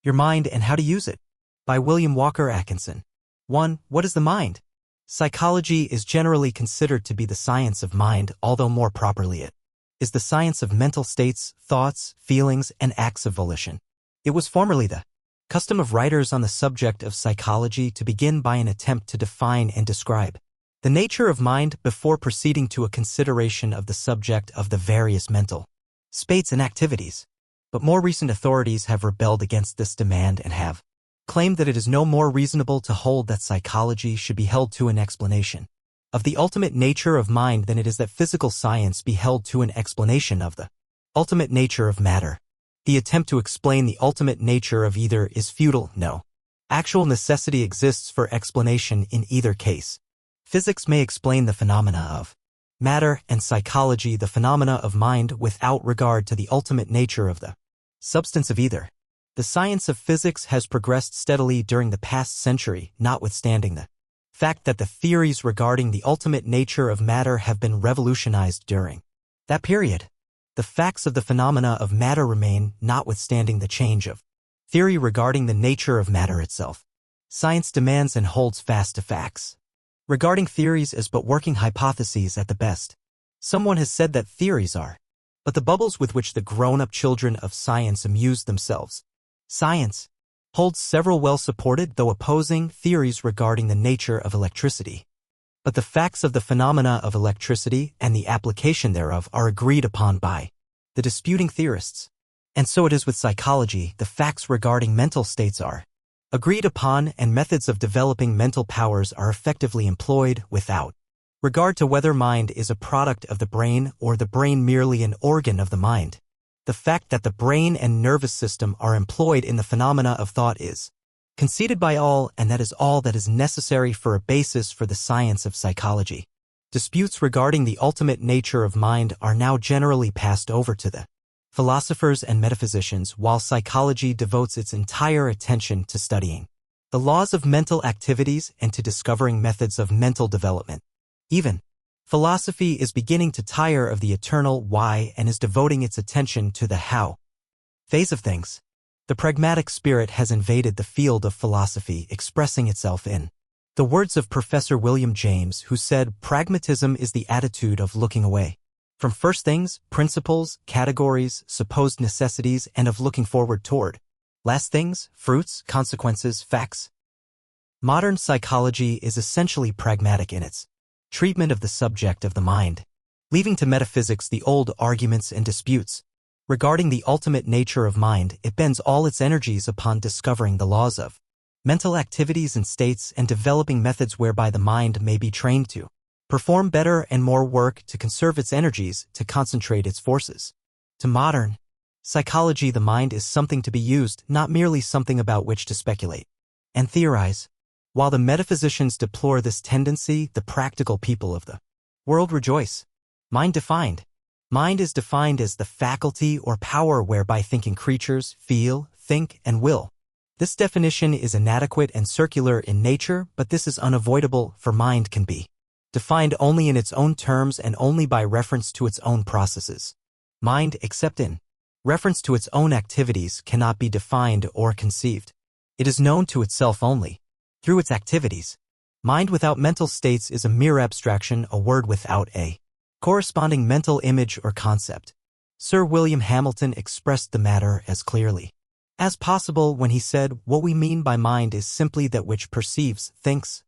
Your Mind and How to Use It, by William Walker Atkinson. 1. What is the mind? Psychology is generally considered to be the science of mind, although more properly it is the science of mental states, thoughts, feelings, and acts of volition. It was formerly the custom of writers on the subject of psychology to begin by an attempt to define and describe the nature of mind before proceeding to a consideration of the subject of the various mental states and activities. But more recent authorities have rebelled against this demand and have claimed that it is no more reasonable to hold that psychology should be held to an explanation of the ultimate nature of mind than it is that physical science be held to an explanation of the ultimate nature of matter. The attempt to explain the ultimate nature of either is futile. No actual necessity exists for explanation in either case. Physics may explain the phenomena of matter, and psychology the phenomena of mind, without regard to the ultimate nature of the substance of either. The science of physics has progressed steadily during the past century, notwithstanding the fact that the theories regarding the ultimate nature of matter have been revolutionized during that period. The facts of the phenomena of matter remain, notwithstanding the change of theory regarding the nature of matter itself. Science demands and holds fast to facts regarding theories as but working hypotheses at the best. Someone has said that theories are but the bubbles with which the grown-up children of science amuse themselves. Science holds several well-supported, though opposing, theories regarding the nature of electricity. But the facts of the phenomena of electricity and the application thereof are agreed upon by the disputing theorists. And so it is with psychology. The facts regarding mental states are agreed upon, and methods of developing mental powers are effectively employed, without regard to whether mind is a product of the brain or the brain merely an organ of the mind. The fact that the brain and nervous system are employed in the phenomena of thought is conceded by all, and that is all that is necessary for a basis for the science of psychology. Disputes regarding the ultimate nature of mind are now generally passed over to the philosophers and metaphysicians, while psychology devotes its entire attention to studying the laws of mental activities and to discovering methods of mental development. Even philosophy is beginning to tire of the eternal why and is devoting its attention to the how phase of things. The pragmatic spirit has invaded the field of philosophy, expressing itself in the words of Professor William James, who said, "Pragmatism is the attitude of looking away from first things, principles, categories, supposed necessities, and of looking forward toward last things, fruits, consequences, facts." Modern psychology is essentially pragmatic in its treatment of the subject of the mind, leaving to metaphysics the old arguments and disputes regarding the ultimate nature of mind. It bends all its energies upon discovering the laws of mental activities and states and developing methods whereby the mind may be trained to perform better and more work, to conserve its energies, to concentrate its forces. To modern psychology, the mind is something to be used, not merely something about which to speculate and theorize. While the metaphysicians deplore this tendency, the practical people of the world rejoice. Mind defined. Mind is defined as the faculty or power whereby thinking creatures feel, think, and will. This definition is inadequate and circular in nature, but this is unavoidable, for mind can be defined only in its own terms and only by reference to its own processes. Mind, except in reference to its own activities, cannot be defined or conceived. It is known to itself only through its activities. Mind without mental states is a mere abstraction, a word without a corresponding mental image or concept. Sir William Hamilton expressed the matter as clearly as possible when he said, "What we mean by mind is simply that which perceives, thinks,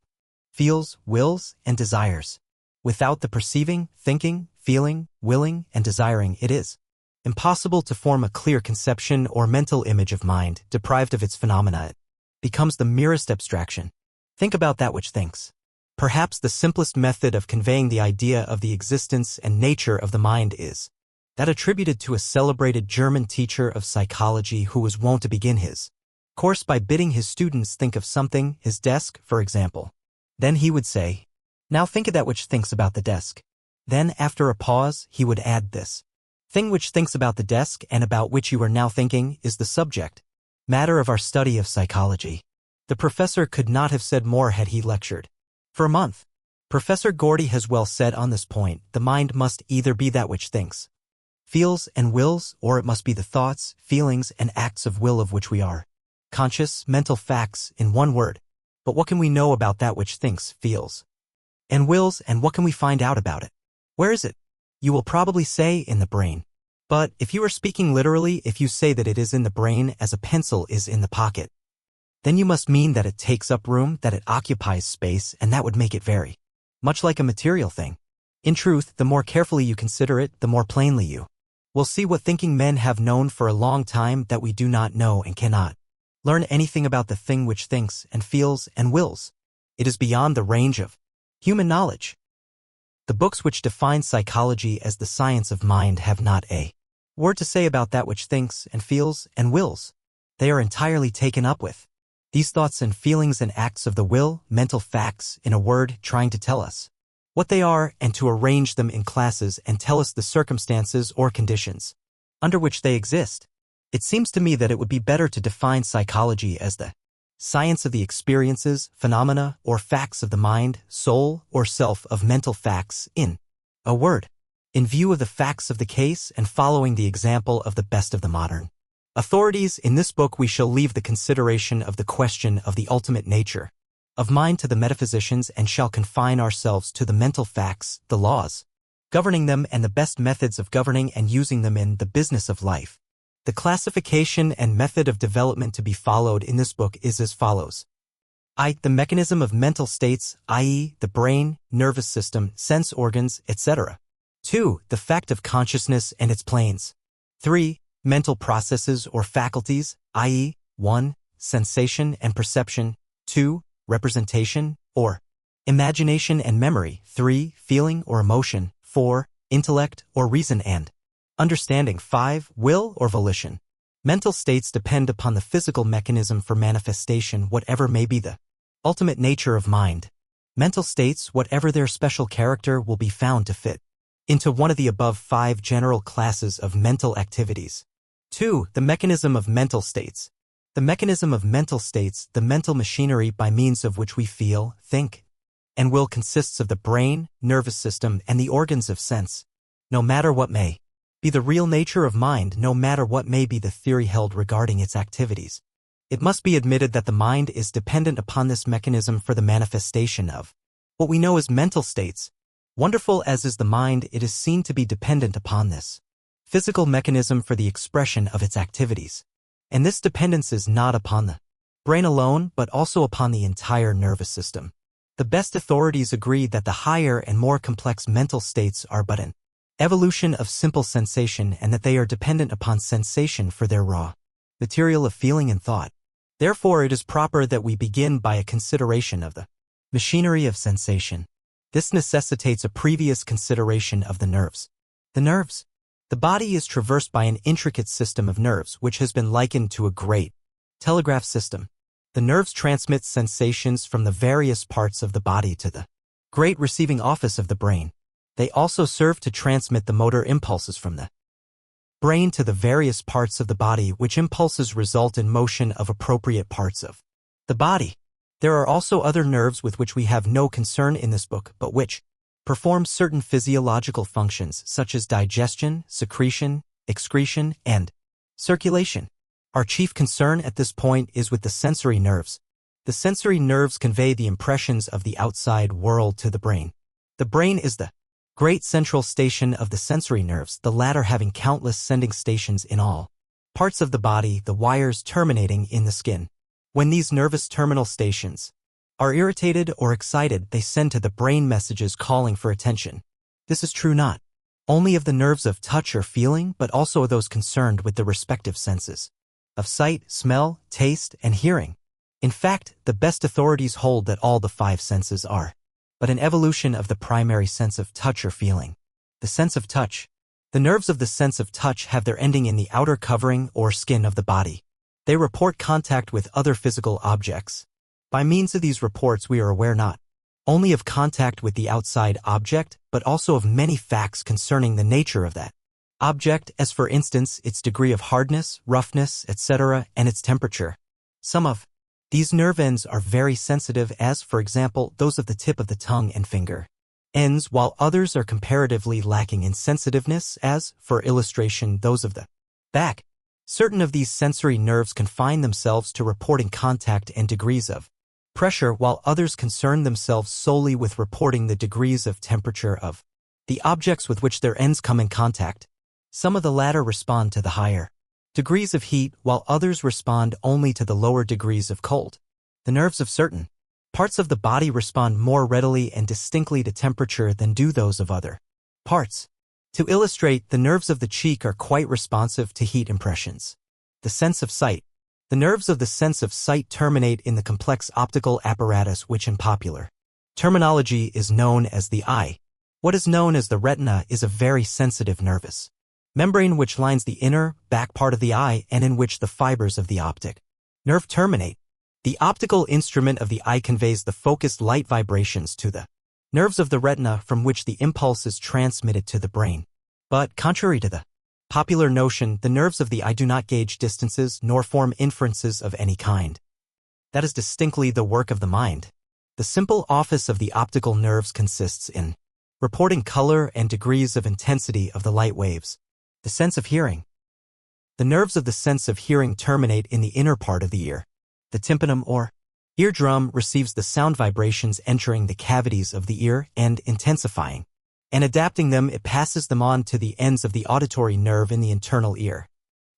feels, wills, and desires. Without the perceiving, thinking, feeling, willing, and desiring, it is impossible to form a clear conception or mental image of mind. Deprived of its phenomena, it becomes the merest abstraction. Think about that which thinks." Perhaps the simplest method of conveying the idea of the existence and nature of the mind is that attributed to a celebrated German teacher of psychology who was wont to begin his course by bidding his students think of something, his desk, for example. Then he would say, "Now think of that which thinks about the desk." Then, after a pause, he would add, "This thing which thinks about the desk and about which you are now thinking is the subject matter of our study of psychology." The professor could not have said more had he lectured for a month. Professor Gordy has well said on this point, "The mind must either be that which thinks, feels, and wills, or it must be the thoughts, feelings, and acts of will of which we are conscious, mental facts in one word. But what can we know about that which thinks, feels, and wills, and what can we find out about it? Where is it? You will probably say in the brain. But if you are speaking literally, if you say that it is in the brain as a pencil is in the pocket, then you must mean that it takes up room, that it occupies space, and that would make it very much like a material thing. In truth, the more carefully you consider it, the more plainly you will see what thinking men have known for a long time, that we do not know and cannot learn anything about the thing which thinks and feels and wills. It is beyond the range of human knowledge. The books which define psychology as the science of mind have not a word to say about that which thinks and feels and wills. They are entirely taken up with these thoughts and feelings and acts of the will, mental facts, in a word, trying to tell us what they are and to arrange them in classes and tell us the circumstances or conditions under which they exist. It seems to me that it would be better to define psychology as the science of the experiences, phenomena, or facts of the mind, soul, or self of mental facts, in a word, in view of the facts of the case and following the example of the best of the modern authorities. In this book we shall leave the consideration of the question of the ultimate nature of mind to the metaphysicians and shall confine ourselves to the mental facts, the laws governing them, and the best methods of governing and using them in the business of life. The classification and method of development to be followed in this book is as follows. I. The mechanism of mental states, i.e., the brain, nervous system, sense organs, etc. 2. The fact of consciousness and its planes. 3. Mental processes or faculties, i.e., 1. Sensation and perception. 2. Representation, or imagination and memory. 3. Feeling or emotion. 4. Intellect or reason and understanding. 5. Will or volition. Mental states depend upon the physical mechanism for manifestation, whatever may be the ultimate nature of mind. Mental states, whatever their special character, will be found to fit into one of the above 5 general classes of mental activities. 2. The mechanism of mental states. The mechanism of mental states, the mental machinery by means of which we feel, think, and will, consists of the brain, nervous system, and the organs of sense. No matter what may be the real nature of mind, no matter what may be the theory held regarding its activities, it must be admitted that the mind is dependent upon this mechanism for the manifestation of what we know as mental states. Wonderful as is the mind, it is seen to be dependent upon this physical mechanism for the expression of its activities. And this dependence is not upon the brain alone, but also upon the entire nervous system. The best authorities agree that the higher and more complex mental states are but an evolution of simple sensation, and that they are dependent upon sensation for their raw material of feeling and thought. Therefore, it is proper that we begin by a consideration of the machinery of sensation. This necessitates a previous consideration of the nerves. The nerves. The body is traversed by an intricate system of nerves which has been likened to a great telegraph system. The nerves transmit sensations from the various parts of the body to the great receiving office of the brain. They also serve to transmit the motor impulses from the brain to the various parts of the body, which impulses result in motion of appropriate parts of the body. There are also other nerves with which we have no concern in this book, but which perform certain physiological functions such as digestion, secretion, excretion, and circulation. Our chief concern at this point is with the sensory nerves. The sensory nerves convey the impressions of the outside world to the brain. The brain is the great central station of the sensory nerves, the latter having countless sending stations in all parts of the body, the wires terminating in the skin. When these nervous terminal stations are irritated or excited, they send to the brain messages calling for attention. This is true not only of the nerves of touch or feeling, but also of those concerned with the respective senses of sight, smell, taste, and hearing. In fact, the best authorities hold that all the 5 senses are but an evolution of the primary sense of touch or feeling. The sense of touch. The nerves of the sense of touch have their ending in the outer covering or skin of the body. They report contact with other physical objects. By means of these reports we are aware not only of contact with the outside object, but also of many facts concerning the nature of that object, as for instance its degree of hardness, roughness, etc., and its temperature. Some of these nerve ends are very sensitive, as, for example, those of the tip of the tongue and finger ends, while others are comparatively lacking in sensitiveness, as, for illustration, those of the back. Certain of these sensory nerves confine themselves to reporting contact and degrees of pressure, while others concern themselves solely with reporting the degrees of temperature of the objects with which their ends come in contact. Some of the latter respond to the higher degrees of heat, while others respond only to the lower degrees of cold. The nerves of certain parts of the body respond more readily and distinctly to temperature than do those of other parts. To illustrate, the nerves of the cheek are quite responsive to heat impressions. The sense of sight. The nerves of the sense of sight terminate in the complex optical apparatus which in popular terminology is known as the eye. What is known as the retina is a very sensitive nervous membrane which lines the inner, back part of the eye and in which the fibers of the optic nerve terminate. The optical instrument of the eye conveys the focused light vibrations to the nerves of the retina, from which the impulse is transmitted to the brain. But, contrary to the popular notion, the nerves of the eye do not gauge distances nor form inferences of any kind. That is distinctly the work of the mind. The simple office of the optical nerves consists in reporting color and degrees of intensity of the light waves. The sense of hearing. The nerves of the sense of hearing terminate in the inner part of the ear. The tympanum or eardrum receives the sound vibrations entering the cavities of the ear and intensifying and adapting them. It passes them on to the ends of the auditory nerve in the internal ear,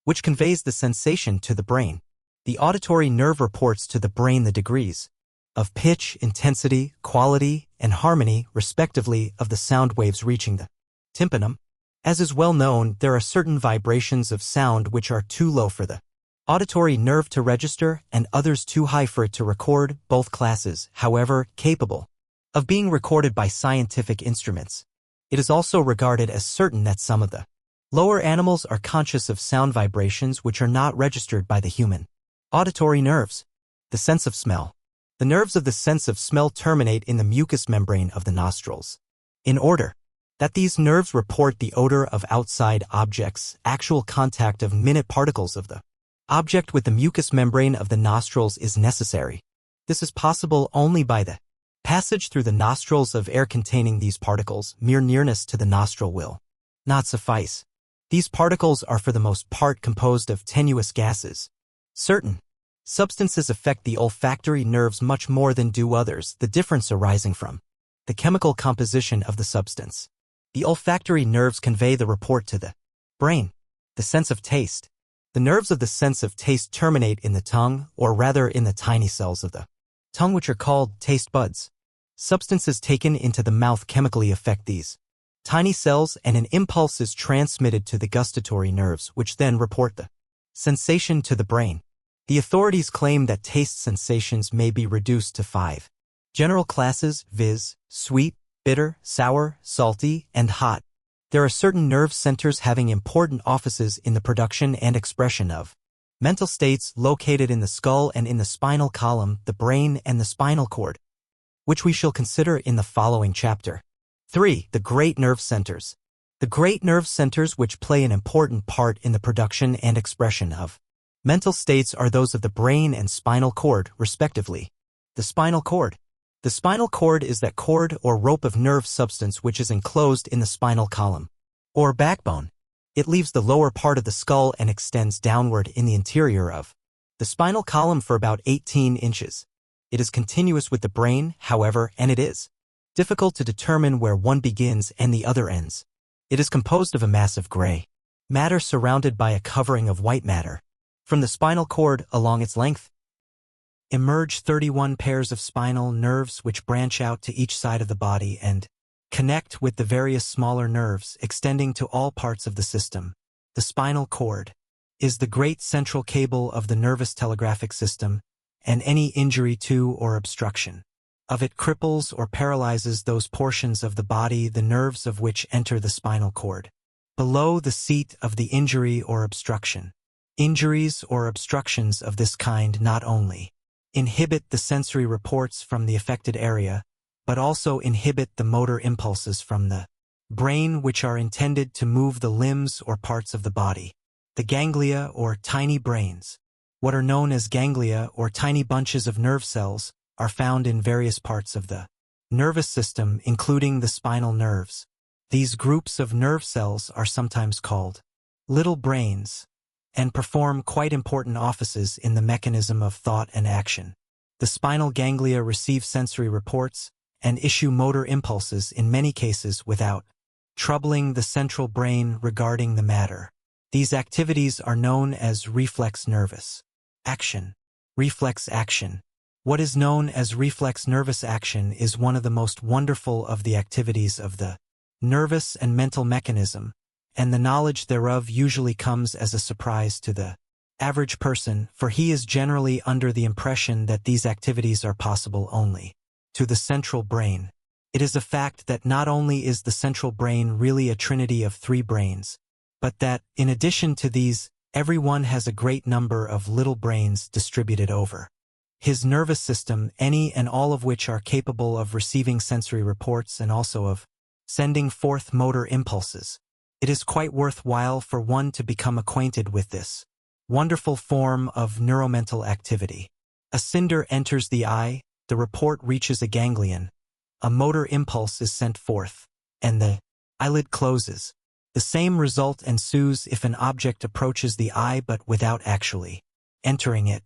which conveys the sensation to the brain. The auditory nerve reports to the brain the degrees of pitch, intensity, quality, and harmony, respectively, of the sound waves reaching the tympanum. As is well known, there are certain vibrations of sound which are too low for the auditory nerve to register and others too high for it to record, both classes, however, capable of being recorded by scientific instruments. It is also regarded as certain that some of the lower animals are conscious of sound vibrations which are not registered by the human auditory nerves. The sense of smell. The nerves of the sense of smell terminate in the mucous membrane of the nostrils. In order that these nerves report the odor of outside objects, actual contact of minute particles of the object with the mucous membrane of the nostrils is necessary. This is possible only by the passage through the nostrils of air containing these particles. Mere nearness to the nostril will not suffice. These particles are for the most part composed of tenuous gases. Certain substances affect the olfactory nerves much more than do others, the difference arising from the chemical composition of the substance. The olfactory nerves convey the report to the brain. The sense of taste. The nerves of the sense of taste terminate in the tongue, or rather in the tiny cells of the tongue which are called taste buds. Substances taken into the mouth chemically affect these tiny cells, and an impulse is transmitted to the gustatory nerves, which then report the sensation to the brain. The authorities claim that taste sensations may be reduced to 5 general classes, viz., sweet, bitter, sour, salty, and hot. There are certain nerve centers having important offices in the production and expression of mental states located in the skull and in the spinal column, the brain, and the spinal cord, which we shall consider in the following chapter. 3. The great nerve centers. The great nerve centers which play an important part in the production and expression of mental states are those of the brain and spinal cord, respectively. The spinal cord. The spinal cord is that cord or rope of nerve substance which is enclosed in the spinal column, or backbone. It leaves the lower part of the skull and extends downward in the interior of the spinal column for about 18 inches. It is continuous with the brain, however, and it is difficult to determine where one begins and the other ends. It is composed of a mass of gray matter surrounded by a covering of white matter. From the spinal cord, along its length, emerge 31 pairs of spinal nerves which branch out to each side of the body and connect with the various smaller nerves extending to all parts of the system. The spinal cord is the great central cable of the nervous telegraphic system, and any injury to or obstruction of it cripples or paralyzes those portions of the body the nerves of which enter the spinal cord. Below the seat of the injury or obstruction. Injuries or obstructions of this kind not only inhibit the sensory reports from the affected area, but also inhibit the motor impulses from the brain which are intended to move the limbs or parts of the body. The ganglia or tiny brains, what are known as ganglia or tiny bunches of nerve cells, are found in various parts of the nervous system, including the spinal nerves. These groups of nerve cells are sometimes called little brains, and perform quite important offices in the mechanism of thought and action. The spinal ganglia receive sensory reports and issue motor impulses in many cases without troubling the central brain regarding the matter. These activities are known as reflex nervous action. Reflex action. What is known as reflex nervous action is one of the most wonderful of the activities of the nervous and mental mechanism, and the knowledge thereof usually comes as a surprise to the average person, for he is generally under the impression that these activities are possible only to the central brain. It is a fact that not only is the central brain really a trinity of three brains, but that, in addition to these, everyone has a great number of little brains distributed over his nervous system, any and all of which are capable of receiving sensory reports and also of sending forth motor impulses. It is quite worthwhile for one to become acquainted with this wonderful form of neuromental activity. A cinder enters the eye, the report reaches a ganglion, a motor impulse is sent forth, and the eyelid closes. The same result ensues if an object approaches the eye but without actually entering it.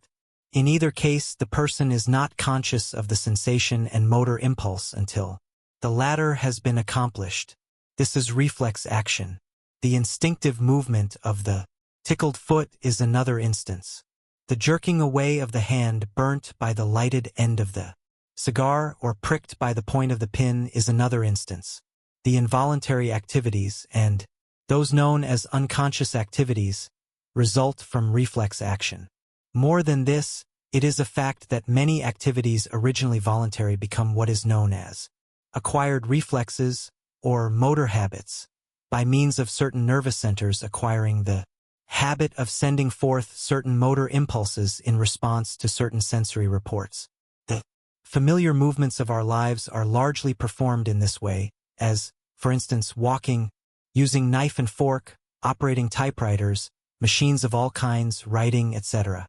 In either case, the person is not conscious of the sensation and motor impulse until the latter has been accomplished. This is reflex action. The instinctive movement of the tickled foot is another instance. The jerking away of the hand burnt by the lighted end of the cigar or pricked by the point of the pin is another instance. The involuntary activities, and those known as unconscious activities, result from reflex action. More than this, it is a fact that many activities originally voluntary become what is known as acquired reflexes or motor habits, by means of certain nervous centers acquiring the habit of sending forth certain motor impulses in response to certain sensory reports. The familiar movements of our lives are largely performed in this way, as, for instance, walking, using knife and fork, operating typewriters, machines of all kinds, writing, etc.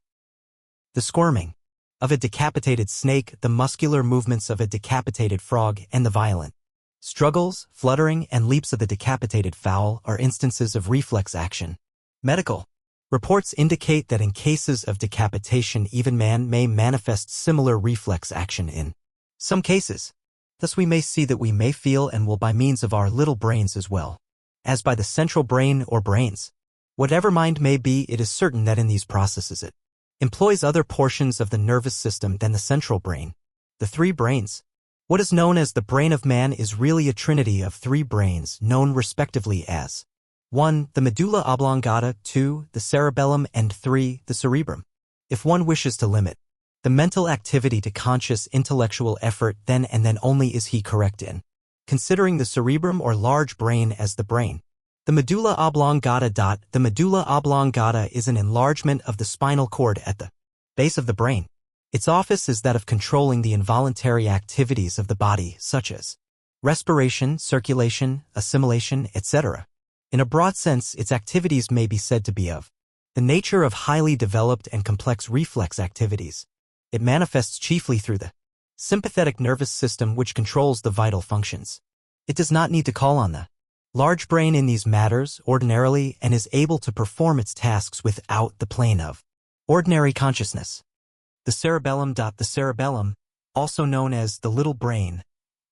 The squirming of a decapitated snake, the muscular movements of a decapitated frog, and the violent struggles, fluttering, and leaps of the decapitated fowl are instances of reflex action. Medical reports indicate that in cases of decapitation even man may manifest similar reflex action in some cases. Thus we may see that we may feel and will by means of our little brains as well as by the central brain or brains. Whatever mind may be, it is certain that in these processes it employs other portions of the nervous system than the central brain. The three brains. What is known as the brain of man is really a trinity of three brains, known respectively as 1. The medulla oblongata, 2. The cerebellum, and 3. The cerebrum. If one wishes to limit the mental activity to conscious intellectual effort, then and then only is he correct in considering the cerebrum or large brain as the brain. The medulla oblongata. The medulla oblongata is an enlargement of the spinal cord at the base of the brain. Its office is that of controlling the involuntary activities of the body, such as respiration, circulation, assimilation, etc. In a broad sense, its activities may be said to be of the nature of highly developed and complex reflex activities. It manifests chiefly through the sympathetic nervous system, which controls the vital functions. It does not need to call on the large brain in these matters ordinarily and is able to perform its tasks without the plane of ordinary consciousness. The cerebellum. The cerebellum, also known as the little brain,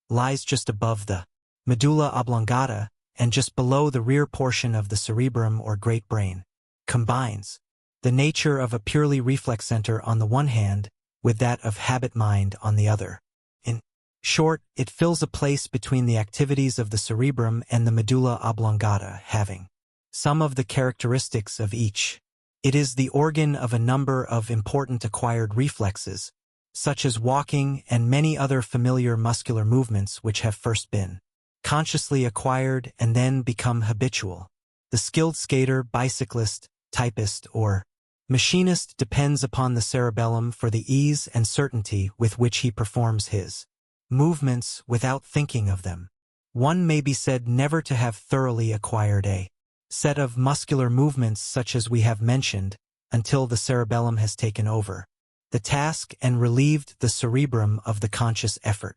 lies just above the medulla oblongata and just below the rear portion of the cerebrum or great brain. Combines the nature of a purely reflex center on the one hand with that of habit mind on the other. In short, it fills a place between the activities of the cerebrum and the medulla oblongata, having some of the characteristics of each. It is the organ of a number of important acquired reflexes, such as walking and many other familiar muscular movements which have first been consciously acquired and then become habitual. The skilled skater, bicyclist, typist, or machinist depends upon the cerebellum for the ease and certainty with which he performs his movements without thinking of them. One may be said never to have thoroughly acquired a set of muscular movements such as we have mentioned until the cerebellum has taken over the task and relieved the cerebrum of the conscious effort.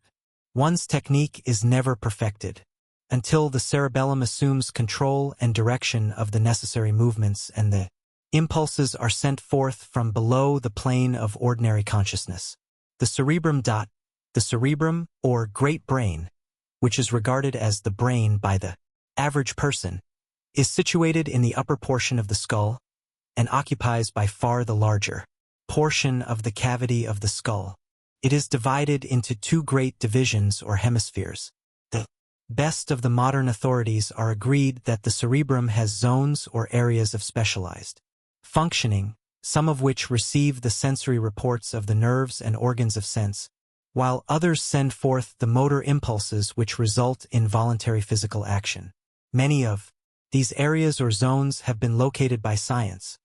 One's technique is never perfected until the cerebellum assumes control and direction of the necessary movements and the Impulses are sent forth from below the plane of ordinary consciousness. The cerebrum. The cerebrum, or great brain, which is regarded as the brain by the average person, is situated in the upper portion of the skull and occupies by far the larger portion of the cavity of the skull. It is divided into two great divisions or hemispheres. The best of the modern authorities are agreed that the cerebrum has zones or areas of specialized functioning, some of which receive the sensory reports of the nerves and organs of sense, while others send forth the motor impulses which result in voluntary physical action. Many of these areas or zones have been located by science,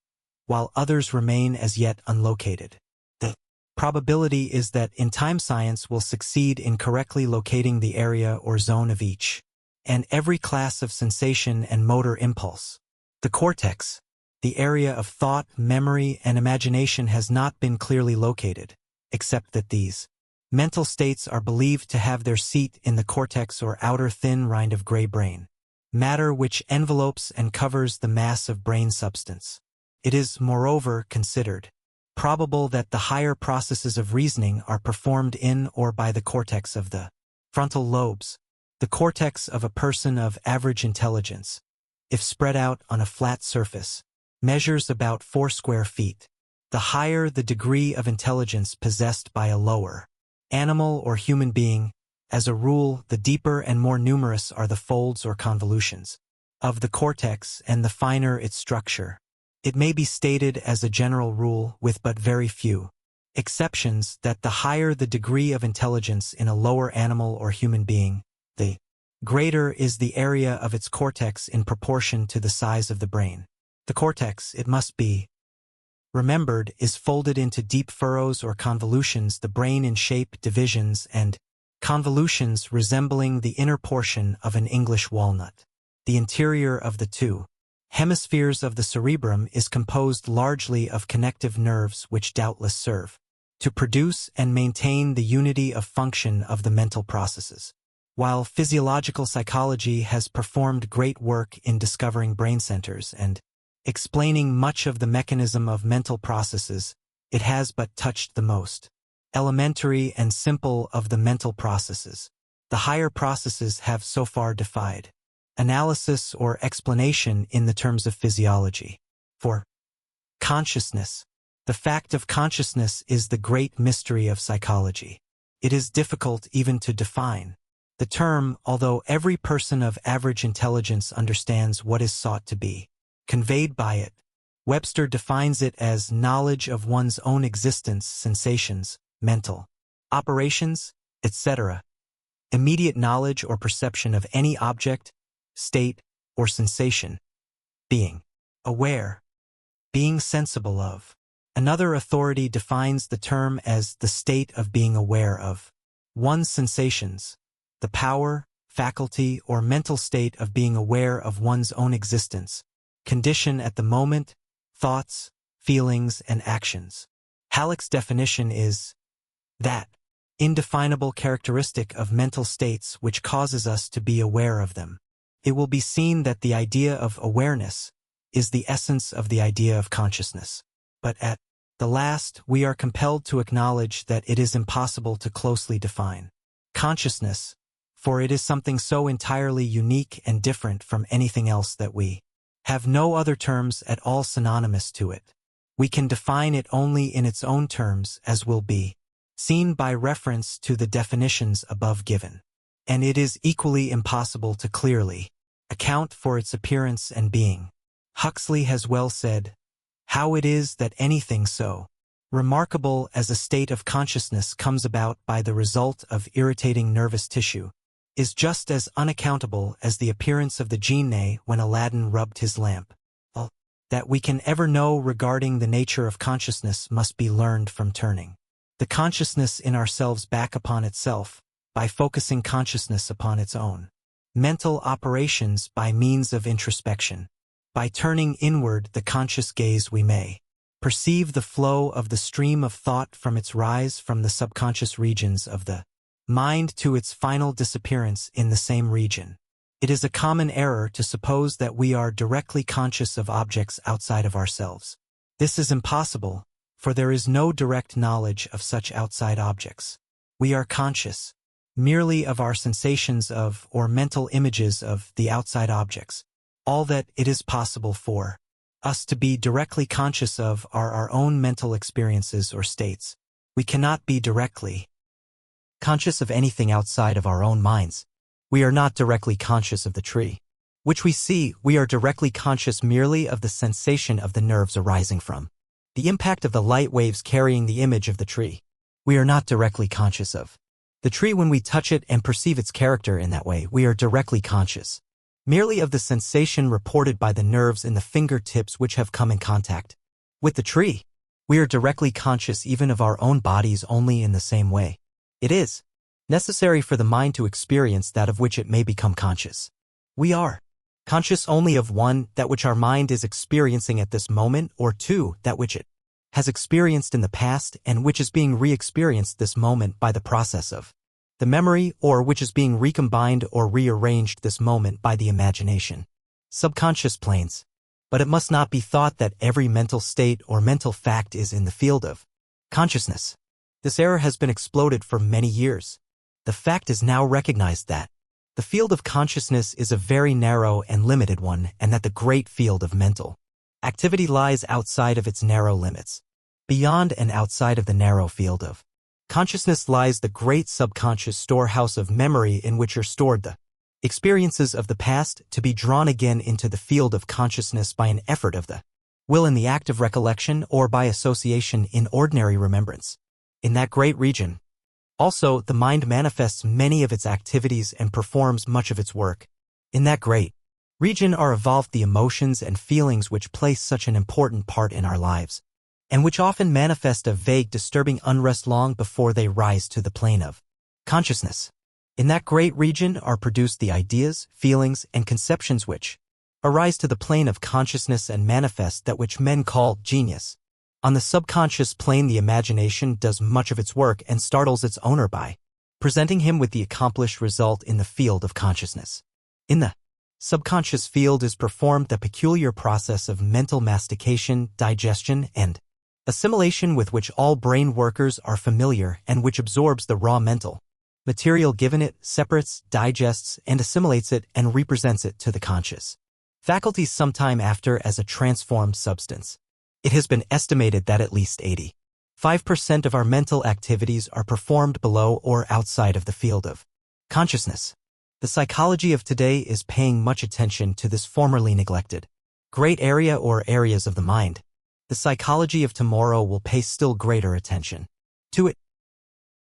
while others remain as yet unlocated. The probability is that in time science will succeed in correctly locating the area or zone of each and every class of sensation and motor impulse. The cortex, the area of thought, memory, and imagination, has not been clearly located, except that these mental states are believed to have their seat in the cortex or outer thin rind of gray brain matter which envelopes and covers the mass of brain substance. It is, moreover, considered probable that the higher processes of reasoning are performed in or by the cortex of the frontal lobes. The cortex of a person of average intelligence, if spread out on a flat surface, measures about 4 square feet. The higher the degree of intelligence possessed by a lower animal or human being, as a rule, the deeper and more numerous are the folds or convolutions of the cortex and the finer its structure. It may be stated as a general rule, with but very few exceptions, that the higher the degree of intelligence in a lower animal or human being, the greater is the area of its cortex in proportion to the size of the brain. The cortex, it must be remembered, is folded into deep furrows or convolutions, the brain in shape, divisions, and convolutions resembling the inner portion of an English walnut. The interior of the two hemispheres of the cerebrum is composed largely of connective nerves which doubtless serve to produce and maintain the unity of function of the mental processes. While physiological psychology has performed great work in discovering brain centers and explaining much of the mechanism of mental processes, it has but touched the most elementary and simple of the mental processes. The higher processes have so far defied analysis or explanation in the terms of physiology. For consciousness, the fact of consciousness is the great mystery of psychology. It is difficult even to define the term, although every person of average intelligence understands what is sought to be conveyed by it. Webster defines it as knowledge of one's own existence, sensations, mental operations, etc. Immediate knowledge or perception of any object, state, or sensation. Being aware, being sensible of. Another authority defines the term as the state of being aware of one's sensations, the power, faculty, or mental state of being aware of one's own existence, condition at the moment, thoughts, feelings, and actions. Halleck's definition is that indefinable characteristic of mental states which causes us to be aware of them. It will be seen that the idea of awareness is the essence of the idea of consciousness. But at the last, we are compelled to acknowledge that it is impossible to closely define consciousness, for it is something so entirely unique and different from anything else that we have no other terms at all synonymous to it. We can define it only in its own terms, as will be seen by reference to the definitions above given. And it is equally impossible to clearly account for its appearance and being. Huxley has well said, "How it is that anything so remarkable as a state of consciousness comes about by the result of irritating nervous tissue is just as unaccountable as the appearance of the genie when Aladdin rubbed his lamp. All that we can ever know regarding the nature of consciousness must be learned from turning the consciousness in ourselves back upon itself, by focusing consciousness upon its own mental operations by means of introspection. By turning inward the conscious gaze we may perceive the flow of the stream of thought from its rise from the subconscious regions of the mind to its final disappearance in the same region. It is a common error to suppose that we are directly conscious of objects outside of ourselves. This is impossible, for there is no direct knowledge of such outside objects. We are conscious merely of our sensations of or mental images of the outside objects. All that it is possible for us to be directly conscious of are our own mental experiences or states. We cannot be directly conscious of anything outside of our own minds. We are not directly conscious of the tree which we see. We are directly conscious merely of the sensation of the nerves arising from the impact of the light waves carrying the image of the tree. We are not directly conscious of the tree when we touch it and perceive its character in that way. We are directly conscious merely of the sensation reported by the nerves in the fingertips which have come in contact with the tree. We are directly conscious even of our own bodies only in the same way. It is necessary for the mind to experience that of which it may become conscious. We are conscious only of one, that which our mind is experiencing at this moment, or two, that which it has experienced in the past and which is being re-experienced this moment by the process of the memory, or which is being recombined or rearranged this moment by the imagination. Subconscious planes. But it must not be thought that every mental state or mental fact is in the field of consciousness. This error has been exploded for many years. The fact is now recognized that the field of consciousness is a very narrow and limited one, and that the great field of mental activity lies outside of its narrow limits. Beyond and outside of the narrow field of consciousness lies the great subconscious storehouse of memory in which are stored the experiences of the past, to be drawn again into the field of consciousness by an effort of the will in the act of recollection, or by association in ordinary remembrance. In that great region, also, the mind manifests many of its activities and performs much of its work. In that great region are evolved the emotions and feelings which play such an important part in our lives, and which often manifest a vague, disturbing unrest long before they rise to the plane of consciousness. In that great region are produced the ideas, feelings, and conceptions which arise to the plane of consciousness and manifest that which men call genius. On the subconscious plane, the imagination does much of its work and startles its owner by presenting him with the accomplished result in the field of consciousness. In the subconscious field is performed the peculiar process of mental mastication, digestion, and assimilation with which all brain workers are familiar, and which absorbs the raw mental material given it, separates, digests, and assimilates it, and represents it to the conscious faculties sometime after as a transformed substance. It has been estimated that at least 85% of our mental activities are performed below or outside of the field of consciousness. The psychology of today is paying much attention to this formerly neglected great area or areas of the mind. The psychology of tomorrow will pay still greater attention to it.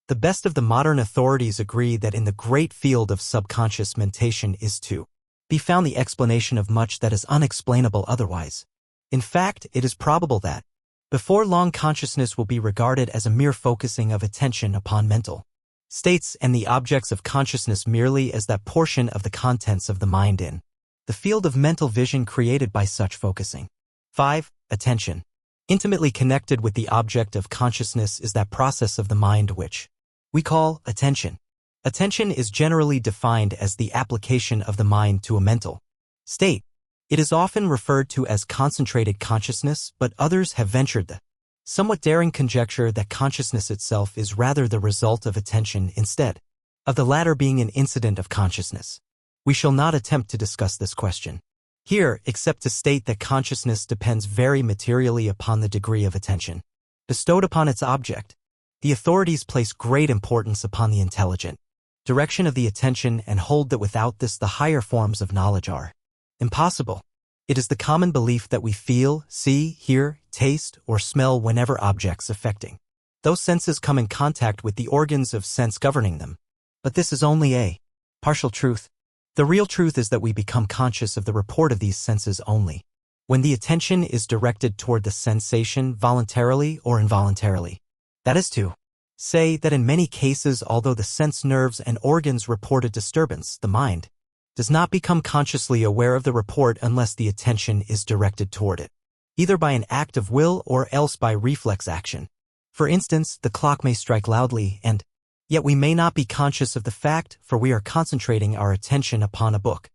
The best of the modern authorities agree that in the great field of subconscious mentation is to be found the explanation of much that is unexplainable otherwise. In fact, it is probable that before long consciousness will be regarded as a mere focusing of attention upon mental states, and the objects of consciousness merely as that portion of the contents of the mind in the field of mental vision created by such focusing. 5. Attention. Intimately connected with the object of consciousness is that process of the mind which we call attention. Attention is generally defined as the application of the mind to a mental state. It is often referred to as concentrated consciousness, but others have ventured the somewhat daring conjecture that consciousness itself is rather the result of attention instead of the latter being an incident of consciousness. We shall not attempt to discuss this question here, except to state that consciousness depends very materially upon the degree of attention bestowed upon its object. The authorities place great importance upon the intelligent direction of the attention and hold that without this the higher forms of knowledge are impossible. It is the common belief that we feel, see, hear, taste, or smell whenever objects affecting those senses come in contact with the organs of sense governing them. But this is only a partial truth. The real truth is that we become conscious of the report of these senses only when the attention is directed toward the sensation voluntarily or involuntarily. That is to say that in many cases, although the sense nerves and organs report a disturbance, the mind does not become consciously aware of the report unless the attention is directed toward it, either by an act of will or else by reflex action. For instance, the clock may strike loudly, and yet we may not be conscious of the fact, for we are concentrating our attention upon a book.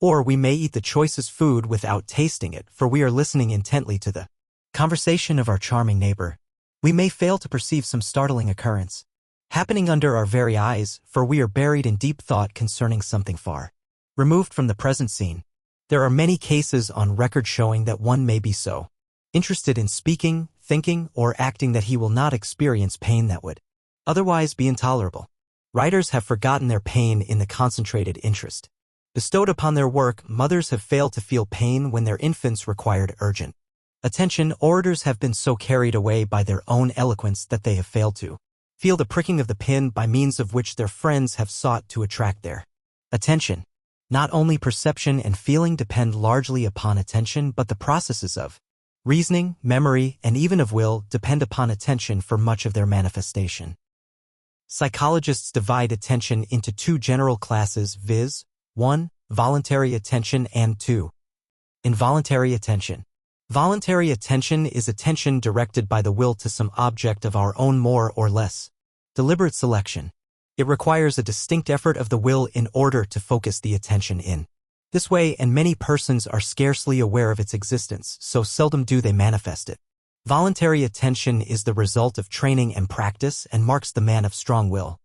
Or we may eat the choicest food without tasting it, for we are listening intently to the conversation of our charming neighbor. We may fail to perceive some startling occurrence happening under our very eyes, for we are buried in deep thought concerning something far removed from the present scene. There are many cases on record showing that one may be so interested in speaking, thinking, or acting that he will not experience pain that would otherwise be intolerable. Writers have forgotten their pain in the concentrated interest bestowed upon their work. Mothers have failed to feel pain when their infants required urgent attention. Orators have been so carried away by their own eloquence that they have failed to feel the pricking of the pin by means of which their friends have sought to attract their attention. Not only perception and feeling depend largely upon attention, but the processes of reasoning, memory, and even of will depend upon attention for much of their manifestation. Psychologists divide attention into two general classes, viz. 1. Voluntary attention, and 2. Involuntary attention. Voluntary attention is attention directed by the will to some object of our own more or less deliberate selection. It requires a distinct effort of the will in order to focus the attention in this way, and many persons are scarcely aware of its existence, so seldom do they manifest it. Voluntary attention is the result of training and practice and marks the man of strong will,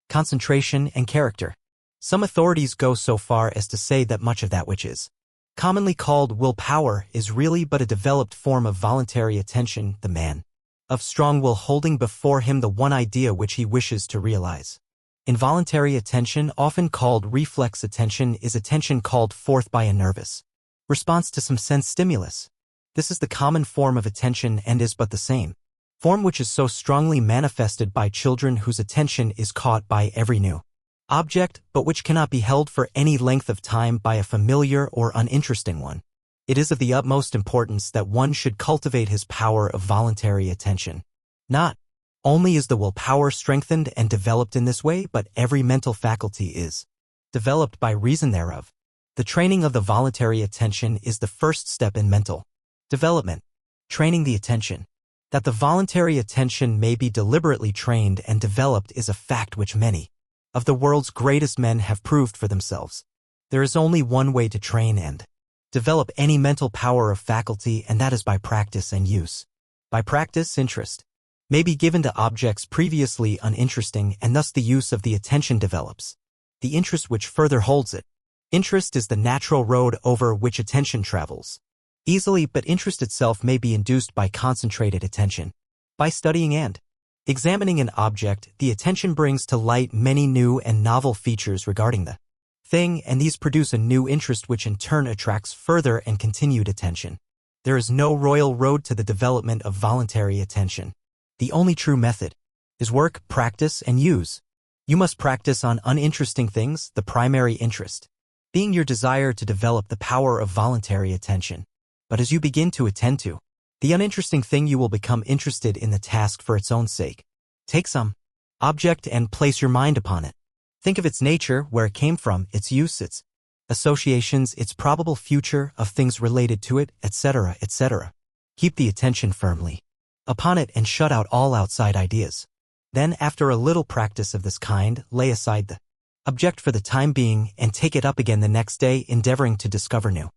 concentration, and character. Some authorities go so far as to say that much of that which is commonly called willpower is really but a developed form of voluntary attention, the man of strong will holding before him the one idea which he wishes to realize. Involuntary attention, often called reflex attention, is attention called forth by a nervous response to some sense stimulus. This is the common form of attention and is but the same form which is so strongly manifested by children whose attention is caught by every new object, but which cannot be held for any length of time by a familiar or uninteresting one. It is of the utmost importance that one should cultivate his power of voluntary attention. Not only is the willpower strengthened and developed in this way, but every mental faculty is developed by reason thereof. The training of the voluntary attention is the first step in mental development. Training the attention. That the voluntary attention may be deliberately trained and developed is a fact which many of the world's greatest men have proved for themselves. There is only one way to train and develop any mental power of faculty, and that is by practice and use. By practice, interest may be given to objects previously uninteresting, and thus the use of the attention develops the interest which further holds it. Interest is the natural road over which attention travels easily, but interest itself may be induced by concentrated attention. By studying and examining an object, the attention brings to light many new and novel features regarding the thing, and these produce a new interest which in turn attracts further and continued attention. There is no royal road to the development of voluntary attention. The only true method is work, practice, and use. You must practice on uninteresting things, the primary interest being your desire to develop the power of voluntary attention. But as you begin to attend to the uninteresting thing, you will become interested in the task for its own sake. Take some object and place your mind upon it. Think of its nature, where it came from, its use, its associations, its probable future, of things related to it, etc., etc. Keep the attention firmly upon it and shut out all outside ideas. Then, after a little practice of this kind, lay aside the object for the time being and take it up again the next day, endeavoring to discover new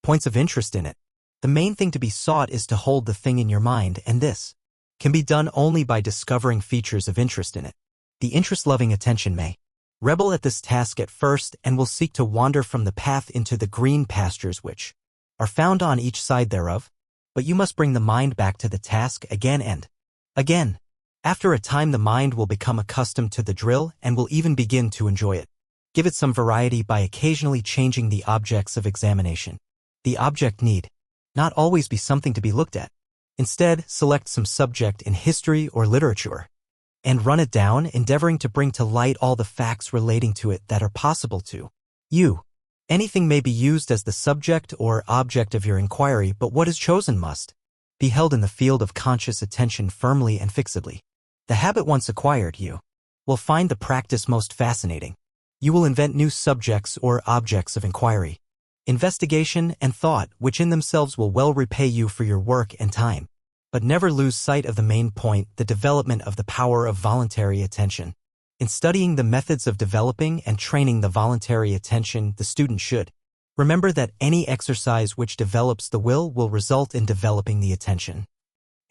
points of interest in it. The main thing to be sought is to hold the thing in your mind, and this can be done only by discovering features of interest in it. The interest-loving attention may rebel at this task at first and will seek to wander from the path into the green pastures which are found on each side thereof, but you must bring the mind back to the task again and again. After a time, the mind will become accustomed to the drill and will even begin to enjoy it. Give it some variety by occasionally changing the objects of examination. The object need not always be something to be looked at. Instead, select some subject in history or literature and run it down, endeavoring to bring to light all the facts relating to it that are possible to you. Anything may be used as the subject or object of your inquiry, but what is chosen must be held in the field of conscious attention firmly and fixedly. The habit once acquired, you will find the practice most fascinating. You will invent new subjects or objects of inquiry, investigation, and thought, which in themselves will well repay you for your work and time. But never lose sight of the main point, the development of the power of voluntary attention. In studying the methods of developing and training the voluntary attention, the student should Remember that any exercise which develops the will result in developing the attention.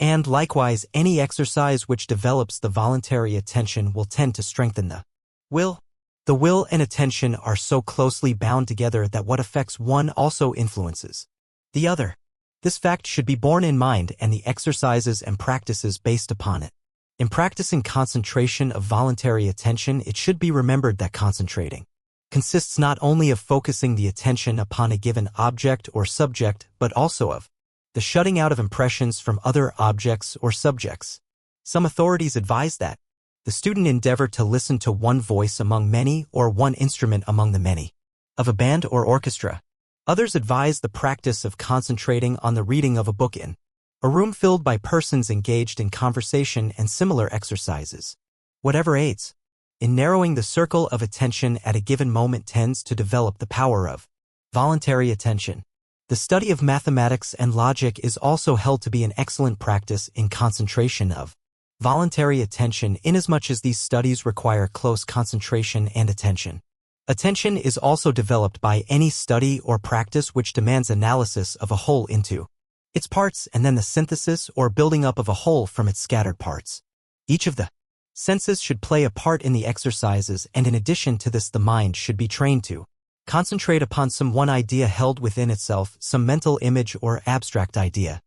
And likewise, any exercise which develops the voluntary attention will tend to strengthen the will. The will and attention are so closely bound together that what affects one also influences the other. This fact should be borne in mind and the exercises and practices based upon it. In practicing concentration of voluntary attention, it should be remembered that concentrating consists not only of focusing the attention upon a given object or subject, but also of the shutting out of impressions from other objects or subjects. Some authorities advise that the student endeavor to listen to one voice among many or one instrument among the many of a band or orchestra. Others advise the practice of concentrating on the reading of a book in a room filled by persons engaged in conversation and similar exercises. Whatever aids in narrowing the circle of attention at a given moment tends to develop the power of voluntary attention. The study of mathematics and logic is also held to be an excellent practice in concentration of voluntary attention inasmuch as these studies require close concentration and attention. Attention is also developed by any study or practice which demands analysis of a whole into its parts and then the synthesis or building up of a whole from its scattered parts. Each of the senses should play a part in the exercises, and in addition to this the mind should be trained to concentrate upon some one idea held within itself, some mental image or abstract idea,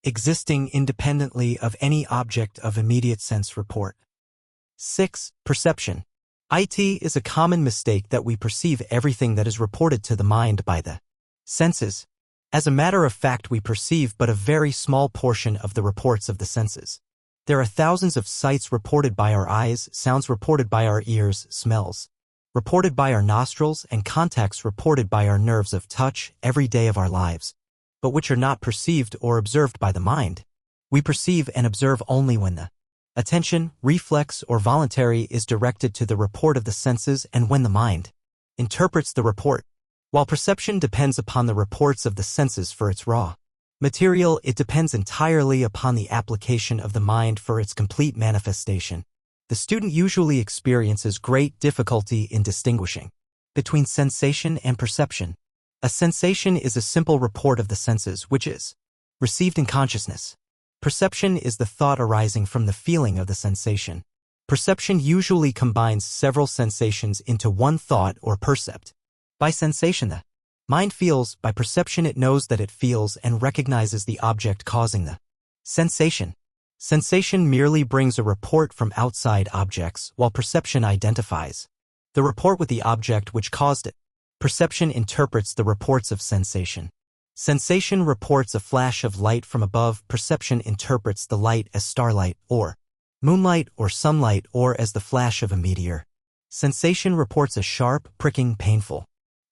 existing independently of any object of immediate sense report. 6. Perception. It is a common mistake that we perceive everything that is reported to the mind by the senses. As a matter of fact, we perceive but a very small portion of the reports of the senses. There are thousands of sights reported by our eyes, sounds reported by our ears, smells reported by our nostrils, and contacts reported by our nerves of touch every day of our lives, but which are not perceived or observed by the mind. We perceive and observe only when the attention, reflex, or voluntary is directed to the report of the senses and when the mind interprets the report. While perception depends upon the reports of the senses for its raw material, it depends entirely upon the application of the mind for its complete manifestation. The student usually experiences great difficulty in distinguishing between sensation and perception. A sensation is a simple report of the senses which is received in consciousness. Perception is the thought arising from the feeling of the sensation. Perception usually combines several sensations into one thought or percept. By sensation the mind feels, by perception it knows that it feels and recognizes the object causing the sensation. Sensation merely brings a report from outside objects, while perception identifies the report with the object which caused it. Perception interprets the reports of sensation. Sensation reports a flash of light from above. Perception interprets the light as starlight, or moonlight, or sunlight, or as the flash of a meteor. Sensation reports a sharp, pricking, painful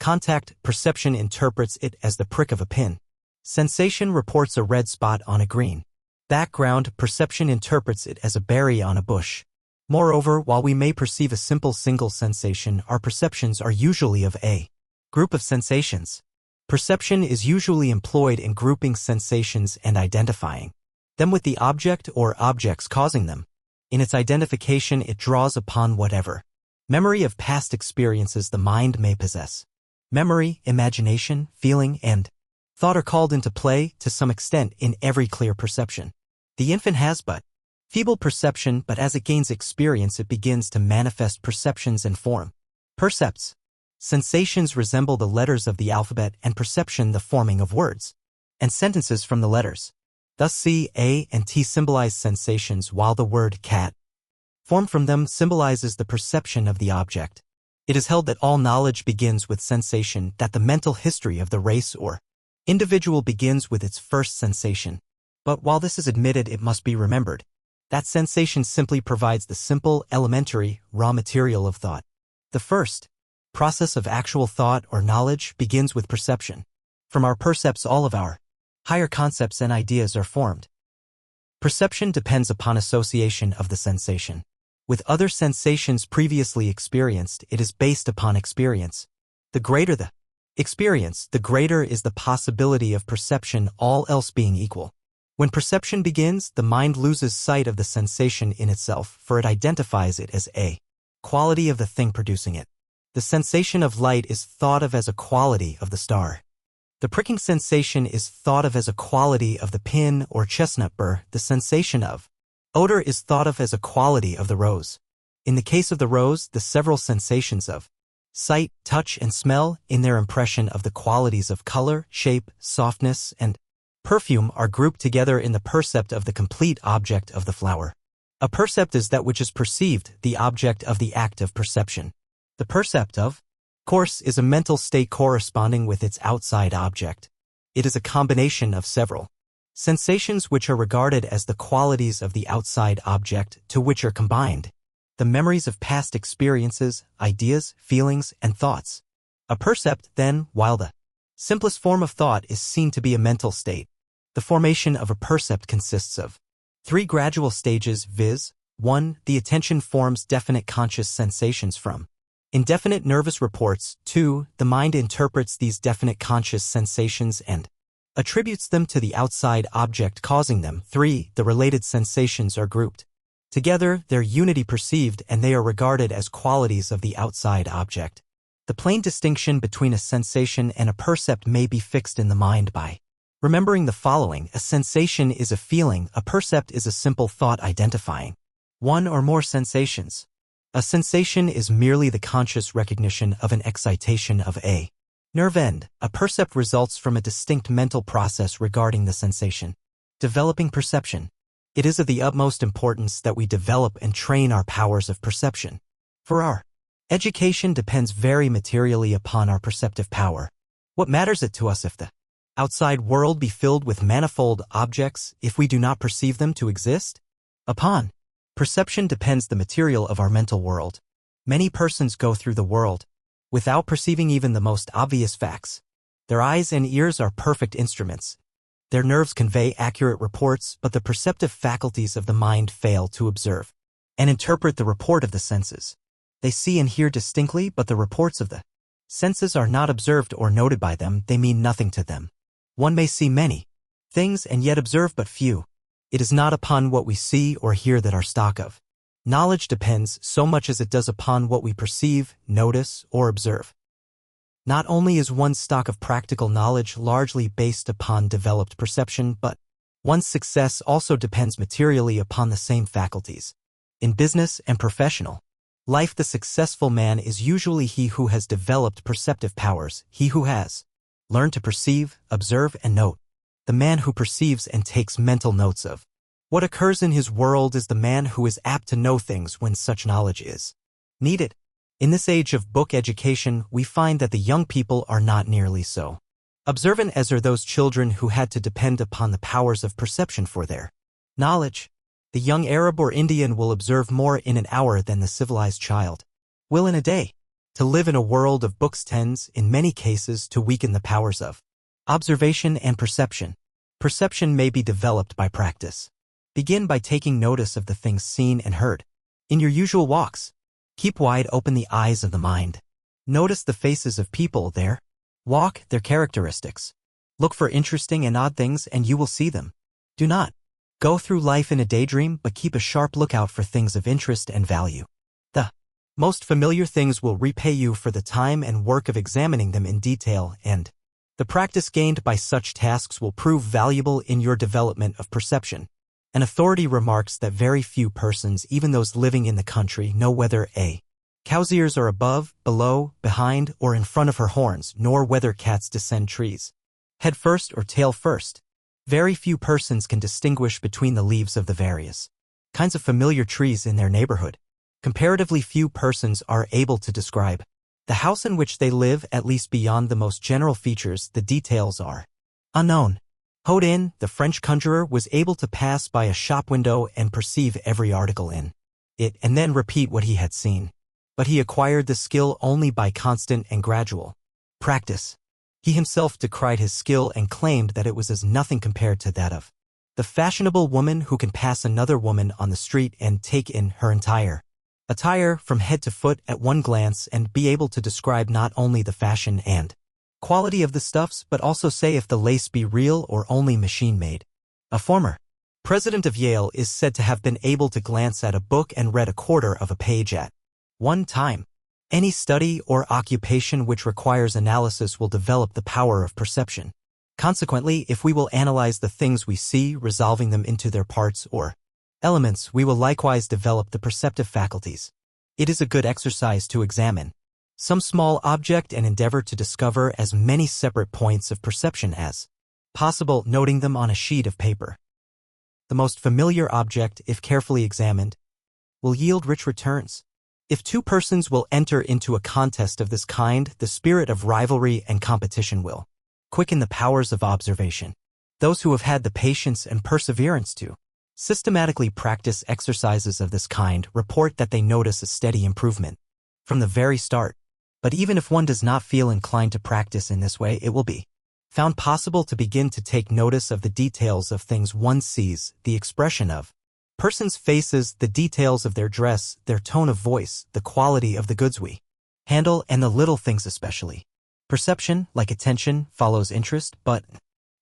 contact. Perception interprets it as the prick of a pin. Sensation reports a red spot on a green background. Perception interprets it as a berry on a bush. Moreover, while we may perceive a simple single sensation, our perceptions are usually of a group of sensations. Perception is usually employed in grouping sensations and identifying them with the object or objects causing them. In its identification, it draws upon whatever memory of past experiences the mind may possess. Memory, imagination, feeling, and thought are called into play to some extent in every clear perception. The infant has but feeble perception, but as it gains experience it begins to manifest perceptions and form percepts. Sensations resemble the letters of the alphabet, and perception the forming of words and sentences from the letters. Thus C, A, and T symbolize sensations, while the word cat, formed from them, symbolizes the perception of the object. It is held that all knowledge begins with sensation, that the mental history of the race or individual begins with its first sensation. But while this is admitted, it must be remembered that sensation simply provides the simple, elementary, raw material of thought. The first process of actual thought or knowledge begins with perception. From our percepts all of our higher concepts and ideas are formed. Perception depends upon association of the sensation with other sensations previously experienced. It is based upon experience. The greater the experience, the greater is the possibility of perception, all else being equal. When perception begins, the mind loses sight of the sensation in itself, for it identifies it as a quality of the thing producing it. The sensation of light is thought of as a quality of the star. The pricking sensation is thought of as a quality of the pin or chestnut burr. The sensation of odor is thought of as a quality of the rose. In the case of the rose, the several sensations of sight, touch, and smell, in their impression of the qualities of color, shape, softness, and perfume, are grouped together in the percept of the complete object of the flower. A percept is that which is perceived, the object of the act of perception. The percept of course is a mental state corresponding with its outside object. It is a combination of several sensations which are regarded as the qualities of the outside object to which are combined the memories of past experiences, ideas, feelings, and thoughts. A percept, then, while the simplest form of thought is seen to be a mental state, the formation of a percept consists of 3 gradual stages, viz. 1. The attention forms definite conscious sensations from indefinite nervous reports. 2. The mind interprets these definite conscious sensations and attributes them to the outside object causing them. 3. The related sensations are grouped together, their unity perceived, and they are regarded as qualities of the outside object. The plain distinction between a sensation and a percept may be fixed in the mind by remembering the following. A sensation is a feeling, a percept is a simple thought identifying one or more sensations. A sensation is merely the conscious recognition of an excitation of a nerve end. A percept results from a distinct mental process regarding the sensation. Developing perception. It is of the utmost importance that we develop and train our powers of perception. For our education depends very materially upon our perceptive power. What matters it to us if the outside world be filled with manifold objects if we do not perceive them to exist? Upon perception depends the material of our mental world. Many persons go through the world without perceiving even the most obvious facts. Their eyes and ears are perfect instruments. Their nerves convey accurate reports, but the perceptive faculties of the mind fail to observe and interpret the report of the senses. They see and hear distinctly, but the reports of the senses are not observed or noted by them. They mean nothing to them. One may see many things and yet observe but few. It is not upon what we see or hear that our stock of knowledge depends so much as it does upon what we perceive, notice, or observe. Not only is one's stock of practical knowledge largely based upon developed perception, but one's success also depends materially upon the same faculties. In business and professional life, the successful man is usually he who has developed perceptive powers, he who has learned to perceive, observe, and note. The man who perceives and takes mental notes of what occurs in his world is the man who is apt to know things when such knowledge is needed. In this age of book education, we find that the young people are not nearly so observant as are those children who had to depend upon the powers of perception for their knowledge. The young Arab or Indian will observe more in an hour than the civilized child will in a day. To live in a world of books tends, in many cases, to weaken the powers of observation and perception. Perception may be developed by practice. Begin by taking notice of the things seen and heard. In your usual walks, keep wide open the eyes of the mind. Notice the faces of people there. Walk their characteristics. Look for interesting and odd things and you will see them. Do not go through life in a daydream, but keep a sharp lookout for things of interest and value. The most familiar things will repay you for the time and work of examining them in detail, and the practice gained by such tasks will prove valuable in your development of perception. An authority remarks that very few persons, even those living in the country, know whether a cow's ears are above, below, behind, or in front of her horns, nor whether cats descend trees head first or tail first. Very few persons can distinguish between the leaves of the various kinds of familiar trees in their neighborhood. Comparatively few persons are able to describe the house in which they live, at least beyond the most general features. The details are unknown. Houdin, the French conjurer, was able to pass by a shop window and perceive every article in it and then repeat what he had seen. But he acquired the skill only by constant and gradual practice. He himself decried his skill and claimed that it was as nothing compared to that of the fashionable woman who can pass another woman on the street and take in her entire attire from head to foot at one glance and be able to describe not only the fashion and quality of the stuffs, but also say if the lace be real or only machine-made. A former president of Yale is said to have been able to glance at a book and read a quarter of a page at one time. Any study or occupation which requires analysis will develop the power of perception. Consequently, if we will analyze the things we see, resolving them into their parts or elements, we will likewise develop the perceptive faculties. It is a good exercise to examine some small object and endeavor to discover as many separate points of perception as possible, noting them on a sheet of paper. The most familiar object, if carefully examined, will yield rich returns. If two persons will enter into a contest of this kind, the spirit of rivalry and competition will quicken the powers of observation. Those who have had the patience and perseverance to systematically practice exercises of this kind report that they notice a steady improvement from the very start. But even if one does not feel inclined to practice in this way, it will be found possible to begin to take notice of the details of things one sees, the expression of persons' faces, the details of their dress, their tone of voice, the quality of the goods we handle, and the little things especially. Perception, like attention, follows interest, but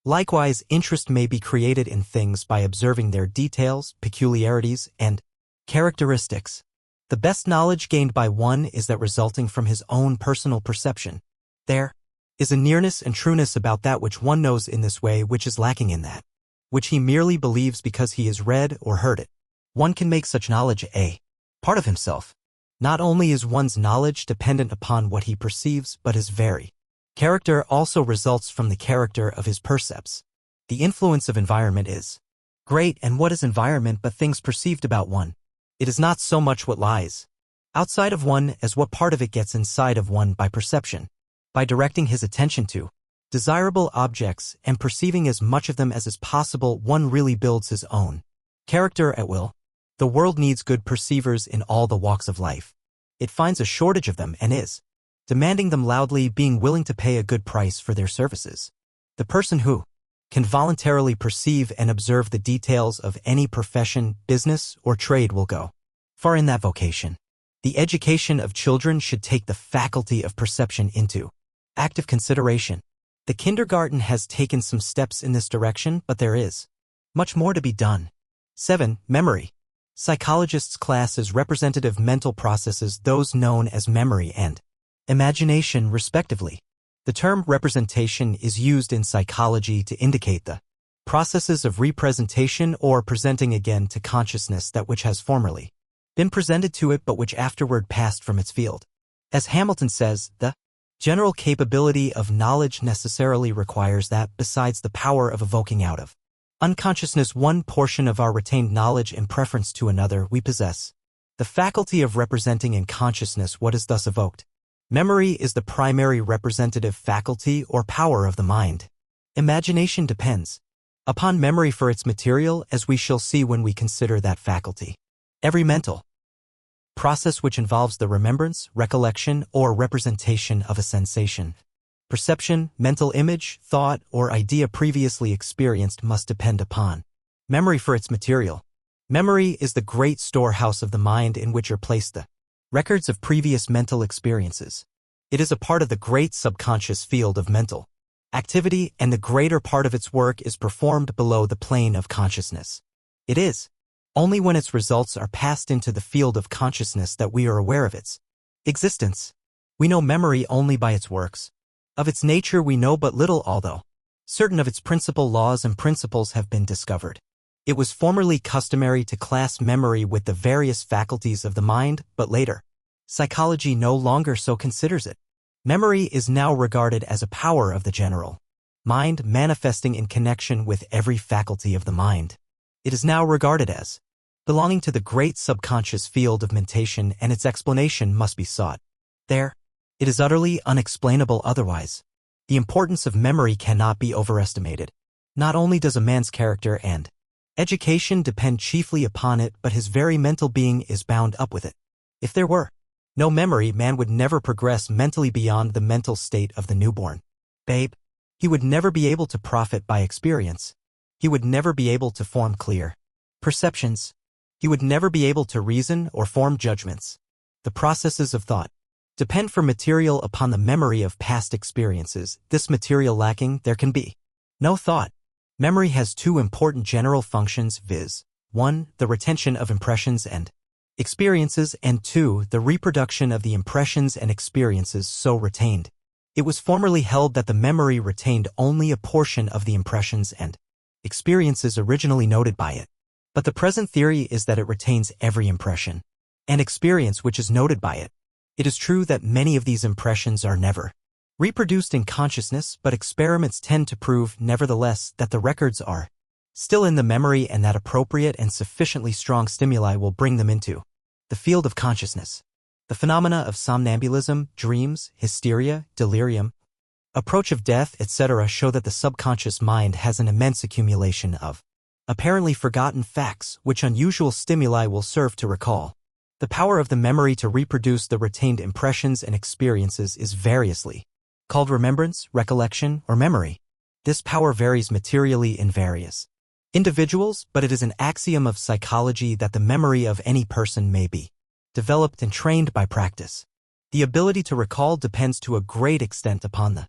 likewise interest may be created in things by observing their details, peculiarities, and characteristics. The best knowledge gained by one is that resulting from his own personal perception. There is a nearness and trueness about that which one knows in this way which is lacking in that which he merely believes because he has read or heard it. One can make such knowledge a part of himself. Not only is one's knowledge dependent upon what he perceives, but his very character also results from the character of his percepts. The influence of environment is great, and what is environment but things perceived about one? It is not so much what lies outside of one as what part of it gets inside of one by perception. By directing his attention to desirable objects and perceiving as much of them as is possible, one really builds his own character at will. The world needs good perceivers in all the walks of life. It finds a shortage of them and is demanding them loudly, being willing to pay a good price for their services. The person who can voluntarily perceive and observe the details of any profession, business, or trade will go far in that vocation. The education of children should take the faculty of perception into active consideration. The kindergarten has taken some steps in this direction, but there is much more to be done. 7. Memory. Psychologists class as representative mental processes those known as memory and imagination, respectively. The term representation is used in psychology to indicate the processes of representation or presenting again to consciousness that which has formerly been presented to it but which afterward passed from its field. As Hamilton says, the general capability of knowledge necessarily requires that, besides the power of evoking out of unconsciousness one portion of our retained knowledge in preference to another, we possess the faculty of representing in consciousness what is thus evoked. Memory is the primary representative faculty or power of the mind. Imagination depends upon memory for its material, as we shall see when we consider that faculty. Every mental process which involves the remembrance, recollection, or representation of a sensation, perception, mental image, thought, or idea previously experienced must depend upon memory for its material. Memory is the great storehouse of the mind in which are placed the records of previous mental experiences. It is a part of the great subconscious field of mental activity, and the greater part of its work is performed below the plane of consciousness. It is only when its results are passed into the field of consciousness that we are aware of its existence. We know memory only by its works. Of its nature we know but little, although certain of its principal laws and principles have been discovered. It was formerly customary to class memory with the various faculties of the mind, but later psychology no longer so considers it. Memory is now regarded as a power of the general mind, manifesting in connection with every faculty of the mind. It is now regarded as belonging to the great subconscious field of mentation, and its explanation must be sought there. It is utterly unexplainable otherwise. The importance of memory cannot be overestimated. Not only does a man's character and education depend chiefly upon it, but his very mental being is bound up with it. If there were no memory, man would never progress mentally beyond the mental state of the newborn babe. He would never be able to profit by experience. He would never be able to form clear perceptions. He would never be able to reason or form judgments. The processes of thought depend for material upon the memory of past experiences. This material lacking, there can be no thought. Memory has two important general functions, viz. 1. The retention of impressions, and experiences, and 2. The reproduction of the impressions and experiences so retained. It was formerly held that the memory retained only a portion of the impressions and experiences originally noted by it. But the present theory is that it retains every impression and experience which is noted by it. It is true that many of these impressions are never reproduced in consciousness, but experiments tend to prove, nevertheless, that the records are still in the memory and that appropriate and sufficiently strong stimuli will bring them into the field of consciousness. The phenomena of somnambulism, dreams, hysteria, delirium, approach of death, etc. show that the subconscious mind has an immense accumulation of apparently forgotten facts which unusual stimuli will serve to recall. The power of the memory to reproduce the retained impressions and experiences is variously called remembrance, recollection, or memory. This power varies materially in various individuals, but it is an axiom of psychology that the memory of any person may be developed and trained by practice. The ability to recall depends to a great extent upon the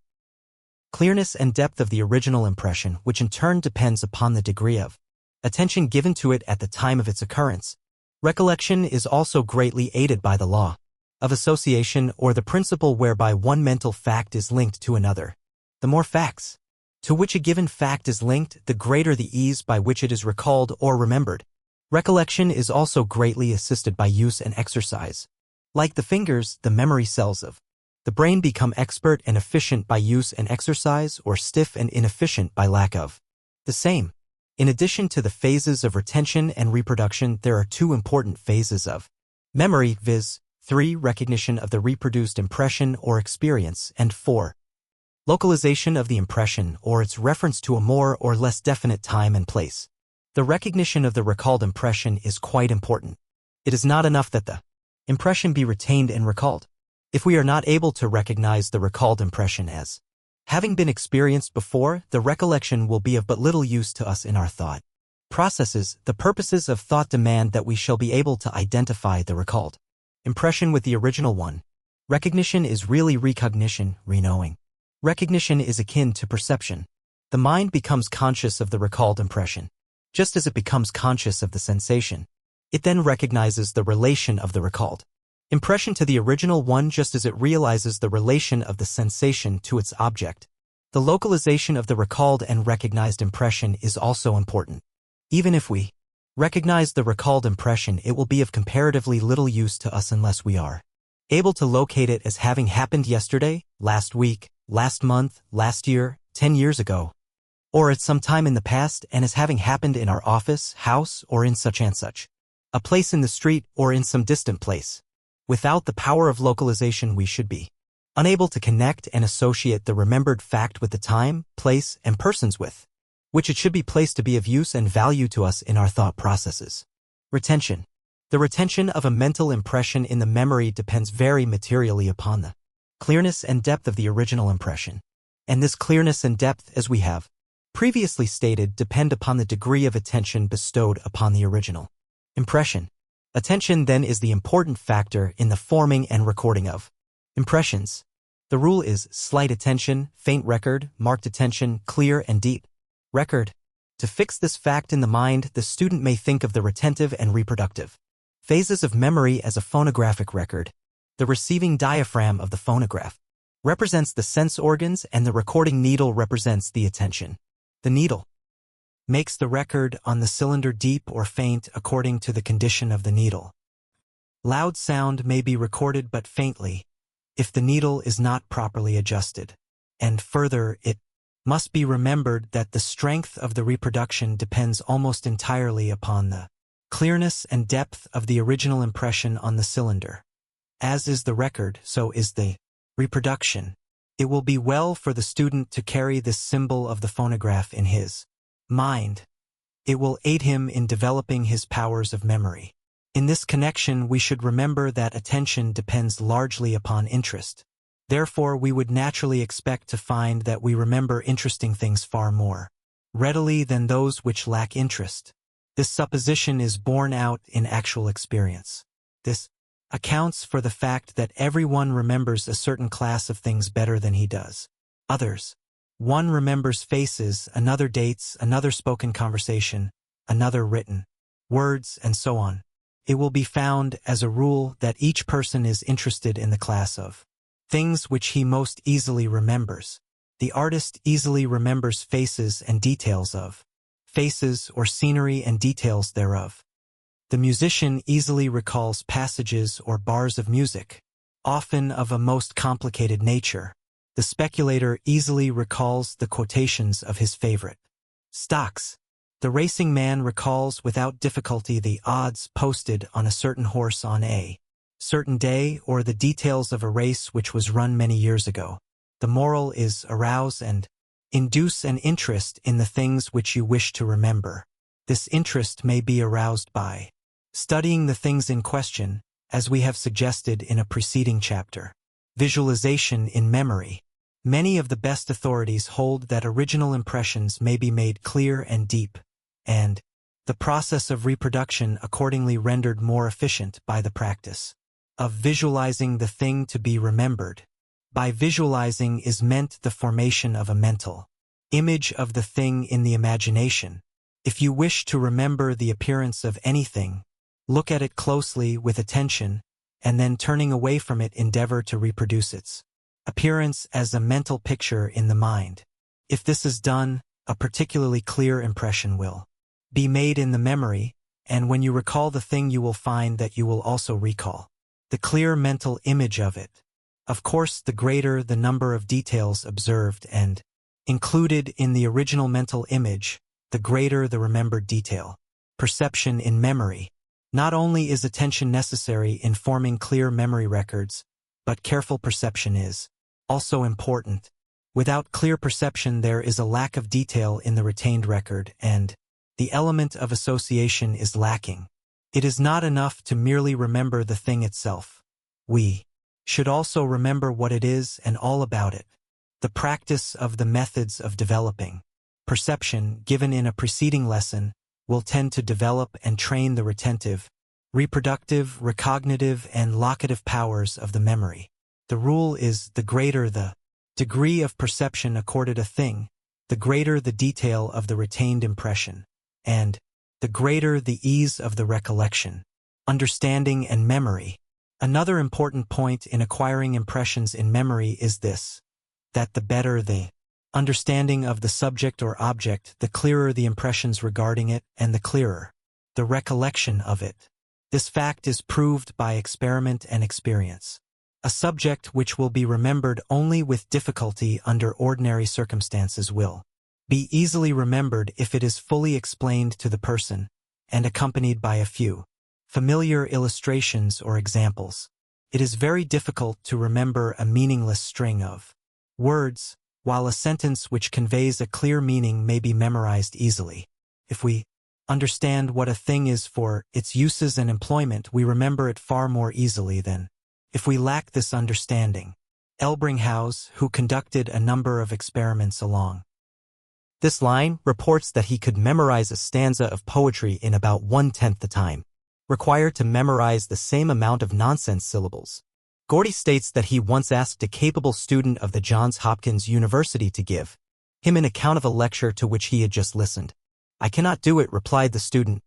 clearness and depth of the original impression, which in turn depends upon the degree of attention given to it at the time of its occurrence. Recollection is also greatly aided by the law of association, or the principle whereby one mental fact is linked to another. The more facts to which a given fact is linked, the greater the ease by which it is recalled or remembered. Recollection is also greatly assisted by use and exercise. Like the fingers, the memory cells of the brain become expert and efficient by use and exercise, or stiff and inefficient by lack of the same. In addition to the phases of retention and reproduction, there are 2 important phases of memory, viz. 3. Recognition of the reproduced impression or experience, and 4. Localization of the impression or its reference to a more or less definite time and place. The recognition of the recalled impression is quite important. It is not enough that the impression be retained and recalled. If we are not able to recognize the recalled impression as having been experienced before, the recollection will be of but little use to us in our thought processes. The purposes of thought demand that we shall be able to identify the recalled impression with the original one. Recognition is really recognition, reknowing. Recognition is akin to perception. The mind becomes conscious of the recalled impression, just as it becomes conscious of the sensation. It then recognizes the relation of the recalled impression to the original one, just as it realizes the relation of the sensation to its object. The localization of the recalled and recognized impression is also important. Even if we recognize the recalled impression, it will be of comparatively little use to us unless we are able to locate it as having happened yesterday, last week, last month, last year, 10 years ago, or at some time in the past, and as having happened in our office, house, or in such and such a place in the street, or in some distant place. Without the power of localization, we should be unable to connect and associate the remembered fact with the time, place, and persons with which it should be placed to be of use and value to us in our thought processes. Retention. The retention of a mental impression in the memory depends very materially upon the clearness and depth of the original impression. And this clearness and depth, as we have previously stated, depend upon the degree of attention bestowed upon the original impression. Attention, then, is the important factor in the forming and recording of impressions. The rule is slight attention, faint record, marked attention, clear and deep record. To fix this fact in the mind, the student may think of the retentive and reproductive phases of memory as a phonographic record. The receiving diaphragm of the phonograph represents the sense organs, and the recording needle represents the attention. The needle makes the record on the cylinder deep or faint according to the condition of the needle. Loud sound may be recorded but faintly if the needle is not properly adjusted. And further, it must be remembered that the strength of the reproduction depends almost entirely upon the clearness and depth of the original impression on the cylinder. As is the record, so is the reproduction. It will be well for the student to carry this symbol of the phonograph in his mind. It will aid him in developing his powers of memory. In this connection, we should remember that attention depends largely upon interest. Therefore, we would naturally expect to find that we remember interesting things far more readily than those which lack interest. This supposition is borne out in actual experience. This accounts for the fact that everyone remembers a certain class of things better than he does others. One remembers faces, another dates, another spoken conversation, another written words, and so on. it will be found, as a rule, that each person is interested in the class of things which he most easily remembers. The artist easily remembers faces and details of faces, or scenery and details thereof. The musician easily recalls passages or bars of music, often of a most complicated nature. The speculator easily recalls the quotations of his favorite stocks. The racing man recalls without difficulty the odds posted on a certain horse on a certain day, or the details of a race which was run many years ago. The moral is arouse and induce an interest in the things which you wish to remember. This interest may be aroused by studying the things in question, as we have suggested in a preceding chapter. Visualization in memory. Many of the best authorities hold that original impressions may be made clear and deep, and the process of reproduction accordingly rendered more efficient by the practice of visualizing the thing to be remembered. By visualizing is meant the formation of a mental image of the thing in the imagination. If you wish to remember the appearance of anything, look at it closely with attention, and then turning away from it endeavor to reproduce its appearance as a mental picture in the mind. If this is done, a particularly clear impression will be made in the memory, and when you recall the thing you will find that you will also recall the clear mental image of it. Of course, the greater the number of details observed and included in the original mental image, the greater the remembered detail. Perception in memory. Not only is attention necessary in forming clear memory records, but careful perception is also important. Without clear perception, there is a lack of detail in the retained record, and the element of association is lacking. It is not enough to merely remember the thing itself. We should also remember what it is and all about it. The practice of the methods of developing perception, given in a preceding lesson, will tend to develop and train the retentive, reproductive, recognitive, and locative powers of the memory. The rule is, the greater the degree of perception accorded a thing, the greater the detail of the retained impression, and the greater the ease of the recollection, understanding, and memory. Another important point in acquiring impressions in memory is this, that the better the understanding of the subject or object, the clearer the impressions regarding it, and the clearer the recollection of it. This fact is proved by experiment and experience. A subject which will be remembered only with difficulty under ordinary circumstances will be easily remembered if it is fully explained to the person and accompanied by a few familiar illustrations or examples. It is very difficult to remember a meaningless string of words, while a sentence which conveys a clear meaning may be memorized easily. If we understand what a thing is for its uses and employment, we remember it far more easily than if we lack this understanding. Elbringhaus, who conducted a number of experiments along this line, reports that he could memorize a stanza of poetry in about 1/10 the time required to memorize the same amount of nonsense syllables. Gordy states that he once asked a capable student of the Johns Hopkins University to give him an account of a lecture to which he had just listened. "I cannot do it," replied the student.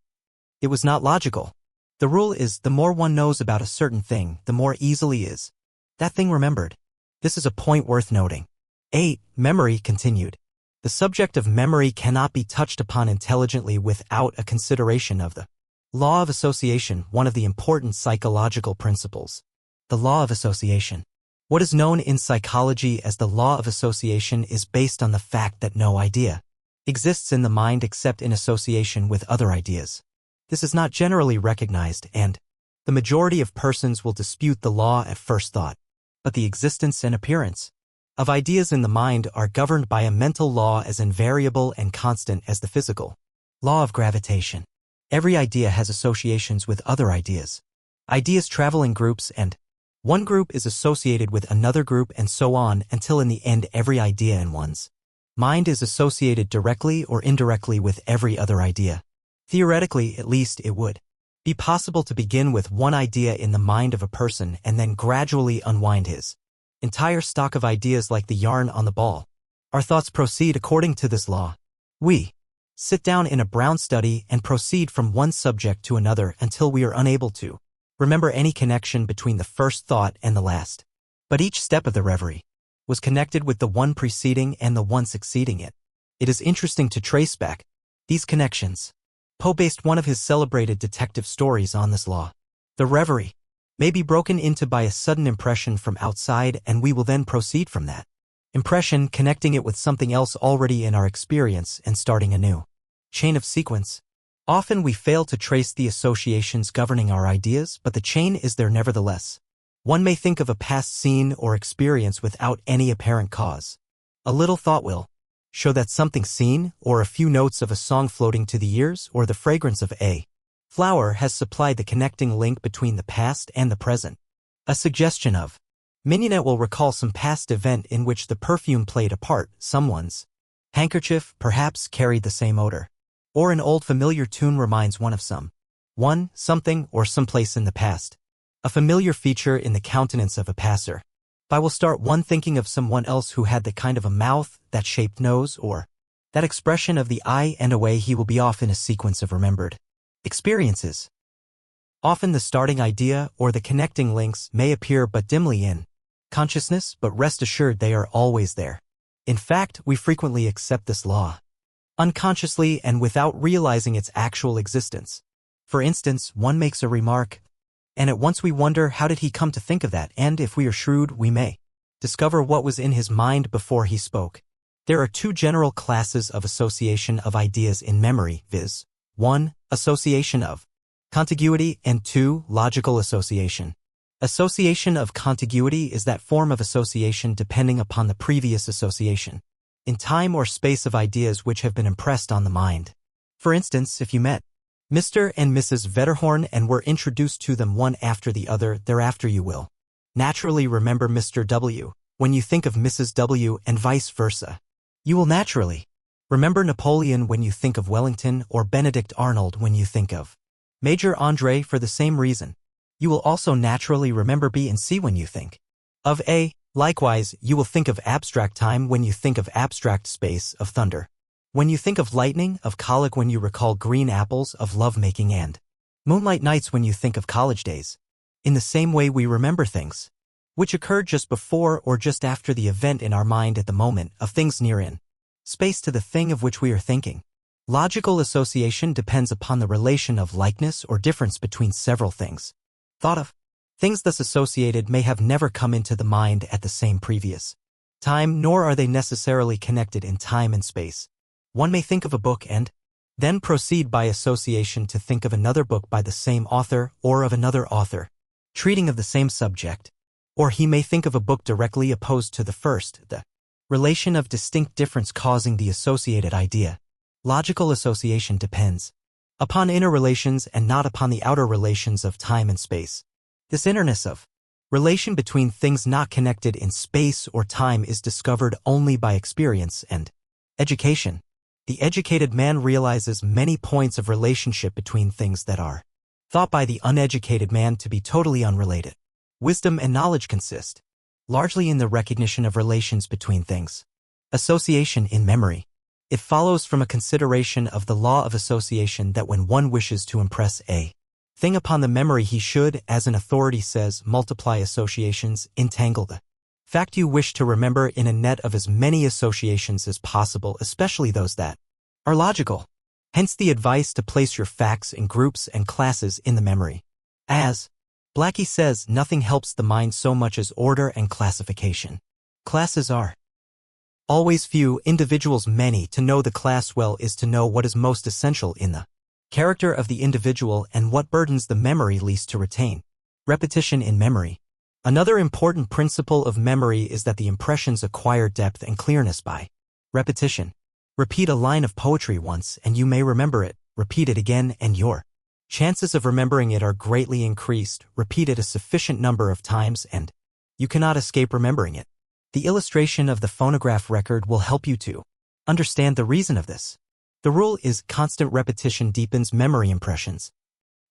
"It was not logical. The rule is, the more one knows about a certain thing, the more easily is that thing remembered." This is a point worth noting. 8. Memory continued. The subject of memory cannot be touched upon intelligently without a consideration of the law of association, one of the important psychological principles. The law of association. What is known in psychology as the law of association is based on the fact that no idea exists in the mind except in association with other ideas. This is not generally recognized, and the majority of persons will dispute the law at first thought. But the existence and appearance of ideas in the mind are governed by a mental law as invariable and constant as the physical law of gravitation. Every idea has associations with other ideas. Ideas travel in groups, and one group is associated with another group, and so on, until in the end every idea in one's mind is associated directly or indirectly with every other idea. Theoretically, at least, it would be possible to begin with one idea in the mind of a person and then gradually unwind his entire stock of ideas like the yarn on the ball. Our thoughts proceed according to this law. We sit down in a brown study and proceed from one subject to another until we are unable to remember any connection between the first thought and the last. But each step of the reverie was connected with the one preceding and the one succeeding it. It is interesting to trace back these connections. Poe based one of his celebrated detective stories on this law. The reverie may be broken into by a sudden impression from outside, and we will then proceed from that impression, connecting it with something else already in our experience and starting a new chain of sequence. Often we fail to trace the associations governing our ideas, but the chain is there nevertheless. One may think of a past scene or experience without any apparent cause. A little thought will show that something seen, or a few notes of a song floating to the ears, or the fragrance of a flower has supplied the connecting link between the past and the present. A suggestion of Mignonette will recall some past event in which the perfume played a part. Someone's handkerchief perhaps carried the same odor. Or an old familiar tune reminds one of something, or someplace in the past. A familiar feature in the countenance of a passer by will start one thinking of someone else who had the kind of a mouth, that shaped nose, or that expression of the eye, and away he will be off in a sequence of remembered experiences. Often the starting idea or the connecting links may appear but dimly in consciousness, but rest assured they are always there. In fact, we frequently accept this law unconsciously and without realizing its actual existence. For instance, one makes a remark, and at once we wonder how did he come to think of that, and if we are shrewd we may discover what was in his mind before he spoke. There are two general classes of association of ideas in memory, viz. 1. Association of contiguity, and 2. Logical association. Association of contiguity is that form of association depending upon the previous association in time or space of ideas which have been impressed on the mind. For instance, if you met Mr. and Mrs. Vetterhorn and were introduced to them one after the other, thereafter you will naturally remember Mr. W. when you think of Mrs. W, and vice versa. You will naturally remember Napoleon when you think of Wellington, or Benedict Arnold when you think of Major André for the same reason. You will also naturally remember B and C when you think of A. Likewise, you will think of abstract time when you think of abstract space, of thunder when you think of lightning, of colic when you recall green apples, of love-making and moonlight nights when you think of college days. In the same way we remember things which occurred just before or just after the event in our mind at the moment, of things near in space to the thing of which we are thinking. Logical association depends upon the relation of likeness or difference between several things thought of. Things thus associated may have never come into the mind at the same previous time, nor are they necessarily connected in time and space. One may think of a book and then proceed by association to think of another book by the same author, or of another author treating of the same subject. Or he may think of a book directly opposed to the first, the relation of distinct difference causing the associated idea. Logical association depends upon inner relations and not upon the outer relations of time and space. This innerness of relation between things not connected in space or time is discovered only by experience and education. The educated man realizes many points of relationship between things that are thought by the uneducated man to be totally unrelated. Wisdom and knowledge consist largely in the recognition of relations between things. Association in memory. It follows from a consideration of the law of association that when one wishes to impress a thing upon the memory he should, as an authority says, multiply associations, entangle the fact you wish to remember in a net of as many associations as possible, especially those that are logical. Hence the advice to place your facts in groups and classes in the memory. As Blackie says, nothing helps the mind so much as order and classification. Classes are always few, individuals many. To know the class well is to know what is most essential in the character of the individual and what burdens the memory least to retain. Repetition in memory. Another important principle of memory is that the impressions acquire depth and clearness by repetition. Repeat a line of poetry once and you may remember it. Repeat it again and your chances of remembering it are greatly increased. Repeat it a sufficient number of times and you cannot escape remembering it. The illustration of the phonograph record will help you to understand the reason of this. The rule is constant repetition deepens memory impressions.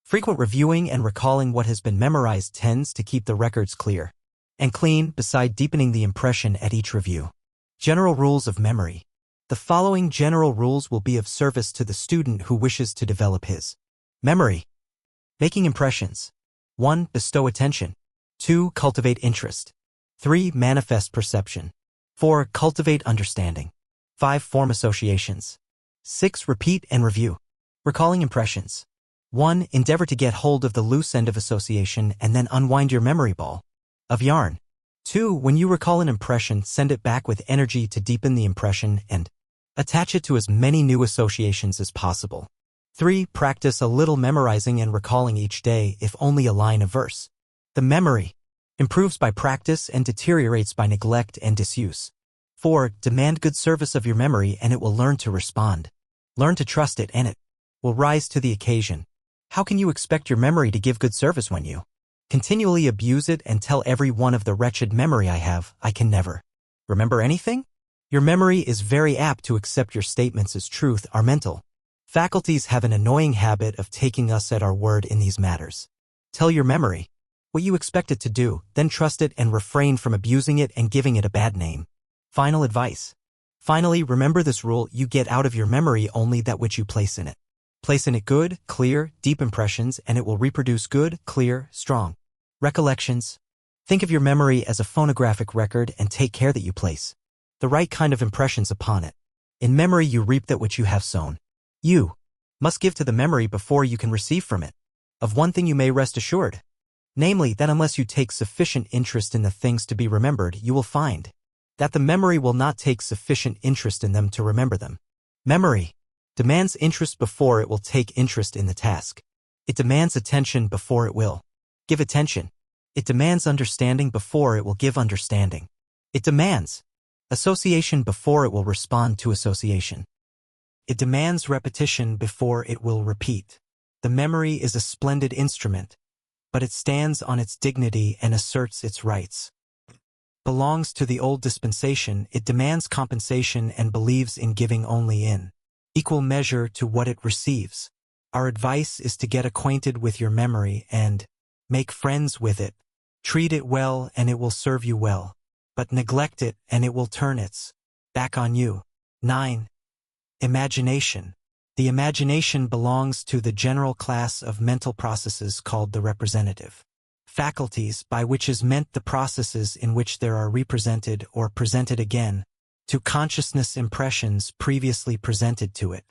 Frequent reviewing and recalling what has been memorized tends to keep the records clear and clean, beside deepening the impression at each review. General rules of memory. The following general rules will be of service to the student who wishes to develop his memory. Making impressions. 1. Bestow attention. 2. Cultivate interest. 3. Manifest perception. 4. Cultivate understanding. 5. Form associations. 6. Repeat and review. Recalling impressions. 1. Endeavor to get hold of the loose end of association and then unwind your memory ball of yarn. 2. When you recall an impression, send it back with energy to deepen the impression and attach it to as many new associations as possible. 3. Practice a little memorizing and recalling each day, if only a line of verse. The memory improves by practice and deteriorates by neglect and disuse. 4. Demand good service of your memory and it will learn to respond. Learn to trust it and it will rise to the occasion. How can you expect your memory to give good service when you continually abuse it and tell every one of the wretched memory I have, I can never remember anything? Your memory is very apt to accept your statements as truth. Our mental faculties have an annoying habit of taking us at our word in these matters. Tell your memory what you expect it to do, then trust it and refrain from abusing it and giving it a bad name. Final advice. Finally, remember this rule: you get out of your memory only that which you place in it. Place in it good, clear, deep impressions, and it will reproduce good, clear, strong recollections. Think of your memory as a phonographic record and take care that you place the right kind of impressions upon it. In memory you reap that which you have sown. You must give to the memory before you can receive from it. Of one thing you may rest assured, namely that unless you take sufficient interest in the things to be remembered, you will find that the memory will not take sufficient interest in them to remember them. Memory demands interest before it will take interest in the task. It demands attention before it will give attention. It demands understanding before it will give understanding. It demands association before it will respond to association. It demands repetition before it will repeat. The memory is a splendid instrument, but it stands on its dignity and asserts its rights. Belongs to the old dispensation, it demands compensation and believes in giving only in equal measure to what it receives. Our advice is to get acquainted with your memory and make friends with it. Treat it well and it will serve you well, but neglect it and it will turn its back on you. 9. Imagination. The imagination belongs to the general class of mental processes called the representative faculties, by which is meant the processes in which there are represented or presented again to consciousness impressions previously presented to it.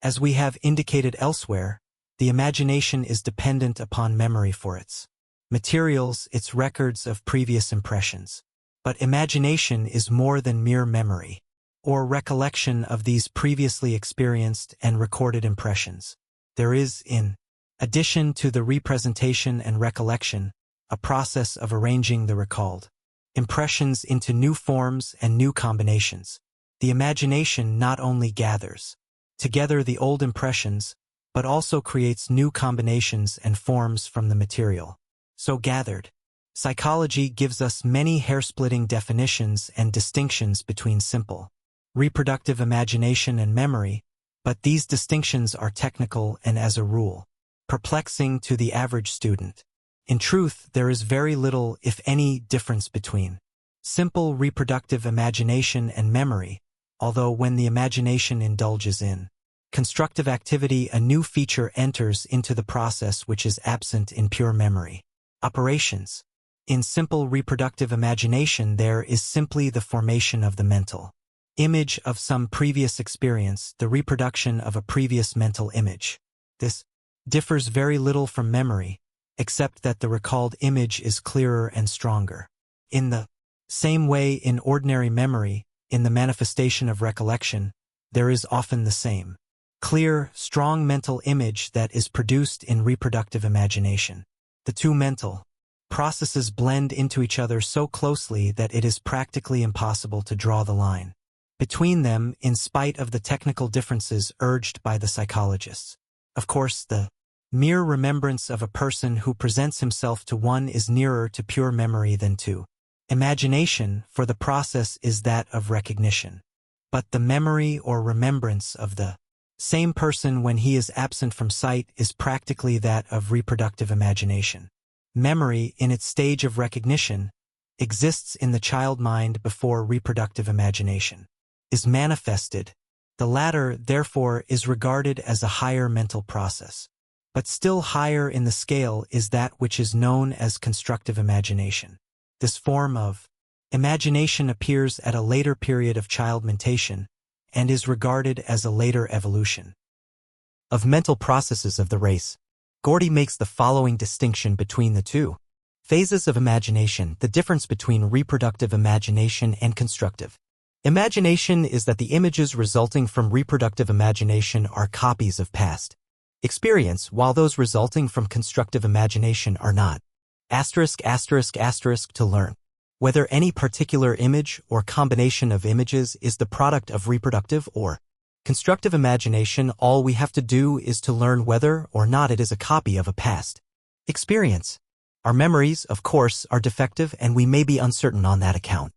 As we have indicated elsewhere, the imagination is dependent upon memory for its materials, its records of previous impressions. But imagination is more than mere memory or recollection of these previously experienced and recorded impressions. There is, in addition to the representation and recollection, a process of arranging the recalled impressions into new forms and new combinations. The imagination not only gathers together the old impressions, but also creates new combinations and forms from the material so gathered. Psychology gives us many hair-splitting definitions and distinctions between simple reproductive imagination and memory, but these distinctions are technical and, as a rule, perplexing to the average student. In truth, there is very little, if any, difference between simple reproductive imagination and memory, although when the imagination indulges in constructive activity, a new feature enters into the process which is absent in pure memory operations. In simple reproductive imagination, there is simply the formation of the mental image of some previous experience, the reproduction of a previous mental image. This differs very little from memory, except that the recalled image is clearer and stronger. In the same way, in ordinary memory, in the manifestation of recollection, there is often the same clear, strong mental image that is produced in reproductive imagination. The two mental processes blend into each other so closely that it is practically impossible to draw the line between them, in spite of the technical differences urged by the psychologists. Of course, the mere remembrance of a person who presents himself to one is nearer to pure memory than to imagination, for the process is that of recognition. But the memory or remembrance of the same person when he is absent from sight is practically that of reproductive imagination. Memory, in its stage of recognition, exists in the child mind before reproductive imagination is manifested, The latter, therefore, is regarded as a higher mental process. But still higher in the scale is that which is known as constructive imagination. This form of imagination appears at a later period of child mentation and is regarded as a later evolution of mental processes of the race. Gordy makes the following distinction between the two phases of imagination, the difference between reproductive imagination and constructive. Imagination is that the images resulting from reproductive imagination are copies of past experience, while those resulting from constructive imagination are not. To learn whether any particular image or combination of images is the product of reproductive or constructive imagination, all we have to do is to learn whether or not it is a copy of a past experience. Our memories, of course, are defective and we may be uncertain on that account.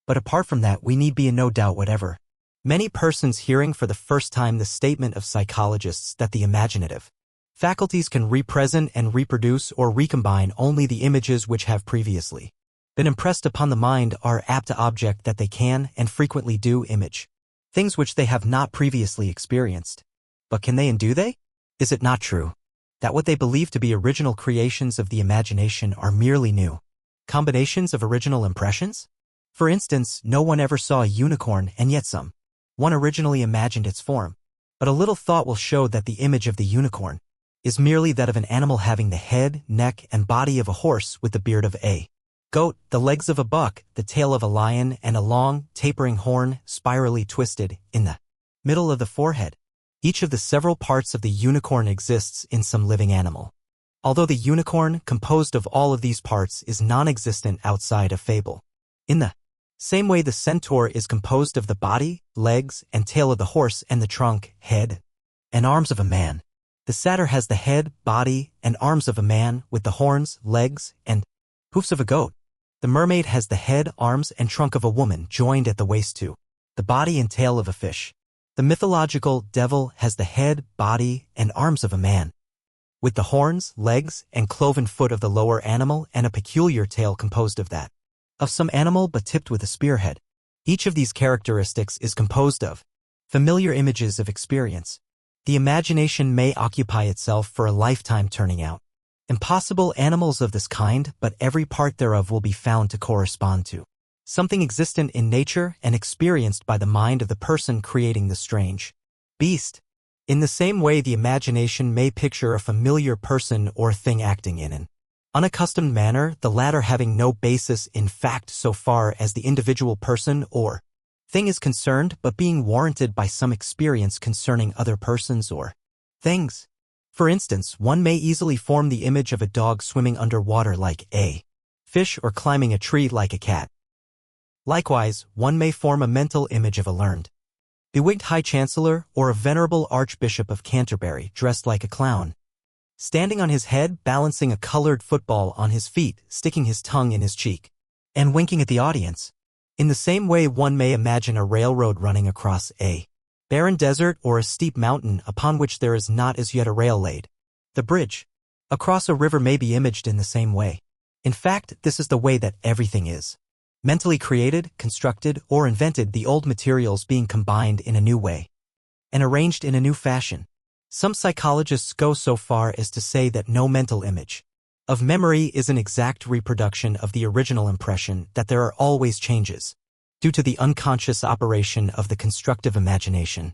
But apart from that, we need be in no doubt whatever. Many persons hearing for the first time the statement of psychologists that the imaginative faculties can represent and reproduce or recombine only the images which have previously been impressed upon the mind are apt to object that they can and frequently do image things which they have not previously experienced. But can they and do they? Is it not true that what they believe to be original creations of the imagination are merely new combinations of original impressions? For instance, no one ever saw a unicorn, and yet one originally imagined its form. But a little thought will show that the image of the unicorn is merely that of an animal having the head, neck, and body of a horse with the beard of a goat, the legs of a buck, the tail of a lion, and a long, tapering horn spirally twisted in the middle of the forehead. Each of the several parts of the unicorn exists in some living animal, although the unicorn, composed of all of these parts, is non-existent outside of fable. In the same way, the centaur is composed of the body, legs, and tail of the horse and the trunk, head, and arms of a man. The satyr has the head, body, and arms of a man with the horns, legs, and hoofs of a goat. The mermaid has the head, arms, and trunk of a woman joined at the waist to the body and tail of a fish. The mythological devil has the head, body, and arms of a man, with the horns, legs, and cloven foot of the lower animal and a peculiar tail composed of that of some animal but tipped with a spearhead. Each of these characteristics is composed of familiar images of experience. The imagination may occupy itself for a lifetime turning out impossible animals of this kind, but every part thereof will be found to correspond to something existent in nature and experienced by the mind of the person creating the strange beast. In the same way, the imagination may picture a familiar person or thing acting in an unaccustomed manner, the latter having no basis in fact so far as the individual person or thing is concerned, but being warranted by some experience concerning other persons or things. For instance, one may easily form the image of a dog swimming under water like a fish or climbing a tree like a cat. Likewise, one may form a mental image of a learned, bewigged high chancellor or a venerable archbishop of Canterbury dressed like a clown, standing on his head, balancing a colored football on his feet, sticking his tongue in his cheek, and winking at the audience. In the same way, one may imagine a railroad running across a barren desert or a steep mountain upon which there is not as yet a rail laid. The bridge across a river may be imaged in the same way. In fact, this is the way that everything is mentally created, constructed, or invented, the old materials being combined in a new way and arranged in a new fashion. Some psychologists go so far as to say that no mental image of memory is an exact reproduction of the original impression, that there are always changes due to the unconscious operation of the constructive imagination.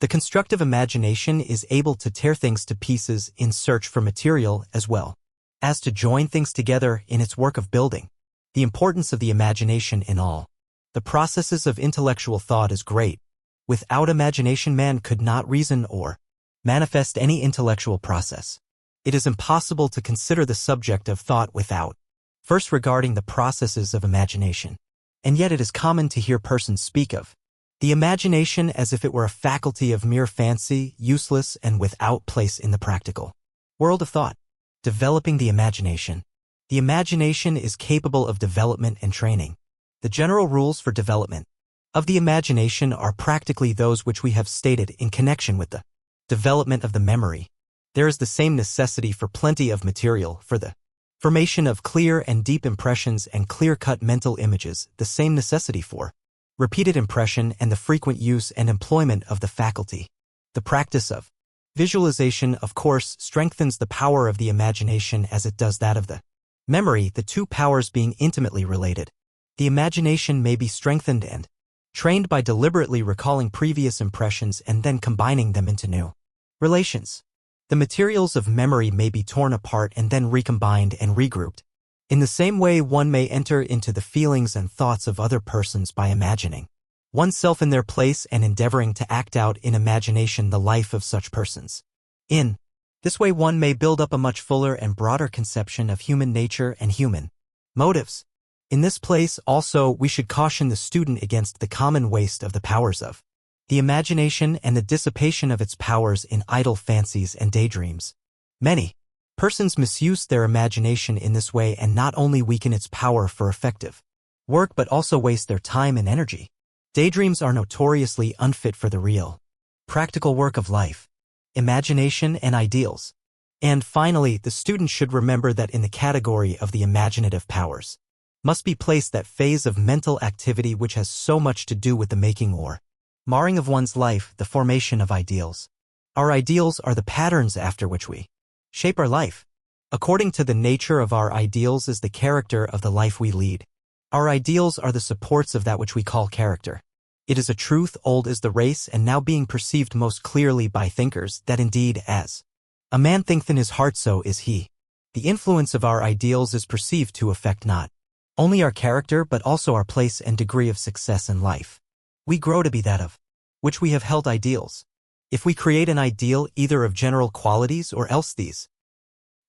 The constructive imagination is able to tear things to pieces in search for material as well as to join things together in its work of building. The importance of the imagination in all the processes of intellectual thought is great. Without imagination, man could not reason or manifest any intellectual process. It is impossible to consider the subject of thought without first regarding the processes of imagination. And yet it is common to hear persons speak of the imagination as if it were a faculty of mere fancy, useless and without place in the practical world of thought. Developing the imagination. The imagination is capable of development and training. The general rules for development of the imagination are practically those which we have stated in connection with the development of the memory. There is the same necessity for plenty of material for the formation of clear and deep impressions and clear-cut mental images, the same necessity for repeated impression, and the frequent use and employment of the faculty. The practice of visualization, of course, strengthens the power of the imagination as it does that of the memory, the two powers being intimately related. The imagination may be strengthened and trained by deliberately recalling previous impressions and then combining them into new relations. The materials of memory may be torn apart and then recombined and regrouped. In the same way, one may enter into the feelings and thoughts of other persons by imagining oneself in their place and endeavoring to act out in imagination the life of such persons. In this way, one may build up a much fuller and broader conception of human nature and human motives. In this place, also, we should caution the student against the common waste of the powers of the imagination and the dissipation of its powers in idle fancies and daydreams. Many persons misuse their imagination in this way and not only weaken its power for effective work but also waste their time and energy. Daydreams are notoriously unfit for the real, practical work of life, imagination, and ideals. And finally, the student should remember that in the category of the imaginative powers must be placed that phase of mental activity which has so much to do with the making or marring of one's life, the formation of ideals. Our ideals are the patterns after which we shape our life. According to the nature of our ideals is the character of the life we lead. Our ideals are the supports of that which we call character. It is a truth old as the race and now being perceived most clearly by thinkers that indeed as a man thinketh in his heart so is he. The influence of our ideals is perceived to affect not only our character but also our place and degree of success in life. We grow to be that of which we have held ideals. If we create an ideal either of general qualities or else these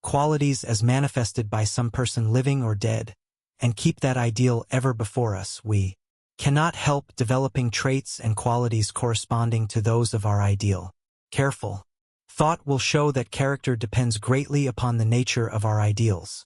qualities as manifested by some person living or dead, and keep that ideal ever before us, we cannot help developing traits and qualities corresponding to those of our ideal. Careful thought will show that character depends greatly upon the nature of our ideals.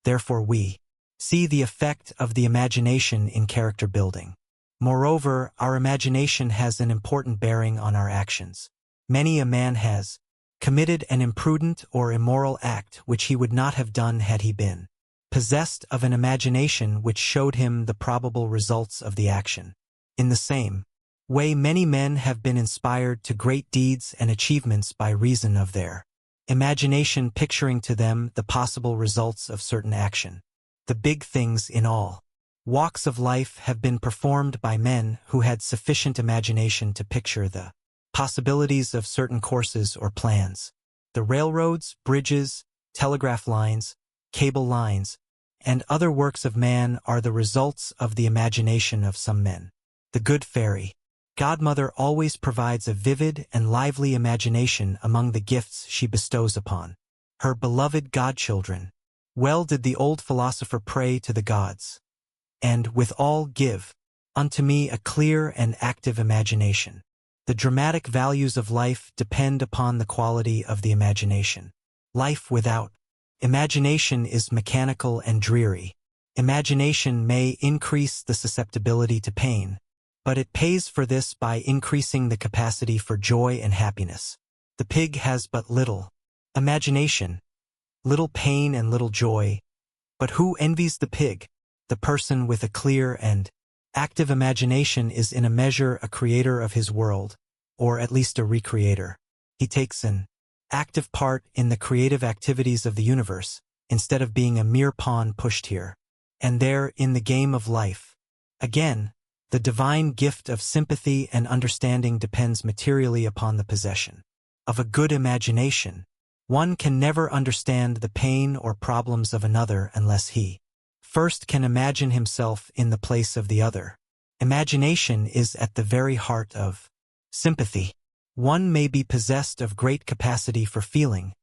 Therefore we see the effect of the imagination in character building. Moreover, our imagination has an important bearing on our actions. Many a man has committed an imprudent or immoral act which he would not have done had he been possessed of an imagination which showed him the probable results of the action. In the same way, many men have been inspired to great deeds and achievements by reason of their imagination picturing to them the possible results of certain action. The big things in all walks of life have been performed by men who had sufficient imagination to picture the possibilities of certain courses or plans. The railroads, bridges, telegraph lines, cable lines, and other works of man are the results of the imagination of some men. The good fairy godmother always provides a vivid and lively imagination among the gifts she bestows upon her beloved godchildren. Well did the old philosopher pray to the gods, and withal give unto me a clear and active imagination. The dramatic values of life depend upon the quality of the imagination. Life without imagination is mechanical and dreary. Imagination may increase the susceptibility to pain, but it pays for this by increasing the capacity for joy and happiness. The pig has but little imagination, little pain and little joy, but who envies the pig? The person with a clear and active imagination is in a measure a creator of his world, or at least a recreator. He takes an active part in the creative activities of the universe, instead of being a mere pawn pushed here and there in the game of life. Again, the divine gift of sympathy and understanding depends materially upon the possession of a good imagination. One can never understand the pain or problems of another unless he first can imagine himself in the place of the other. Imagination is at the very heart of sympathy. One may be possessed of great capacity for feeling,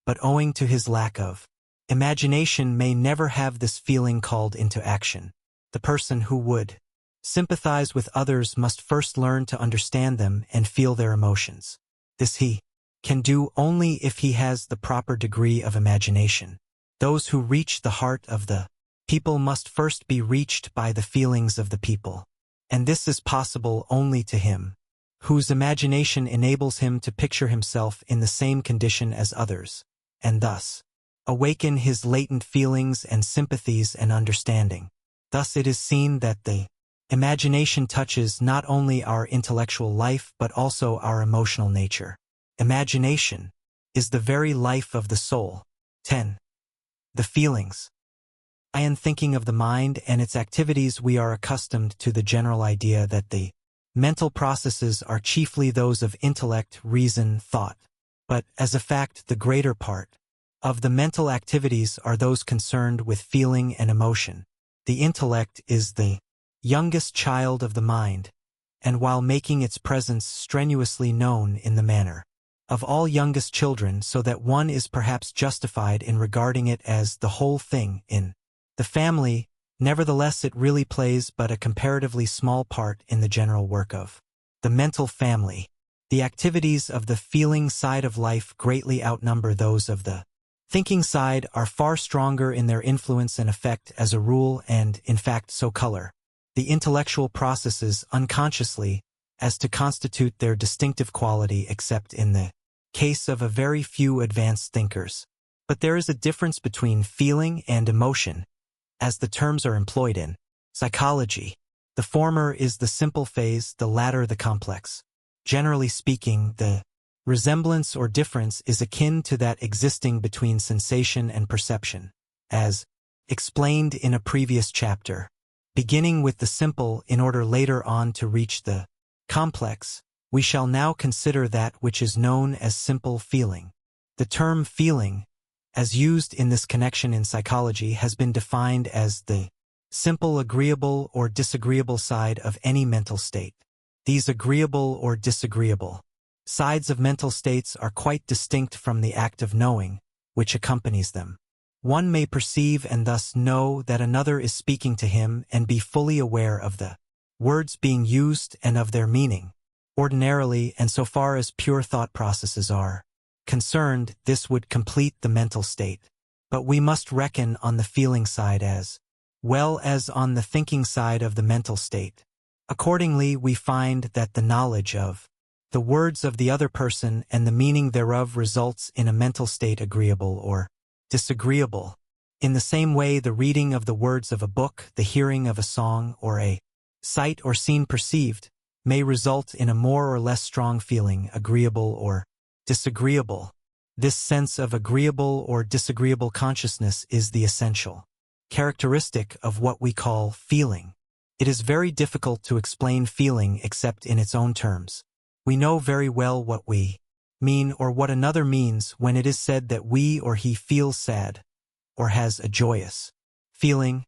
but owing to his lack of imagination may never have this feeling called into action. The person who would sympathize with others must first learn to understand them and feel their emotions. This he can do only if he has the proper degree of imagination. Those who reach the heart of the people must first be reached by the feelings of the people, and this is possible only to him whose imagination enables him to picture himself in the same condition as others, and thus awaken his latent feelings and sympathies and understanding. Thus it is seen that the Imagination touches not only our intellectual life but also our emotional nature. Imagination is the very life of the soul. 10. The feelings. In thinking of the mind and its activities, we are accustomed to the general idea that the mental processes are chiefly those of intellect, reason, thought. But, as a fact, the greater part of the mental activities are those concerned with feeling and emotion. The intellect is the youngest child of the mind, and while making its presence strenuously known in the manner of all youngest children, so that one is perhaps justified in regarding it as the whole thing in the family, nevertheless it really plays but a comparatively small part in the general work of the mental family. The activities of the feeling side of life greatly outnumber those of the thinking side, are far stronger in their influence and effect as a rule, and, in fact, so color the intellectual processes unconsciously as to constitute their distinctive quality, except in the case of a very few advanced thinkers. But there is a difference between feeling and emotion, as the terms are employed in psychology. The former is the simple phase, the latter the complex. Generally speaking, the resemblance or difference is akin to that existing between sensation and perception, as explained in a previous chapter. Beginning with the simple in order later on to reach the complex, we shall now consider that which is known as simple feeling. The term feeling, as used in this connection in psychology, has been defined as the simple agreeable or disagreeable side of any mental state. These agreeable or disagreeable sides of mental states are quite distinct from the act of knowing, which accompanies them. One may perceive and thus know that another is speaking to him and be fully aware of the words being used and of their meaning. Ordinarily, and so far as pure thought processes are concerned, this would complete the mental state. But we must reckon on the feeling side as well as on the thinking side of the mental state. Accordingly, we find that the knowledge of the words of the other person and the meaning thereof results in a mental state agreeable or disagreeable. In the same way, the reading of the words of a book, the hearing of a song, or a sight or scene perceived may result in a more or less strong feeling, agreeable or disagreeable. This sense of agreeable or disagreeable consciousness is the essential characteristic of what we call feeling. It is very difficult to explain feeling except in its own terms. We know very well what we mean or what another means when it is said that we or he feels sad, or has a joyous feeling,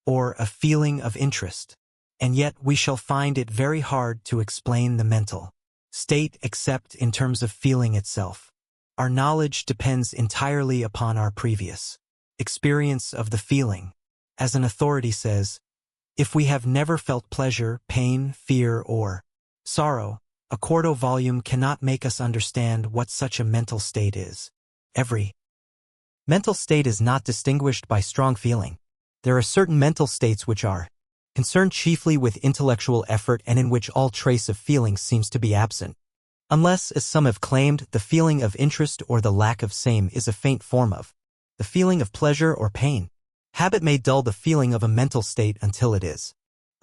or a feeling of interest. And yet we shall find it very hard to explain the mental state except in terms of feeling itself. Our knowledge depends entirely upon our previous experience of the feeling. As an authority says, if we have never felt pleasure, pain, fear, or sorrow, a quarto volume cannot make us understand what such a mental state is. Every mental state is not distinguished by strong feeling. There are certain mental states which are concerned chiefly with intellectual effort and in which all trace of feeling seems to be absent, unless, as some have claimed, the feeling of interest or the lack of same is a faint form of the feeling of pleasure or pain. Habit may dull the feeling of a mental state until it is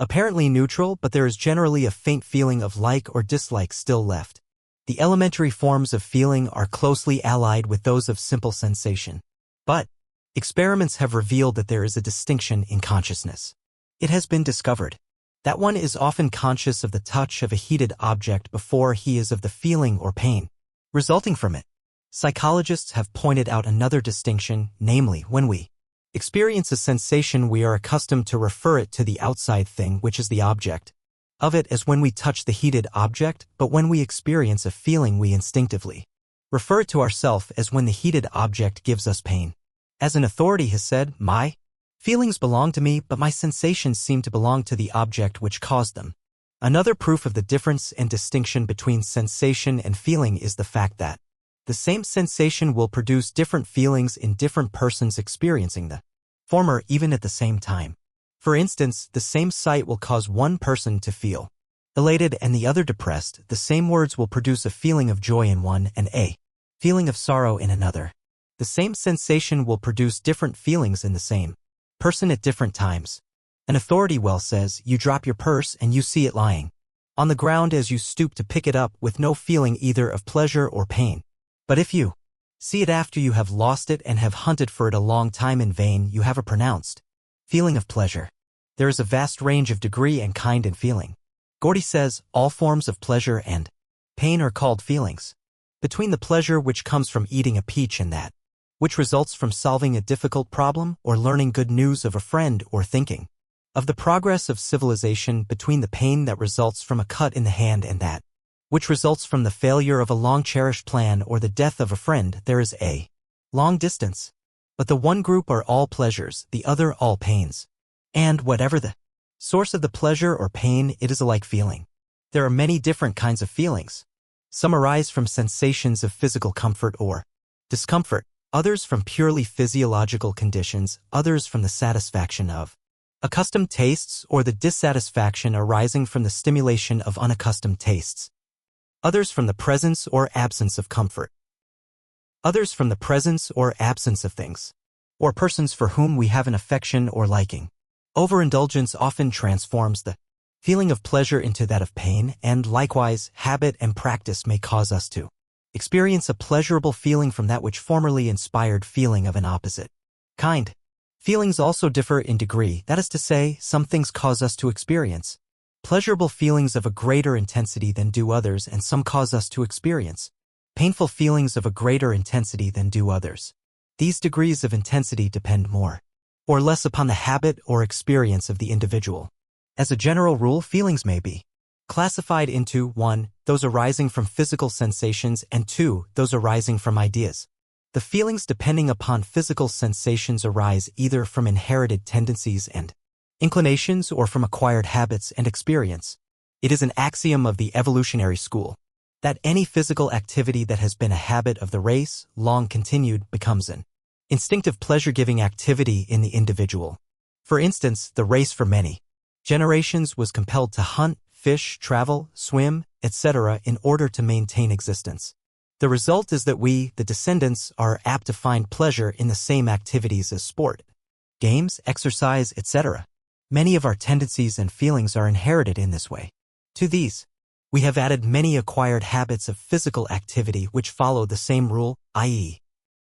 apparently neutral, but there is generally a faint feeling of like or dislike still left. The elementary forms of feeling are closely allied with those of simple sensation. But experiments have revealed that there is a distinction in consciousness. It has been discovered that one is often conscious of the touch of a heated object before he is of the feeling or pain resulting from it. Psychologists have pointed out another distinction, namely, when we experience a sensation, we are accustomed to refer it to the outside thing, which is the object of it, as when we touch the heated object, but when we experience a feeling, we instinctively refer it to ourself as when the heated object gives us pain. As an authority has said, my feelings belong to me, but my sensations seem to belong to the object which caused them. Another proof of the difference and distinction between sensation and feeling is the fact that the same sensation will produce different feelings in different persons experiencing the former even at the same time. For instance, the same sight will cause one person to feel elated and the other depressed. The same words will produce a feeling of joy in one and a feeling of sorrow in another. The same sensation will produce different feelings in the same person at different times. An authority well says you drop your purse and you see it lying on the ground as you stoop to pick it up with no feeling either of pleasure or pain. But if you see it after you have lost it and have hunted for it a long time in vain, you have a pronounced feeling of pleasure. There is a vast range of degree and kind in feeling. Gordy says all forms of pleasure and pain are called feelings. Between the pleasure which comes from eating a peach and that which results from solving a difficult problem or learning good news of a friend or thinking of the progress of civilization, between the pain that results from a cut in the hand and that which results from the failure of a long-cherished plan or the death of a friend, there is a long distance. But the one group are all pleasures, the other all pains. And whatever the source of the pleasure or pain, it is a like feeling. There are many different kinds of feelings. Some arise from sensations of physical comfort or discomfort, others from purely physiological conditions, others from the satisfaction of accustomed tastes or the dissatisfaction arising from the stimulation of unaccustomed tastes, others from the presence or absence of comfort, others from the presence or absence of things or persons for whom we have an affection or liking. Overindulgence often transforms the feeling of pleasure into that of pain, and likewise, habit and practice may cause us to experience a pleasurable feeling from that which formerly inspired feeling of an opposite kind. Feelings also differ in degree, that is to say, some things cause us to experience pleasurable feelings of a greater intensity than do others, and some cause us to experience painful feelings of a greater intensity than do others. These degrees of intensity depend more or less upon the habit or experience of the individual. As a general rule, feelings may be classified into 1. Those arising from physical sensations, and 2. Those arising from ideas. The feelings depending upon physical sensations arise either from inherited tendencies and inclinations or from acquired habits and experience. It is an axiom of the evolutionary school that any physical activity that has been a habit of the race, long continued, becomes an instinctive pleasure-giving activity in the individual. For instance, the race for many generations was compelled to hunt, fish, travel, swim, etc. in order to maintain existence. The result is that we, the descendants, are apt to find pleasure in the same activities as sport, games, exercise, etc. Many of our tendencies and feelings are inherited in this way. To these, we have added many acquired habits of physical activity which follow the same rule, i.e.,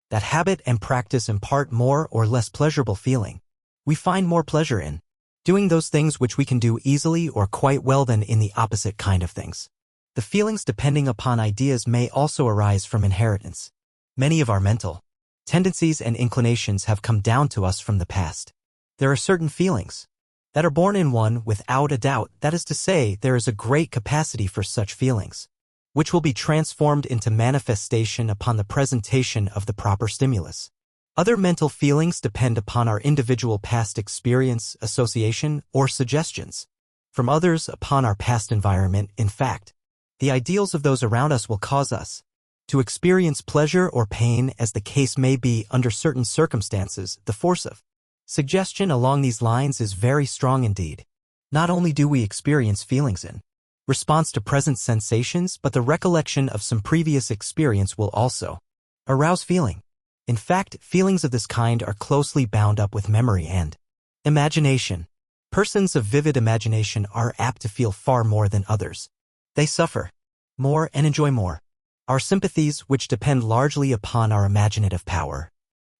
that habit and practice impart more or less pleasurable feeling. We find more pleasure in doing those things which we can do easily or quite well than in the opposite kind of things. The feelings depending upon ideas may also arise from inheritance. Many of our mental tendencies and inclinations have come down to us from the past. There are certain feelings that are born in one without a doubt, that is to say, there is a great capacity for such feelings, which will be transformed into manifestation upon the presentation of the proper stimulus. Other mental feelings depend upon our individual past experience, association, or suggestions from others, upon our past environment. In fact, the ideals of those around us will cause us to experience pleasure or pain as the case may be under certain circumstances. The force of suggestion along these lines is very strong indeed. Not only do we experience feelings in response to present sensations, but the recollection of some previous experience will also arouse feeling. In fact, feelings of this kind are closely bound up with memory and imagination. Persons of vivid imagination are apt to feel far more than others. They suffer more and enjoy more. Our sympathies, which depend largely upon our imaginative power,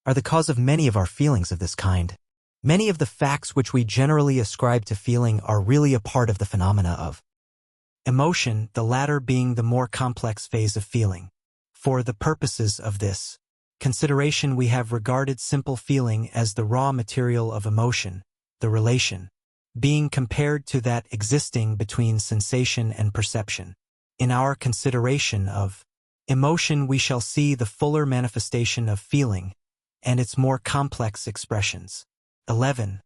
are the cause of many of our feelings of this kind. Many of the facts which we generally ascribe to feeling are really a part of the phenomena of emotion, the latter being the more complex phase of feeling. For the purposes of this consideration, we have regarded simple feeling as the raw material of emotion, the relation being compared to that existing between sensation and perception. In our consideration of emotion, we shall see the fuller manifestation of feeling and its more complex expressions. 11.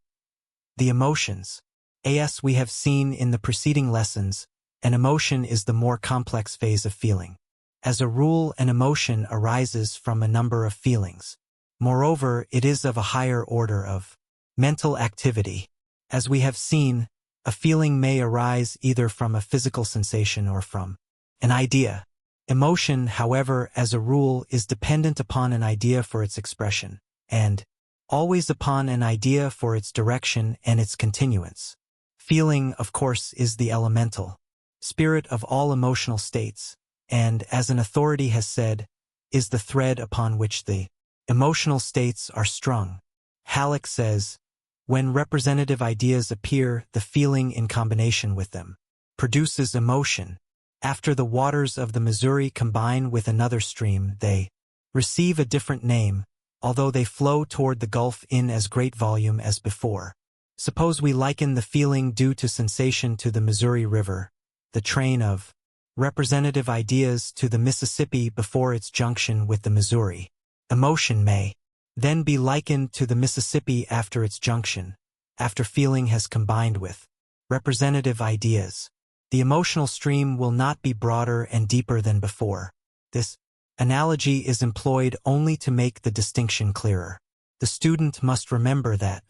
The emotions. As we have seen in the preceding lessons, an emotion is the more complex phase of feeling. As a rule, an emotion arises from a number of feelings. Moreover, it is of a higher order of mental activity. As we have seen, a feeling may arise either from a physical sensation or from an idea. Emotion, however, as a rule, is dependent upon an idea for its expression, and always upon an idea for its direction and its continuance. Feeling, of course, is the elemental spirit of all emotional states, and, as an authority has said, is the thread upon which the emotional states are strung. Halleck says, when representative ideas appear, the feeling in combination with them produces emotion. After the waters of the Missouri combine with another stream, they receive a different name, although they flow toward the Gulf in as great volume as before. Suppose we liken the feeling due to sensation to the Missouri River, the train of representative ideas to the Mississippi before its junction with the Missouri. Emotion may then be likened to the Mississippi after its junction, after feeling has combined with representative ideas. The emotional stream will not be broader and deeper than before. This analogy is employed only to make the distinction clearer. The student must remember that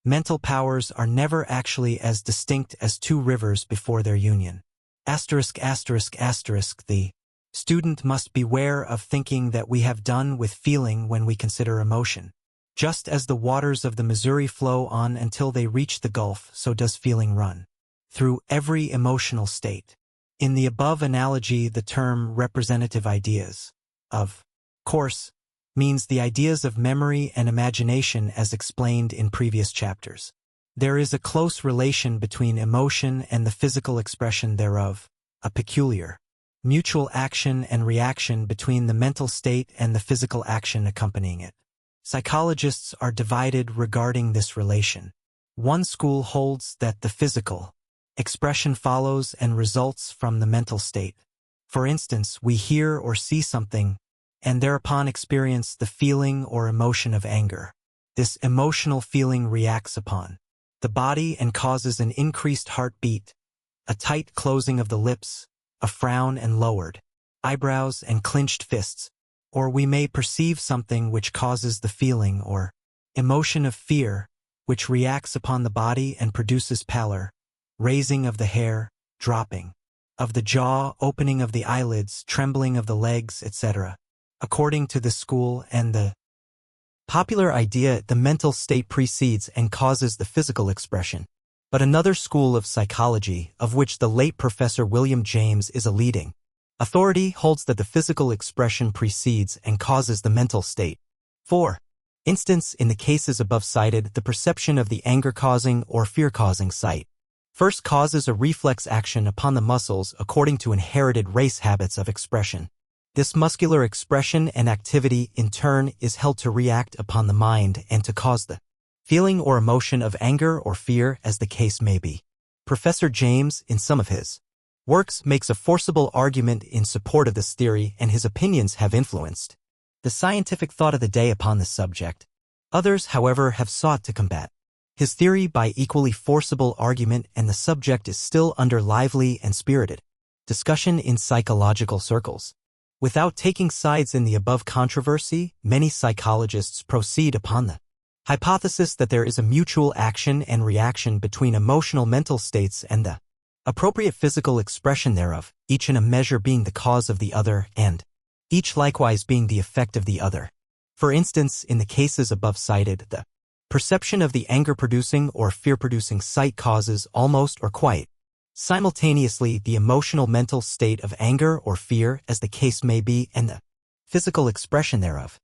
mental powers are never actually as distinct as two rivers before their union. The student must beware of thinking that we have done with feeling when we consider emotion. Just as the waters of the Missouri flow on until they reach the Gulf, so does feeling run through every emotional state. In the above analogy, the term representative ideas, of course, means the ideas of memory and imagination as explained in previous chapters. There is a close relation between emotion and the physical expression thereof, a peculiar mutual action and reaction between the mental state and the physical action accompanying it. Psychologists are divided regarding this relation. One school holds that the physical expression follows and results from the mental state. For instance, we hear or see something, and thereupon experience the feeling or emotion of anger. This emotional feeling reacts upon the body and causes an increased heartbeat, a tight closing of the lips, a frown and lowered eyebrows and clenched fists, or we may perceive something which causes the feeling or emotion of fear, which reacts upon the body and produces pallor, raising of the hair, dropping of the jaw, opening of the eyelids, trembling of the legs, etc. According to the school and the popular idea, the mental state precedes and causes the physical expression. But another school of psychology, of which the late Professor William James is a leading authority, holds that the physical expression precedes and causes the mental state. For instance, in the cases above cited, the perception of the anger-causing or fear-causing sight first causes a reflex action upon the muscles according to inherited race habits of expression. This muscular expression and activity, in turn, is held to react upon the mind and to cause the feeling or emotion of anger or fear, as the case may be. Professor James, in some of his works, makes a forcible argument in support of this theory, and his opinions have influenced the scientific thought of the day upon this subject. Others, however, have sought to combat his theory by equally forcible argument, and the subject is still under lively and spirited discussion in psychological circles. Without taking sides in the above controversy, many psychologists proceed upon the hypothesis that there is a mutual action and reaction between emotional mental states and the appropriate physical expression thereof, each in a measure being the cause of the other, and each likewise being the effect of the other. For instance, in the cases above cited, the perception of the anger-producing or fear-producing sight causes almost or quite simultaneously the emotional mental state of anger or fear, as the case may be, and the physical expression thereof.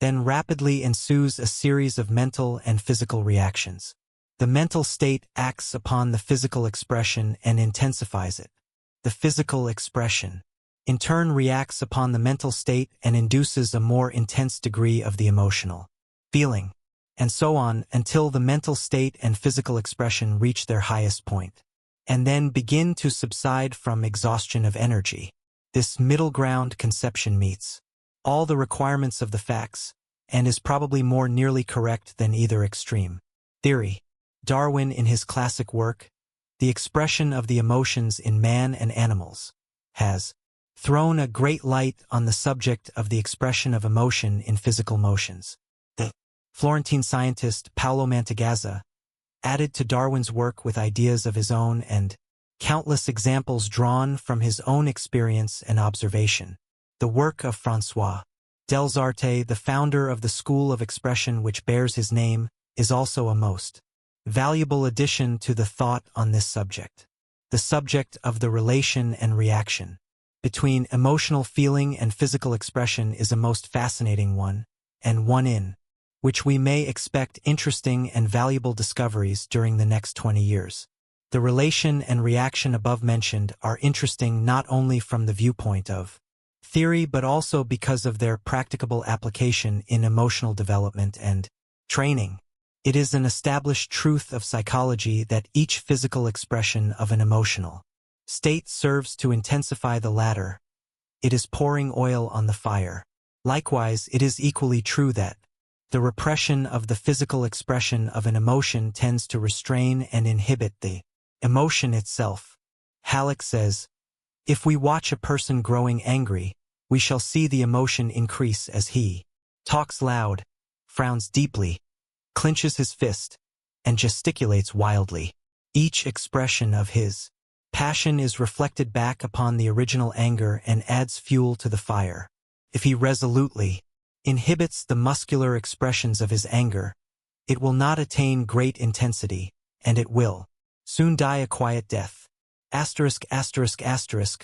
Then rapidly ensues a series of mental and physical reactions. The mental state acts upon the physical expression and intensifies it. The physical expression, in turn, reacts upon the mental state and induces a more intense degree of the emotional feeling, and so on until the mental state and physical expression reach their highest point, and then begin to subside from exhaustion of energy. This middle ground conception meets all the requirements of the facts, and is probably more nearly correct than either extreme theory. Darwin, in his classic work, The Expression of the Emotions in Man and Animals, has thrown a great light on the subject of the expression of emotion in physical motions. The Florentine scientist Paolo Mantegazza added to Darwin's work with ideas of his own and countless examples drawn from his own experience and observation. The work of François Delsarte, the founder of the school of expression which bears his name, is also a most valuable addition to the thought on this subject. The subject of the relation and reaction between emotional feeling and physical expression is a most fascinating one, and one in which we may expect interesting and valuable discoveries during the next 20 years. The relation and reaction above mentioned are interesting not only from the viewpoint of theory but also because of their practicable application in emotional development and training. It is an established truth of psychology that each physical expression of an emotional state serves to intensify the latter. It is pouring oil on the fire. Likewise, it is equally true that the repression of the physical expression of an emotion tends to restrain and inhibit the emotion itself. Halleck says, "If we watch a person growing angry, we shall see the emotion increase as he talks loud, frowns deeply, clenches his fist, and gesticulates wildly. Each expression of his passion is reflected back upon the original anger and adds fuel to the fire. If he resolutely inhibits the muscular expressions of his anger, it will not attain great intensity, and it will soon die a quiet death."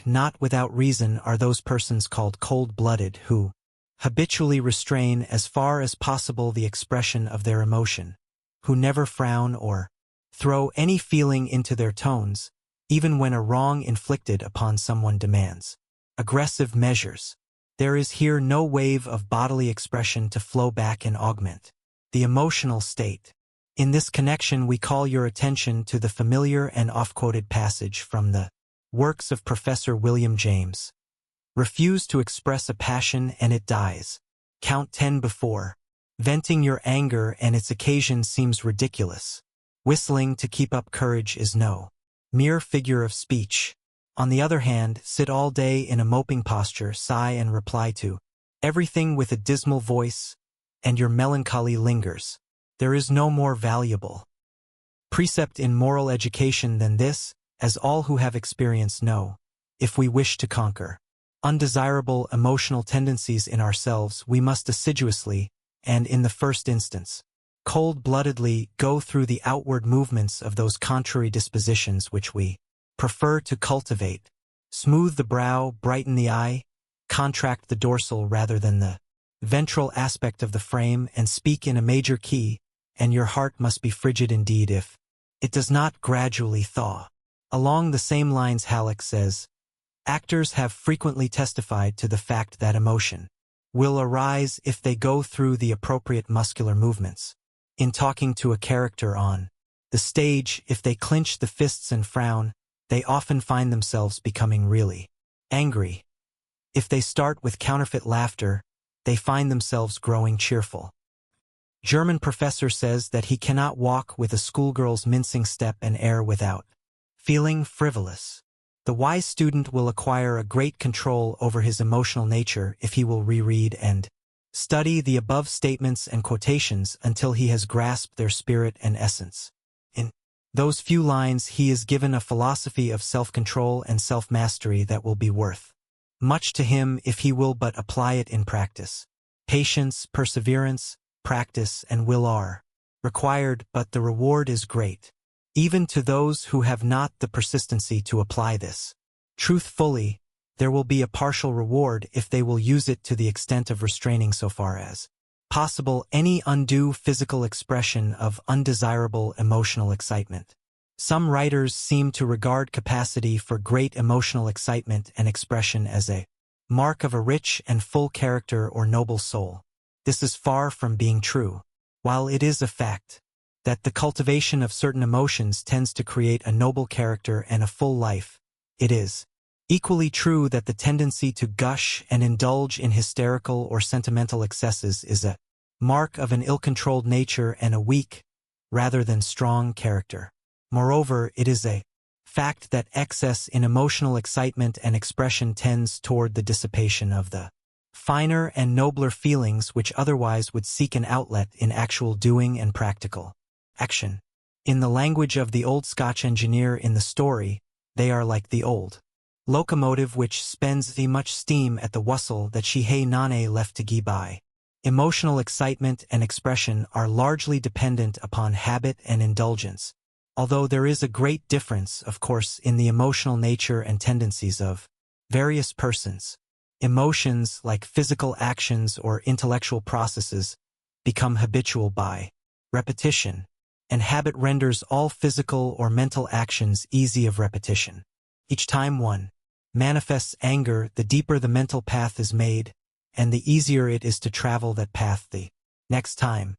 Not without reason are those persons called cold-blooded who habitually restrain as far as possible the expression of their emotion, who never frown or throw any feeling into their tones, even when a wrong inflicted upon someone demands aggressive measures. There is here no wave of bodily expression to flow back and augment the emotional state. In this connection, we call your attention to the familiar and oft-quoted passage from the works of Professor William James. "Refuse to express a passion and it dies. Count 10 before venting your anger and its occasion seems ridiculous. Whistling to keep up courage is no mere figure of speech. On the other hand, sit all day in a moping posture, sigh and reply to everything with a dismal voice, and your melancholy lingers. There is no more valuable precept in moral education than this, as all who have experience know. If we wish to conquer undesirable emotional tendencies in ourselves, we must assiduously, and in the first instance, cold-bloodedly go through the outward movements of those contrary dispositions which we prefer to cultivate. Smooth the brow, brighten the eye, contract the dorsal rather than the ventral aspect of the frame, and speak in a major key, and your heart must be frigid indeed if it does not gradually thaw." Along the same lines, Halleck says, "Actors have frequently testified to the fact that emotion will arise if they go through the appropriate muscular movements. In talking to a character on the stage, if they clench the fists and frown, they often find themselves becoming really angry. If they start with counterfeit laughter, they find themselves growing cheerful." German professor says that he cannot walk with a schoolgirl's mincing step and air without feeling frivolous. The wise student will acquire a great control over his emotional nature if he will reread and study the above statements and quotations until he has grasped their spirit and essence. In those few lines, he is given a philosophy of self-control and self-mastery that will be worth much to him if he will but apply it in practice. Patience, perseverance, practice, and will are required, but the reward is great, even to those who have not the persistency to apply this truth fully. There will be a partial reward if they will use it to the extent of restraining so far as possible any undue physical expression of undesirable emotional excitement. Some writers seem to regard capacity for great emotional excitement and expression as a mark of a rich and full character or noble soul. This is far from being true. While it is a fact that the cultivation of certain emotions tends to create a noble character and a full life, it is equally true that the tendency to gush and indulge in hysterical or sentimental excesses is a mark of an ill-controlled nature and a weak, rather than strong character. Moreover, it is a fact that excess in emotional excitement and expression tends toward the dissipation of the finer and nobler feelings which otherwise would seek an outlet in actual doing and practical action. In the language of the old Scotch engineer in the story, they are like the old Locomotive which spends the much steam at the wustle that she hay none left to gie by. Emotional excitement and expression are largely dependent upon habit and indulgence, although there is a great difference, of course, in the emotional nature and tendencies of various persons. Emotions, like physical actions or intellectual processes, become habitual by repetition, and habit renders all physical or mental actions easy of repetition. Each time one manifests anger, the deeper the mental path is made, and the easier it is to travel that path the next time.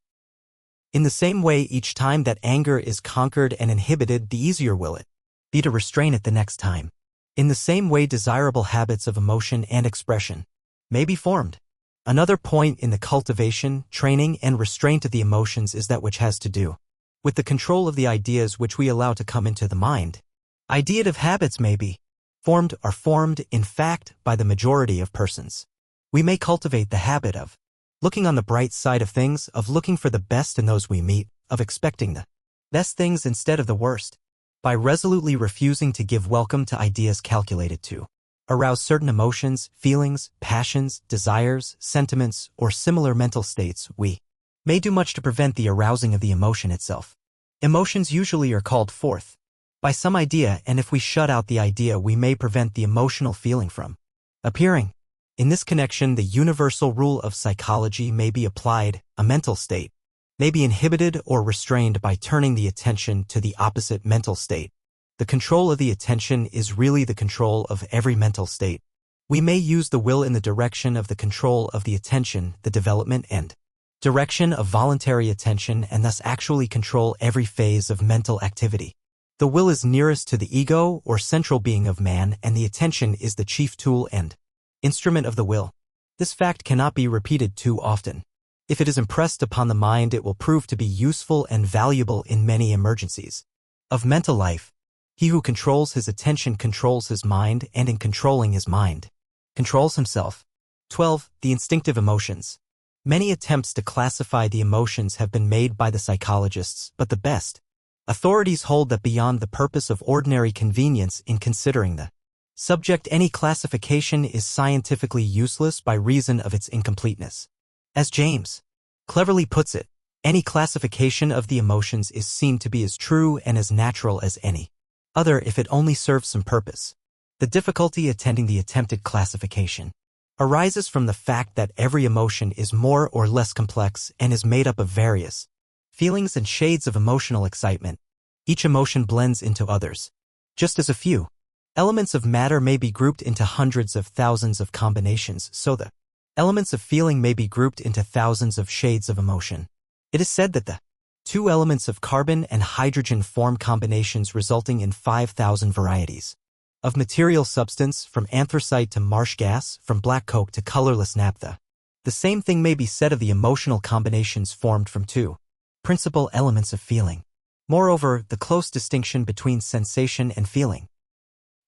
In the same way, each time that anger is conquered and inhibited, the easier will it be to restrain it the next time. In the same way, desirable habits of emotion and expression may be formed. Another point in the cultivation, training, and restraint of the emotions is that which has to do with the control of the ideas which we allow to come into the mind. Ideative habits may be are formed, in fact, by the majority of persons. We may cultivate the habit of looking on the bright side of things, of looking for the best in those we meet, of expecting the best things instead of the worst, by resolutely refusing to give welcome to ideas calculated to arouse certain emotions, feelings, passions, desires, sentiments, or similar mental states. We may do much to prevent the arousing of the emotion itself. Emotions usually are called forth by some idea, and if we shut out the idea, we may prevent the emotional feeling from appearing. In this connection, the universal rule of psychology may be applied. A mental state may be inhibited or restrained by turning the attention to the opposite mental state. The control of the attention is really the control of every mental state. We may use the will in the direction of the control of the attention, the development and direction of voluntary attention, and thus actually control every phase of mental activity. The will is nearest to the ego or central being of man, and the attention is the chief tool and instrument of the will. This fact cannot be repeated too often. If it is impressed upon the mind, it will prove to be useful and valuable in many emergencies of mental life. He who controls his attention controls his mind, and in controlling his mind, controls himself. 12. The instinctive emotions. Many attempts to classify the emotions have been made by the psychologists, but the best authorities hold that beyond the purpose of ordinary convenience in considering the subject, any classification is scientifically useless by reason of its incompleteness. As James cleverly puts it, any classification of the emotions is seen to be as true and as natural as any other if it only serves some purpose. The difficulty attending the attempted classification arises from the fact that every emotion is more or less complex and is made up of various feelings and shades of emotional excitement. Each emotion blends into others, just as a few elements of matter may be grouped into hundreds of thousands of combinations, so the elements of feeling may be grouped into thousands of shades of emotion. It is said that the two elements of carbon and hydrogen form combinations resulting in 5,000 varieties of material substance, from anthracite to marsh gas, from black coke to colorless naphtha. The same thing may be said of the emotional combinations formed from two principal elements of feeling. Moreover, the close distinction between sensation and feeling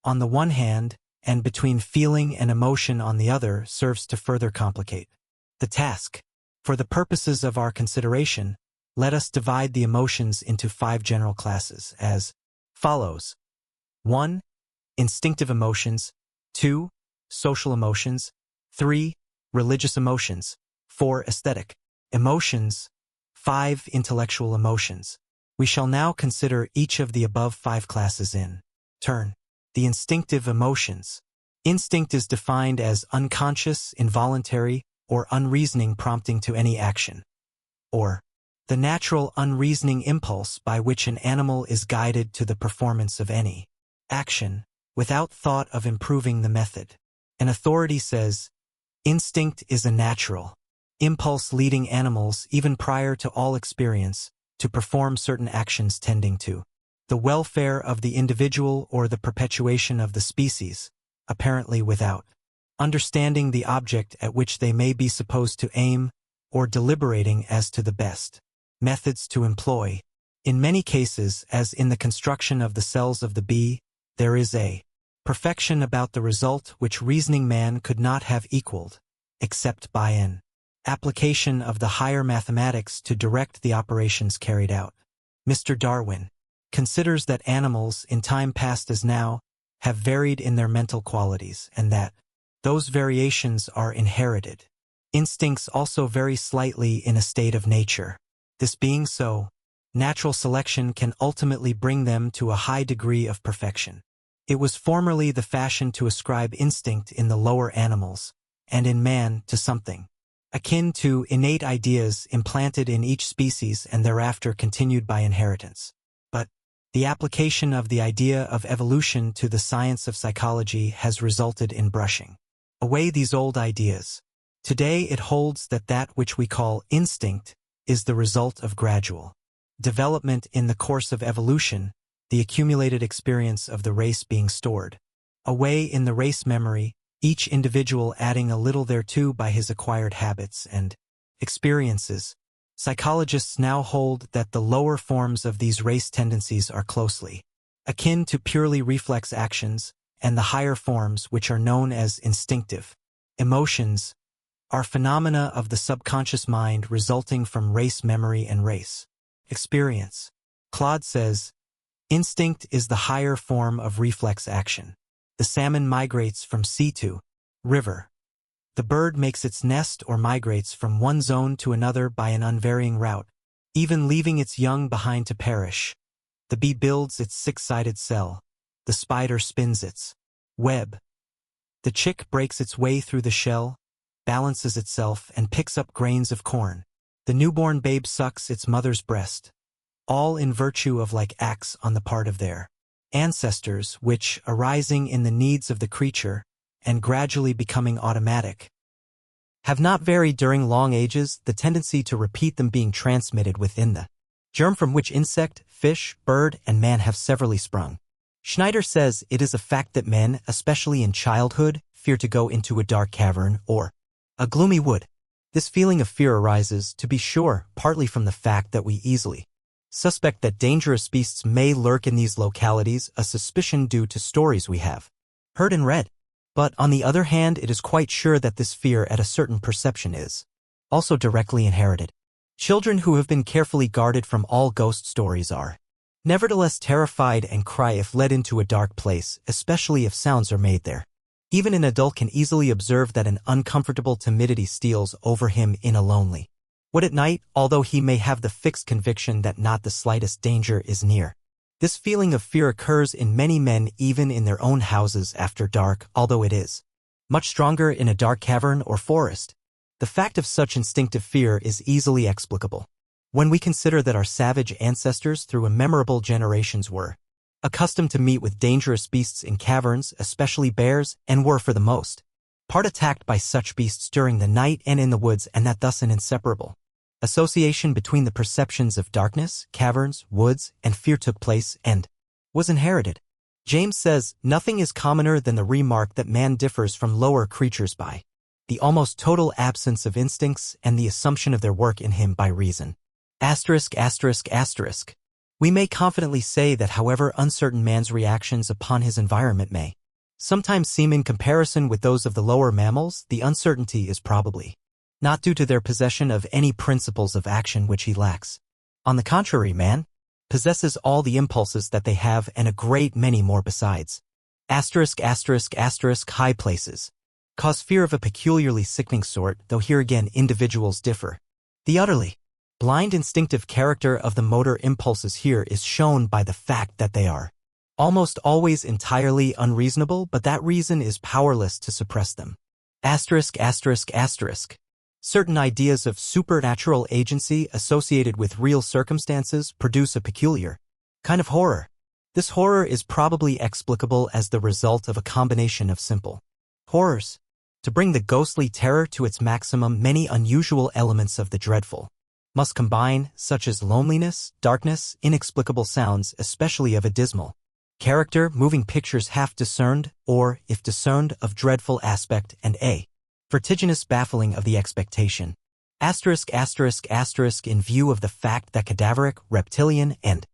on the one hand, and between feeling and emotion on the other, serves to further complicate the task. For the purposes of our consideration, let us divide the emotions into 5 general classes as follows. 1. Instinctive emotions. 2. Social emotions. 3. Religious emotions. 4. Aesthetic emotions. 5. Intellectual emotions. We shall now consider each of the above 5 classes in turn. The instinctive emotions. Instinct is defined as unconscious, involuntary, or unreasoning prompting to any action, or the natural unreasoning impulse by which an animal is guided to the performance of any action, without thought of improving the method. An authority says, instinct is a natural impulse leading animals, even prior to all experience, to perform certain actions tending to the welfare of the individual or the perpetuation of the species, apparently without understanding the object at which they may be supposed to aim, or deliberating as to the best methods to employ. In many cases, as in the construction of the cells of the bee, there is a perfection about the result which reasoning man could not have equaled, except by an application of the higher mathematics to direct the operations carried out. Mr. Darwin considers that animals, in time past as now, have varied in their mental qualities and that those variations are inherited. Instincts also vary slightly in a state of nature. This being so, natural selection can ultimately bring them to a high degree of perfection. It was formerly the fashion to ascribe instinct in the lower animals, and in man to something akin to innate ideas implanted in each species and thereafter continued by inheritance. But the application of the idea of evolution to the science of psychology has resulted in brushing away these old ideas. Today it holds that which we call instinct is the result of gradual development in the course of evolution, the accumulated experience of the race being stored away in the race memory, each individual adding a little thereto by his acquired habits and experiences. Psychologists now hold that the lower forms of these race tendencies are closely akin to purely reflex actions, and the higher forms, which are known as instinctive emotions, are phenomena of the subconscious mind resulting from race memory and race experience. Claude says, instinct is the higher form of reflex action. The salmon migrates from sea to river. The bird makes its nest or migrates from one zone to another by an unvarying route, even leaving its young behind to perish. The bee builds its six-sided cell. The spider spins its web. The chick breaks its way through the shell, balances itself, and picks up grains of corn. The newborn babe sucks its mother's breast, all in virtue of like acts on the part of their ancestors, which, arising in the needs of the creature and gradually becoming automatic, have not varied during long ages, the tendency to repeat them being transmitted within the germ from which insect, fish, bird, and man have severally sprung. Schneider says it is a fact that men, especially in childhood, fear to go into a dark cavern or a gloomy wood. This feeling of fear arises, to be sure, partly from the fact that we easily suspect that dangerous beasts may lurk in these localities, a suspicion due to stories we have heard and read. But on the other hand, it is quite sure that this fear at a certain perception is also directly inherited. Children who have been carefully guarded from all ghost stories are nevertheless terrified and cry if led into a dark place, especially if sounds are made there. Even an adult can easily observe that an uncomfortable timidity steals over him in a lonely wood at night, although he may have the fixed conviction that not the slightest danger is near. This feeling of fear occurs in many men even in their own houses after dark, although it is much stronger in a dark cavern or forest. The fact of such instinctive fear is easily explicable when we consider that our savage ancestors through immemorable generations were accustomed to meet with dangerous beasts in caverns, especially bears, and were for the most part attacked by such beasts during the night and in the woods, and that thus an inseparable association between the perceptions of darkness, caverns, woods, and fear took place and was inherited. James says, nothing is commoner than the remark that man differs from lower creatures by the almost total absence of instincts and the assumption of their work in him by reason. *****. We may confidently say that however uncertain man's reactions upon his environment may sometimes seem in comparison with those of the lower mammals, the uncertainty is probably not due to their possession of any principles of action which he lacks. On the contrary, man possesses all the impulses that they have and a great many more besides. ****. High places cause fear of a peculiarly sickening sort, though here again individuals differ. The utterly blind instinctive character of the motor impulses here is shown by the fact that they are almost always entirely unreasonable, but that reason is powerless to suppress them. ****. Certain ideas of supernatural agency associated with real circumstances produce a peculiar kind of horror. This horror is probably explicable as the result of a combination of simple horrors. To bring the ghostly terror to its maximum, many unusual elements of the dreadful must combine, such as loneliness, darkness, inexplicable sounds, especially of a dismal character, moving pictures half discerned, or, if discerned, of dreadful aspect, and a vertiginous baffling of the expectation. ****. In view of the fact that cadaveric, reptilian, and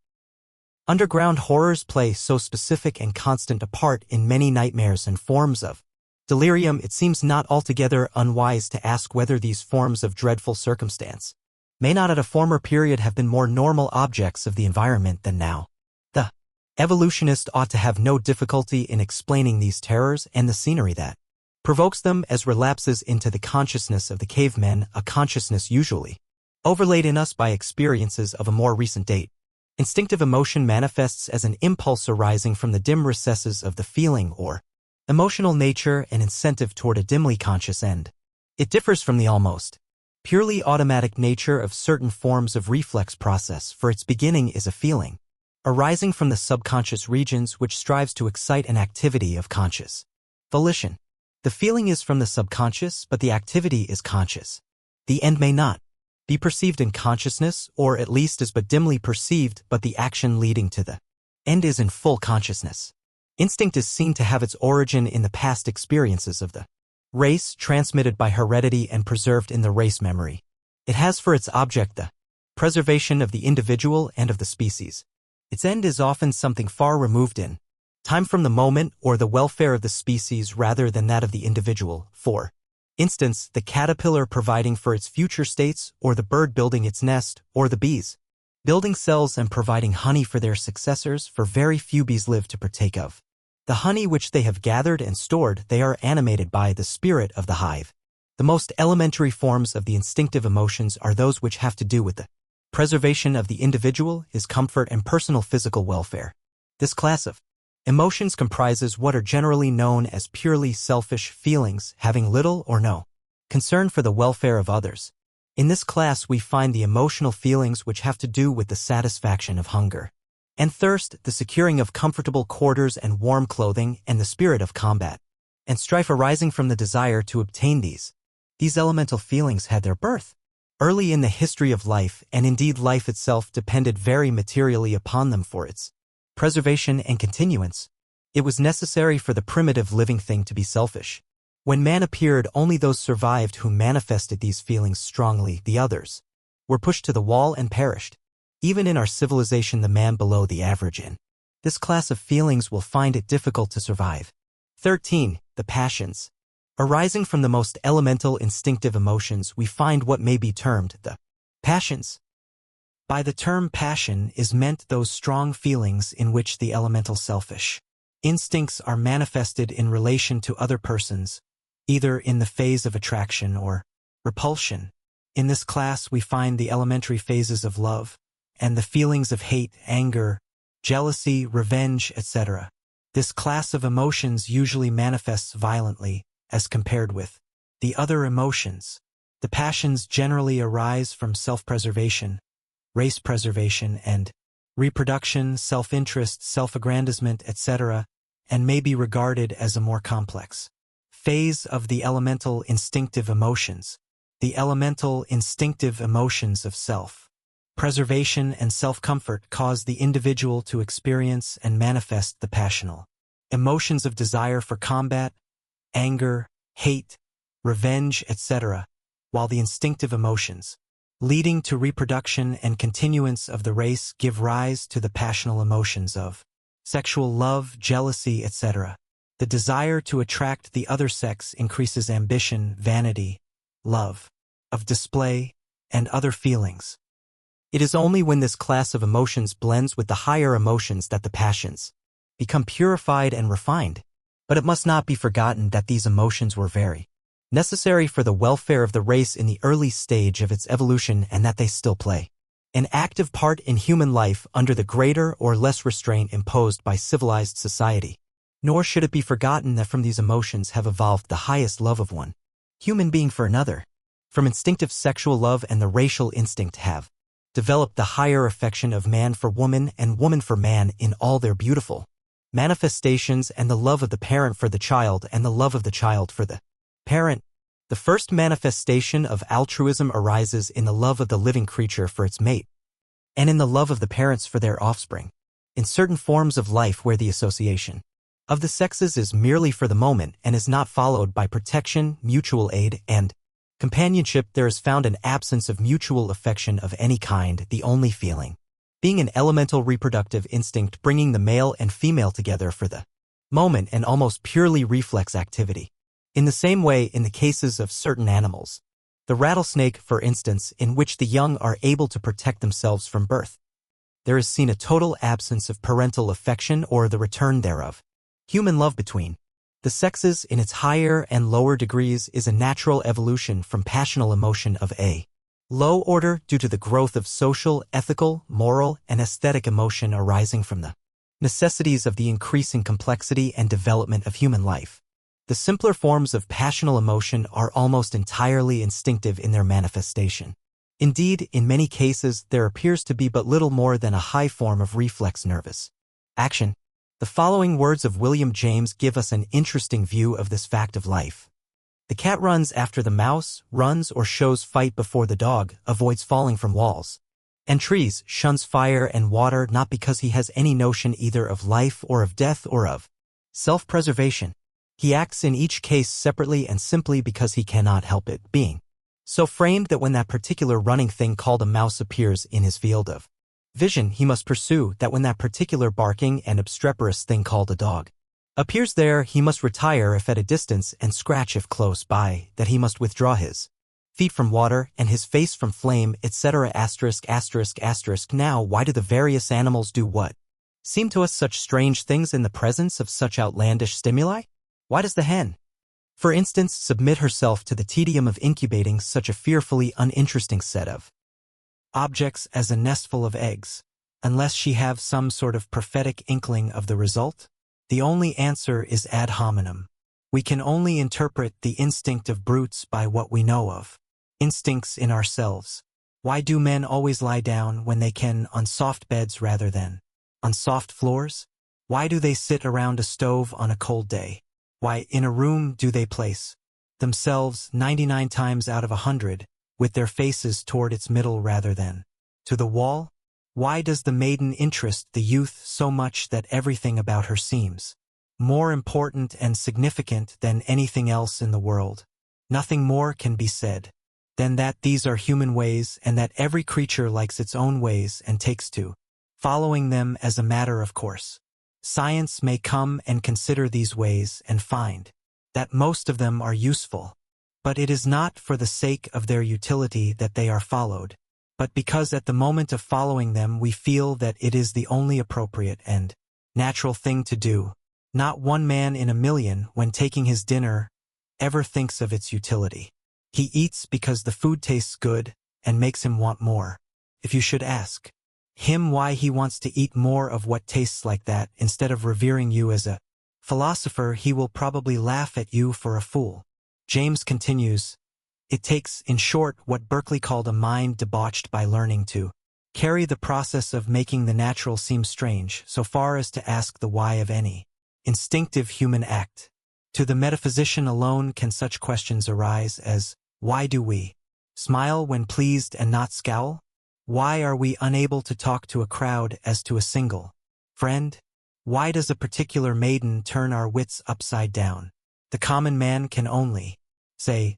underground horrors play so specific and constant a part in many nightmares and forms of delirium, it seems not altogether unwise to ask whether these forms of dreadful circumstance may not at a former period have been more normal objects of the environment than now. The Evolutionists ought to have no difficulty in explaining these terrors and the scenery that provokes them as relapses into the consciousness of the cavemen, a consciousness usually overlaid in us by experiences of a more recent date. Instinctive emotion manifests as an impulse arising from the dim recesses of the feeling or emotional nature and incentive toward a dimly conscious end. It differs from the almost purely automatic nature of certain forms of reflex process, for its beginning is a feeling arising from the subconscious regions which strives to excite an activity of conscious volition. The feeling is from the subconscious, but the activity is conscious. The end may not be perceived in consciousness, or at least is but dimly perceived, but the action leading to the end is in full consciousness. Instinct is seen to have its origin in the past experiences of the race, transmitted by heredity and preserved in the race memory. It has for its object the preservation of the individual and of the species. Its end is often something far removed in time from the moment or the welfare of the species rather than that of the individual. For instance, the caterpillar providing for its future states, or the bird building its nest, or the bees building cells and providing honey for their successors, for very few bees live to partake of the honey which they have gathered and stored. They are animated by the spirit of the hive. The most elementary forms of the instinctive emotions are those which have to do with the preservation of the individual, his comfort and personal physical welfare. This class of emotions comprises what are generally known as purely selfish feelings, having little or no concern for the welfare of others. In this class we find the emotional feelings which have to do with the satisfaction of hunger and thirst, the securing of comfortable quarters and warm clothing, and the spirit of combat and strife arising from the desire to obtain these. These elemental feelings had their birth early in the history of life, and indeed life itself depended very materially upon them for its preservation and continuance. It was necessary for the primitive living thing to be selfish. When man appeared, only those survived who manifested these feelings strongly. The others were pushed to the wall and perished. Even in our civilization, the man below the average in this class of feelings will find it difficult to survive. 13. The passions. Arising from the most elemental instinctive emotions, we find what may be termed the passions. By the term passion is meant those strong feelings in which the elemental selfish instincts are manifested in relation to other persons, either in the phase of attraction or repulsion. In this class we find the elementary phases of love, and the feelings of hate, anger, jealousy, revenge, etc. This class of emotions usually manifests violently as compared with the other emotions. The passions generally arise from self-preservation, race preservation, and reproduction, self-interest, self-aggrandizement, etc., and may be regarded as a more complex phase of the elemental instinctive emotions. The elemental instinctive emotions of self-preservation and self-comfort cause the individual to experience and manifest the passional emotions of desire for combat, anger, hate, revenge, etc., while the instinctive emotions leading to reproduction and continuance of the race give rise to the passional emotions of sexual love, jealousy, etc. The desire to attract the other sex increases ambition, vanity, love of display, and other feelings. It is only when this class of emotions blends with the higher emotions that the passions become purified and refined. But it must not be forgotten that these emotions were very necessary for the welfare of the race in the early stage of its evolution, and that they still play an active part in human life under the greater or less restraint imposed by civilized society. Nor should it be forgotten that from these emotions have evolved the highest love of one human being for another. From instinctive sexual love and the racial instinct have developed the higher affection of man for woman and woman for man in all their beautiful manifestations, and the love of the parent for the child and the love of the child for the parent. The first manifestation of altruism arises in the love of the living creature for its mate, and in the love of the parents for their offspring. In certain forms of life where the association of the sexes is merely for the moment and is not followed by protection, mutual aid, and companionship, there is found an absence of mutual affection of any kind, the only feeling being an elemental reproductive instinct bringing the male and female together for the moment, and almost purely reflex activity. In the same way, in the cases of certain animals, the rattlesnake, for instance, in which the young are able to protect themselves from birth, there is seen a total absence of parental affection or the return thereof. Human love between the sexes in its higher and lower degrees is a natural evolution from passional emotion of a low order due to the growth of social, ethical, moral, and aesthetic emotion arising from the necessities of the increasing complexity and development of human life. The simpler forms of passional emotion are almost entirely instinctive in their manifestation. Indeed, in many cases, there appears to be but little more than a high form of reflex nervous action. The following words of William James give us an interesting view of this fact of life. The cat runs after the mouse, runs or shows fight before the dog, avoids falling from walls and trees, shuns fire and water not because he has any notion either of life or of death or of self-preservation. He acts in each case separately and simply because he cannot help it, being so framed that when that particular running thing called a mouse appears in his field of vision, he must pursue; that when that particular barking and obstreperous thing called a dog appears there, he must retire if at a distance and scratch if close by; that he must withdraw his feet from water and his face from flame, etc. *****. Now, why do the various animals do what seem to us such strange things in the presence of such outlandish stimuli? Why does the hen, for instance, submit herself to the tedium of incubating such a fearfully uninteresting set of objects as a nestful of eggs, unless she have some sort of prophetic inkling of the result? The only answer is ad hominem. We can only interpret the instinct of brutes by what we know of instincts in ourselves. Why do men always lie down when they can on soft beds rather than on soft floors? Why do they sit around a stove on a cold day? Why, in a room do they place themselves 99 times out of 100 with their faces toward its middle rather than to the wall? Why does the maiden interest the youth so much that everything about her seems more important and significant than anything else in the world? Nothing more can be said than that these are human ways and that every creature likes its own ways and takes to following them as a matter of course. Science may come and consider these ways and find that most of them are useful, but it is not for the sake of their utility that they are followed, but because at the moment of following them we feel that it is the only appropriate and natural thing to do. Not one man in a million, when taking his dinner, ever thinks of its utility. He eats because the food tastes good and makes him want more. If you should ask him why he wants to eat more of what tastes like that instead of revering you as a philosopher, he will probably laugh at you for a fool. James continues, it takes, in short, what Berkeley called a mind debauched by learning to carry the process of making the natural seem strange, so far as to ask the why of any instinctive human act. To the metaphysician alone can such questions arise as, why do we smile when pleased and not scowl? Why are we unable to talk to a crowd as to a single friend? Why does a particular maiden turn our wits upside down? The common man can only say,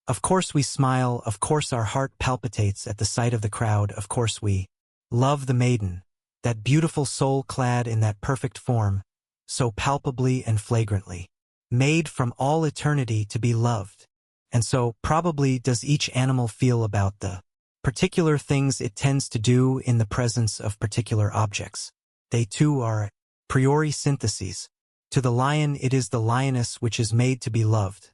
of course we smile, of course our heart palpitates at the sight of the crowd, of course we love the maiden, that beautiful soul clad in that perfect form, so palpably and flagrantly made from all eternity to be loved. And so, probably, does each animal feel about the particular things it tends to do in the presence of particular objects. They too are a priori syntheses. To the lion it is the lioness which is made to be loved.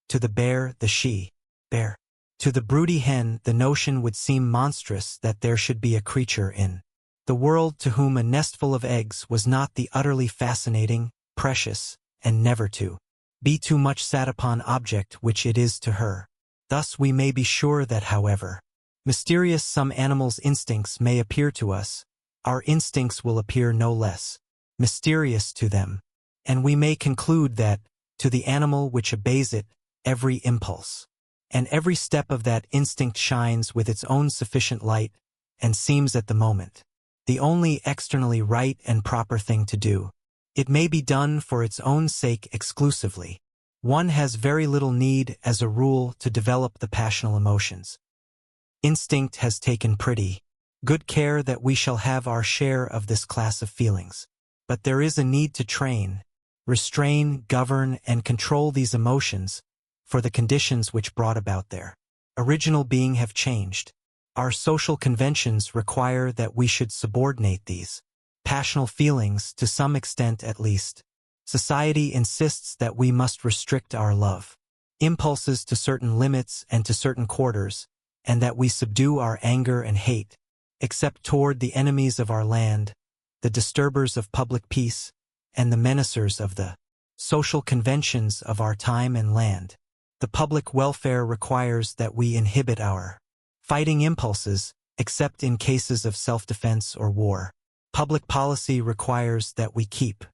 To the bear, the she-bear. To the broody hen, the notion would seem monstrous that there should be a creature in the world to whom a nestful of eggs was not the utterly fascinating, precious, and never to be too much sat upon object which it is to her. Thus we may be sure that however mysterious some animals' instincts may appear to us, our instincts will appear no less mysterious to them, and we may conclude that, to the animal which obeys it, every impulse and every step of that instinct shines with its own sufficient light and seems at the moment the only externally right and proper thing to do. It may be done for its own sake exclusively. One has very little need, as a rule, to develop the passional emotions. Instinct has taken pretty good care that we shall have our share of this class of feelings. But there is a need to train, restrain, govern, and control these emotions, for the conditions which brought about their original being have changed. Our social conventions require that we should subordinate these passional feelings to some extent at least. Society insists that we must restrict our love impulses to certain limits and to certain quarters, and that we subdue our anger and hate, except toward the enemies of our land, the disturbers of public peace, and the menacers of the social conventions of our time and land. The public welfare requires that we inhibit our fighting impulses, except in cases of self-defense or war. Public policy requires that we keep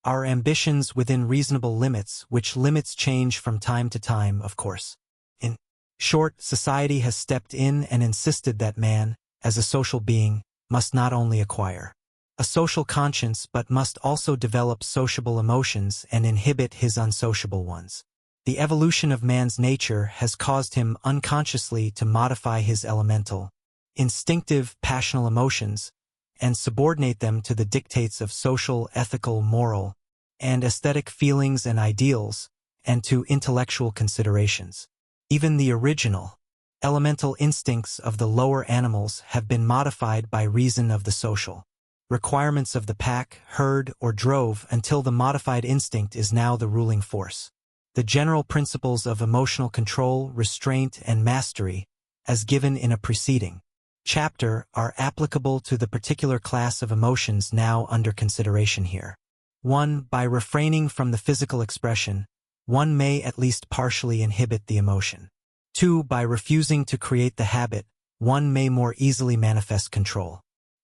our ambitions within reasonable limits, which limits change from time to time, of course. In short, society has stepped in and insisted that man, as a social being, must not only acquire a social conscience but must also develop sociable emotions and inhibit his unsociable ones. The evolution of man's nature has caused him unconsciously to modify his elemental, instinctive, passional emotions, and subordinate them to the dictates of social, ethical, moral, and aesthetic feelings and ideals, and to intellectual considerations. Even the original, elemental instincts of the lower animals have been modified by reason of the social requirements of the pack, herd, or drove until the modified instinct is now the ruling force. The general principles of emotional control, restraint, and mastery, as given in a preceding chapter, are applicable to the particular class of emotions now under consideration here. 1. By refraining from the physical expression, one may at least partially inhibit the emotion. 2. By refusing to create the habit, one may more easily manifest control.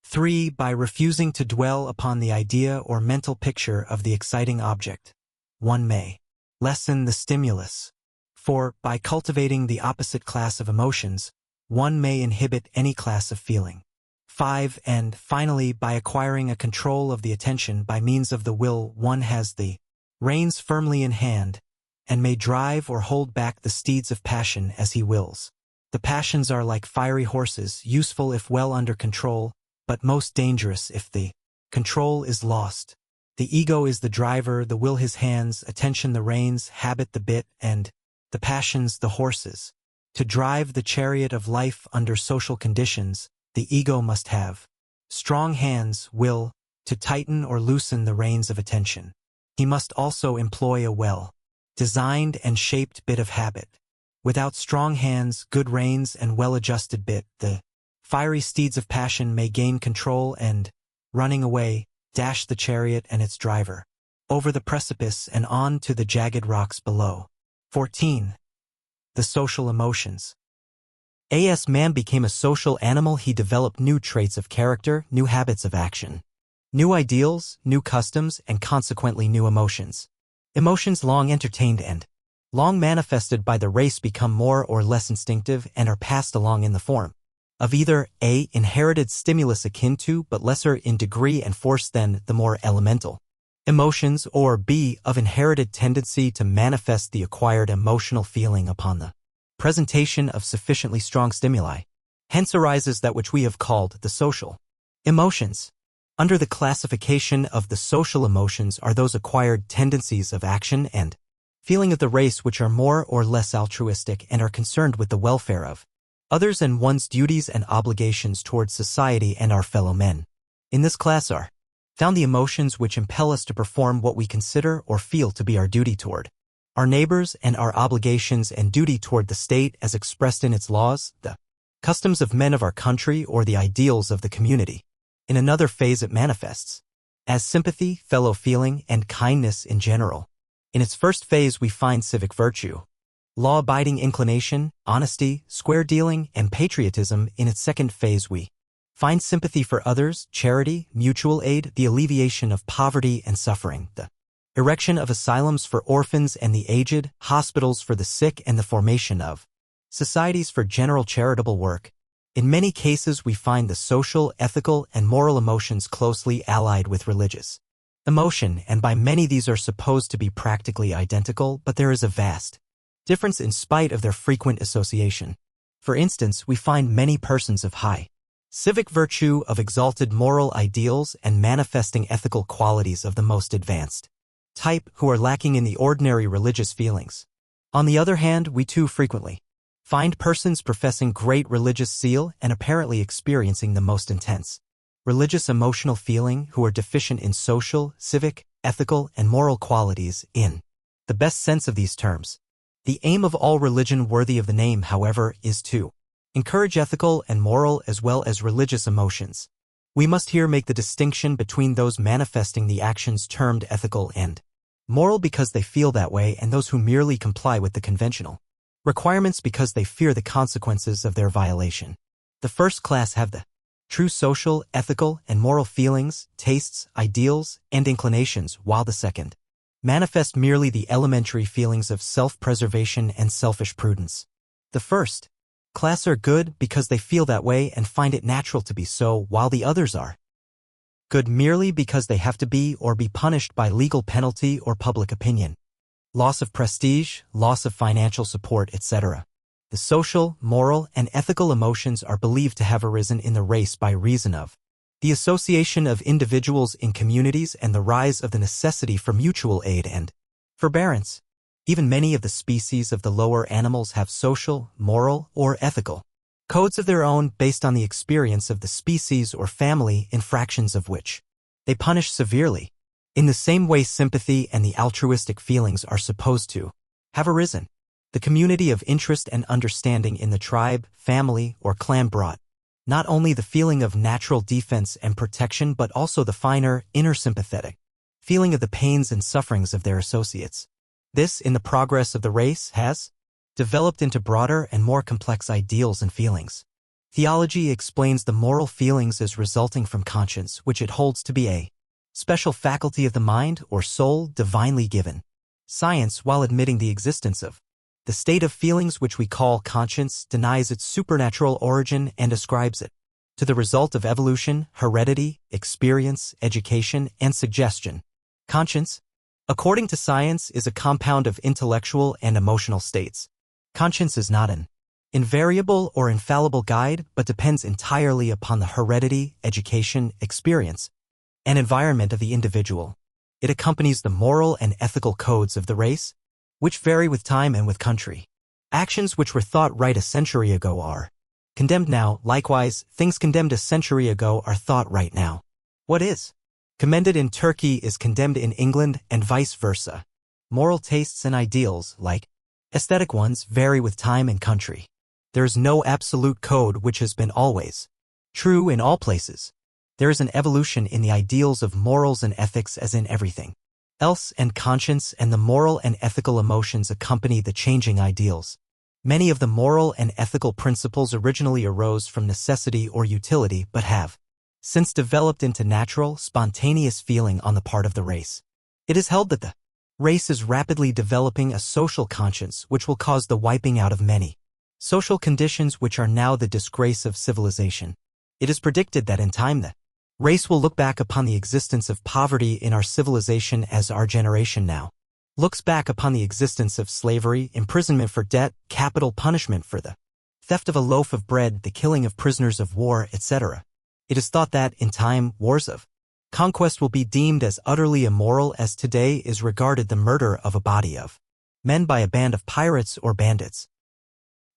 3. By refusing to dwell upon the idea or mental picture of the exciting object, one may lessen the stimulus. 4. By cultivating the opposite class of emotions, one may inhibit any class of feeling. 5. And finally, by acquiring a control of the attention by means of the will, one has the reins firmly in hand, and may drive or hold back the steeds of passion as he wills. The passions are like fiery horses, useful if well under control, but most dangerous if the control is lost. The ego is the driver, the will his hands, attention the reins, habit the bit, and the passions the horses. To drive the chariot of life under social conditions, the ego must have strong hands, will, to tighten or loosen the reins of attention. He must also employ a well-designed and shaped bit of habit. Without strong hands, good reins, and well-adjusted bit, the fiery steeds of passion may gain control and, running away, dash the chariot and its driver over the precipice and on to the jagged rocks below. 14. The social emotions. As man became a social animal, he developed new traits of character, new habits of action, new ideals, new customs, and consequently new emotions. Emotions long entertained and long manifested by the race become more or less instinctive and are passed along in the form of either A. Inherited stimulus akin to but lesser in degree and force than the more elemental emotions, or B. Of inherited tendency to manifest the acquired emotional feeling upon the presentation of sufficiently strong stimuli. Hence arises that which we have called the social emotions. Under the classification of the social emotions are those acquired tendencies of action and feeling of the race which are more or less altruistic and are concerned with the welfare of others and one's duties and obligations towards society and our fellow men. In this class are found the emotions which impel us to perform what we consider or feel to be our duty toward our neighbors and our obligations and duty toward the state as expressed in its laws, the customs of men of our country, or the ideals of the community. In another phase it manifests as sympathy, fellow feeling, and kindness in general. In its first phase we find civic virtue, law-abiding inclination, honesty, square dealing, and patriotism. In its second phase we find sympathy for others, charity, mutual aid, the alleviation of poverty and suffering, the erection of asylums for orphans and the aged, hospitals for the sick, and the formation of societies for general charitable work. In many cases we find the social, ethical, and moral emotions closely allied with religious emotion, and by many these are supposed to be practically identical, but there is a vast difference in spite of their frequent association. For instance, we find many persons of high civic virtue, of exalted moral ideals, and manifesting ethical qualities of the most advanced type, who are lacking in the ordinary religious feelings. On the other hand, we too frequently Find persons professing great religious zeal and apparently experiencing the most intense religious emotional feeling who are deficient in social, civic, ethical, and moral qualities in the best sense of these terms. The aim of all religion worthy of the name, however, is to encourage ethical and moral as well as religious emotions. We must here make the distinction between those manifesting the actions termed ethical and moral because they feel that way and those who merely comply with the conventional requirements because they fear the consequences of their violation. The first class have the true social, ethical, and moral feelings, tastes, ideals, and inclinations, while the second manifest merely the elementary feelings of self-preservation and selfish prudence. The first class are good because they feel that way and find it natural to be so, while the others are good merely because they have to be or be punished by legal penalty or public opinion, loss of prestige, loss of financial support, etc. The social, moral, and ethical emotions are believed to have arisen in the race by reason of the association of individuals in communities and the rise of the necessity for mutual aid and forbearance. Even many of the species of the lower animals have social, moral, or ethical codes of their own based on the experience of the species or family infractions of which they punish severely. In the same way, sympathy and the altruistic feelings are supposed to have arisen. The community of interest and understanding in the tribe, family, or clan brought not only the feeling of natural defense and protection but also the finer, inner sympathetic feeling of the pains and sufferings of their associates. This, in the progress of the race, has developed into broader and more complex ideals and feelings. Theology explains the moral feelings as resulting from conscience, which it holds to be a special faculty of the mind or soul divinely given. Science, while admitting the existence of the state of feelings which we call conscience, denies its supernatural origin and ascribes it to the result of evolution, heredity, experience, education, and suggestion. Conscience, according to science, is a compound of intellectual and emotional states. Conscience is not an invariable or infallible guide, but depends entirely upon the heredity, education, experience, and environment of the individual. It accompanies the moral and ethical codes of the race, which vary with time and with country. Actions which were thought right a century ago are condemned now. Likewise, things condemned a century ago are thought right now. What is commended in Turkey is condemned in England and vice versa. Moral tastes and ideals, like aesthetic ones, vary with time and country. There is no absolute code which has been always true in all places. There is an evolution in the ideals of morals and ethics as in everything else, and conscience and the moral and ethical emotions accompany the changing ideals. Many of the moral and ethical principles originally arose from necessity or utility but have since developed into natural, spontaneous feeling on the part of the race. It is held that the race is rapidly developing a social conscience which will cause the wiping out of many social conditions which are now the disgrace of civilization. It is predicted that in time the race will look back upon the existence of poverty in our civilization as our generation now looks back upon the existence of slavery, imprisonment for debt, capital punishment for the theft of a loaf of bread, the killing of prisoners of war, etc. It is thought that, in time, wars of conquest will be deemed as utterly immoral as today is regarded the murder of a body of men by a band of pirates or bandits.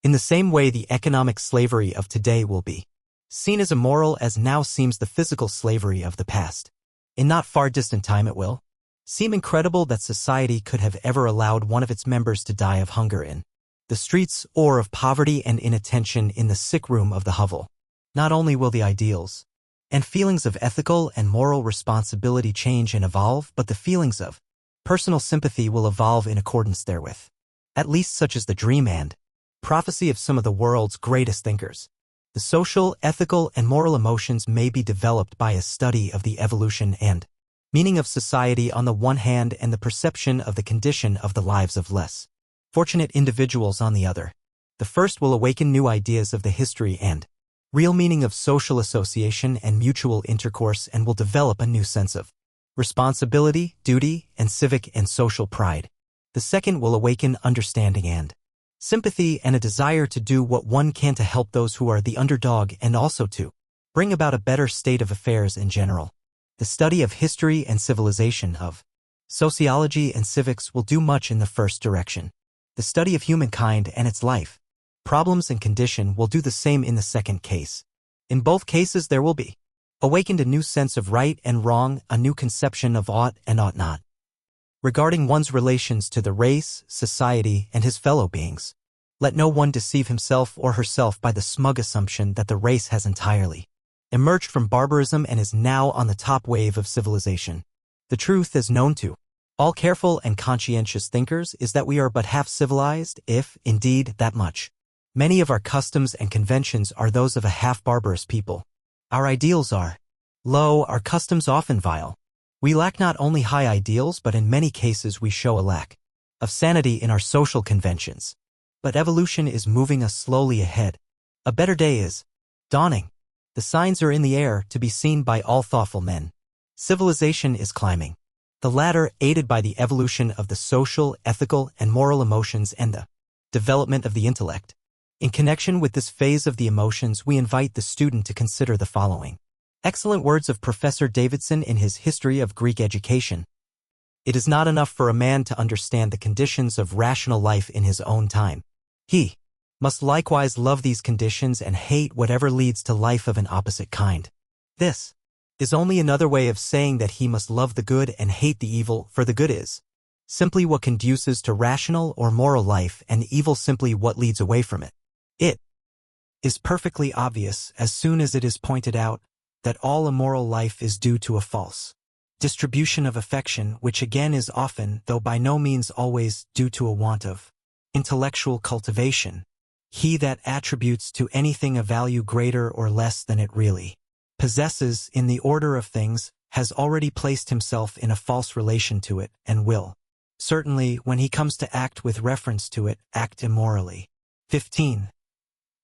In the same way, the economic slavery of today will be seen as immoral as now seems the physical slavery of the past. In not far distant time it will seem incredible that society could have ever allowed one of its members to die of hunger in the streets or of poverty and inattention in the sick room of the hovel. Not only will the ideals and feelings of ethical and moral responsibility change and evolve, but the feelings of personal sympathy will evolve in accordance therewith. At least such is the dream and prophecy of some of the world's greatest thinkers. The social, ethical, and moral emotions may be developed by a study of the evolution and meaning of society on the one hand and the perception of the condition of the lives of less fortunate individuals on the other. The first will awaken new ideas of the history and real meaning of social association and mutual intercourse and will develop a new sense of responsibility, duty, and civic and social pride. The second will awaken understanding and sympathy and a desire to do what one can to help those who are the underdog and also to bring about a better state of affairs in general. The study of history and civilization, of sociology and civics will do much in the first direction. The study of humankind and its life problems and condition will do the same in the second case. In both cases there will be awakened a new sense of right and wrong, a new conception of ought and ought not, regarding one's relations to the race, society, and his fellow beings. Let no one deceive himself or herself by the smug assumption that the race has entirely emerged from barbarism and is now on the top wave of civilization. The truth, as known to all careful and conscientious thinkers, is that we are but half civilized, if, indeed, that much. Many of our customs and conventions are those of a half-barbarous people. Our ideals are low, our customs often vile. We lack not only high ideals, but in many cases we show a lack of sanity in our social conventions. But evolution is moving us slowly ahead. A better day is dawning. The signs are in the air, to be seen by all thoughtful men. Civilization is climbing the ladder, aided by the evolution of the social, ethical, and moral emotions and the development of the intellect. In connection with this phase of the emotions, we invite the student to consider the following excellent words of Professor Davidson in his History of Greek Education. It is not enough for a man to understand the conditions of rational life in his own time. He must likewise love these conditions and hate whatever leads to life of an opposite kind. This is only another way of saying that he must love the good and hate the evil, for the good is simply what conduces to rational or moral life, and evil simply what leads away from it. It is perfectly obvious, as soon as it is pointed out, that all immoral life is due to a false distribution of affection, which again is often, though by no means always, due to a want of intellectual cultivation. He that attributes to anything a value greater or less than it really possesses in the order of things has already placed himself in a false relation to it, and will certainly, when he comes to act with reference to it, act immorally. 15.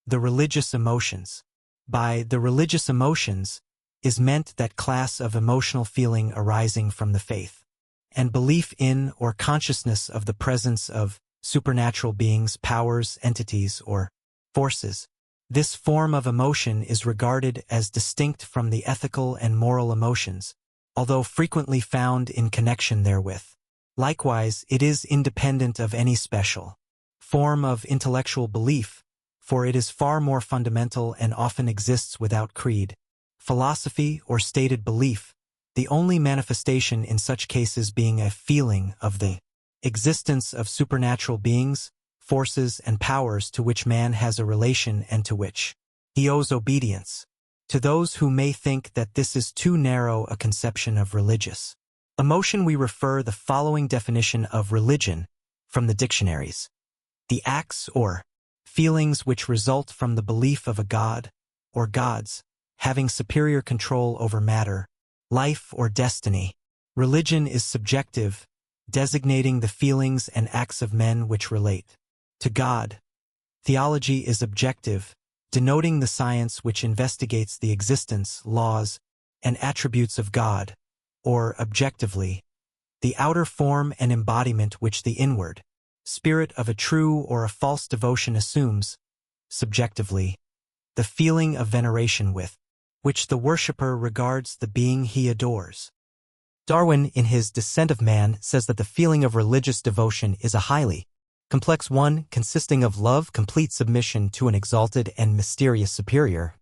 The religious emotions. By the religious emotions is meant that class of emotional feeling arising from the faith and belief in or consciousness of the presence of supernatural beings, powers, entities, or forces. This form of emotion is regarded as distinct from the ethical and moral emotions, although frequently found in connection therewith. Likewise, it is independent of any special form of intellectual belief, for it is far more fundamental and often exists without creed, philosophy, or stated belief, the only manifestation in such cases being a feeling of the existence of supernatural beings, forces, and powers to which man has a relation and to which he owes obedience. To those who may think that this is too narrow a conception of religious emotion, we refer the following definition of religion from the dictionaries: the acts or feelings which result from the belief of a god or gods having superior control over matter, life, or destiny. Religion is subjective, designating the feelings and acts of men which relate to God. Theology is objective, denoting the science which investigates the existence, laws, and attributes of God, or objectively, the outer form and embodiment which the inward spirit of a true or a false devotion assumes. Subjectively, the feeling of veneration with which the worshipper regards the being he adores. Darwin, in his Descent of Man, says that the feeling of religious devotion is a highly complex one, consisting of love, complete submission to an exalted and mysterious superior,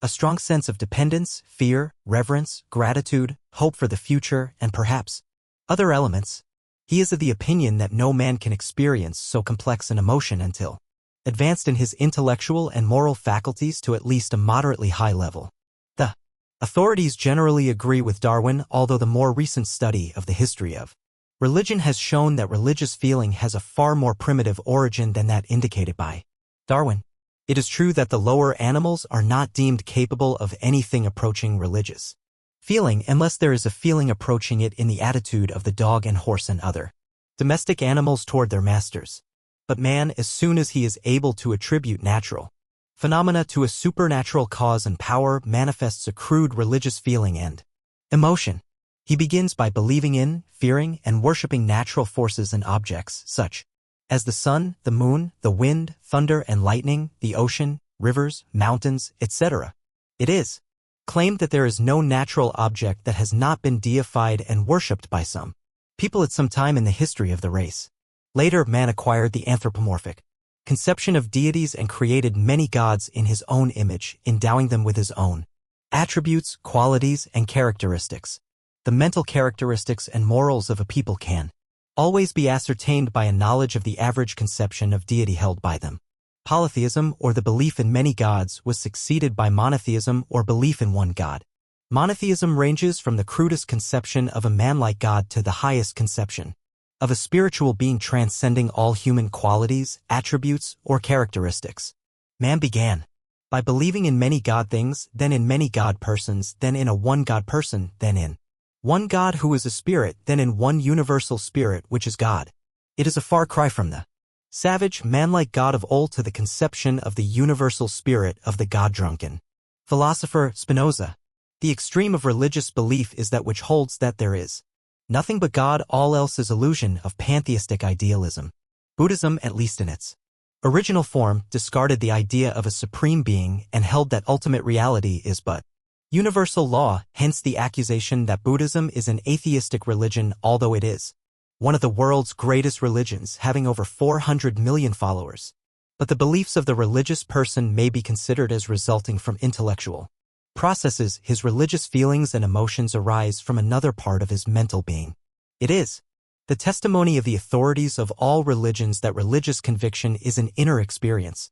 a strong sense of dependence, fear, reverence, gratitude, hope for the future, and perhaps other elements. He is of the opinion that no man can experience so complex an emotion until advanced in his intellectual and moral faculties to at least a moderately high level. The authorities generally agree with Darwin, although the more recent study of the history of religion has shown that religious feeling has a far more primitive origin than that indicated by Darwin. It is true that the lower animals are not deemed capable of anything approaching religious feeling unless there is a feeling approaching it in the attitude of the dog and horse and other domestic animals toward their masters. But man, as soon as he is able to attribute natural phenomena to a supernatural cause and power, manifests a crude religious feeling and emotion. He begins by believing in, fearing, and worshipping natural forces and objects, such as the sun, the moon, the wind, thunder and lightning, the ocean, rivers, mountains, etc. It is claimed that there is no natural object that has not been deified and worshipped by some people at some time in the history of the race. Later, man acquired the anthropomorphic conception of deities and created many gods in his own image, endowing them with his own attributes, qualities, and characteristics. The mental characteristics and morals of a people can always be ascertained by a knowledge of the average conception of deity held by them. Polytheism, or the belief in many gods, was succeeded by monotheism, or belief in one god. Monotheism ranges from the crudest conception of a man-like god to the highest conception of a spiritual being transcending all human qualities, attributes, or characteristics. Man began by believing in many god things, then in many god persons, then in a one god person, then in one God who is a spirit, then in one universal spirit which is God. It is a far cry from the savage, man-like God of old to the conception of the universal spirit of the God-drunken philosopher Spinoza. The extreme of religious belief is that which holds that there is nothing but God, all else is illusion of pantheistic idealism. Buddhism, at least in its original form, discarded the idea of a supreme being and held that ultimate reality is but universal law, hence the accusation that Buddhism is an atheistic religion, although it is one of the world's greatest religions, having over 400 million followers. But the beliefs of the religious person may be considered as resulting from intellectual processes. His religious feelings and emotions arise from another part of his mental being. It is the testimony of the authorities of all religions that religious conviction is an inner experience,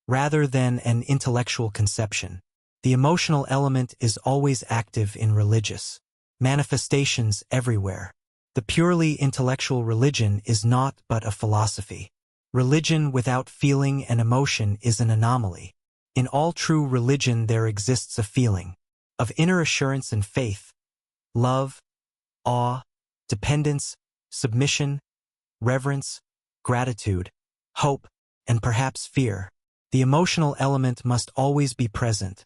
rather than an intellectual conception. The emotional element is always active in religious manifestations everywhere. The purely intellectual religion is naught but a philosophy. Religion without feeling and emotion is an anomaly. In all true religion there exists a feeling of inner assurance and faith, love, awe, dependence, submission, reverence, gratitude, hope, and perhaps fear. The emotional element must always be present,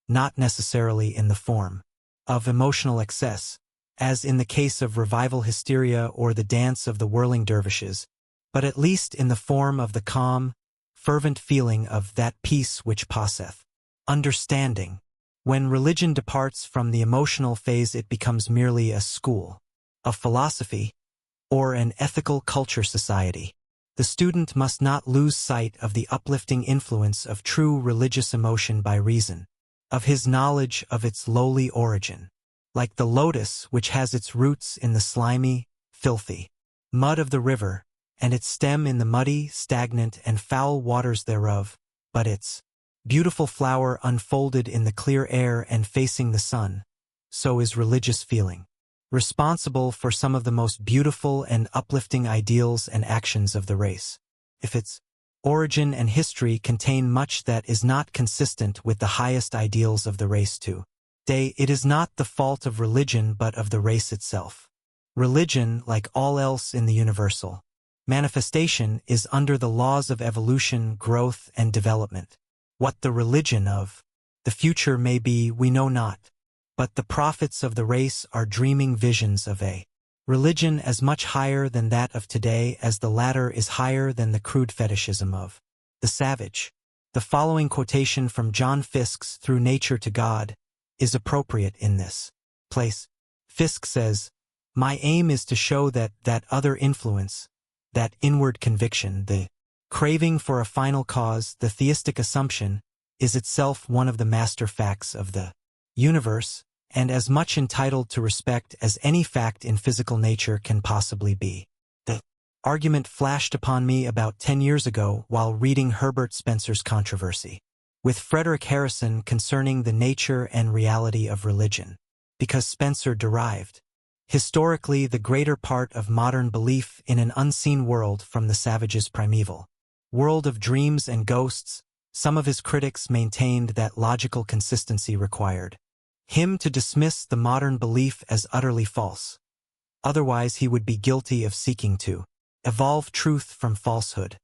not necessarily in the form of emotional excess, as in the case of revival hysteria or the dance of the whirling dervishes, but at least in the form of the calm, fervent feeling of that peace which passeth understanding. When religion departs from the emotional phase, it becomes merely a school of philosophy or an ethical culture society. The student must not lose sight of the uplifting influence of true religious emotion by reason of his knowledge of its lowly origin. Like the lotus, which has its roots in the slimy, filthy mud of the river, and its stem in the muddy, stagnant, and foul waters thereof, but its beautiful flower unfolded in the clear air and facing the sun, so is religious feeling, responsible for some of the most beautiful and uplifting ideals and actions of the race. If its origin and history contain much that is not consistent with the highest ideals of the race today, it is not the fault of religion but of the race itself. Religion, like all else in the universal manifestation, is under the laws of evolution, growth, and development. What the religion of the future may be, we know not, but the prophets of the race are dreaming visions of a religion as much higher than that of today as the latter is higher than the crude fetishism of the savage. The following quotation from John Fiske's Through Nature to God is appropriate in this place. Fiske says, "My aim is to show that other influence, that inward conviction, the craving for a final cause, the theistic assumption, is itself one of the master facts of the universe, and as much entitled to respect as any fact in physical nature can possibly be." The argument flashed upon me about 10 years ago while reading Herbert Spencer's controversy with Frederick Harrison concerning the nature and reality of religion, because Spencer derived historically the greater part of modern belief in an unseen world from the savage's primeval world of dreams and ghosts. Some of his critics maintained that logical consistency required him to dismiss the modern belief as utterly false. Otherwise he would be guilty of seeking to evolve truth from falsehood.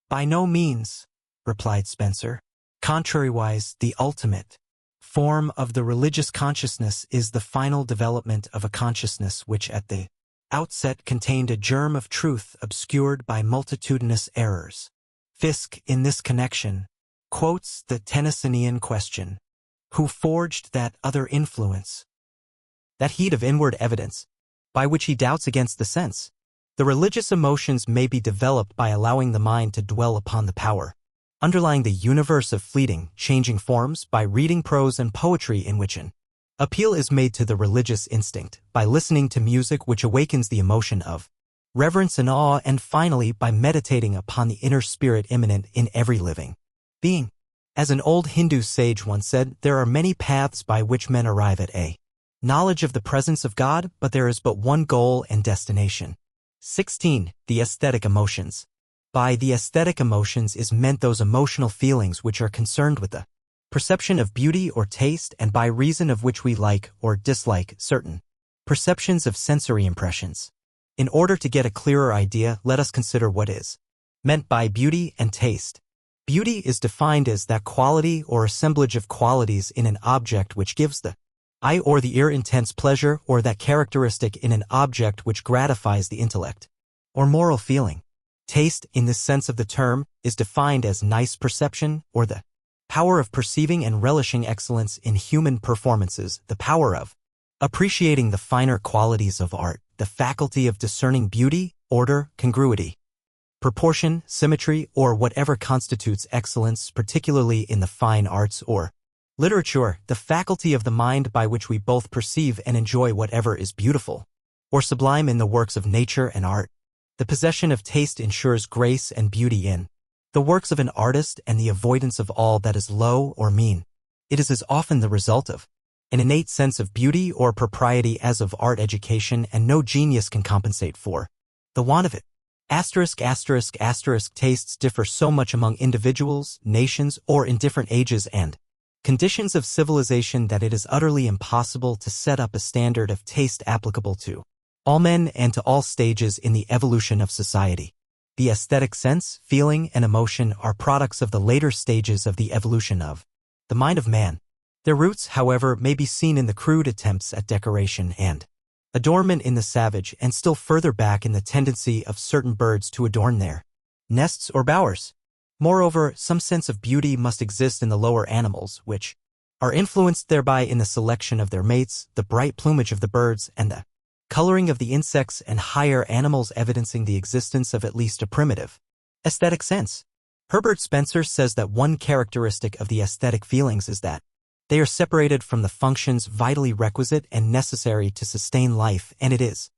"By no means," replied Spencer. "Contrariwise, the ultimate form of the religious consciousness is the final development of a consciousness which at the outset contained a germ of truth obscured by multitudinous errors." Fiske, in this connection, quotes the Tennysonian question, "Who forged that other influence, that heat of inward evidence, by which he doubts against the sense, The religious emotions may be developed by allowing the mind to dwell upon the power underlying the universe of fleeting, changing forms by reading prose and poetry in which an appeal is made to the religious instinct, by listening to music which awakens the emotion of reverence and awe, and finally by meditating upon the inner spirit immanent in every living being. As an old Hindu sage once said, there are many paths by which men arrive at a knowledge of the presence of God, but there is but one goal and destination. 16. The aesthetic emotions. By the aesthetic emotions is meant those emotional feelings which are concerned with the perception of beauty or taste, and by reason of which we like or dislike certain perceptions of sensory impressions. In order to get a clearer idea, let us consider what is meant by beauty and taste. Beauty is defined as that quality or assemblage of qualities in an object which gives the eye or the ear intense pleasure, or that characteristic in an object which gratifies the intellect or moral feeling. Taste, in this sense of the term, is defined as nice perception, or the power of perceiving and relishing excellence in human performances, the power of appreciating the finer qualities of art, the faculty of discerning beauty, order, congruity, proportion, symmetry, or whatever constitutes excellence, particularly in the fine arts or literature, the faculty of the mind by which we both perceive and enjoy whatever is beautiful or sublime in the works of nature and art. The possession of taste ensures grace and beauty in the works of an artist and the avoidance of all that is low or mean. It is as often the result of an innate sense of beauty or propriety as of art education, and no genius can compensate for the want of it. Tastes differ so much among individuals, nations, or in different ages and conditions of civilization that it is utterly impossible to set up a standard of taste applicable to all men and to all stages in the evolution of society. The aesthetic sense, feeling, and emotion are products of the later stages of the evolution of the mind of man. Their roots, however, may be seen in the crude attempts at decoration and adornment in the savage, and still further back in the tendency of certain birds to adorn their nests or bowers. Moreover, some sense of beauty must exist in the lower animals, which are influenced thereby in the selection of their mates, the bright plumage of the birds, and the coloring of the insects, and higher animals evidencing the existence of at least a primitive aesthetic sense. Herbert Spencer says that one characteristic of the aesthetic feelings is that they are separated from the functions vitally requisite and necessary to sustain life, and it is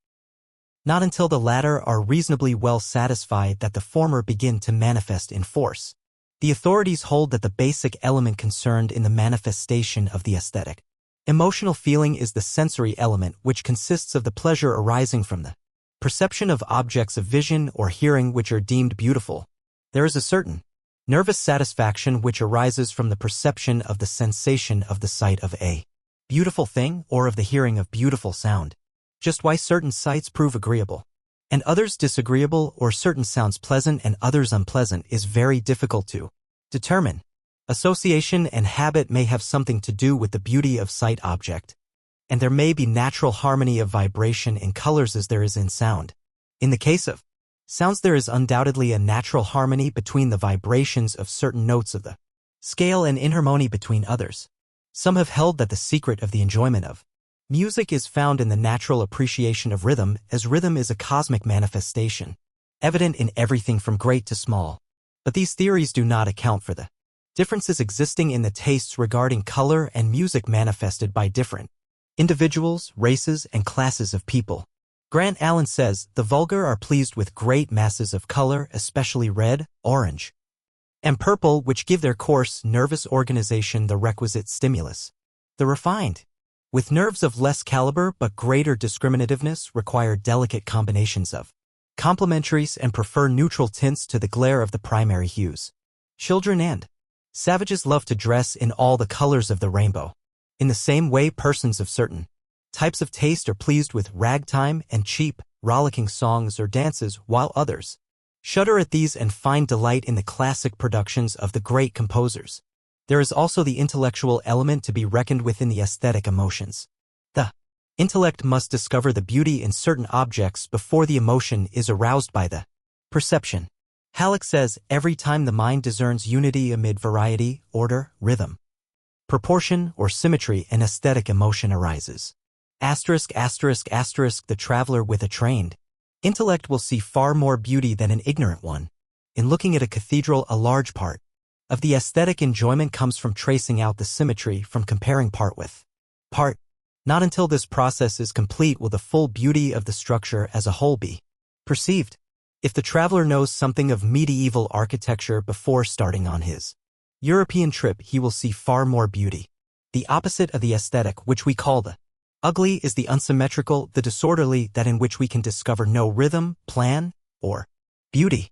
not until the latter are reasonably well satisfied that the former begin to manifest in force. The authorities hold that the basic element concerned in the manifestation of the aesthetic emotional feeling is the sensory element, which consists of the pleasure arising from the perception of objects of vision or hearing which are deemed beautiful. There is a certain nervous satisfaction which arises from the perception of the sensation of the sight of a beautiful thing, or of the hearing of beautiful sound. Just why certain sights prove agreeable and others disagreeable, or certain sounds pleasant and others unpleasant, is very difficult to determine. Association and habit may have something to do with the beauty of sight object, and there may be natural harmony of vibration in colors as there is in sound. In the case of sounds, there is undoubtedly a natural harmony between the vibrations of certain notes of the scale and inharmony between others. Some have held that the secret of the enjoyment of music is found in the natural appreciation of rhythm, as rhythm is a cosmic manifestation, evident in everything from great to small. But these theories do not account for the differences existing in the tastes regarding color and music manifested by different individuals, races, and classes of people. Grant Allen says, "The vulgar are pleased with great masses of color, especially red, orange, and purple, which give their coarse, nervous organization the requisite stimulus. The refined, with nerves of less caliber but greater discriminativeness, require delicate combinations of complementaries and prefer neutral tints to the glare of the primary hues. Children and savages love to dress in all the colors of the rainbow. In the same way, persons of certain types of taste are pleased with ragtime and cheap, rollicking songs or dances, while others shudder at these and find delight in the classic productions of the great composers. There is also the intellectual element to be reckoned with in the aesthetic emotions. The intellect must discover the beauty in certain objects before the emotion is aroused by the perception. Halleck says, every time the mind discerns unity amid variety, order, rhythm, proportion, or symmetry, an aesthetic emotion arises. ****** The traveler with a trained Intellect will see far more beauty than an ignorant one. In looking at a cathedral, a large part of the aesthetic enjoyment comes from tracing out the symmetry from comparing part with part. Not until this process is complete will the full beauty of the structure as a whole be perceived. If the traveler knows something of medieval architecture before starting on his European trip, he will see far more beauty. The opposite of the aesthetic, which we call the ugly, is the unsymmetrical, the disorderly, that in which we can discover no rhythm, plan, or beauty.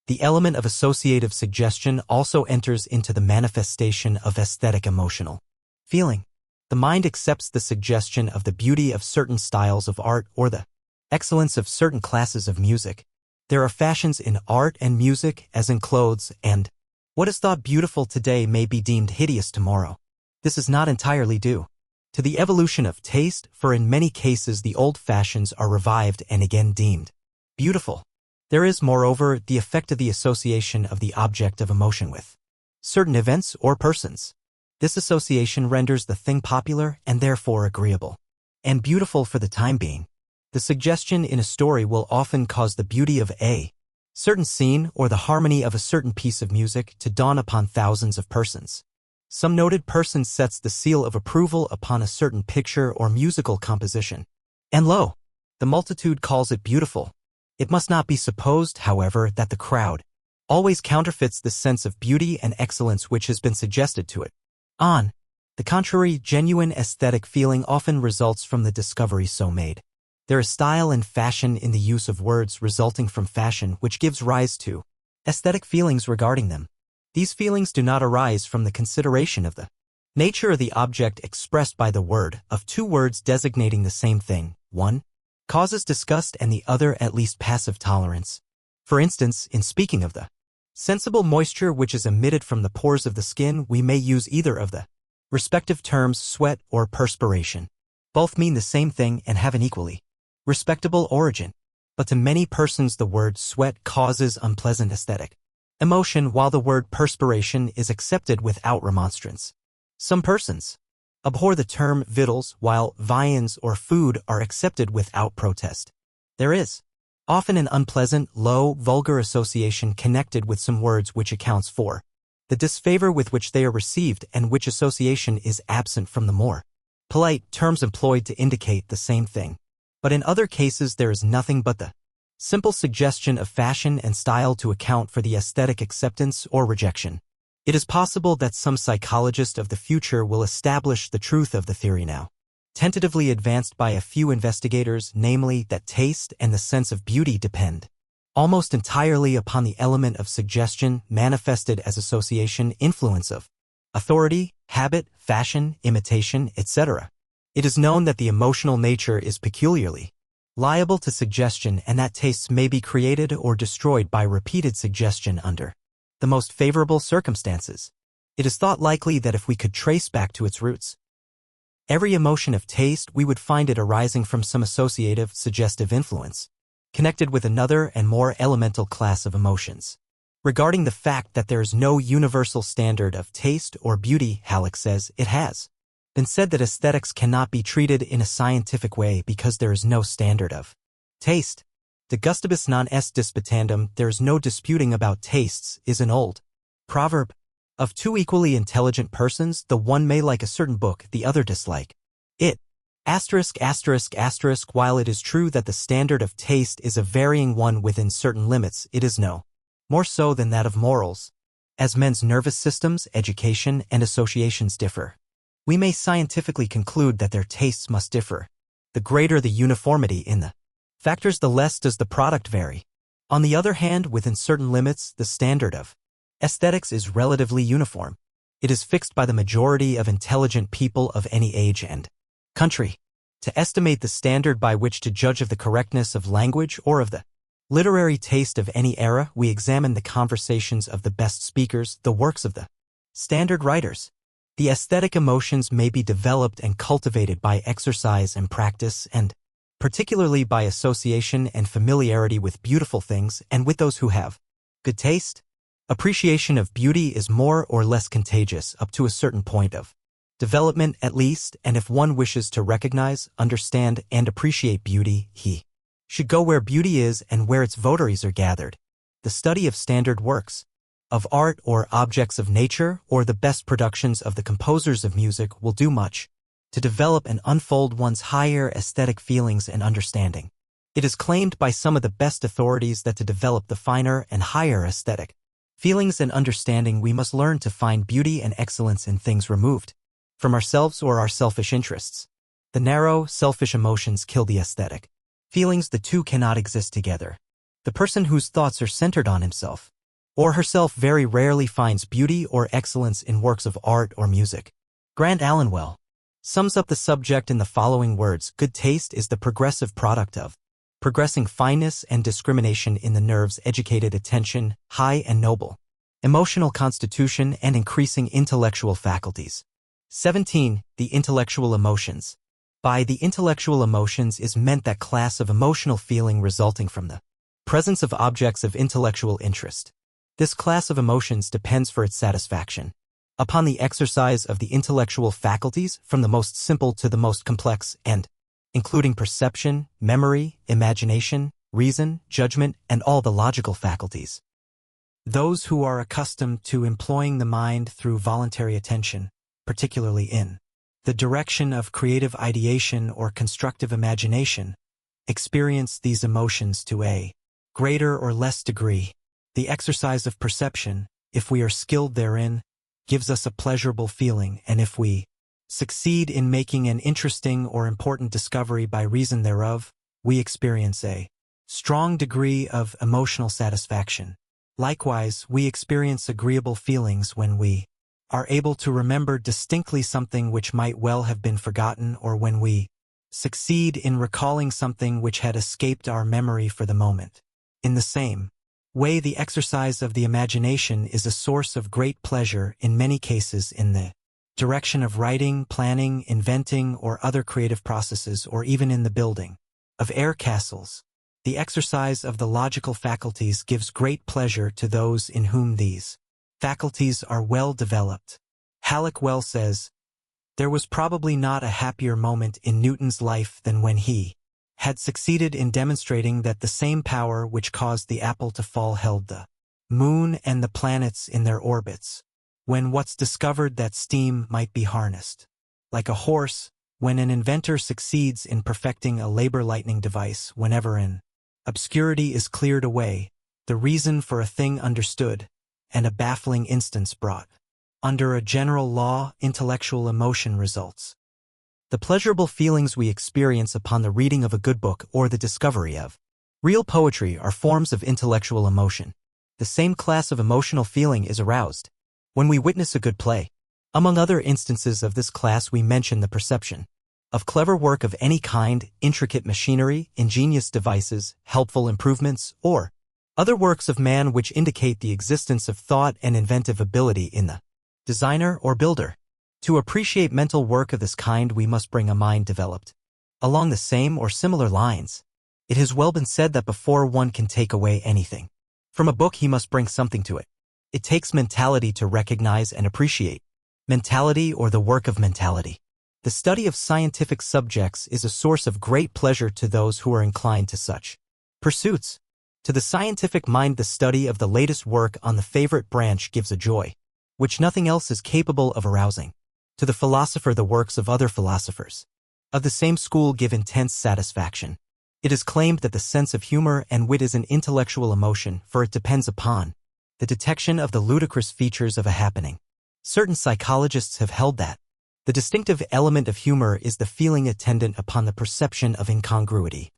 The element of associative suggestion also enters into the manifestation of aesthetic emotional feeling. The mind accepts the suggestion of the beauty of certain styles of art or the excellence of certain classes of music. There are fashions in art and music as in clothes, and what is thought beautiful today may be deemed hideous tomorrow. This is not entirely due to the evolution of taste, for in many cases the old fashions are revived and again deemed beautiful. There is, moreover, the effect of the association of the object of emotion with certain events or persons. This association renders the thing popular and therefore agreeable and beautiful for the time being. The suggestion in a story will often cause the beauty of a certain scene or the harmony of a certain piece of music to dawn upon thousands of persons. Some noted person sets the seal of approval upon a certain picture or musical composition, and lo, the multitude calls it beautiful. It must not be supposed, however, that the crowd always counterfeits the sense of beauty and excellence which has been suggested to it. On the contrary, genuine aesthetic feeling often results from the discovery so made. There is style and fashion in the use of words resulting from fashion which gives rise to aesthetic feelings regarding them. These feelings do not arise from the consideration of the nature of the object expressed by the word. Of two words designating the same thing, one causes disgust and the other at least passive tolerance. For instance, in speaking of the sensible moisture which is emitted from the pores of the skin, we may use either of the respective terms sweat or perspiration. Both mean the same thing and have an equally respectable origin. But to many persons the word sweat causes unpleasant aesthetic emotion, while the word perspiration is accepted without remonstrance. Some persons abhor the term victuals, while viands or food are accepted without protest. There is often an unpleasant, low, vulgar association connected with some words which accounts for the disfavor with which they are received, and which association is absent from the more polite terms employed to indicate the same thing. But in other cases there is nothing but the simple suggestion of fashion and style to account for the aesthetic acceptance or rejection. It is possible that some psychologist of the future will establish the truth of the theory now tentatively advanced by a few investigators, namely that taste and the sense of beauty depend almost entirely upon the element of suggestion manifested as association, influence of authority, habit, fashion, imitation, etc. It is known that the emotional nature is peculiarly liable to suggestion and that tastes may be created or destroyed by repeated suggestion under the most favorable circumstances. It is thought likely that if we could trace back to its roots every emotion of taste, we would find it arising from some associative, suggestive influence, connected with another and more elemental class of emotions. Regarding the fact that there is no universal standard of taste or beauty, Halleck says, it has been said that aesthetics cannot be treated in a scientific way because there is no standard of taste. De gustibus non est disputandum, there is no disputing about tastes, is an old proverb. Of two equally intelligent persons, the one may like a certain book, the other dislike it. While it is true that the standard of taste is a varying one within certain limits, it is no more so than that of morals. As men's nervous systems, education, and associations differ, we may scientifically conclude that their tastes must differ. The greater the uniformity in the factors, the less does the product vary. On the other hand, within certain limits, the standard of aesthetics is relatively uniform. It is fixed by the majority of intelligent people of any age and country. To estimate the standard by which to judge of the correctness of language or of the literary taste of any era, we examine the conversations of the best speakers, the works of the standard writers. The aesthetic emotions may be developed and cultivated by exercise and practice, and particularly by association and familiarity with beautiful things and with those who have good taste. Appreciation of beauty is more or less contagious up to a certain point of development at least, and if one wishes to recognize, understand, and appreciate beauty, he should go where beauty is and where its votaries are gathered. The study of standard works of art or objects of nature or the best productions of the composers of music will do much to develop and unfold one's higher aesthetic feelings and understanding. It is claimed by some of the best authorities that to develop the finer and higher aesthetic feelings and understanding we must learn to find beauty and excellence in things removed from ourselves or our selfish interests. The narrow, selfish emotions kill the aesthetic feelings. The two cannot exist together. The person whose thoughts are centered on himself or herself very rarely finds beauty or excellence in works of art or music. Grant Allen well sums up the subject in the following words: good taste is the progressive product of progressing fineness and discrimination in the nerves, educated attention, high and noble emotional constitution, and increasing intellectual faculties. 17. The intellectual emotions. By the intellectual emotions is meant that class of emotional feeling resulting from the presence of objects of intellectual interest. This class of emotions depends for its satisfaction upon the exercise of the intellectual faculties from the most simple to the most complex and including perception, memory, imagination, reason, judgment, and all the logical faculties. Those who are accustomed to employing the mind through voluntary attention, particularly in the direction of creative ideation or constructive imagination, experience these emotions to a greater or less degree. The exercise of perception, if we are skilled therein, gives us a pleasurable feeling, and if we succeed in making an interesting or important discovery by reason thereof, we experience a strong degree of emotional satisfaction. Likewise, we experience agreeable feelings when we are able to remember distinctly something which might well have been forgotten, or when we succeed in recalling something which had escaped our memory for the moment. In the same way, the exercise of the imagination is a source of great pleasure in many cases in the direction of writing, planning, inventing, or other creative processes, or even in the building of air castles. The exercise of the logical faculties gives great pleasure to those in whom these faculties are well developed. Halleck well says, "There was probably not a happier moment in Newton's life than when he had succeeded in demonstrating that the same power which caused the apple to fall held the moon and the planets in their orbits. When what's discovered that steam might be harnessed like a horse, when an inventor succeeds in perfecting a labor-lightening device, whenever an obscurity is cleared away, the reason for a thing understood, and a baffling instance brought under a general law, intellectual emotion results. The pleasurable feelings we experience upon the reading of a good book or the discovery of real poetry are forms of intellectual emotion. The same class of emotional feeling is aroused when we witness a good play. Among other instances of this class we mention the perception of clever work of any kind, intricate machinery, ingenious devices, helpful improvements, or other works of man which indicate the existence of thought and inventive ability in the designer or builder. To appreciate mental work of this kind we must bring a mind developed along the same or similar lines. It has well been said that before one can take away anything from a book he must bring something to it. It takes mentality to recognize and appreciate mentality or the work of mentality. The study of scientific subjects is a source of great pleasure to those who are inclined to such pursuits. To the scientific mind the study of the latest work on the favorite branch gives a joy which nothing else is capable of arousing. To the philosopher the works of other philosophers of the same school give intense satisfaction. It is claimed that the sense of humor and wit is an intellectual emotion, for it depends upon the detection of the ludicrous features of a happening. Certain psychologists have held that the distinctive element of humor is the feeling attendant upon the perception of incongruity,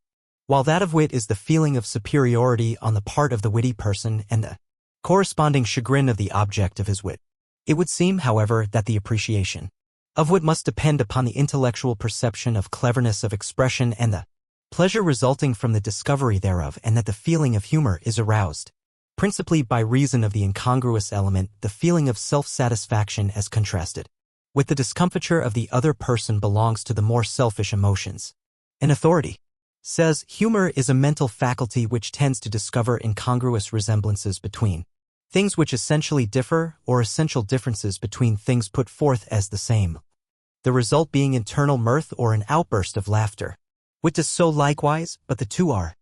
while that of wit is the feeling of superiority on the part of the witty person and the corresponding chagrin of the object of his wit. It would seem, however, that the appreciation of wit must depend upon the intellectual perception of cleverness of expression and the pleasure resulting from the discovery thereof, and that the feeling of humor is aroused principally by reason of the incongruous element, the feeling of self-satisfaction as contrasted with the discomfiture of the other person belongs to the more selfish emotions. An authority says, humor is a mental faculty which tends to discover incongruous resemblances between things which essentially differ, or essential differences between things put forth as the same, the result being internal mirth or an outburst of laughter. Wit does so likewise, but the two are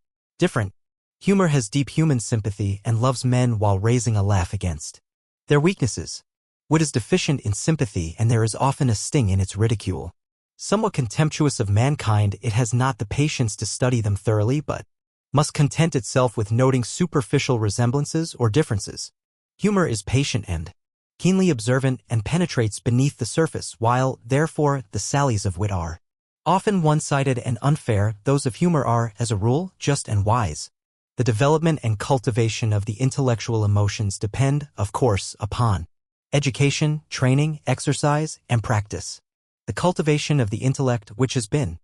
different. Humor has deep human sympathy and loves men while raising a laugh against their weaknesses. Wit is deficient in sympathy, and there is often a sting in its ridicule. Somewhat contemptuous of mankind, it has not the patience to study them thoroughly, but must content itself with noting superficial resemblances or differences. Humor is patient and keenly observant and penetrates beneath the surface, while, therefore, the sallies of wit are often one-sided and unfair. Those of humor are, as a rule, just and wise. The development and cultivation of the intellectual emotions depend, of course, upon education, training, exercise, and practice. The cultivation of the intellect, which has been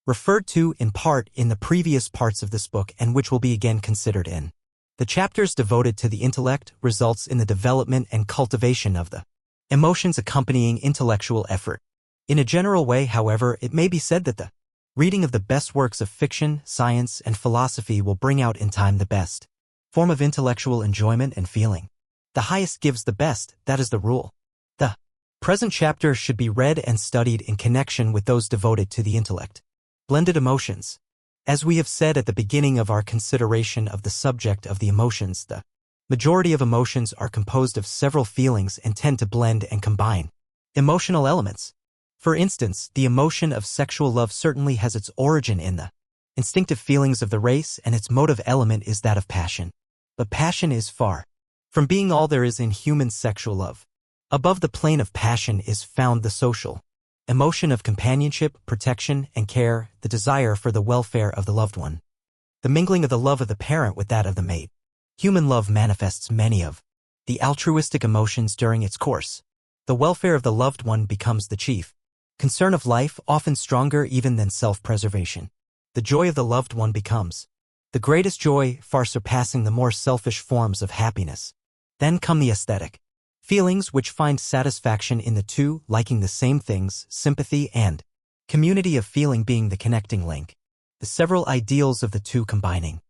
referred to in part in the previous parts of this book and which will be again considered in the chapters devoted to the intellect, results in the development and cultivation of the emotions accompanying intellectual effort. In a general way, however, it may be said that the reading of the best works of fiction, science, and philosophy will bring out in time the best form of intellectual enjoyment and feeling. The highest gives the best, that is the rule. The present chapter should be read and studied in connection with those devoted to the intellect. Blended emotions. As we have said at the beginning of our consideration of the subject of the emotions, the majority of emotions are composed of several feelings and tend to blend and combine emotional elements. For instance, the emotion of sexual love certainly has its origin in the instinctive feelings of the race, and its motive element is that of passion. But passion is far from being all there is in human sexual love. Above the plane of passion is found the social emotion of companionship, protection, and care, the desire for the welfare of the loved one. The mingling of the love of the parent with that of the mate. Human love manifests many of the altruistic emotions during its course. The welfare of the loved one becomes the chief concern of life, often stronger even than self-preservation. The joy of the loved one becomes the greatest joy, far surpassing the more selfish forms of happiness. Then come the aesthetic feelings, which find satisfaction in the two, liking the same things, sympathy and community of feeling being the connecting link, the several ideals of the two combining.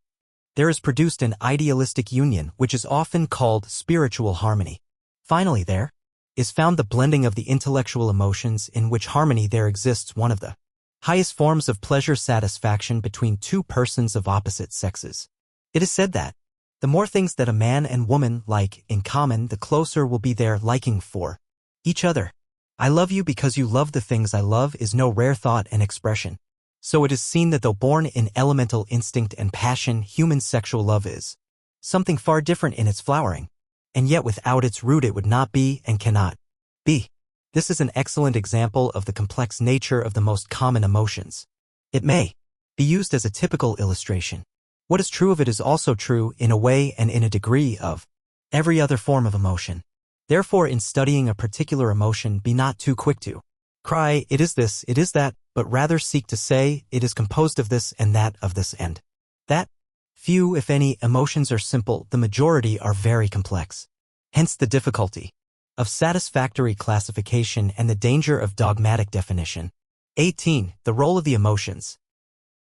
There is produced an idealistic union, which is often called spiritual harmony. Finally, there is found the blending of the intellectual emotions, in which harmony there exists one of the highest forms of pleasure satisfaction between two persons of opposite sexes. It is said that the more things that a man and woman like in common, the closer will be their liking for each other. I love you because you love the things I love is no rare thought and expression. So it is seen that though born in elemental instinct and passion, human sexual love is something far different in its flowering, and yet without its root it would not be and cannot be. This is an excellent example of the complex nature of the most common emotions. It may be used as a typical illustration. What is true of it is also true, in a way and in a degree, of every other form of emotion. Therefore, in studying a particular emotion, be not too quick to cry, it is this, it is that, but rather seek to say, it is composed of this and that, of this and that. Few, if any, emotions are simple, the majority are very complex. Hence the difficulty of satisfactory classification and the danger of dogmatic definition. 18. The role of the emotions.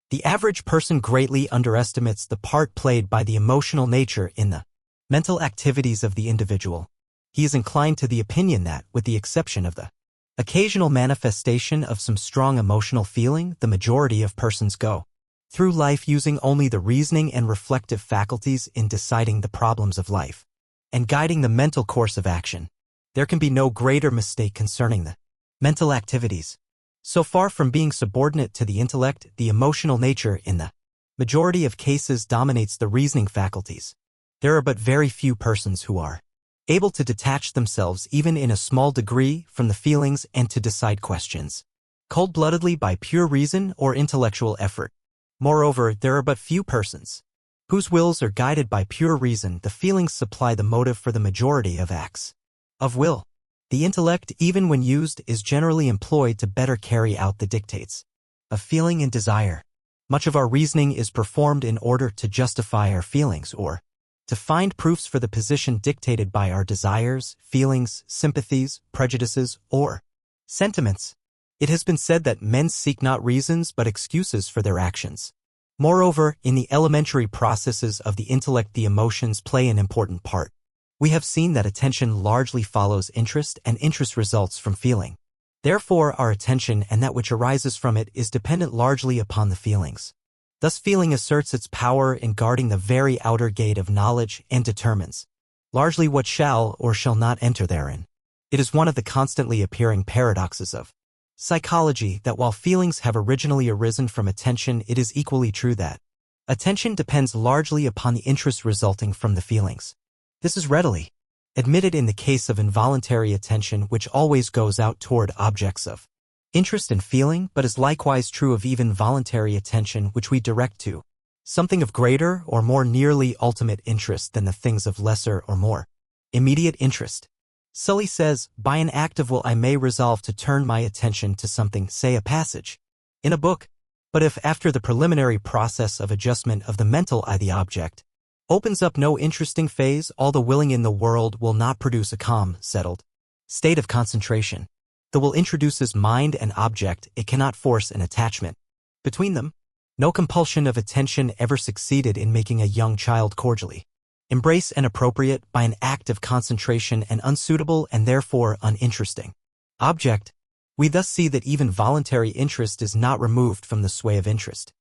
The average person greatly underestimates the part played by the emotional nature in the mental activities of the individual. He is inclined to the opinion that, with the exception of the occasional manifestation of some strong emotional feeling, the majority of persons go through life using only the reasoning and reflective faculties in deciding the problems of life and guiding the mental course of action. There can be no greater mistake concerning the mental activities. So far from being subordinate to the intellect, the emotional nature in the majority of cases dominates the reasoning faculties. There are but very few persons who are able to detach themselves even in a small degree from the feelings and to decide questions cold-bloodedly by pure reason or intellectual effort. Moreover, there are but few persons whose wills are guided by pure reason. The feelings supply the motive for the majority of acts of will. The intellect, even when used, is generally employed to better carry out the dictates of feeling and desire. Much of our reasoning is performed in order to justify our feelings or to find proofs for the position dictated by our desires, feelings, sympathies, prejudices, or sentiments. It has been said that men seek not reasons but excuses for their actions. Moreover, in the elementary processes of the intellect, the emotions play an important part. We have seen that attention largely follows interest, and interest results from feeling. Therefore, our attention and that which arises from it is dependent largely upon the feelings. Thus feeling asserts its power in guarding the very outer gate of knowledge and determines largely what shall or shall not enter therein. It is one of the constantly appearing paradoxes of psychology that while feelings have originally arisen from attention, it is equally true that attention depends largely upon the interest resulting from the feelings. This is readily admitted in the case of involuntary attention, which always goes out toward objects of interest and feeling, but is likewise true of even voluntary attention which we direct to something of greater or more nearly ultimate interest than the things of lesser or more immediate interest. Sully says, by an act of will I may resolve to turn my attention to something, say a passage in a book, but if after the preliminary process of adjustment of the mental eye the object opens up no interesting phase, all the willing in the world will not produce a calm, settled state of concentration. The will introduces mind and object, it cannot force an attachment between them. No compulsion of attention ever succeeded in making a young child cordially embrace an appropriate, by an act of concentration, an unsuitable and therefore uninteresting object. We thus see that even voluntary interest is not removed from the sway of interest.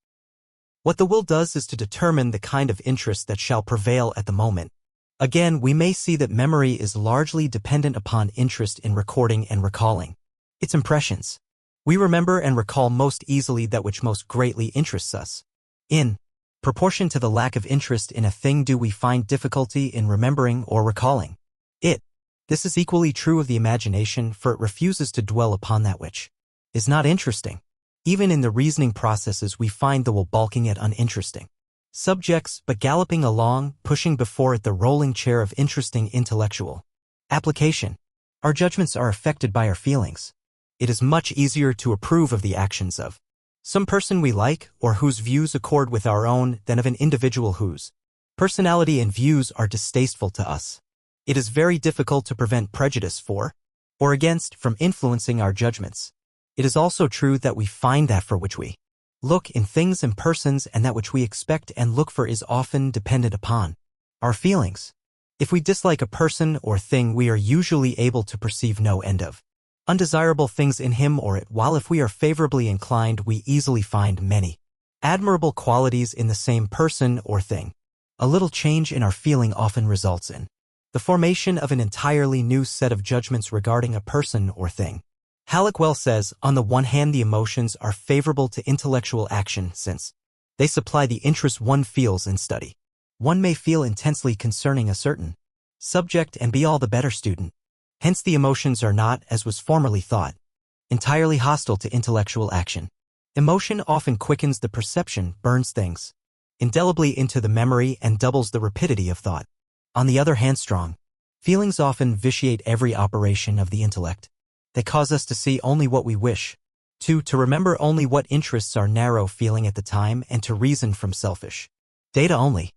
What the will does is to determine the kind of interest that shall prevail at the moment. Again, we may see that memory is largely dependent upon interest in recording and recalling its impressions. We remember and recall most easily that which most greatly interests us. In proportion to the lack of interest in a thing do we find difficulty in remembering or recalling it. This is equally true of the imagination, for it refuses to dwell upon that which is not interesting. Even in the reasoning processes we find the will balking at uninteresting subjects, but galloping along, pushing before it the rolling chair of interesting intellectual application. Our judgments are affected by our feelings. It is much easier to approve of the actions of some person we like or whose views accord with our own than of an individual whose personality and views are distasteful to us. It is very difficult to prevent prejudice for or against from influencing our judgments. It is also true that we find that for which we look in things and persons and that which we expect and look for is often dependent upon our feelings. If we dislike a person or thing, we are usually able to perceive no end of undesirable things in him or it, while if we are favorably inclined we easily find many admirable qualities in the same person or thing. A little change in our feeling often results in the formation of an entirely new set of judgments regarding a person or thing. Halleck well says, on the one hand the emotions are favorable to intellectual action since they supply the interest one feels in study. One may feel intensely concerning a certain subject and be all the better student. Hence the emotions are not, as was formerly thought, entirely hostile to intellectual action. Emotion often quickens the perception, burns things indelibly into the memory, and doubles the rapidity of thought. On the other hand, strong feelings often vitiate every operation of the intellect. They cause us to see only what we wish, to remember only what interests our narrow feeling at the time, and to reason from selfish data only.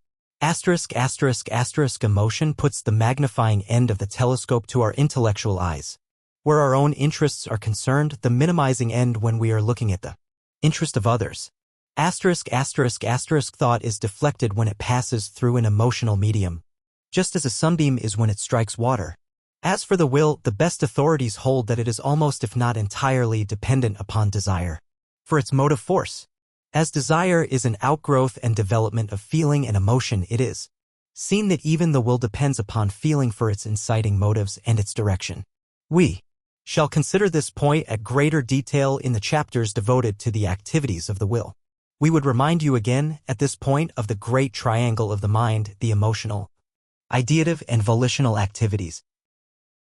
Emotion puts the magnifying end of the telescope to our intellectual eyes. Where our own interests are concerned, the minimizing end when we are looking at the interest of others. Thought is deflected when it passes through an emotional medium, just as a sunbeam is when it strikes water. As for the will, the best authorities hold that it is almost if not entirely dependent upon desire for its motive force. As desire is an outgrowth and development of feeling and emotion, it is seen that even the will depends upon feeling for its inciting motives and its direction. We shall consider this point at greater detail in the chapters devoted to the activities of the will. We would remind you again at this point of the great triangle of the mind, the emotional, ideative, and volitional activities,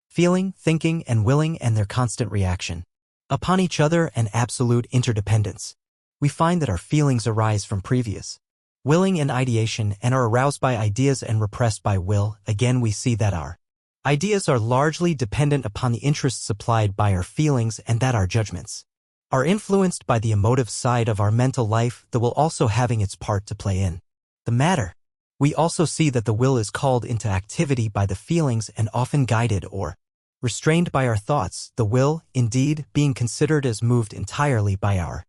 feeling, thinking, and willing, and their constant reaction upon each other and absolute interdependence. We find that our feelings arise from previous willing and ideation and are aroused by ideas and repressed by will. Again, we see that our ideas are largely dependent upon the interests supplied by our feelings and that our judgments are influenced by the emotive side of our mental life, the will also having its part to play in the matter. We also see that the will is called into activity by the feelings and often guided or restrained by our thoughts, the will, indeed, being considered as moved entirely by our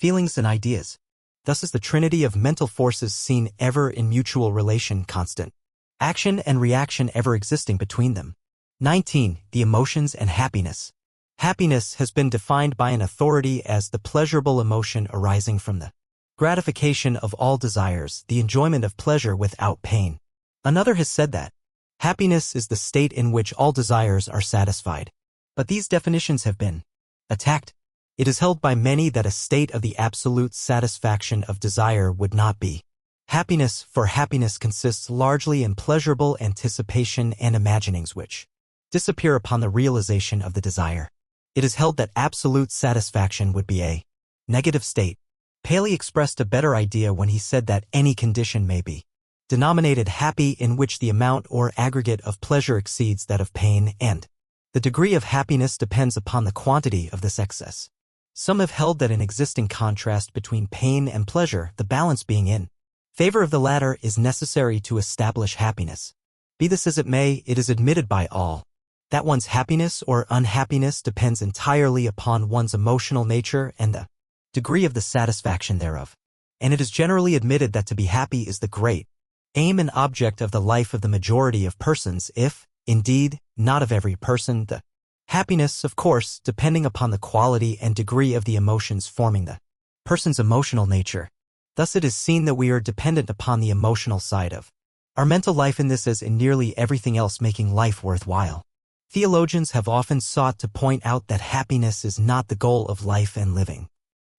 feelings and ideas. Thus is the trinity of mental forces seen ever in mutual relation, constant action and reaction ever existing between them. 19. The emotions and happiness. Happiness has been defined by an authority as the pleasurable emotion arising from the gratification of all desires, the enjoyment of pleasure without pain. Another has said that happiness is the state in which all desires are satisfied. But these definitions have been attacked. It is held by many that a state of the absolute satisfaction of desire would not be happiness, for happiness consists largely in pleasurable anticipation and imaginings which disappear upon the realization of the desire. It is held that absolute satisfaction would be a negative state. Paley expressed a better idea when he said that any condition may be denominated happy in which the amount or aggregate of pleasure exceeds that of pain, and the degree of happiness depends upon the quantity of this excess. Some have held that an existing contrast between pain and pleasure, the balance being in favor of the latter, is necessary to establish happiness. Be this as it may, it is admitted by all that one's happiness or unhappiness depends entirely upon one's emotional nature and the degree of the satisfaction thereof. And it is generally admitted that to be happy is the great aim and object of the life of the majority of persons, if, indeed, not of every person, the happiness, of course, depending upon the quality and degree of the emotions forming the person's emotional nature. Thus it is seen that we are dependent upon the emotional side of our mental life in this as in nearly everything else making life worthwhile. Theologians have often sought to point out that happiness is not the goal of life and living.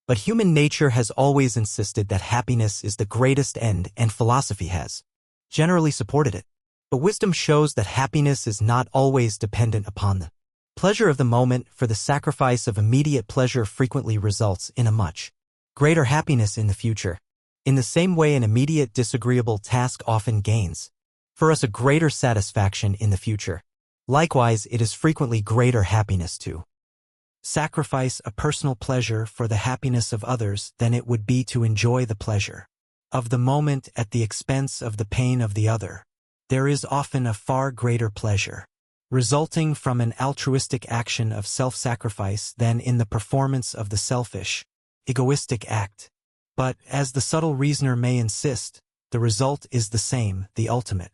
But human nature has always insisted that happiness is the greatest end, and philosophy has generally supported it. But wisdom shows that happiness is not always dependent upon the pleasure of the moment, for the sacrifice of immediate pleasure frequently results in a much greater happiness in the future. In the same way, an immediate disagreeable task often gains for us a greater satisfaction in the future. Likewise, it is frequently greater happiness to sacrifice a personal pleasure for the happiness of others than it would be to enjoy the pleasure of the moment at the expense of the pain of the other. There is often a far greater pleasure resulting from an altruistic action of self-sacrifice than in the performance of the selfish, egoistic act. But, as the subtle reasoner may insist, the result is the same, the ultimate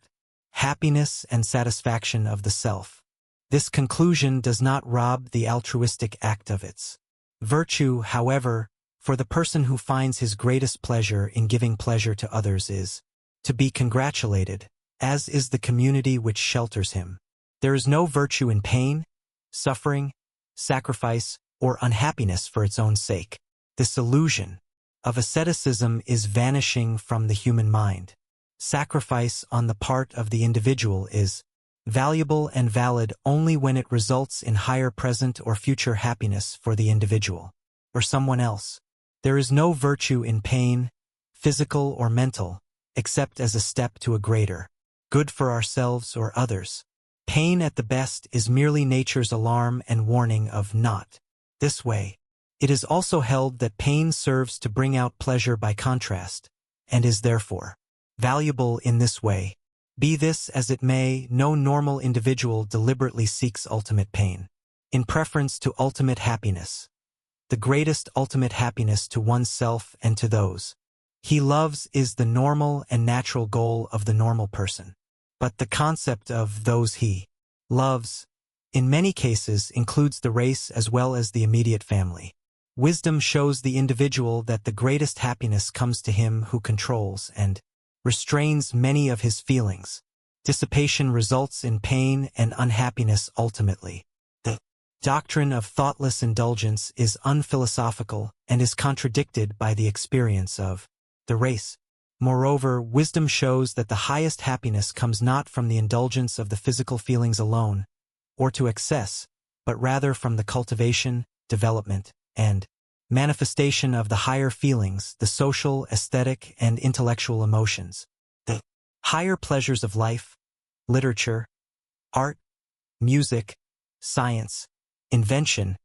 happiness and satisfaction of the self. This conclusion does not rob the altruistic act of its virtue, however, for the person who finds his greatest pleasure in giving pleasure to others is to be congratulated, as is the community which shelters him. There is no virtue in pain, suffering, sacrifice, or unhappiness for its own sake. This illusion of asceticism is vanishing from the human mind. Sacrifice on the part of the individual is valuable and valid only when it results in higher present or future happiness for the individual or someone else. There is no virtue in pain, physical or mental, except as a step to a greater good for ourselves or others. Pain at the best is merely nature's alarm and warning of not this way. It is also held that pain serves to bring out pleasure by contrast, and is therefore valuable in this way. Be this as it may, no normal individual deliberately seeks ultimate pain in preference to ultimate happiness. The greatest ultimate happiness to oneself and to those he loves is the normal and natural goal of the normal person. But the concept of those he loves, in many cases, includes the race as well as the immediate family. Wisdom shows the individual that the greatest happiness comes to him who controls and restrains many of his feelings. Dissipation results in pain and unhappiness ultimately. The doctrine of thoughtless indulgence is unphilosophical and is contradicted by the experience of the race. Moreover, wisdom shows that the highest happiness comes not from the indulgence of the physical feelings alone, or to excess, but rather from the cultivation, development, and manifestation of the higher feelings, the social, aesthetic, and intellectual emotions. The higher pleasures of life, literature, art, music, science, invention,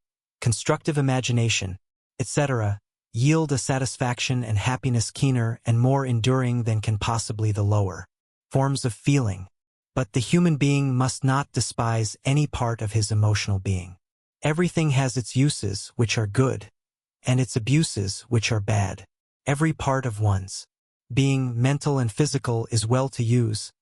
constructive imagination, etc., yield a satisfaction and happiness keener and more enduring than can possibly the lower forms of feeling. But the human being must not despise any part of his emotional being. Everything has its uses, which are good, and its abuses, which are bad. Every part of one's being, mental and physical, is well to use,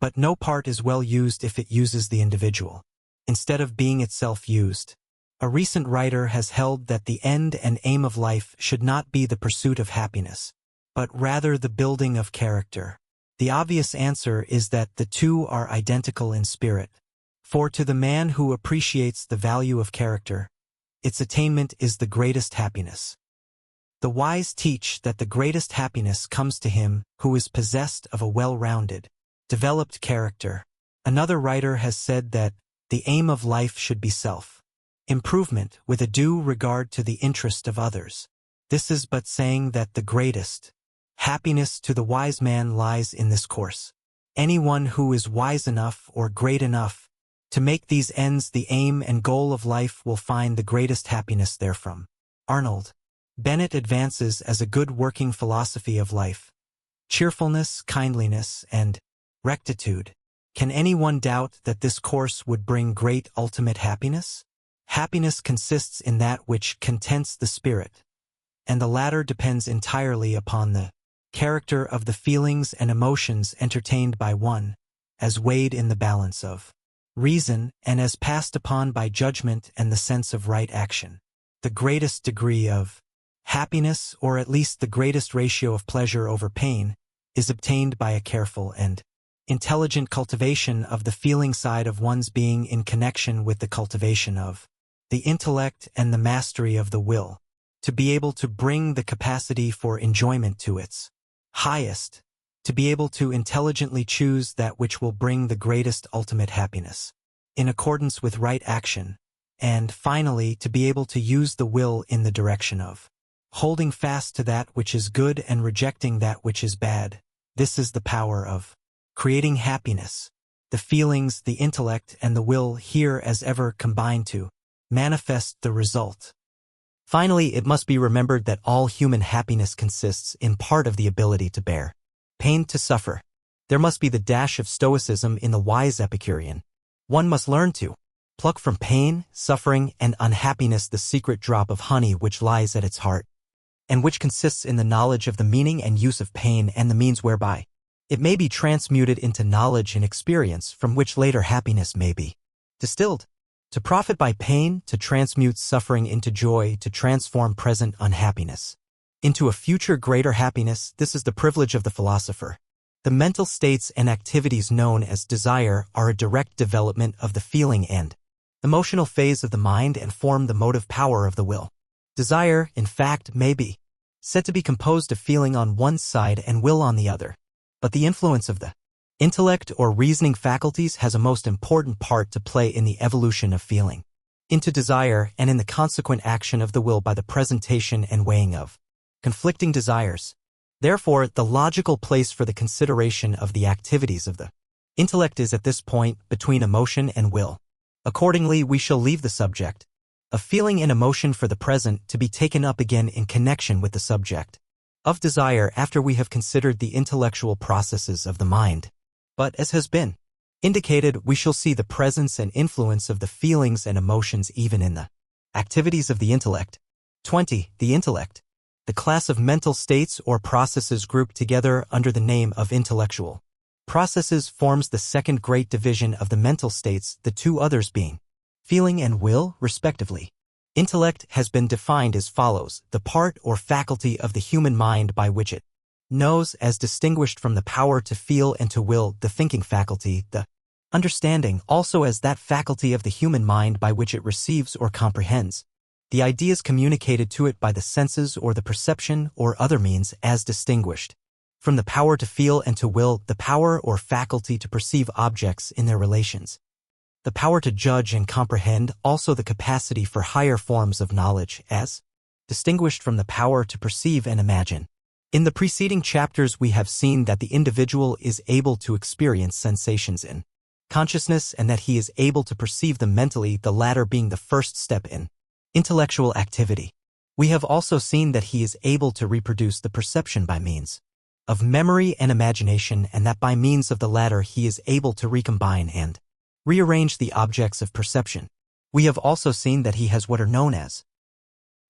but no part is well used if it uses the individual, instead of being itself used. A recent writer has held that the end and aim of life should not be the pursuit of happiness, but rather the building of character. The obvious answer is that the two are identical in spirit. For to the man who appreciates the value of character, its attainment is the greatest happiness. The wise teach that the greatest happiness comes to him who is possessed of a well-rounded, developed character. Another writer has said that the aim of life should be self-improvement with a due regard to the interest of others. This is but saying that the greatest happiness to the wise man lies in this course. Anyone who is wise enough or great enough to make these ends the aim and goal of life will find the greatest happiness therefrom. Arnold Bennett advances as a good working philosophy of life cheerfulness, kindliness, and rectitude. Can anyone doubt that this course would bring great ultimate happiness? Happiness consists in that which contents the spirit, and the latter depends entirely upon the character of the feelings and emotions entertained by one, as weighed in the balance of reason and as passed upon by judgment and the sense of right action. The greatest degree of happiness, or at least the greatest ratio of pleasure over pain, is obtained by a careful and intelligent cultivation of the feeling side of one's being in connection with the cultivation of the intellect and the mastery of the will, to be able to bring the capacity for enjoyment to its highest, to be able to intelligently choose that which will bring the greatest ultimate happiness, in accordance with right action, and finally to be able to use the will in the direction of holding fast to that which is good and rejecting that which is bad. This is the power of creating happiness. The feelings, the intellect, and the will here as ever combine to manifest the result. Finally, it must be remembered that all human happiness consists in part of the ability to bear pain, to suffer. There must be the dash of stoicism in the wise Epicurean. One must learn to pluck from pain, suffering, and unhappiness the secret drop of honey which lies at its heart, and which consists in the knowledge of the meaning and use of pain and the means whereby it may be transmuted into knowledge and experience from which later happiness may be distilled. To profit by pain, to transmute suffering into joy, to transform present unhappiness into a future greater happiness, this is the privilege of the philosopher. The mental states and activities known as desire are a direct development of the feeling and emotional phase of the mind and form the motive power of the will. Desire, in fact, may be said to be composed of feeling on one side and will on the other, but the influence of the intellect or reasoning faculties has a most important part to play in the evolution of feeling into desire and in the consequent action of the will by the presentation and weighing of conflicting desires. Therefore, the logical place for the consideration of the activities of the intellect is at this point between emotion and will. Accordingly, we shall leave the subject of feeling and emotion for the present to be taken up again in connection with the subject of desire after we have considered the intellectual processes of the mind. But as has been indicated, we shall see the presence and influence of the feelings and emotions even in the activities of the intellect. 20. The intellect. The class of mental states or processes grouped together under the name of intellectual processes forms the second great division of the mental states, the two others being feeling and will, respectively. Intellect has been defined as follows: the part or faculty of the human mind by which it knows, as distinguished from the power to feel and to will, the thinking faculty, the understanding, also as that faculty of the human mind by which it receives or comprehends the ideas communicated to it by the senses or the perception or other means, as distinguished from the power to feel and to will, the power or faculty to perceive objects in their relations, the power to judge and comprehend, also the capacity for higher forms of knowledge, as distinguished from the power to perceive and imagine. In the preceding chapters we have seen that the individual is able to experience sensations in consciousness and that he is able to perceive them mentally, the latter being the first step in intellectual activity. We have also seen that he is able to reproduce the perception by means of memory and imagination, and that by means of the latter he is able to recombine and rearrange the objects of perception. We have also seen that he has what are known as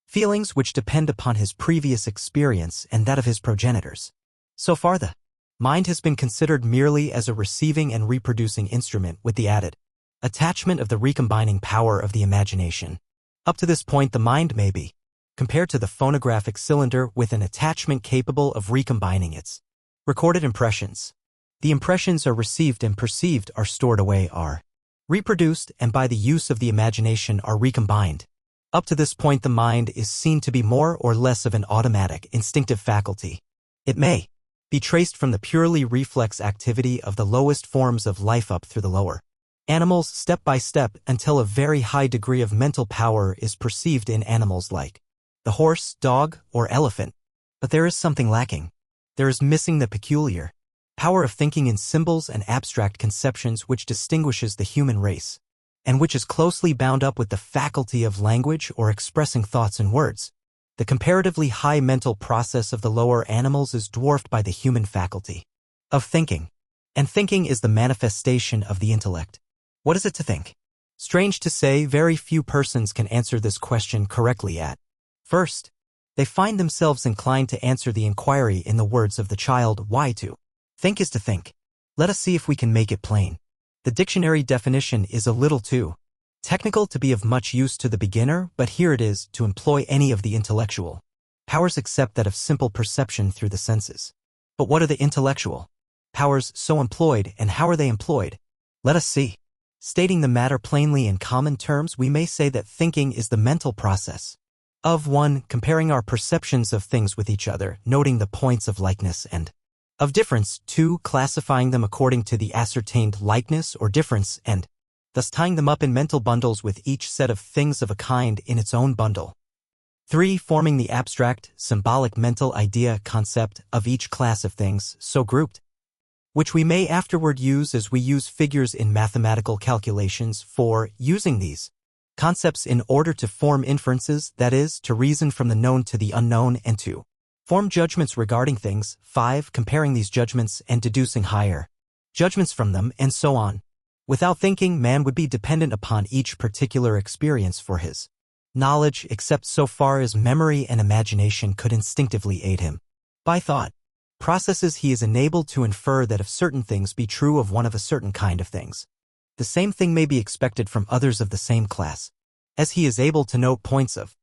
feelings, which depend upon his previous experience and that of his progenitors. So far the mind has been considered merely as a receiving and reproducing instrument, with the added attachment of the recombining power of the imagination. Up to this point, the mind may be compared to the phonographic cylinder with an attachment capable of recombining its recorded impressions. The impressions are received and perceived, are stored away, are reproduced, and by the use of the imagination are recombined. Up to this point, the mind is seen to be more or less of an automatic, instinctive faculty. It may be traced from the purely reflex activity of the lowest forms of life up through the lower animals step by step until a very high degree of mental power is perceived in animals like the horse, dog, or elephant. But there is something lacking. There is missing the peculiar power of thinking in symbols and abstract conceptions which distinguishes the human race, and which is closely bound up with the faculty of language or expressing thoughts in words. The comparatively high mental process of the lower animals is dwarfed by the human faculty of thinking, and thinking is the manifestation of the intellect. What is it to think? Strange to say, very few persons can answer this question correctly at first. They find themselves inclined to answer the inquiry in the words of the child, why to think is to think. Let us see if we can make it plain. The dictionary definition is a little too technical to be of much use to the beginner, but here it is: to employ any of the intellectual powers except that of simple perception through the senses. But what are the intellectual powers so employed, and how are they employed? Let us see. Stating the matter plainly in common terms, we may say that thinking is the mental process of 1. Comparing our perceptions of things with each other, noting the points of likeness and of difference, 2. Classifying them according to the ascertained likeness or difference, and thus tying them up in mental bundles with each set of things of a kind in its own bundle. 3. Forming the abstract, symbolic mental idea concept of each class of things so grouped, which we may afterward use as we use figures in mathematical calculations. 4. Using these concepts in order to form inferences, that is, to reason from the known to the unknown and to form judgments regarding things. 5. Comparing these judgments and deducing higher judgments from them, and so on. Without thinking, man would be dependent upon each particular experience for his knowledge, except so far as memory and imagination could instinctively aid him. By thought processes he is enabled to infer that if certain things be true of one of a certain kind of things, the same thing may be expected from others of the same class. As he is able to note points of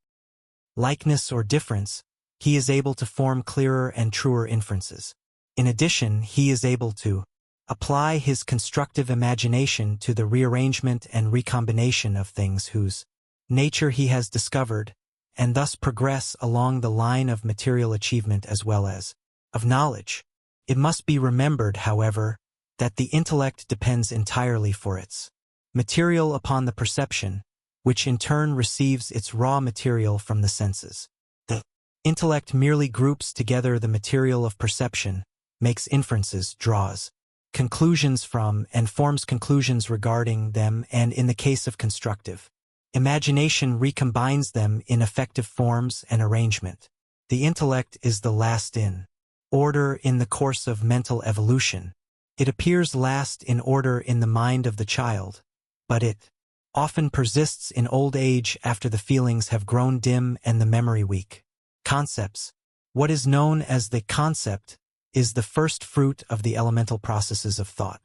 likeness or difference, he is able to form clearer and truer inferences. In addition, he is able to apply his constructive imagination to the rearrangement and recombination of things whose nature he has discovered, and thus progress along the line of material achievement as well as of knowledge. It must be remembered, however, that the intellect depends entirely for its material upon the perception, which in turn receives its raw material from the senses. The intellect merely groups together the material of perception, makes inferences, draws conclusions from, and forms conclusions regarding them, and in the case of constructive imagination recombines them in effective forms and arrangement. The intellect is the last in order in the course of mental evolution. It appears last in order in the mind of the child, but it often persists in old age after the feelings have grown dim and the memory weak. Concepts. What is known as the concept is the first fruit of the elemental processes of thought.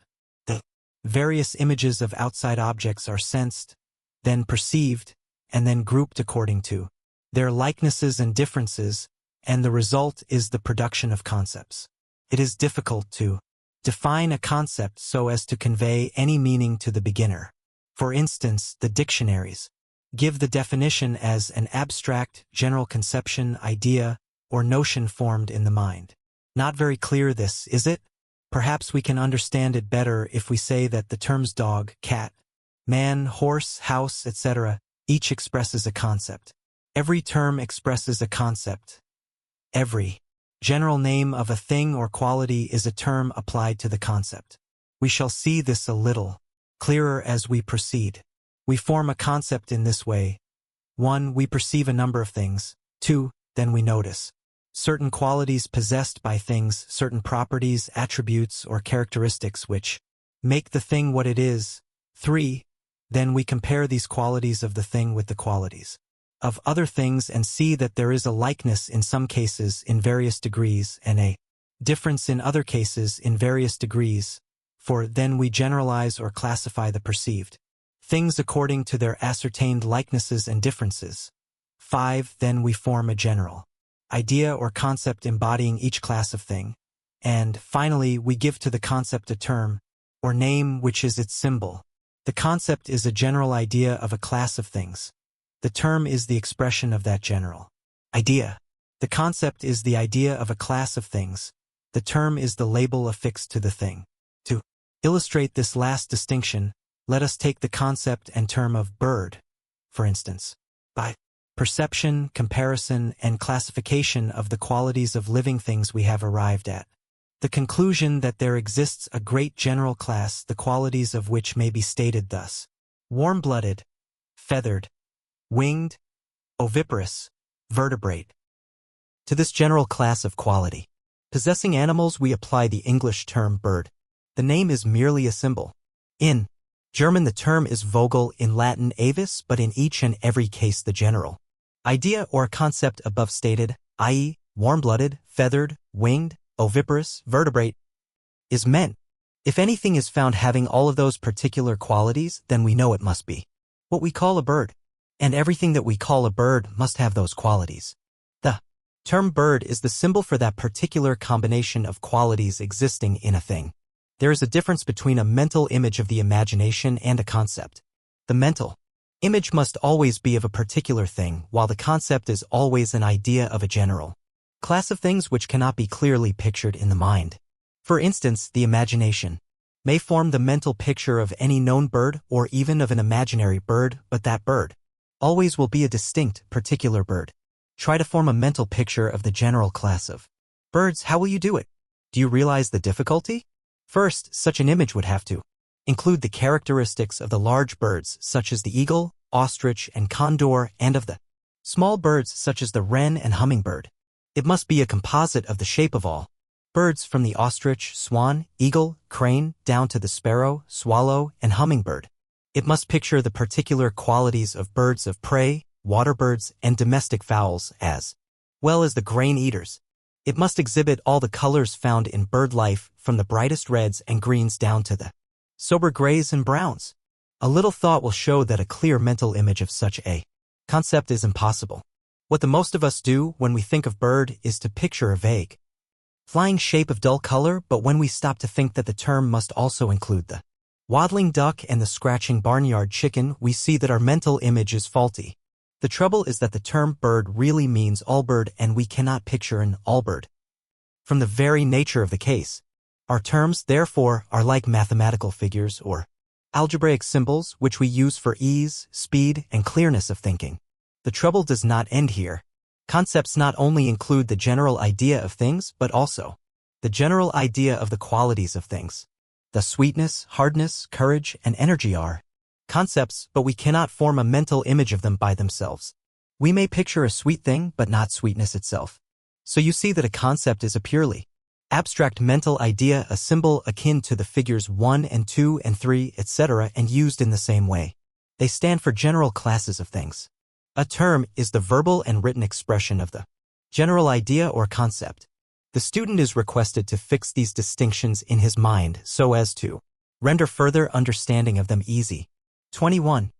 The various images of outside objects are sensed, then perceived, and then grouped according to their likenesses and differences, and the result is the production of concepts. It is difficult to define a concept so as to convey any meaning to the beginner. For instance, the dictionaries give the definition as an abstract, general conception, idea, or notion formed in the mind. Not very clear this, is it? Perhaps we can understand it better if we say that the terms dog, cat, man, horse, house, etc. each expresses a concept. Every term expresses a concept. Every general name of a thing or quality is a term applied to the concept. We shall see this a little clearer as we proceed. We form a concept in this way. 1. We perceive a number of things. 2. Then we notice certain qualities possessed by things, certain properties, attributes, or characteristics which make the thing what it is. 3. Then we compare these qualities of the thing with the qualities of other things and see that there is a likeness in some cases in various degrees and a difference in other cases in various degrees, for then we generalize or classify the perceived things according to their ascertained likenesses and differences. 5. Then we form a general idea or concept embodying each class of thing. And finally, we give to the concept a term or name which is its symbol. The concept is a general idea of a class of things. The term is the expression of that general idea. The concept is the idea of a class of things. The term is the label affixed to the thing. To illustrate this last distinction, let us take the concept and term of bird, for instance. By perception, comparison, and classification of the qualities of living things we have arrived at the conclusion that there exists a great general class, the qualities of which may be stated thus: warm-blooded, feathered, winged, oviparous, vertebrate. To this general class of quality possessing animals we apply the English term bird. The name is merely a symbol. In German the term is Vogel, in Latin avis, but in each and every case the general idea or concept above stated, i.e., warm-blooded, feathered, winged, oviparous, vertebrate, is meant. If anything is found having all of those particular qualities, then we know it must be what we call a bird. And everything that we call a bird must have those qualities. The term bird is the symbol for that particular combination of qualities existing in a thing. There is a difference between a mental image of the imagination and a concept. The mental image must always be of a particular thing, while the concept is always an idea of a general class of things which cannot be clearly pictured in the mind. For instance, the imagination may form the mental picture of any known bird or even of an imaginary bird, but that bird always will be a distinct, particular bird. Try to form a mental picture of the general class of birds. How will you do it? Do you realize the difficulty? First, such an image would have to include the characteristics of the large birds such as the eagle, ostrich, and condor, and of the small birds such as the wren and hummingbird. It must be a composite of the shape of all birds, from the ostrich, swan, eagle, crane, down to the sparrow, swallow, and hummingbird. It must picture the particular qualities of birds of prey, water birds, and domestic fowls, as well as the grain eaters. It must exhibit all the colors found in bird life, from the brightest reds and greens down to the sober grays and browns. A little thought will show that a clear mental image of such a concept is impossible. What the most of us do when we think of bird is to picture a vague, flying shape of dull color, but when we stop to think that the term must also include the waddling duck and the scratching barnyard chicken, we see that our mental image is faulty. The trouble is that the term bird really means all bird, and we cannot picture an all bird. From the very nature of the case, our terms, therefore, are like mathematical figures or algebraic symbols which we use for ease, speed, and clearness of thinking. The trouble does not end here. Concepts not only include the general idea of things, but also the general idea of the qualities of things. The sweetness, hardness, courage, and energy are concepts, but we cannot form a mental image of them by themselves. We may picture a sweet thing, but not sweetness itself. So you see that a concept is a purely abstract mental idea, a symbol akin to the figures 1 and 2 and 3, etc., and used in the same way. They stand for general classes of things. A term is the verbal and written expression of the general idea or concept. The student is requested to fix these distinctions in his mind so as to render further understanding of them easy. 21.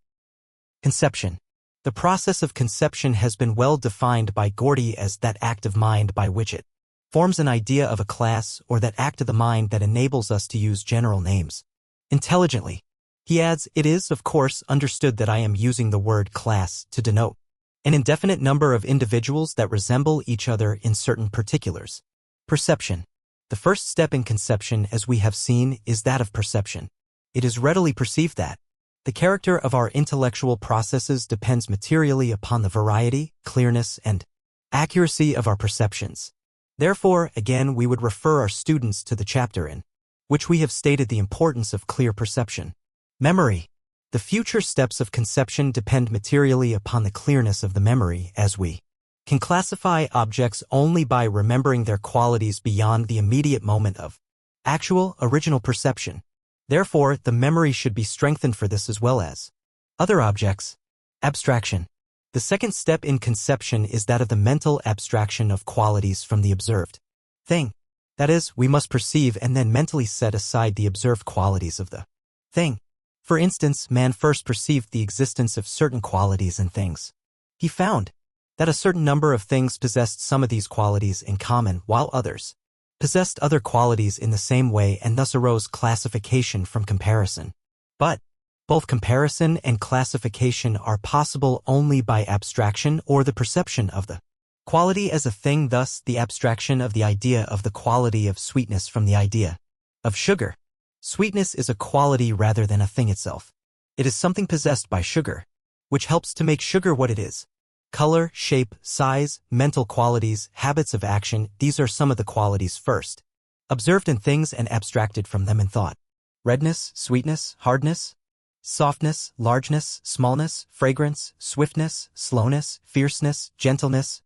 Conception. The process of conception has been well defined by Gordy as that act of mind by which it forms an idea of a class, or that act of the mind that enables us to use general names intelligently. He adds, it is, of course, understood that I am using the word class to denote an indefinite number of individuals that resemble each other in certain particulars. Perception. The first step in conception, as we have seen, is that of perception. It is readily perceived that the character of our intellectual processes depends materially upon the variety, clearness, and accuracy of our perceptions. Therefore, again, we would refer our students to the chapter in which we have stated the importance of clear perception. Memory. The future steps of conception depend materially upon the clearness of the memory, as we can classify objects only by remembering their qualities beyond the immediate moment of actual, original perception. Therefore, the memory should be strengthened for this as well as other objects. Abstraction. The second step in conception is that of the mental abstraction of qualities from the observed thing. That is, we must perceive and then mentally set aside the observed qualities of the thing. For instance, man first perceived the existence of certain qualities and things. He found that a certain number of things possessed some of these qualities in common, while others possessed other qualities in the same way, and thus arose classification from comparison. But both comparison and classification are possible only by abstraction or the perception of the quality as a thing, thus the abstraction of the idea of the quality of sweetness from the idea of sugar. Sweetness is a quality rather than a thing itself. It is something possessed by sugar, which helps to make sugar what it is. Color, shape, size, mental qualities, habits of action, these are some of the qualities first observed in things and abstracted from them in thought. Redness, sweetness, hardness, softness, largeness, smallness, fragrance, swiftness, slowness, fierceness, gentleness,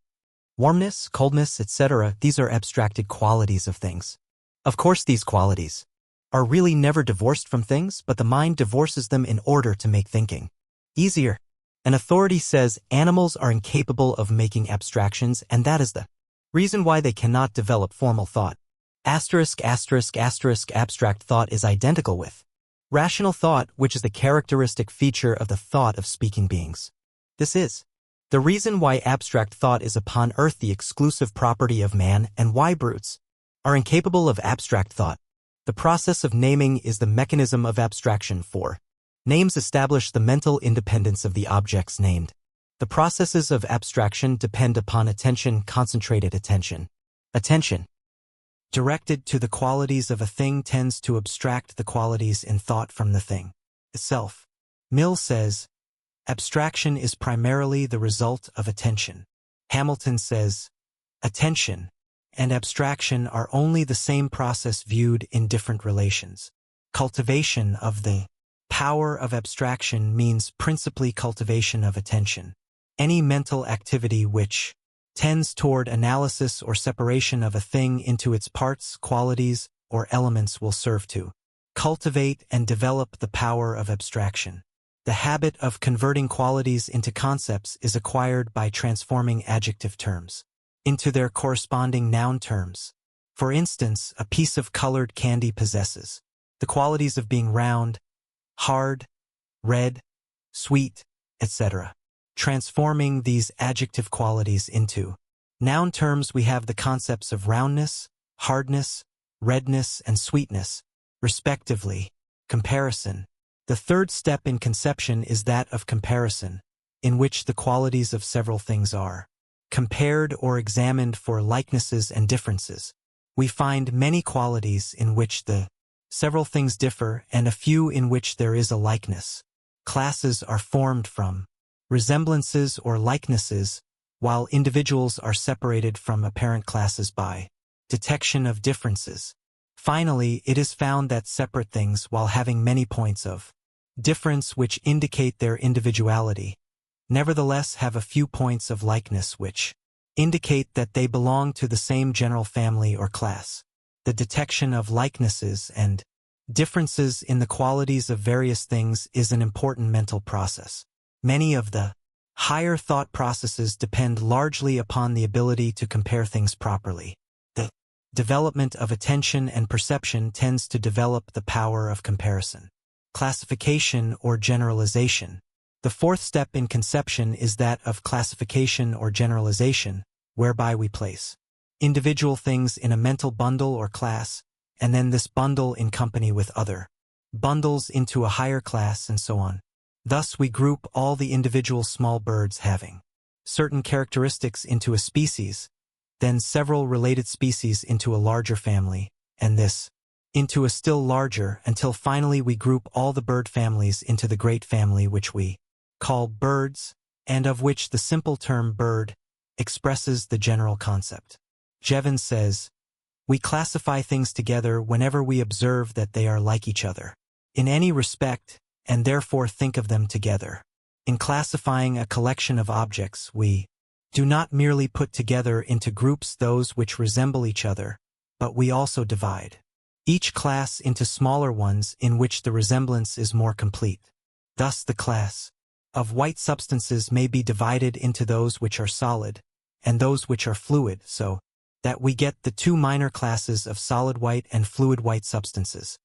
warmness, coldness, etc. These are abstracted qualities of things. Of course, these qualities are really never divorced from things, but the mind divorces them in order to make thinking easier. An authority says animals are incapable of making abstractions, and that is the reason why they cannot develop formal thought. Asterisk, asterisk, asterisk, abstract thought is identical with rational thought, which is the characteristic feature of the thought of speaking beings. This is the reason why abstract thought is upon earth the exclusive property of man, and why brutes are incapable of abstract thought. The process of naming is the mechanism of abstraction, for names establish the mental independence of the objects named. The processes of abstraction depend upon attention, concentrated attention. Attention directed to the qualities of a thing tends to abstract the qualities in thought from the thing itself. Mill says, abstraction is primarily the result of attention. Hamilton says, attention and abstraction are only the same process viewed in different relations. Cultivation of the power of abstraction means principally cultivation of attention. Any mental activity which tends toward analysis or separation of a thing into its parts, qualities, or elements will serve to cultivate and develop the power of abstraction. The habit of converting qualities into concepts is acquired by transforming adjective terms into their corresponding noun terms. For instance, a piece of colored candy possesses the qualities of being round, hard, red, sweet, etc. Transforming these adjective qualities into noun terms, we have the concepts of roundness, hardness, redness, and sweetness, respectively. Comparison. The third step in conception is that of comparison, in which the qualities of several things are compared or examined for likenesses and differences. We find many qualities in which the several things differ and a few in which there is a likeness. Classes are formed from resemblances or likenesses, while individuals are separated from apparent classes by detection of differences. Finally, it is found that separate things, while having many points of difference which indicate their individuality, nevertheless have a few points of likeness which indicate that they belong to the same general family or class. The detection of likenesses and differences in the qualities of various things is an important mental process. Many of the higher thought processes depend largely upon the ability to compare things properly. The development of attention and perception tends to develop the power of comparison. Classification or generalization. The fourth step in conception is that of classification or generalization, whereby we place individual things in a mental bundle or class, and then this bundle in company with other bundles into a higher class, and so on. Thus we group all the individual small birds having certain characteristics into a species, then several related species into a larger family, and this into a still larger, until finally we group all the bird families into the great family which we call birds, and of which the simple term bird expresses the general concept. Jevons says, we classify things together whenever we observe that they are like each other in any respect, and therefore think of them together. In classifying a collection of objects, we do not merely put together into groups those which resemble each other, but we also divide each class into smaller ones in which the resemblance is more complete. Thus the class of white substances may be divided into those which are solid and those which are fluid, so that we get the two minor classes of solid white and fluid white substances.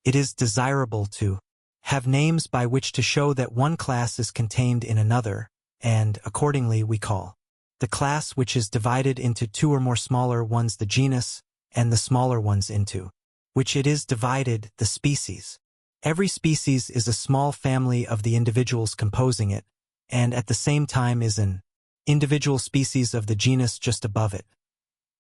It is desirable to have names by which to show that one class is contained in another, and, accordingly, we call the class which is divided into two or more smaller ones the genus, and the smaller ones into which it is divided the species. Every species is a small family of the individuals composing it, and at the same time is an individual species of the genus just above it.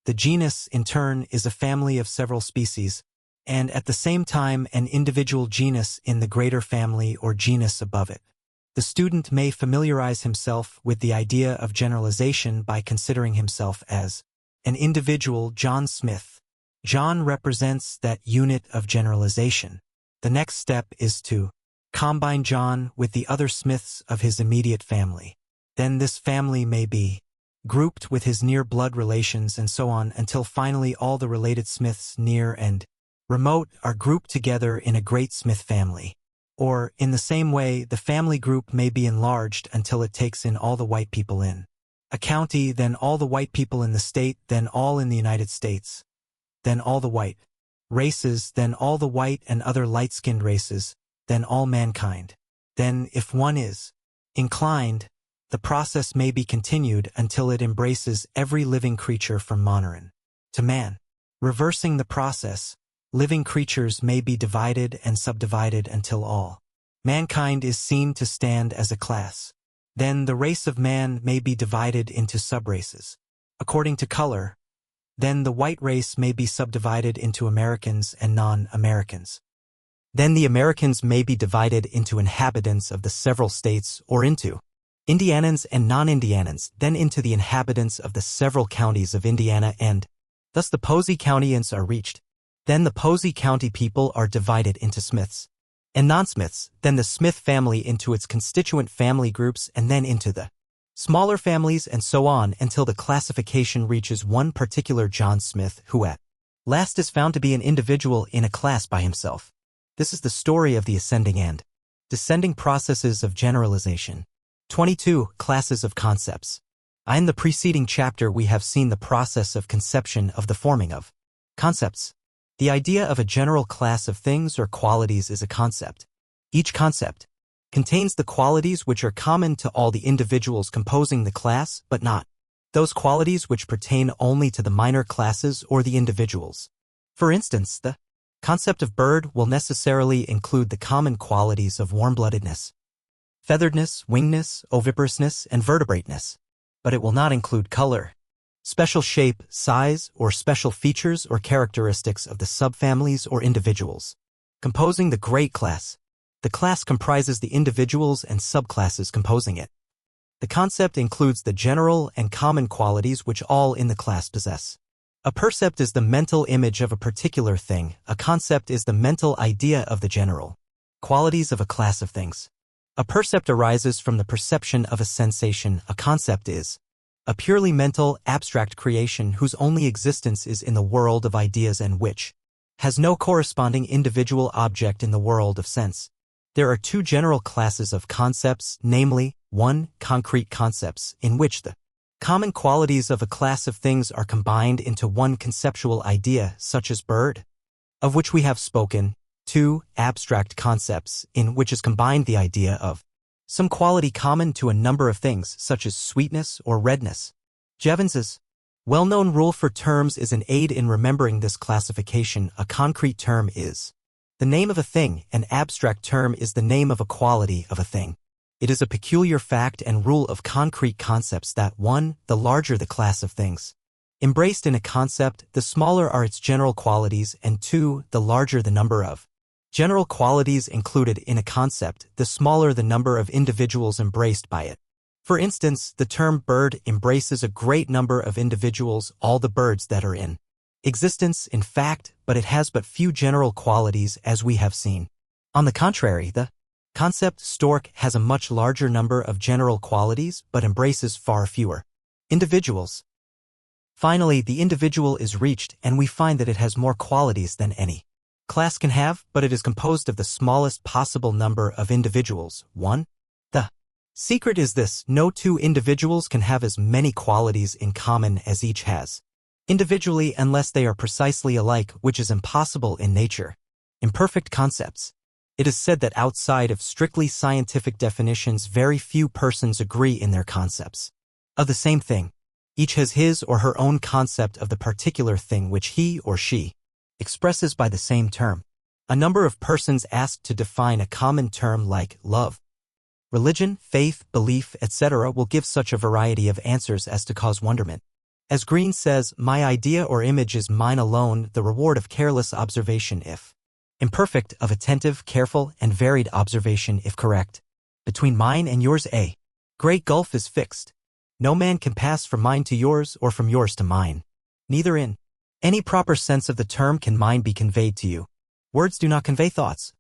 The genus, in turn, is a family of several species, and at the same time an individual genus in the greater family or genus above it. The student may familiarize himself with the idea of generalization by considering himself as an individual John Smith. John represents that unit of generalization. The next step is to combine John with the other Smiths of his immediate family. Then this family may be grouped with his near blood relations and so on until finally all the related Smiths near and remote are grouped together in a great Smith family. Or, in the same way, the family group may be enlarged until it takes in all the white people in a county, then all the white people in the state, then all in the United States, then all the white races, then all the white and other light-skinned races, then all mankind. Then, if one is inclined, the process may be continued until it embraces every living creature from monoran to man. Reversing the process, living creatures may be divided and subdivided until all mankind is seen to stand as a class. Then the race of man may be divided into subraces according to color. Then the white race may be subdivided into Americans and non-Americans. Then the Americans may be divided into inhabitants of the several states or into Indianans and non-Indianans, then into the inhabitants of the several counties of Indiana, and thus the Posey Countyans are reached. Then the Posey County people are divided into Smiths and non-Smiths, then the Smith family into its constituent family groups, and then into the smaller families, and so on until the classification reaches one particular John Smith, who at last is found to be an individual in a class by himself. This is the story of the ascending and descending processes of generalization. 22. Classes of concepts. In the preceding chapter we have seen the process of conception of the forming of concepts. The idea of a general class of things or qualities is a concept. Each concept contains the qualities which are common to all the individuals composing the class, but not those qualities which pertain only to the minor classes or the individuals. For instance, the concept of bird will necessarily include the common qualities of warm-bloodedness, featheredness, wingedness, oviparousness, and vertebrateness, but it will not include color, special shape, size, or special features or characteristics of the subfamilies or individuals composing the great class. The class comprises the individuals and subclasses composing it. The concept includes the general and common qualities which all in the class possess. A percept is the mental image of a particular thing. A concept is the mental idea of the general qualities of a class of things. A percept arises from the perception of a sensation. A concept is a purely mental, abstract creation whose only existence is in the world of ideas and which has no corresponding individual object in the world of sense. There are two general classes of concepts, namely, 1. Concrete concepts, in which the common qualities of a class of things are combined into one conceptual idea, such as bird, of which we have spoken. 2. Abstract concepts, in which is combined the idea of some quality common to a number of things, such as sweetness or redness. Jevons's well-known rule for terms is an aid in remembering this classification. A concrete term is the name of a thing. An abstract term is the name of a quality of a thing. It is a peculiar fact and rule of concrete concepts that 1. The larger the class of things embraced in a concept, the smaller are its general qualities, and 2. The larger the number of general qualities included in a concept, the smaller the number of individuals embraced by it. For instance, the term bird embraces a great number of individuals, all the birds that are in existence, in fact, but it has but few general qualities, as we have seen. On the contrary, the concept stork has a much larger number of general qualities, but embraces far fewer individuals. Finally, the individual is reached, and we find that it has more qualities than any class can have, but it is composed of the smallest possible number of individuals. 1. The secret is this: no two individuals can have as many qualities in common as each has individually unless they are precisely alike, which is impossible in nature. Imperfect concepts. It It is said that outside of strictly scientific definitions, very few persons agree in their concepts of the same thing. Each has his or her own concept of the particular thing which he or she expresses by the same term. A number of persons asked to define a common term like love, religion, faith, belief, etc. will give such a variety of answers as to cause wonderment. As Green says, my idea or image is mine alone, the reward of careless observation if imperfect, of attentive, careful, and varied observation if correct. Between mine and yours a great gulf is fixed. No man can pass from mine to yours or from yours to mine. Neither in any proper sense of the term can mine be conveyed to you. Words do not convey thoughts.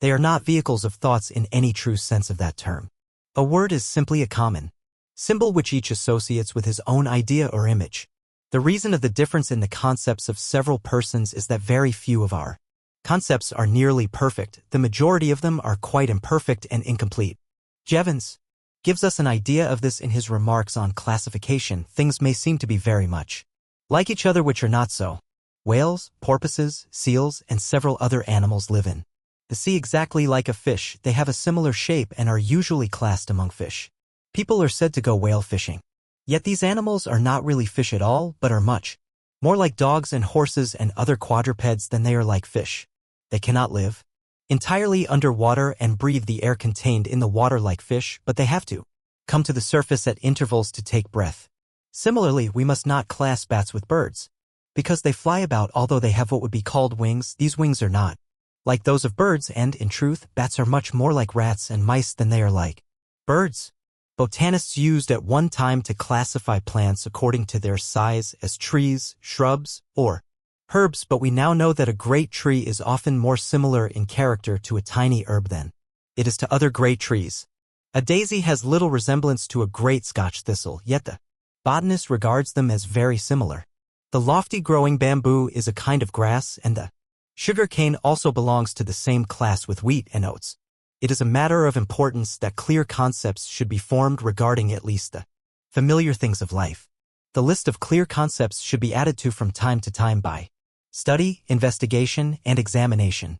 They are not vehicles of thoughts in any true sense of that term. A word is simply a common symbol which each associates with his own idea or image. The reason of the difference in the concepts of several persons is that very few of our concepts are nearly perfect. The majority of them are quite imperfect and incomplete. Jevons gives us an idea of this in his remarks on classification. Things may seem to be very much like each other which are not so. Whales, porpoises, seals, and several other animals live in the sea exactly like a fish. They have a similar shape and are usually classed among fish. People are said to go whale fishing. Yet these animals are not really fish at all, but are much more like dogs and horses and other quadrupeds than they are like fish. They cannot live entirely underwater and breathe the air contained in the water like fish, but they have to come to the surface at intervals to take breath. Similarly, we must not class bats with birds, because they fly about although they have what would be called wings. These wings are not like those of birds, and, in truth, bats are much more like rats and mice than they are like birds. Botanists used at one time to classify plants according to their size as trees, shrubs, or herbs, but we now know that a great tree is often more similar in character to a tiny herb than it is to other great trees. A daisy has little resemblance to a great Scotch thistle, yet the botanist regards them as very similar. The lofty growing bamboo is a kind of grass, and the sugar cane also belongs to the same class with wheat and oats. It is a matter of importance that clear concepts should be formed regarding at least the familiar things of life. The list of clear concepts should be added to from time to time by study, investigation, and examination.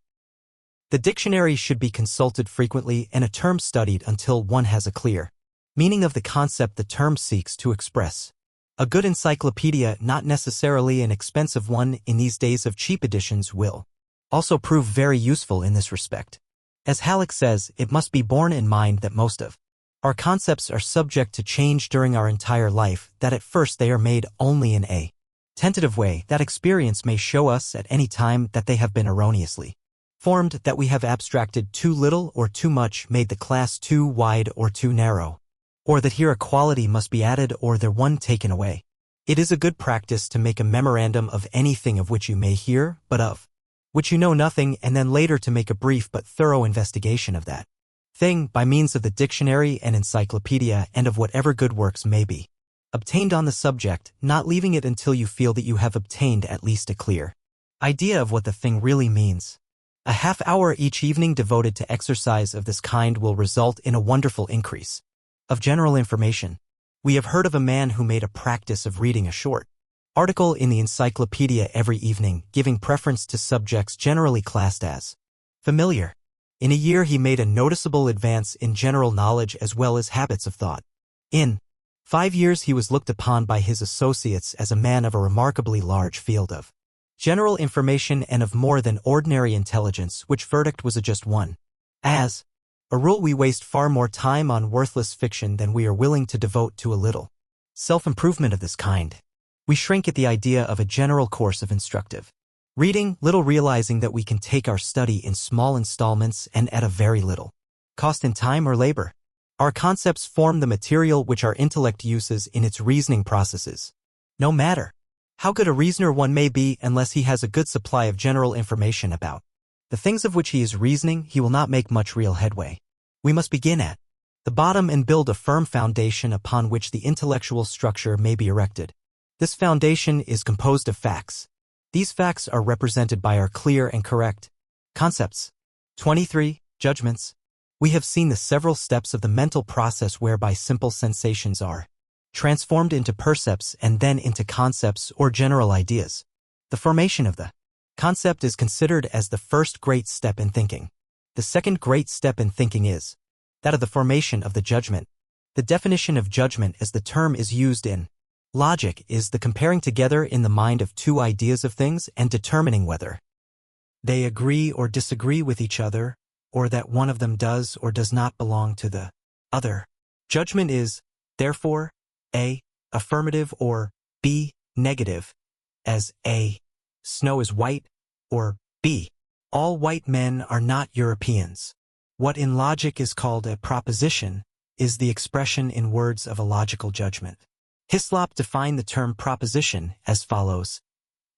The dictionary should be consulted frequently and a term studied until one has a clear meaning of the concept the term seeks to express. A good encyclopedia, not necessarily an expensive one in these days of cheap editions, will also prove very useful in this respect. As Halleck says, it must be borne in mind that most of our concepts are subject to change during our entire life, that at first they are made only in a tentative way, that experience may show us at any time that they have been erroneously formed, that we have abstracted too little or too much, made the class too wide or too narrow, or that here a quality must be added or there one taken away. It is a good practice to make a memorandum of anything of which you may hear, but of which you know nothing, and then later to make a brief but thorough investigation of that thing by means of the dictionary and encyclopedia and of whatever good works may be obtained on the subject, not leaving it until you feel that you have obtained at least a clear idea of what the thing really means. A half-hour each evening devoted to exercise of this kind will result in a wonderful increase of general information. We have heard of a man who made a practice of reading a short article in the encyclopedia every evening, giving preference to subjects generally classed as familiar. In a year he made a noticeable advance in general knowledge as well as habits of thought. In 5 years he was looked upon by his associates as a man of a remarkably large field of general information and of more than ordinary intelligence, which verdict was a just one. As a rule, we waste far more time on worthless fiction than we are willing to devote to a little self-improvement of this kind. We shrink at the idea of a general course of instructive reading, little realizing that we can take our study in small installments and at a very little cost in time or labor. Our concepts form the material which our intellect uses in its reasoning processes. No matter how good a reasoner one may be, unless he has a good supply of general information about the things of which he is reasoning, he will not make much real headway. We must begin at the bottom and build a firm foundation upon which the intellectual structure may be erected. This foundation is composed of facts. These facts are represented by our clear and correct concepts. 23. Judgments. We have seen the several steps of the mental process whereby simple sensations are transformed into percepts and then into concepts or general ideas. The formation of the concept is considered as the first great step in thinking. The second great step in thinking is that of the formation of the judgment. The definition of judgment as the term is used in logic is the comparing together in the mind of two ideas of things and determining whether they agree or disagree with each other, or that one of them does or does not belong to the other. Judgment is, therefore, A, affirmative or B, negative, as A, snow is white, or B, all white men are not Europeans. What in logic is called a proposition is the expression in words of a logical judgment. Hislop defined the term proposition as follows: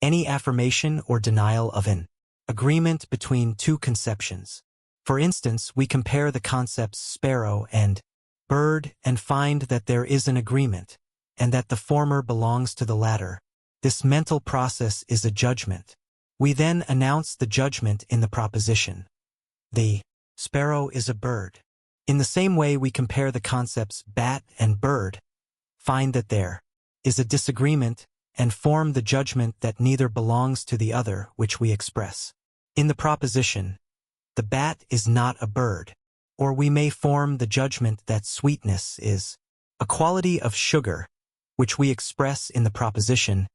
any affirmation or denial of an agreement between two conceptions. For instance, we compare the concepts sparrow and bird and find that there is an agreement, and that the former belongs to the latter. This mental process is a judgment. We then announce the judgment in the proposition. The sparrow is a bird. In the same way we compare the concepts bat and bird, find that there is a disagreement, and form the judgment that neither belongs to the other, which we express in the proposition, the bat is not a bird. Or we may form the judgment that sweetness is a quality of sugar, which we express in the proposition,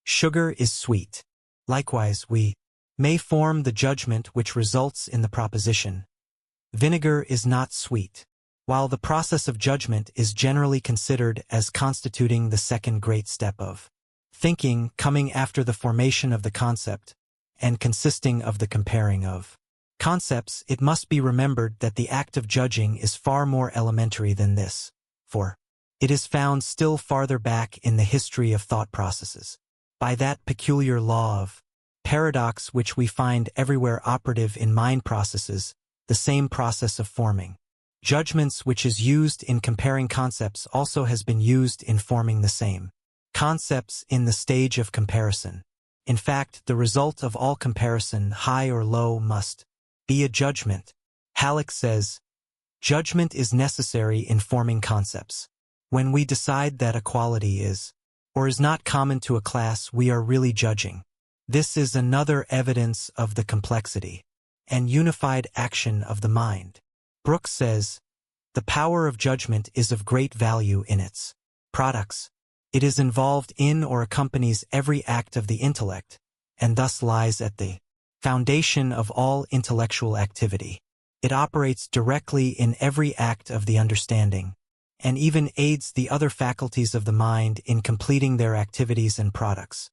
sugar is sweet. Likewise, we may form the judgment which results in the proposition, vinegar is not sweet. While the process of judgment is generally considered as constituting the second great step of thinking, coming after the formation of the concept, and consisting of the comparing of concepts, it must be remembered that the act of judging is far more elementary than this, for it is found still farther back in the history of thought processes. By that peculiar law of paradox which we find everywhere operative in mind processes, the same process of forming judgments which is used in comparing concepts also has been used in forming the same concepts in the stage of comparison. In fact, the result of all comparison, high or low, must be a judgment. Halleck says, judgment is necessary in forming concepts. When we decide that a quality is or is not common to a class, we are really judging. This is another evidence of the complexity and unified action of the mind. Brooks says, the power of judgment is of great value in its products. It is involved in or accompanies every act of the intellect, and thus lies at the foundation of all intellectual activity. It operates directly in every act of the understanding, and even aids the other faculties of the mind in completing their activities and products.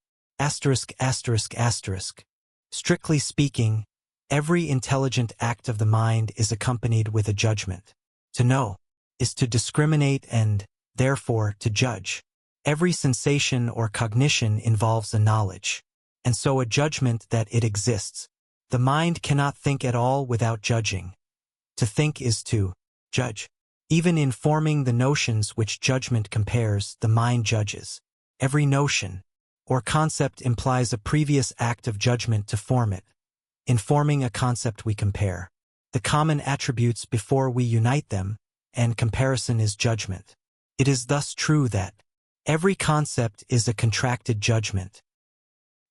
Strictly speaking, every intelligent act of the mind is accompanied with a judgment. To know is to discriminate and, therefore, to judge. Every sensation or cognition involves a knowledge, and so a judgment that it exists. The mind cannot think at all without judging. To think is to judge. Even in forming the notions which judgment compares, the mind judges. Every notion or concept implies a previous act of judgment to form it. In forming a concept we compare the common attributes before we unite them, and comparison is judgment. It is thus true that every concept is a contracted judgment.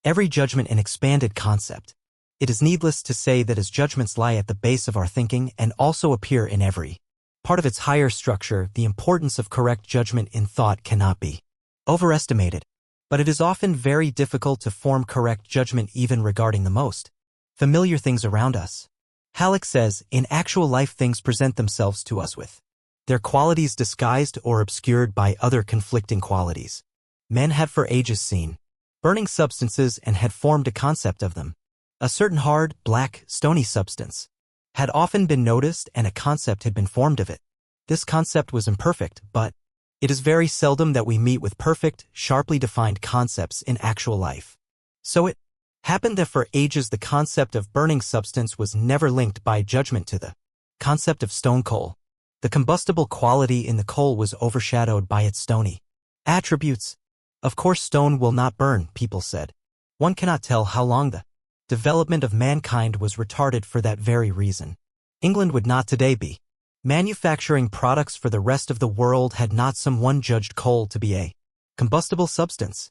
Every judgment an expanded concept. It is needless to say that as judgments lie at the base of our thinking and also appear in every part of its higher structure, the importance of correct judgment in thought cannot be overestimated. But it is often very difficult to form correct judgment even regarding the most familiar things around us. Halleck says, in actual life things present themselves to us with their qualities disguised or obscured by other conflicting qualities. Men had for ages seen burning substances and had formed a concept of them. A certain hard, black, stony substance had often been noticed and a concept had been formed of it. This concept was imperfect, but it is very seldom that we meet with perfect, sharply defined concepts in actual life. So it happened that for ages the concept of burning substance was never linked by judgment to the concept of stone coal. The combustible quality in the coal was overshadowed by its stony attributes. Of course stone will not burn, people said. One cannot tell how long the development of mankind was retarded for that very reason. England would not today be manufacturing products for the rest of the world had not someone judged coal to be a combustible substance.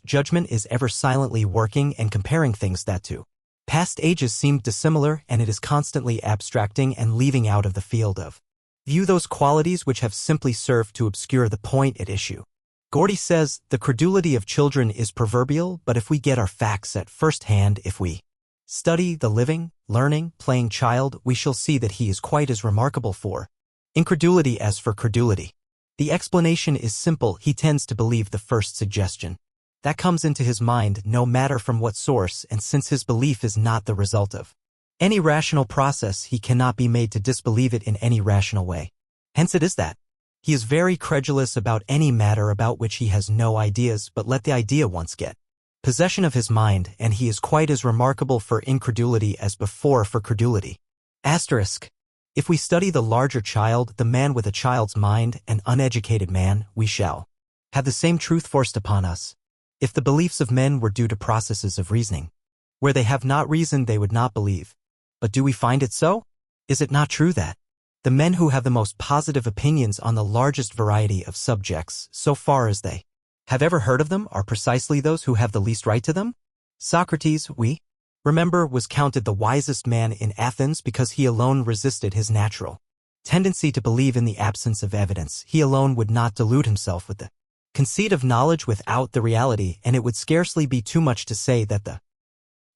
Judgment is ever silently working and comparing things that to Past ages seem dissimilar, and it is constantly abstracting and leaving out of the field of view those qualities which have simply served to obscure the point at issue. Gordy says, the credulity of children is proverbial, but if we get our facts at first hand, if we study the living, learning, playing child, we shall see that he is quite as remarkable for incredulity as for credulity. The explanation is simple: he tends to believe the first suggestion that comes into his mind, no matter from what source, and since his belief is not the result of any rational process, he cannot be made to disbelieve it in any rational way. Hence it is that he is very credulous about any matter about which he has no ideas, but let the idea once get possession of his mind, and he is quite as remarkable for incredulity as before for credulity. Asterisk. If we study the larger child, the man with a child's mind, an uneducated man, we shall have the same truth forced upon us. If the beliefs of men were due to processes of reasoning, where they have not reasoned, they would not believe. But do we find it so? Is it not true that the men who have the most positive opinions on the largest variety of subjects, so far as they have ever heard of them, are precisely those who have the least right to them? Socrates, we remember, was counted the wisest man in Athens because he alone resisted his natural tendency to believe in the absence of evidence. He alone would not delude himself with the conceit of knowledge without the reality, and it would scarcely be too much to say that the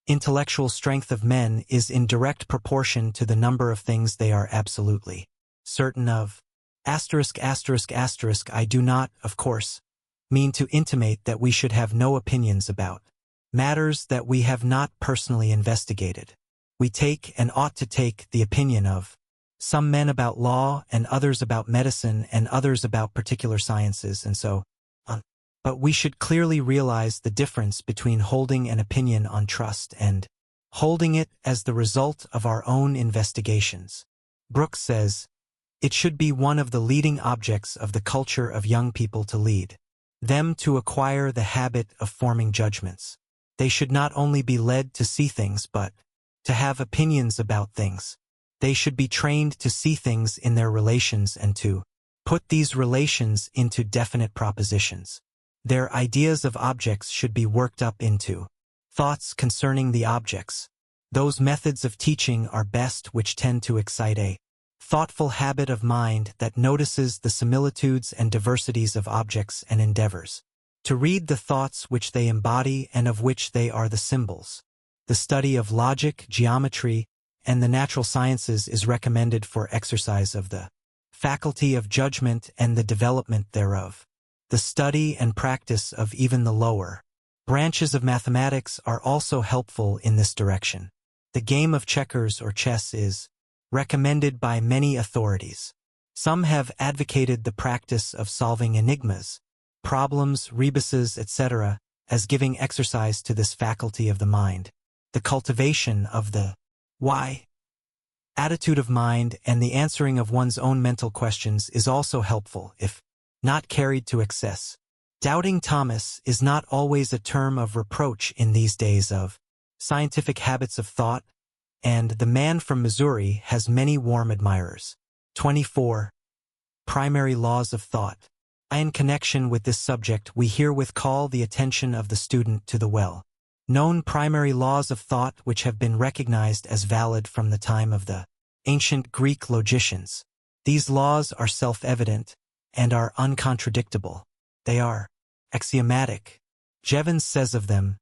intellectual strength of men is in direct proportion to the number of things they are absolutely certain of. Asterisk. I do not, of course, mean to intimate that we should have no opinions about matters that we have not personally investigated. We take, and ought to take, the opinion of some men about law, and others about medicine, and others about particular sciences, and so on. But we should clearly realize the difference between holding an opinion on trust and holding it as the result of our own investigations. Brooks says, it should be one of the leading objects of the culture of young people to lead them to acquire the habit of forming judgments. They should not only be led to see things, but to have opinions about things. They should be trained to see things in their relations and to put these relations into definite propositions. Their ideas of objects should be worked up into thoughts concerning the objects. Those methods of teaching are best which tend to excite a thoughtful habit of mind that notices the similitudes and diversities of objects and endeavors to read the thoughts which they embody and of which they are the symbols. The study of logic, geometry, and the natural sciences is recommended for exercise of the faculty of judgment and the development thereof. The study and practice of even the lower branches of mathematics are also helpful in this direction. The game of checkers or chess is recommended by many authorities. Some have advocated the practice of solving enigmas, problems, rebuses, etc., as giving exercise to this faculty of the mind. The cultivation of the why attitude of mind and the answering of one's own mental questions is also helpful, if not carried to excess. Doubting Thomas is not always a term of reproach in these days of scientific habits of thought, and the man from Missouri has many warm admirers. 24. Primary laws of thought. In connection with this subject, we herewith call the attention of the student to the well-known primary laws of thought which have been recognized as valid from the time of the ancient Greek logicians. These laws are self-evident and are uncontradictable. They are axiomatic. Jevons says of them,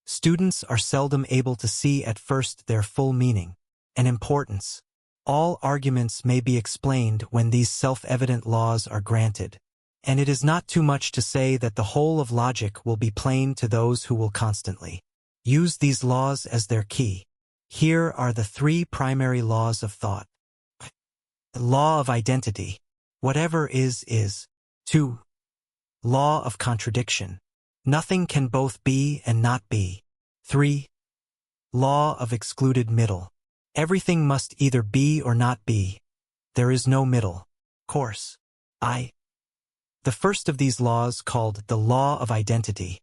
students are seldom able to see at first their full meaning and importance. All arguments may be explained when these self-evident laws are granted, and it is not too much to say that the whole of logic will be plain to those who will constantly use these laws as their key. Here are the three primary laws of thought. The law of identity. Whatever is, is. 2. Law of contradiction. Nothing can both be and not be. 3. Law of excluded middle. Everything must either be or not be. There is no middle course. The first of these laws, called the law of identity,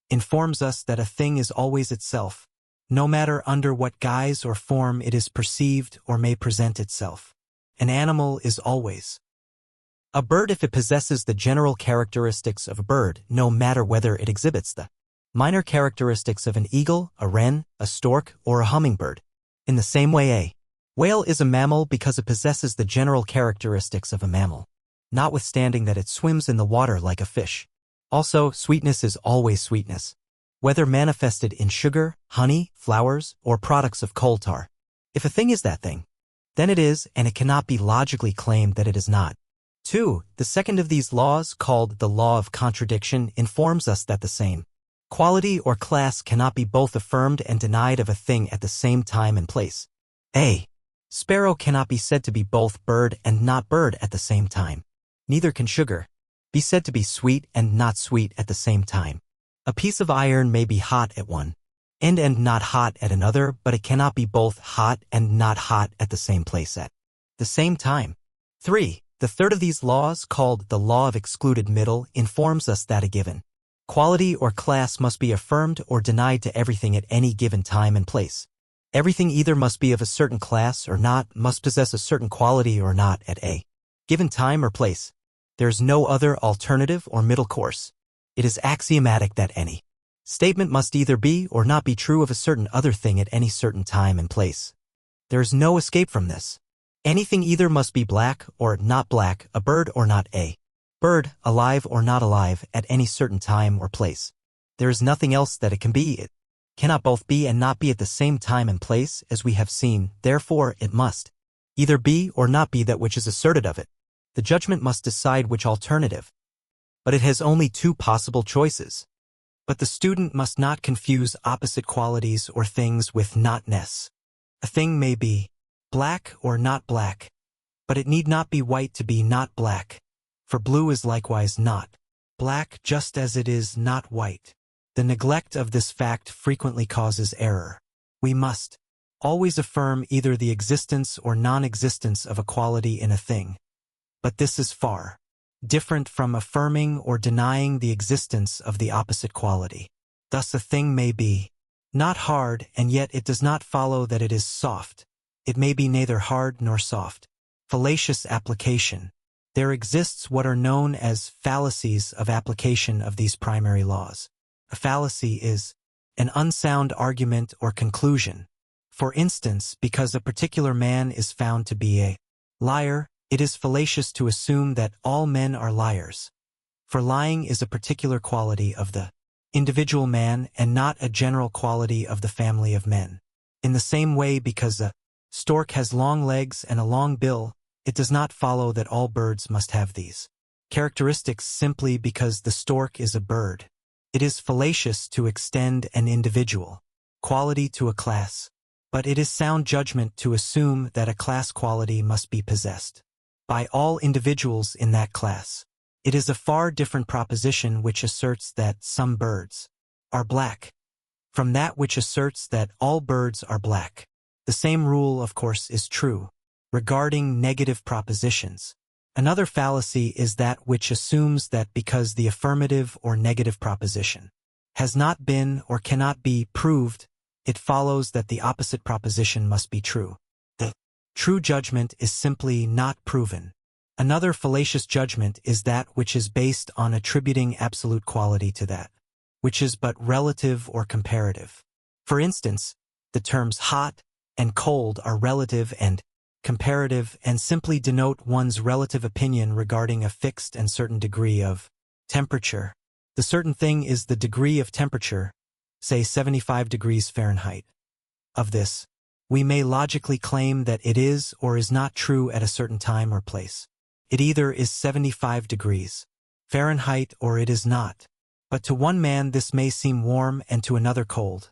informs us that a thing is always itself, no matter under what guise or form it is perceived or may present itself. An animal is always a bird if it possesses the general characteristics of a bird, no matter whether it exhibits the minor characteristics of an eagle, a wren, a stork, or a hummingbird. In the same way, a whale is a mammal because it possesses the general characteristics of a mammal, notwithstanding that it swims in the water like a fish. Also, sweetness is always sweetness, whether manifested in sugar, honey, flowers, or products of coal tar. If a thing is that thing, then it is, and it cannot be logically claimed that it is not. 2. The second of these laws, called the law of contradiction, informs us that the same quality or class cannot be both affirmed and denied of a thing at the same time and place. A sparrow cannot be said to be both bird and not bird at the same time. Neither can sugar be said to be sweet and not sweet at the same time. A piece of iron may be hot at one end and not hot at another, but it cannot be both hot and not hot at the same place at the same time. 3. The third of these laws, called the law of excluded middle, informs us that a given quality or class must be affirmed or denied to everything at any given time and place. Everything either must be of a certain class or not, must possess a certain quality or not at a given time or place. There is no other alternative or middle course. It is axiomatic that any statement must either be or not be true of a certain other thing at any certain time and place. There is no escape from this. Anything either must be black or not black, a bird or not a bird, alive or not alive, at any certain time or place. There is nothing else that it can be. It cannot both be and not be at the same time and place, as we have seen. Therefore, it must either be or not be that which is asserted of it. The judgment must decide which alternative. But it has only two possible choices. But the student must not confuse opposite qualities or things with not-ness. A thing may be black or not black, but it need not be white to be not black, for blue is likewise not black just as it is not white. The neglect of this fact frequently causes error. We must always affirm either the existence or non-existence of a quality in a thing. But this is far different from affirming or denying the existence of the opposite quality. Thus a thing may be not hard, and yet it does not follow that it is soft. It may be neither hard nor soft. Fallacious application. There exists what are known as fallacies of application of these primary laws. A fallacy is an unsound argument or conclusion. For instance, because a particular man is found to be a liar, it is fallacious to assume that all men are liars. For lying is a particular quality of the individual man and not a general quality of the family of men. In the same way, because a stork has long legs and a long bill, it does not follow that all birds must have these characteristics simply because the stork is a bird. It is fallacious to extend an individual quality to a class, but it is sound judgment to assume that a class quality must be possessed by all individuals in that class. It is a far different proposition which asserts that some birds are black from that which asserts that all birds are black. The same rule, of course, is true regarding negative propositions. Another fallacy is that which assumes that because the affirmative or negative proposition has not been or cannot be proved, it follows that the opposite proposition must be true. The true judgment is simply not proven. Another fallacious judgment is that which is based on attributing absolute quality to that which is but relative or comparative. For instance, the terms hot and cold are relative and comparative and simply denote one's relative opinion regarding a fixed and certain degree of temperature. The certain thing is the degree of temperature, say 75 degrees Fahrenheit. Of this, we may logically claim that it is or is not true at a certain time or place. It either is 75 degrees Fahrenheit or it is not. But to one man this may seem warm and to another cold.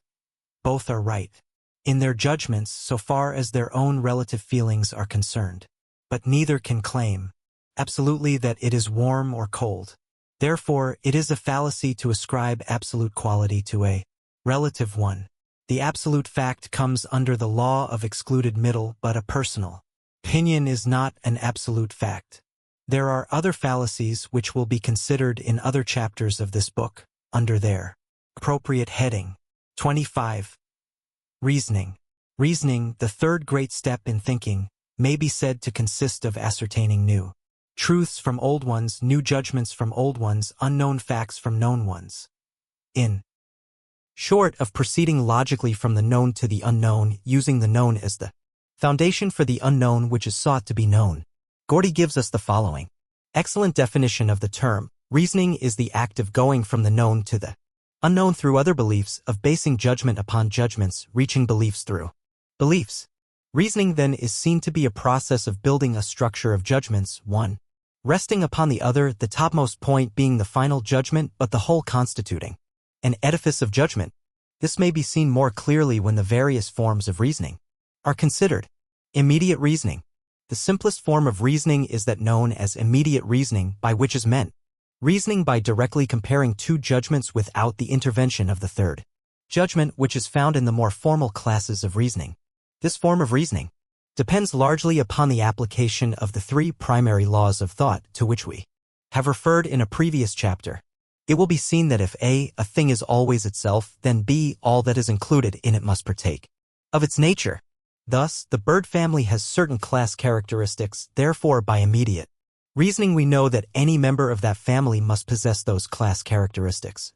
Both are right in their judgments so far as their own relative feelings are concerned. But neither can claim absolutely that it is warm or cold. Therefore, it is a fallacy to ascribe absolute quality to a relative one. The absolute fact comes under the law of excluded middle, but a personal opinion is not an absolute fact. There are other fallacies which will be considered in other chapters of this book, under their appropriate heading. 25. Reasoning. Reasoning, the third great step in thinking, may be said to consist of ascertaining new truths from old ones, new judgments from old ones, unknown facts from known ones. In short of proceeding logically from the known to the unknown, using the known as the foundation for the unknown which is sought to be known. Gordy gives us the following excellent definition of the term. Reasoning is the act of going from the known to the unknown through other beliefs, of basing judgment upon judgments, reaching beliefs through beliefs. Reasoning then is seen to be a process of building a structure of judgments, one resting upon the other, the topmost point being the final judgment, but the whole constituting an edifice of judgment. This may be seen more clearly when the various forms of reasoning are considered. Immediate reasoning. The simplest form of reasoning is that known as immediate reasoning, by which is meant reasoning by directly comparing two judgments without the intervention of the third judgment, which is found in the more formal classes of reasoning. This form of reasoning depends largely upon the application of the three primary laws of thought to which we have referred in a previous chapter. It will be seen that if A, a thing is always itself, then B, all that is included in it must partake of its nature. Thus, the bird family has certain class characteristics, therefore by immediate reasoning we know that any member of that family must possess those class characteristics,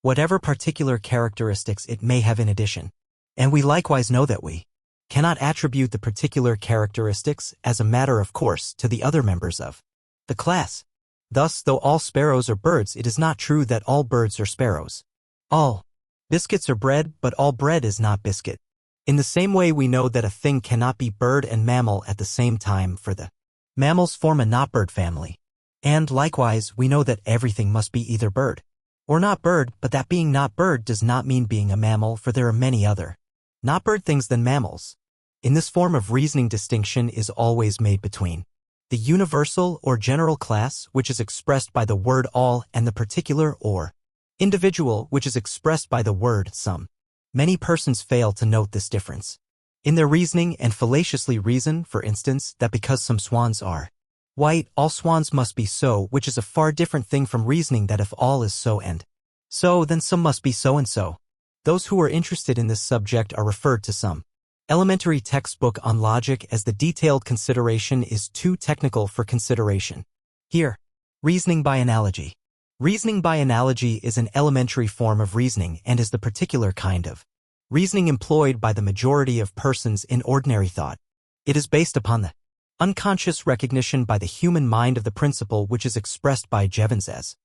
whatever particular characteristics it may have in addition. And we likewise know that we cannot attribute the particular characteristics as a matter of course to the other members of the class. Thus, though all sparrows are birds, it is not true that all birds are sparrows. All biscuits are bread, but all bread is not biscuit. In the same way we know that a thing cannot be bird and mammal at the same time, for the mammals form a not-bird family. And likewise, we know that everything must be either bird or not bird, but that being not bird does not mean being a mammal, for there are many other not bird things than mammals. In this form of reasoning, distinction is always made between the universal or general class, which is expressed by the word all, and the particular or individual, which is expressed by the word some. Many persons fail to note this difference in their reasoning and fallaciously reason, for instance, that because some swans are white, all swans must be so, which is a far different thing from reasoning that if all is so and so, then some must be so and so. Those who are interested in this subject are referred to some elementary textbook on logic, as the detailed consideration is too technical for consideration here. Reasoning by analogy. Reasoning by analogy is an elementary form of reasoning and is the particular kind of reasoning employed by the majority of persons in ordinary thought. It is based upon the unconscious recognition by the human mind of the principle which is expressed by Jevons as: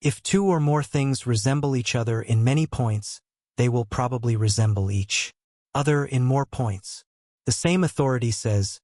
if two or more things resemble each other in many points, they will probably resemble each other in more points. The same authority says,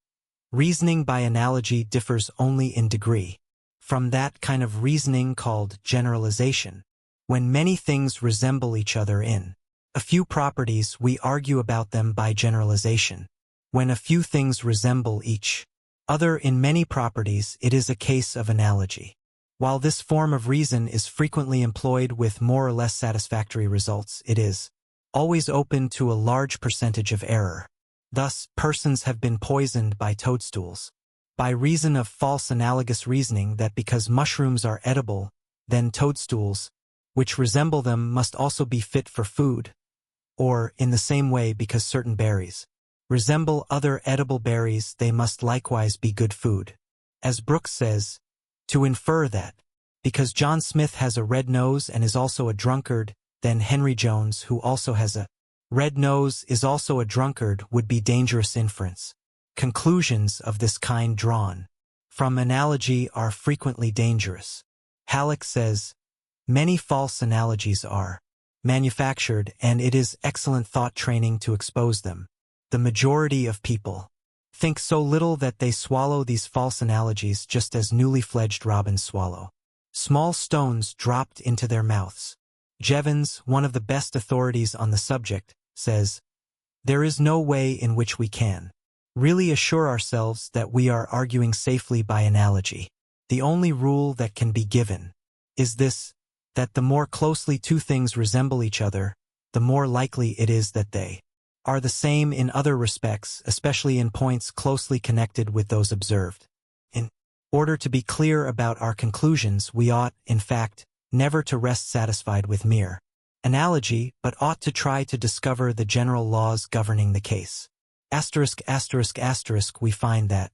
reasoning by analogy differs only in degree from that kind of reasoning called generalization. When many things resemble each other in a few properties, we argue about them by generalization. When a few things resemble each other in many properties, it is a case of analogy. While this form of reason is frequently employed with more or less satisfactory results, it is always open to a large percentage of error. Thus, persons have been poisoned by toadstools by reason of false analogous reasoning that because mushrooms are edible, then toadstools, which resemble them, must also be fit for food, or, in the same way, because certain berries resemble other edible berries, they must likewise be good food. As Brooks says, to infer that because John Smith has a red nose and is also a drunkard, then Henry Jones, who also has a red nose, is also a drunkard, would be dangerous inference. Conclusions of this kind drawn from analogy are frequently dangerous. Halleck says, many false analogies are manufactured, and it is excellent thought training to expose them. The majority of people think so little that they swallow these false analogies just as newly fledged robins swallow small stones dropped into their mouths. Jevons, one of the best authorities on the subject, says, there is no way in which we can really assure ourselves that we are arguing safely by analogy. The only rule that can be given is this, that the more closely two things resemble each other, the more likely it is that they are the same in other respects, especially in points closely connected with those observed. In order to be clear about our conclusions, we ought, in fact, never to rest satisfied with mere analogy, but ought to try to discover the general laws governing the case. *****, we find that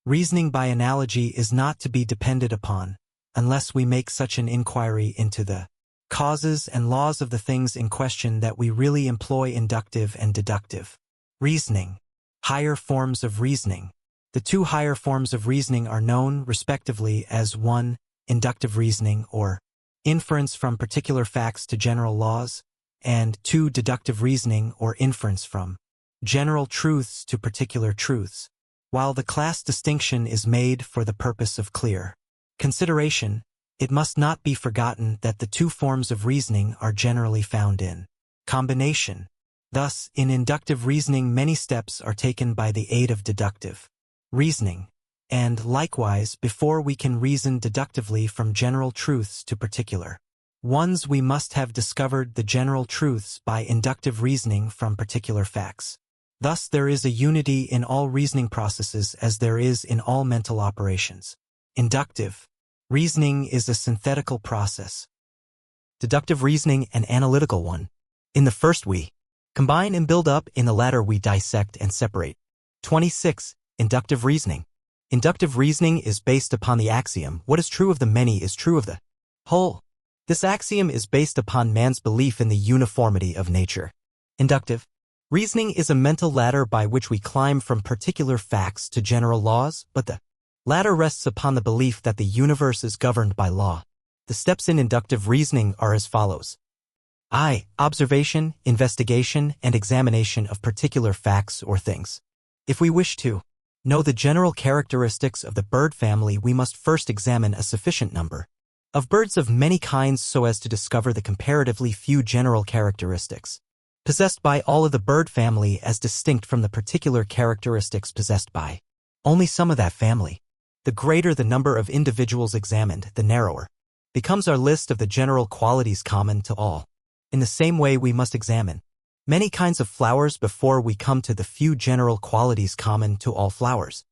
reasoning by analogy is not to be depended upon, unless we make such an inquiry into the causes and laws of the things in question that we really employ inductive and deductive reasoning. Higher forms of reasoning. The two higher forms of reasoning are known, respectively, as 1. Inductive reasoning, or inference from particular facts to general laws, and 2. Deductive reasoning, or inference from general truths to particular truths. While the class distinction is made for the purpose of clear consideration, it must not be forgotten that the two forms of reasoning are generally found in combination. Thus, in inductive reasoning, many steps are taken by the aid of deductive reasoning, and likewise, before we can reason deductively from general truths to particular ones, we must have discovered the general truths by inductive reasoning from particular facts. Thus, there is a unity in all reasoning processes as there is in all mental operations. Inductive reasoning is a synthetical process. Deductive reasoning an analytical one. In the first we combine and build up, in the latter we dissect and separate. 26. Inductive reasoning. Inductive reasoning is based upon the axiom, what is true of the many is true of the whole. This axiom is based upon man's belief in the uniformity of nature. Inductive reasoning is a mental ladder by which we climb from particular facts to general laws, but the ladder rests upon the belief that the universe is governed by law. The steps in inductive reasoning are as follows. I. Observation, investigation, and examination of particular facts or things. If we wish to know the general characteristics of the bird family, we must first examine a sufficient number of birds of many kinds so as to discover the comparatively few general characteristics possessed by all of the bird family as distinct from the particular characteristics possessed by only some of that family. The greater the number of individuals examined, the narrower becomes our list of the general qualities common to all. In the same way, we must examine many kinds of flowers before we come to the few general qualities common to all flowers,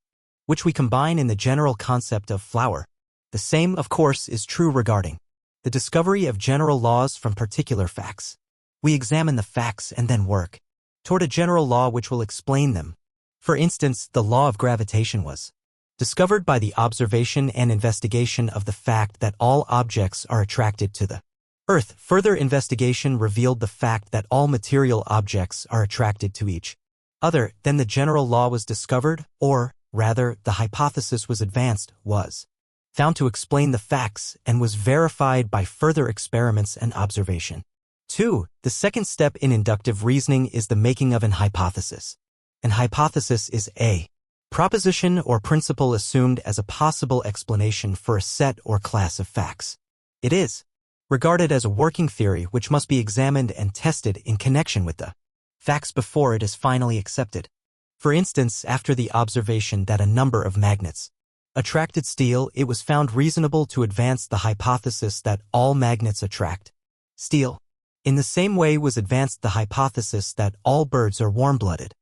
which we combine in the general concept of flower. The same, of course, is true regarding the discovery of general laws from particular facts. We examine the facts and then work toward a general law which will explain them. For instance, the law of gravitation was discovered by the observation and investigation of the fact that all objects are attracted to the Earth. Further investigation revealed the fact that all material objects are attracted to each other. Then the general law was discovered, or, rather, the hypothesis was advanced, was found to explain the facts, and was verified by further experiments and observation. 2. The second step in inductive reasoning is the making of an hypothesis. An hypothesis is a proposition or principle assumed as a possible explanation for a set or class of facts. It is regarded as a working theory which must be examined and tested in connection with the facts before it is finally accepted. For instance, after the observation that a number of magnets attracted steel, it was found reasonable to advance the hypothesis that all magnets attract steel. In the same way was advanced the hypothesis that all birds are warm-blooded,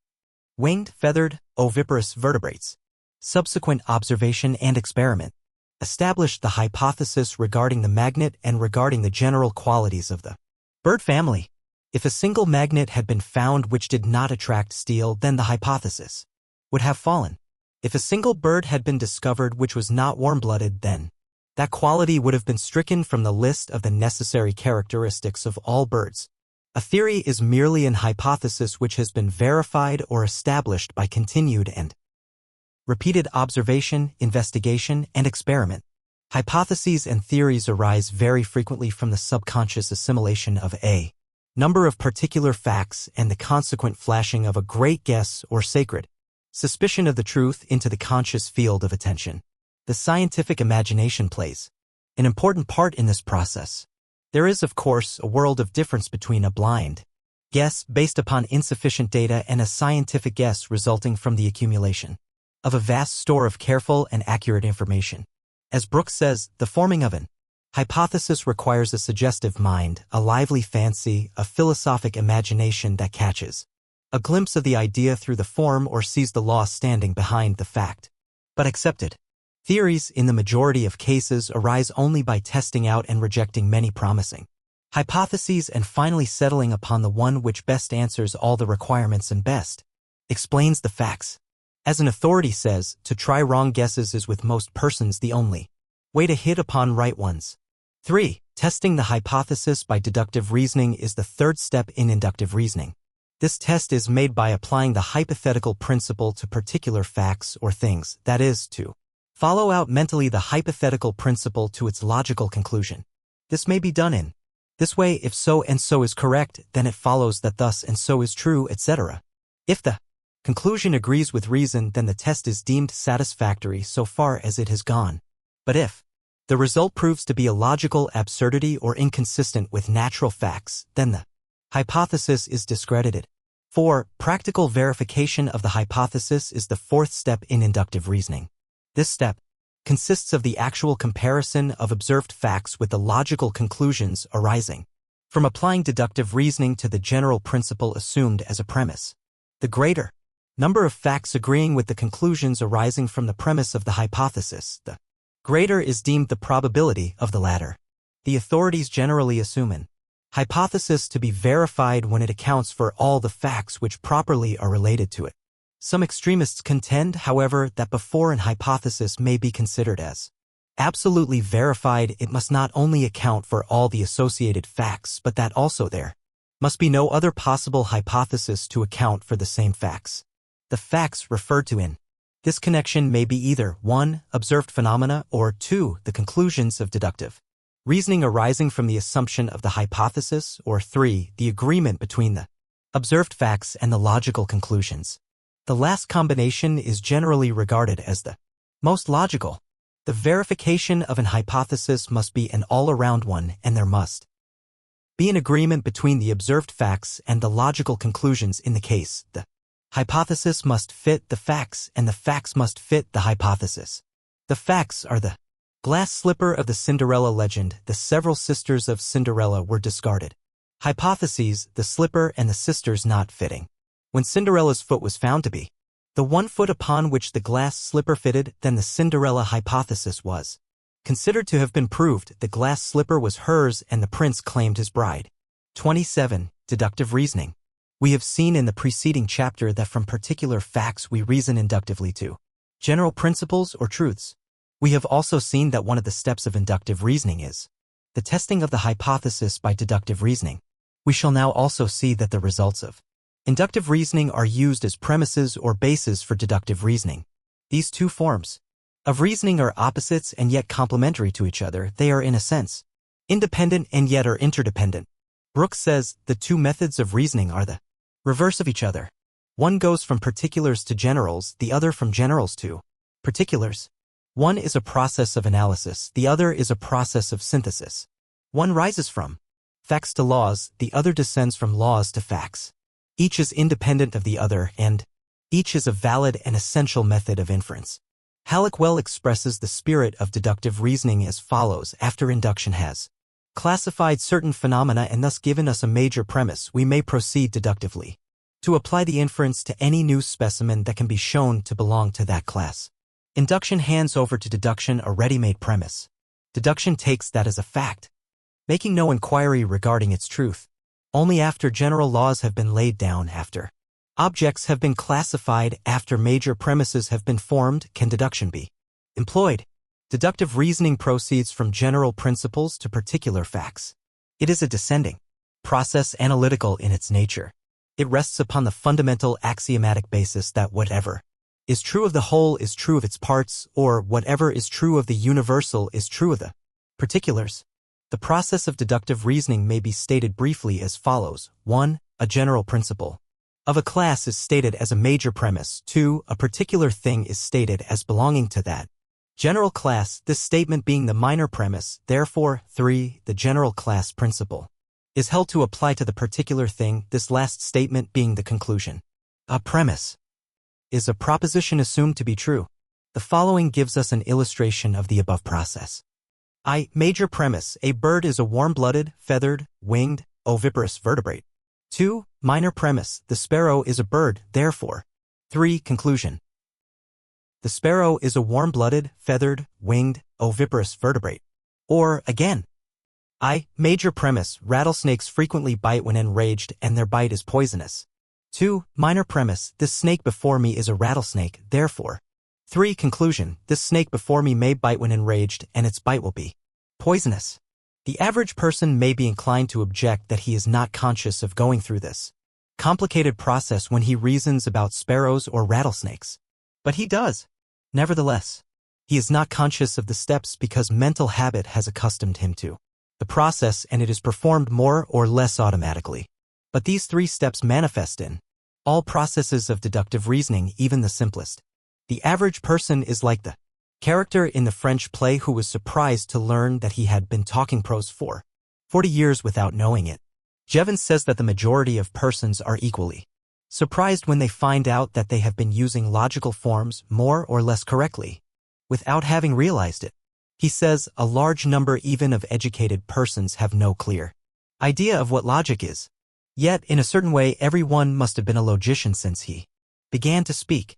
winged, feathered, oviparous vertebrates. Subsequent observation and experiment established the hypothesis regarding the magnet and regarding the general qualities of the bird family. If a single magnet had been found which did not attract steel, then the hypothesis would have fallen. If a single bird had been discovered which was not warm-blooded, then that quality would have been stricken from the list of the necessary characteristics of all birds. A theory is merely an hypothesis which has been verified or established by continued and repeated observation, investigation, and experiment. Hypotheses and theories arise very frequently from the subconscious assimilation of a number of particular facts and the consequent flashing of a great guess or sacred suspicion of the truth into the conscious field of attention. The scientific imagination plays an important part in this process. There is, of course, a world of difference between a blind guess based upon insufficient data and a scientific guess resulting from the accumulation of a vast store of careful and accurate information. As Brooks says, the forming of an hypothesis requires a suggestive mind, a lively fancy, a philosophic imagination that catches a glimpse of the idea through the form or sees the law standing behind the fact. But accepted theories, in the majority of cases, arise only by testing out and rejecting many promising hypotheses and finally settling upon the one which best answers all the requirements and best explains the facts. As an authority says, to try wrong guesses is with most persons the only way to hit upon right ones. 3. Testing the hypothesis by deductive reasoning is the third step in inductive reasoning. This test is made by applying the hypothetical principle to particular facts or things, that is, to follow out mentally the hypothetical principle to its logical conclusion. This may be done in this way: if so and so is correct, then it follows that thus and so is true, etc. If the conclusion agrees with reason, then the test is deemed satisfactory so far as it has gone. But if the result proves to be a logical absurdity or inconsistent with natural facts, then the hypothesis is discredited. 4. Practical verification of the hypothesis is the fourth step in inductive reasoning. This step consists of the actual comparison of observed facts with the logical conclusions arising from applying deductive reasoning to the general principle assumed as a premise. The greater number of facts agreeing with the conclusions arising from the premise of the hypothesis, the greater is deemed the probability of the latter. The authorities generally assume an hypothesis to be verified when it accounts for all the facts which properly are related to it. Some extremists contend, however, that before an hypothesis may be considered as absolutely verified, it must not only account for all the associated facts, but that also there must be no other possible hypothesis to account for the same facts. The facts referred to in this connection may be either 1. Observed phenomena, or 2. The conclusions of deductive reasoning arising from the assumption of the hypothesis, or 3. The agreement between the observed facts and the logical conclusions. The last combination is generally regarded as the most logical. The verification of an hypothesis must be an all-around one, and there must be an agreement between the observed facts and the logical conclusions in the case. The hypothesis must fit the facts, and the facts must fit the hypothesis. The facts are the glass slipper of the Cinderella legend. The several sisters of Cinderella were discarded. Hypotheses: the slipper and the sisters not fitting. When Cinderella's foot was found to be the one foot upon which the glass slipper fitted, then the Cinderella hypothesis was considered to have been proved. The glass slipper was hers, and the prince claimed his bride. 27. Deductive reasoning. We have seen in the preceding chapter that from particular facts we reason inductively to general principles or truths. We have also seen that one of the steps of inductive reasoning is the testing of the hypothesis by deductive reasoning. We shall now also see that the results of inductive reasoning are used as premises or bases for deductive reasoning. These two forms of reasoning are opposites and yet complementary to each other. They are in a sense independent and yet are interdependent. Brooks says the two methods of reasoning are the reverse of each other. One goes from particulars to generals, the other from generals to particulars. One is a process of analysis, the other is a process of synthesis. One rises from facts to laws, the other descends from laws to facts. Each is independent of the other, and each is a valid and essential method of inference. Halleck well expresses the spirit of deductive reasoning as follows: after induction has classified certain phenomena and thus given us a major premise, we may proceed deductively to apply the inference to any new specimen that can be shown to belong to that class. Induction hands over to deduction a ready-made premise. Deduction takes that as a fact, making no inquiry regarding its truth. Only after general laws have been laid down, after objects have been classified, after major premises have been formed, can deduction be employed. Deductive reasoning proceeds from general principles to particular facts. It is a descending process, analytical in its nature. It rests upon the fundamental axiomatic basis that whatever is true of the whole is true of its parts, or whatever is true of the universal is true of the particulars. The process of deductive reasoning may be stated briefly as follows. 1. A general principle of a class is stated as a major premise. 2. A particular thing is stated as belonging to that general class, this statement being the minor premise. Therefore, 3. The general class principle is held to apply to the particular thing, this last statement being the conclusion. A premise is a proposition assumed to be true. The following gives us an illustration of the above process. Major premise: a bird is a warm-blooded, feathered, winged, oviparous vertebrate. 2. Minor premise: the sparrow is a bird, therefore. 3. Conclusion: the sparrow is a warm-blooded, feathered, winged, oviparous vertebrate. Or, again, major premise: rattlesnakes frequently bite when enraged, and their bite is poisonous. 2. Minor premise: this snake before me is a rattlesnake, therefore. 3. Conclusion: this snake before me may bite when enraged, and its bite will be poisonous. The average person may be inclined to object that he is not conscious of going through this complicated process when he reasons about sparrows or rattlesnakes. But he does. Nevertheless, he is not conscious of the steps because mental habit has accustomed him to the process, and it is performed more or less automatically. But these 3 steps manifest in all processes of deductive reasoning, even the simplest. The average person is like the character in the French play who was surprised to learn that he had been talking prose for 40 years without knowing it. Jevons says that the majority of persons are equally surprised when they find out that they have been using logical forms more or less correctly, without having realized it. He says a large number even of educated persons have no clear idea of what logic is. Yet, in a certain way, everyone must have been a logician since he began to speak.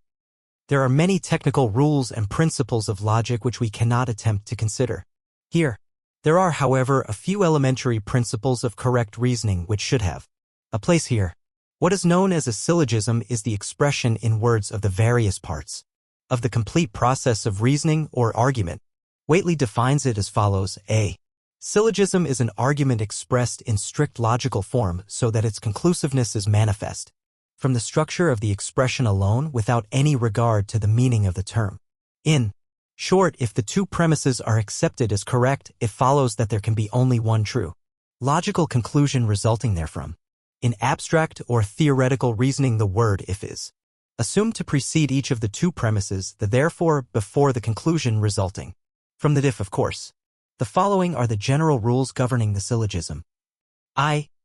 There are many technical rules and principles of logic which we cannot attempt to consider here. There are, however, a few elementary principles of correct reasoning which should have a place here. What is known as a syllogism is the expression in words of the various parts of the complete process of reasoning or argument. Whately defines it as follows: A syllogism is an argument expressed in strict logical form so that its conclusiveness is manifest from the structure of the expression alone without any regard to the meaning of the term. In short, if the 2 premises are accepted as correct, it follows that there can be only one true logical conclusion resulting therefrom. In abstract or theoretical reasoning, the word if is assumed to precede each of the 2 premises, the therefore before the conclusion resulting from the if, of course. The following are the general rules governing the syllogism.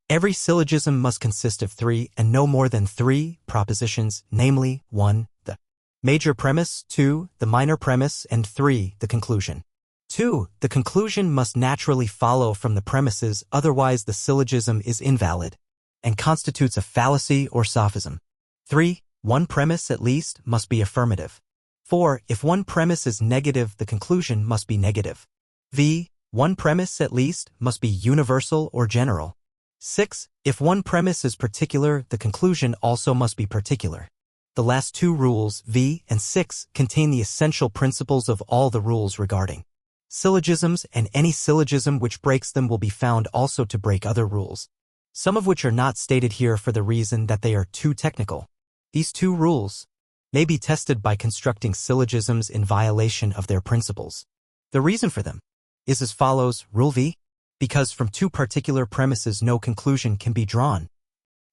Every syllogism must consist of 3 and no more than 3 propositions, namely 1. The major premise, 2. The minor premise, and 3. The conclusion. 2. The conclusion must naturally follow from the premises, otherwise the syllogism is invalid and constitutes a fallacy or sophism. 3. One premise at least must be affirmative. 4. If one premise is negative, the conclusion must be negative. One premise at least must be universal or general. 6. If one premise is particular, the conclusion also must be particular. The last 2 rules, V and 6, contain the essential principles of all the rules regarding syllogisms, and any syllogism which breaks them will be found also to break other rules, some of which are not stated here for the reason that they are too technical. These 2 rules may be tested by constructing syllogisms in violation of their principles. The reason for them is as follows: Rule V, because from 2 particular premises no conclusion can be drawn.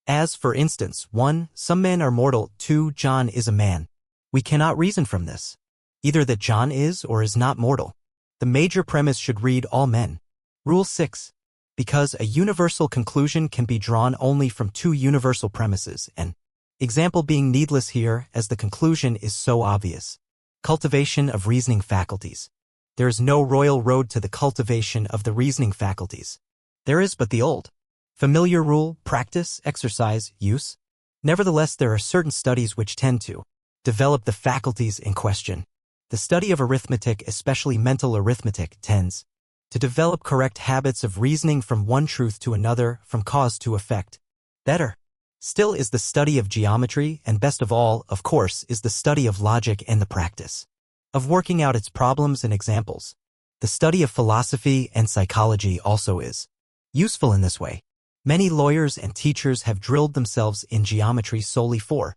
As, for instance, 1. Some men are mortal, 2. John is a man. We cannot reason from this either that John is or is not mortal. The major premise should read all men. Rule 6. Because a universal conclusion can be drawn only from 2 universal premises, an example being needless here as the conclusion is so obvious. Cultivation of reasoning faculties. There is no royal road to the cultivation of the reasoning faculties. There is but the old, familiar rule: practice, exercise, use. Nevertheless, there are certain studies which tend to develop the faculties in question. The study of arithmetic, especially mental arithmetic, tends to develop correct habits of reasoning from one truth to another, from cause to effect. Better still is the study of geometry, and best of all, of course, is the study of logic and the practice of working out its problems and examples. The study of philosophy and psychology also is useful in this way. Many lawyers and teachers have drilled themselves in geometry solely for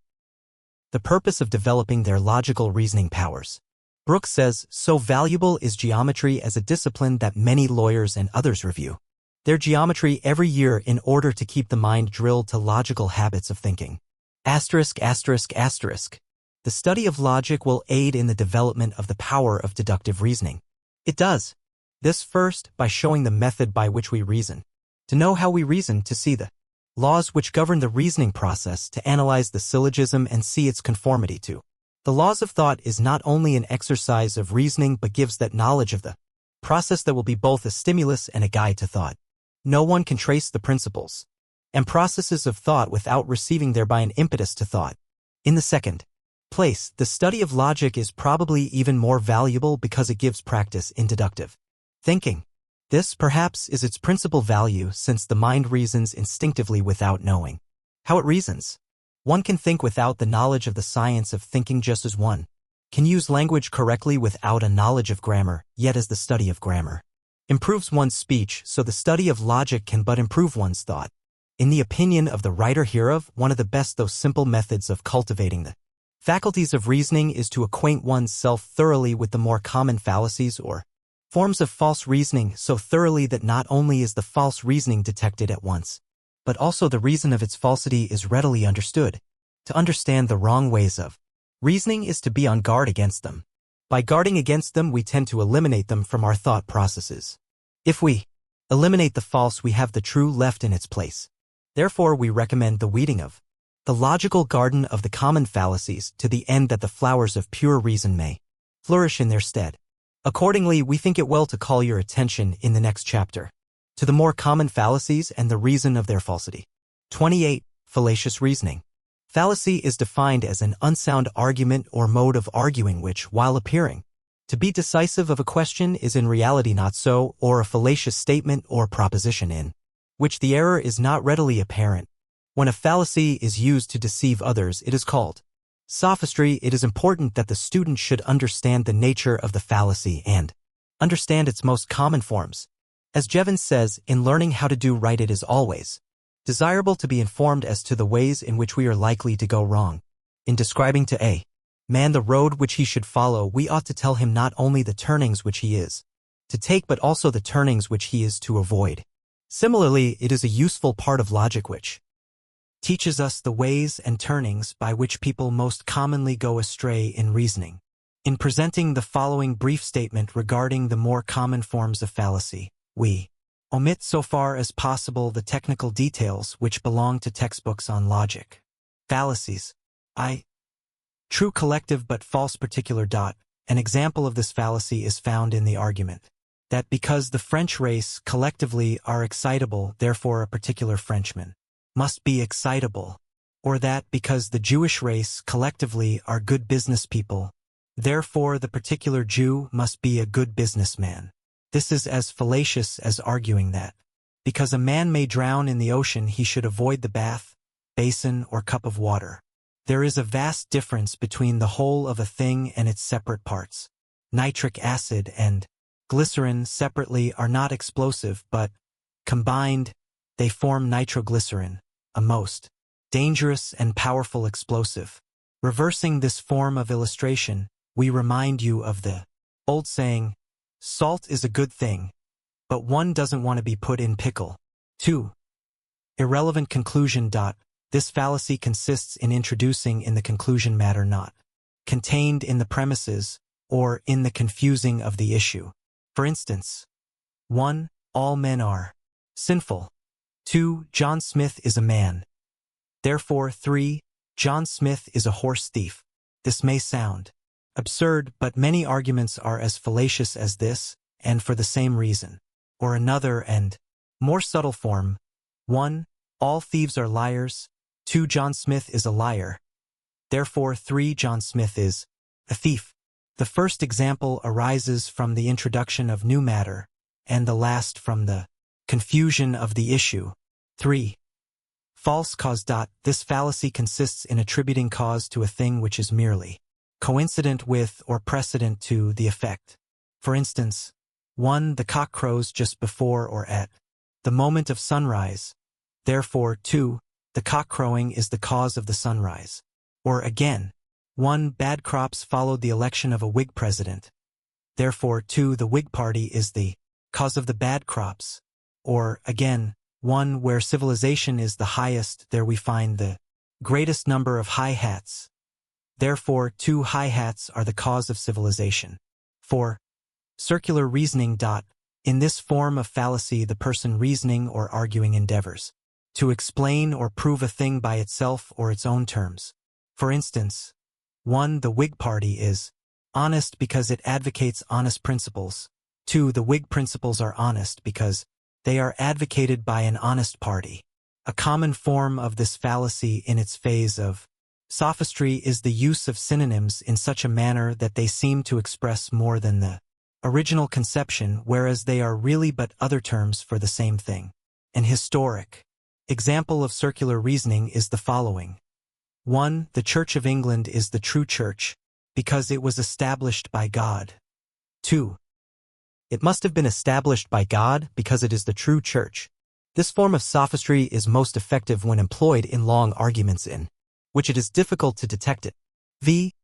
the purpose of developing their logical reasoning powers. Brooks says, so valuable is geometry as a discipline that many lawyers and others review their geometry every year in order to keep the mind drilled to logical habits of thinking. *****. The study of logic will aid in the development of the power of deductive reasoning. It does this first by showing the method by which we reason, to know how we reason, to see the laws which govern the reasoning process, to analyze the syllogism and see its conformity to the laws of thought is not only an exercise of reasoning but gives that knowledge of the process that will be both a stimulus and a guide to thought. No one can trace the principles and processes of thought without receiving thereby an impetus to thought. In the second place, the study of logic is probably even more valuable because it gives practice in deductive thinking. This, perhaps, is its principal value, since the mind reasons instinctively without knowing how it reasons. One can think without the knowledge of the science of thinking, just as one can use language correctly without a knowledge of grammar, yet as the study of grammar improves one's speech, so the study of logic can but improve one's thought. In the opinion of the writer hereof, one of the best though simple methods of cultivating the faculties of reasoning is to acquaint one's self thoroughly with the more common fallacies or forms of false reasoning, so thoroughly that not only is the false reasoning detected at once, but also the reason of its falsity is readily understood. To understand the wrong ways of reasoning is to be on guard against them. By guarding against them, we tend to eliminate them from our thought processes. If we eliminate the false, we have the true left in its place. Therefore, we recommend the weeding of the logical garden of the common fallacies to the end that the flowers of pure reason may flourish in their stead. Accordingly, we think it well to call your attention in the next chapter to the more common fallacies and the reason of their falsity. 28. Fallacious reasoning. Fallacy is defined as an unsound argument or mode of arguing which, while appearing to be decisive of a question, is in reality not so, or a fallacious statement or proposition in which the error is not readily apparent. When a fallacy is used to deceive others, it is called sophistry. It is important that the student should understand the nature of the fallacy and understand its most common forms. As Jevons says, in learning how to do right, it is always desirable to be informed as to the ways in which we are likely to go wrong. In describing to a man the road which he should follow, we ought to tell him not only the turnings which he is to take, but also the turnings which he is to avoid. Similarly, it is a useful part of logic which teaches us the ways and turnings by which people most commonly go astray in reasoning. In presenting the following brief statement regarding the more common forms of fallacy, we omit so far as possible the technical details which belong to textbooks on logic. Fallacies. True collective but false particular. An example of this fallacy is found in the argument that because the French race collectively are excitable, therefore a particular Frenchman must be excitable, or that because the Jewish race collectively are good business people, therefore the particular Jew must be a good businessman. This is as fallacious as arguing that because a man may drown in the ocean, he should avoid the bath, basin, or cup of water. There is a vast difference between the whole of a thing and its separate parts. Nitric acid and glycerin separately are not explosive, but combined they form nitroglycerin, a most dangerous and powerful explosive. Reversing this form of illustration, we remind you of the old saying, salt is a good thing, but one doesn't want to be put in pickle. 2. Irrelevant conclusion. This fallacy consists in introducing in the conclusion matter not contained in the premises or in the confusing of the issue. For instance, 1. All men are sinful. 2. John Smith is a man. Therefore, 3. John Smith is a horse thief. This may sound absurd, but many arguments are as fallacious as this, and for the same reason. Or another and more subtle form. 1. All thieves are liars. 2. John Smith is a liar. Therefore, 3. John Smith is a thief. The first example arises from the introduction of new matter, and the last from the confusion of the issue. 3. False cause. This fallacy consists in attributing cause to a thing which is merely coincident with or precedent to the effect. For instance, 1. The cock crows just before or at the moment of sunrise. Therefore, 2. The cock crowing is the cause of the sunrise. Or again, 1. Bad crops followed the election of a Whig president. Therefore, 2. The Whig party is the cause of the bad crops. Or again, 1. Where civilization is the highest, there we find the greatest number of high hats. Therefore, 2. High hats are the cause of civilization. 4. Circular reasoning. In this form of fallacy, the person reasoning or arguing endeavors to explain or prove a thing by itself or its own terms. For instance, 1. The Whig party is honest because it advocates honest principles. 2. The Whig principles are honest because they are advocated by an honest party. A common form of this fallacy in its phase of sophistry is the use of synonyms in such a manner that they seem to express more than the original conception, whereas they are really but other terms for the same thing. An historic example of circular reasoning is the following. 1. The Church of England is the true church because it was established by God. 2. It must have been established by God because it is the true church. This form of sophistry is most effective when employed in long arguments in which it is difficult to detect it.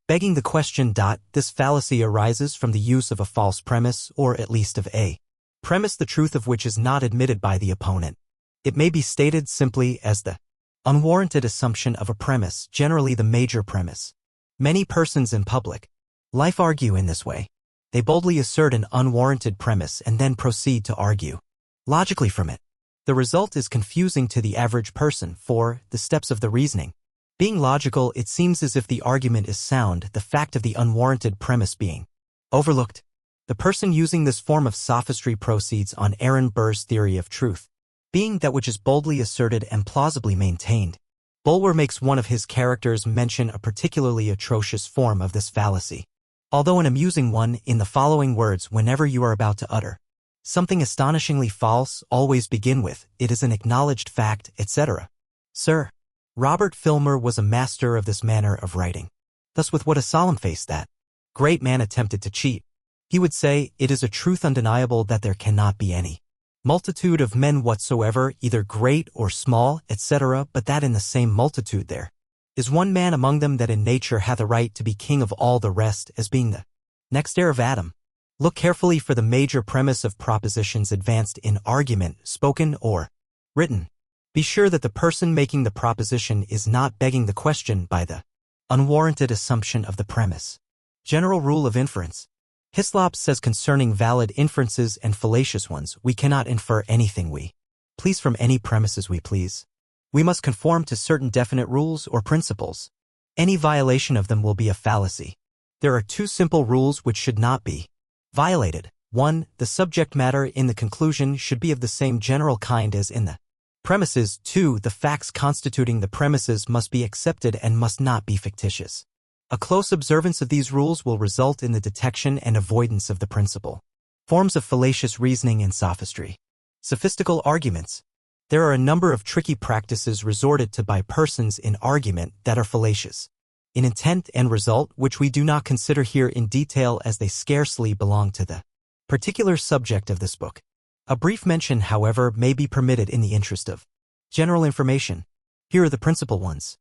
Begging the question. This fallacy arises from the use of a false premise, or at least of a premise the truth of which is not admitted by the opponent. It may be stated simply as the unwarranted assumption of a premise, generally the major premise. Many persons in public life argue in this way. They boldly assert an unwarranted premise and then proceed to argue logically from it. The result is confusing to the average person, for the steps of the reasoning being logical, it seems as if the argument is sound, the fact of the unwarranted premise being overlooked. The person using this form of sophistry proceeds on Aaron Burr's theory of truth, being that which is boldly asserted and plausibly maintained. Bulwer makes one of his characters mention a particularly atrocious form of this fallacy, although an amusing one, in the following words: whenever you are about to utter something astonishingly false, always begin with, "It is an acknowledged fact," etc. Sir Robert Filmer was a master of this manner of writing. Thus, with what a solemn face that great man attempted to cheat, he would say, "It is a truth undeniable that there cannot be any multitude of men whatsoever, either great or small, etc., but that in the same multitude there is one man among them that in nature hath a right to be king of all the rest, as being the next heir of Adam." Look carefully for the major premise of propositions advanced in argument, spoken or written. Be sure that the person making the proposition is not begging the question by the unwarranted assumption of the premise. General rule of inference. Hislop says concerning valid inferences and fallacious ones, we cannot infer anything we please from any premises we please. We must conform to certain definite rules or principles. Any violation of them will be a fallacy. There are two simple rules which should not be violated. 1. The subject matter in the conclusion should be of the same general kind as in the premises. 2. The facts constituting the premises must be accepted and must not be fictitious. A close observance of these rules will result in the detection and avoidance of the principal forms of fallacious reasoning and sophistry. Sophistical arguments. There are a number of tricky practices resorted to by persons in argument that are fallacious in intent and result, which we do not consider here in detail as they scarcely belong to the particular subject of this book. A brief mention, however, may be permitted in the interest of general information. Here are the principal ones.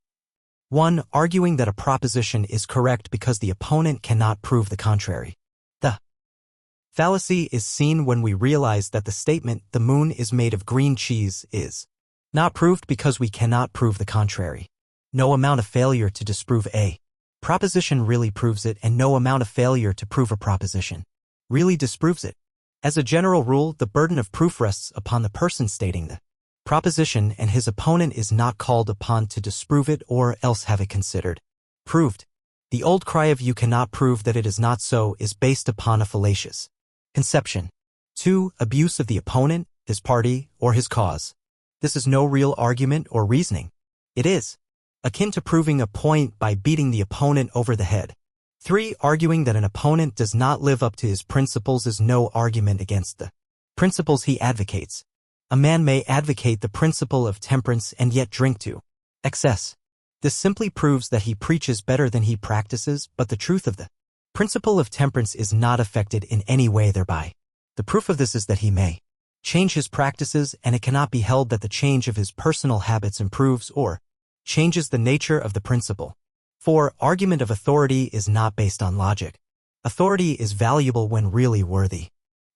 1. Arguing that a proposition is correct because the opponent cannot prove the contrary. The fallacy is seen when we realize that the statement, "the moon is made of green cheese," is not proved because we cannot prove the contrary. No amount of failure to disprove a proposition really proves it, and no amount of failure to prove a proposition really disproves it. As a general rule, the burden of proof rests upon the person stating the proposition, and his opponent is not called upon to disprove it or else have it considered proved. The old cry of "you cannot prove that it is not so" is based upon a fallacious conception. 2. Abuse of the opponent, his party, or his cause. This is no real argument or reasoning. It is akin to proving a point by beating the opponent over the head. 3. Arguing that an opponent does not live up to his principles is no argument against the principles he advocates. A man may advocate the principle of temperance and yet drink to excess. This simply proves that he preaches better than he practices, but the truth of the principle of temperance is not affected in any way thereby. The proof of this is that he may change his practices, and it cannot be held that the change of his personal habits improves or changes the nature of the principle. 4. Argument of authority is not based on logic. Authority is valuable when really worthy,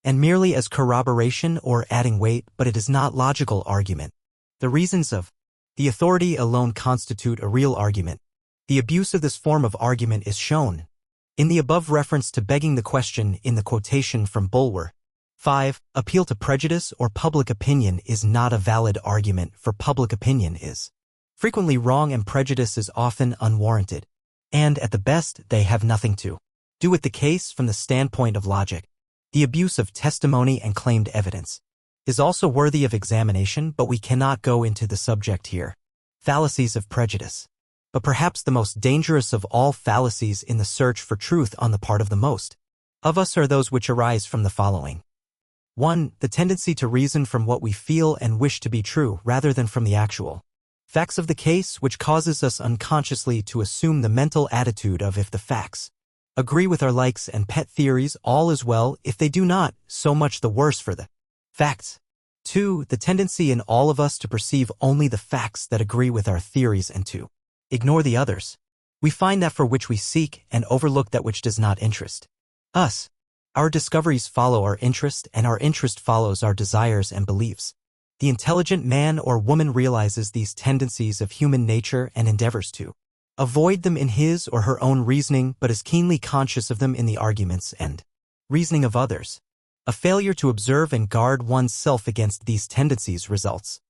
and merely as corroboration or adding weight, but it is not logical argument. The reasons of the authority alone constitute a real argument. The abuse of this form of argument is shown in the above reference to begging the question in the quotation from Bulwer. 5. Appeal to prejudice or public opinion is not a valid argument, for public opinion is frequently wrong and prejudice is often unwarranted, and at the best they have nothing to do with the case from the standpoint of logic. The abuse of testimony and claimed evidence is also worthy of examination, but we cannot go into the subject here. Fallacies of prejudice. But perhaps the most dangerous of all fallacies in the search for truth on the part of the most of us are those which arise from the following. 1. The tendency to reason from what we feel and wish to be true rather than from the actual facts of the case, which causes us unconsciously to assume the mental attitude of "if the facts agree with our likes and pet theories, all is well. If they do not, so much the worse for the facts. 2. The tendency in all of us to perceive only the facts that agree with our theories and to ignore the others. We find that for which we seek and overlook that which does not interest us. Our discoveries follow our interest, and our interest follows our desires and beliefs. The intelligent man or woman realizes these tendencies of human nature and endeavors to avoid them in his or her own reasoning, but is keenly conscious of them in the arguments and reasoning of others. A failure to observe and guard one's self against these tendencies results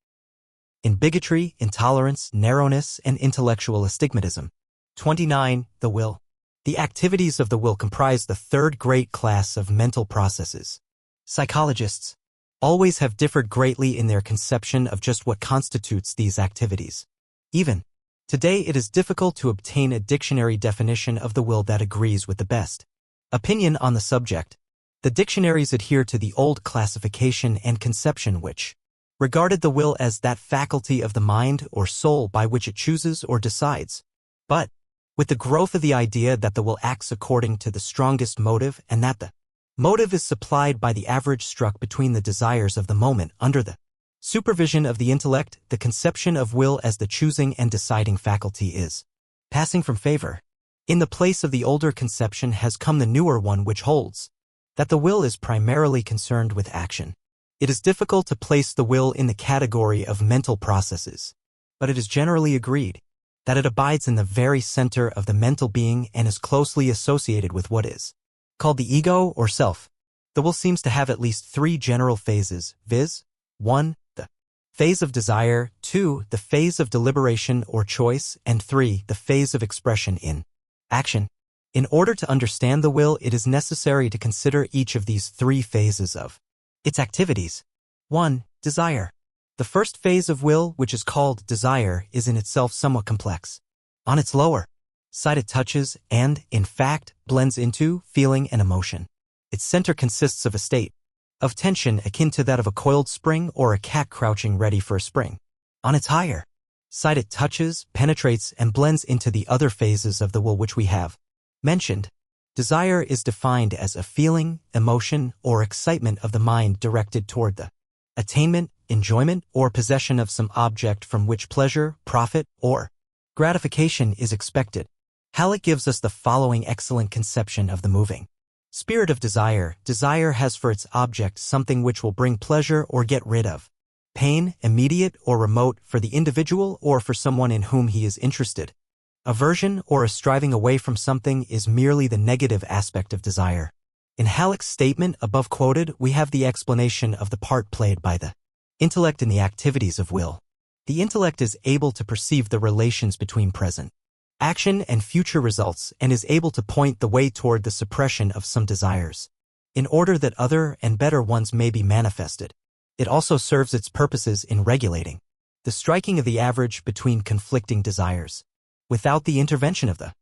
in bigotry, intolerance, narrowness, and intellectual astigmatism. 29. The will. The activities of the will comprise the third great class of mental processes. Psychologists always have differed greatly in their conception of just what constitutes these activities. Even today, it is difficult to obtain a dictionary definition of the will that agrees with the best opinion on the subject. The dictionaries adhere to the old classification and conception which regarded the will as that faculty of the mind or soul by which it chooses or decides. But with the growth of the idea that the will acts according to the strongest motive and that the motive is supplied by the average struck between the desires of the moment under the supervision of the intellect, the conception of will as the choosing and deciding faculty is passing from favor. In the place of the older conception has come the newer one which holds that the will is primarily concerned with action. It is difficult to place the will in the category of mental processes, but it is generally agreed that it abides in the very center of the mental being and is closely associated with what is called the ego or self. The will seems to have at least three general phases, viz. 1. The phase of desire, 2. The phase of deliberation or choice, and 3. The phase of expression in action. In order to understand the will, it is necessary to consider each of these three phases of its activities. 1. Desire. The first phase of will, which is called desire, is in itself somewhat complex. On its lower side it touches and, in fact, blends into feeling and emotion. Its center consists of a state of tension akin to that of a coiled spring or a cat crouching ready for a spring. On its higher side it touches, penetrates, and blends into the other phases of the will which we have mentioned. Desire is defined as a feeling, emotion, or excitement of the mind directed toward the attainment, enjoyment, or possession of some object from which pleasure, profit, or gratification is expected. Halleck gives us the following excellent conception of the moving spirit of desire. Desire has for its object something which will bring pleasure or get rid of pain, immediate or remote, for the individual or for someone in whom he is interested. Aversion or a striving away from something is merely the negative aspect of desire. In Halleck's statement above quoted, we have the explanation of the part played by the intellect in the activities of will. The intellect is able to perceive the relations between present action and future results and is able to point the way toward the suppression of some desires, in order that other and better ones may be manifested. It also serves its purposes in regulating the striking of the average between conflicting desires. Without the intervention of the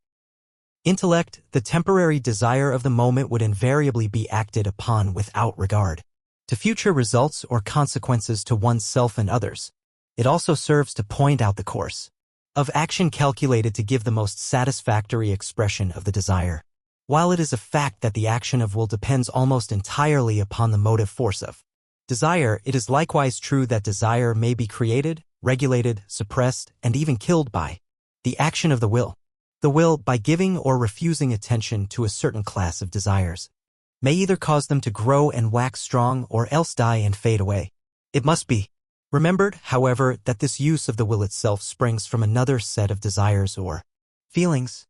intellect, the temporary desire of the moment would invariably be acted upon without regard to future results or consequences to oneself and others. It also serves to point out the course of action calculated to give the most satisfactory expression of the desire. While it is a fact that the action of will depends almost entirely upon the motive force of desire, it is likewise true that desire may be created, regulated, suppressed, and even killed by the action of the will. The will, by giving or refusing attention to a certain class of desires, may either cause them to grow and wax strong or else die and fade away. It must be remembered, however, that this use of the will itself springs from another set of desires or feelings.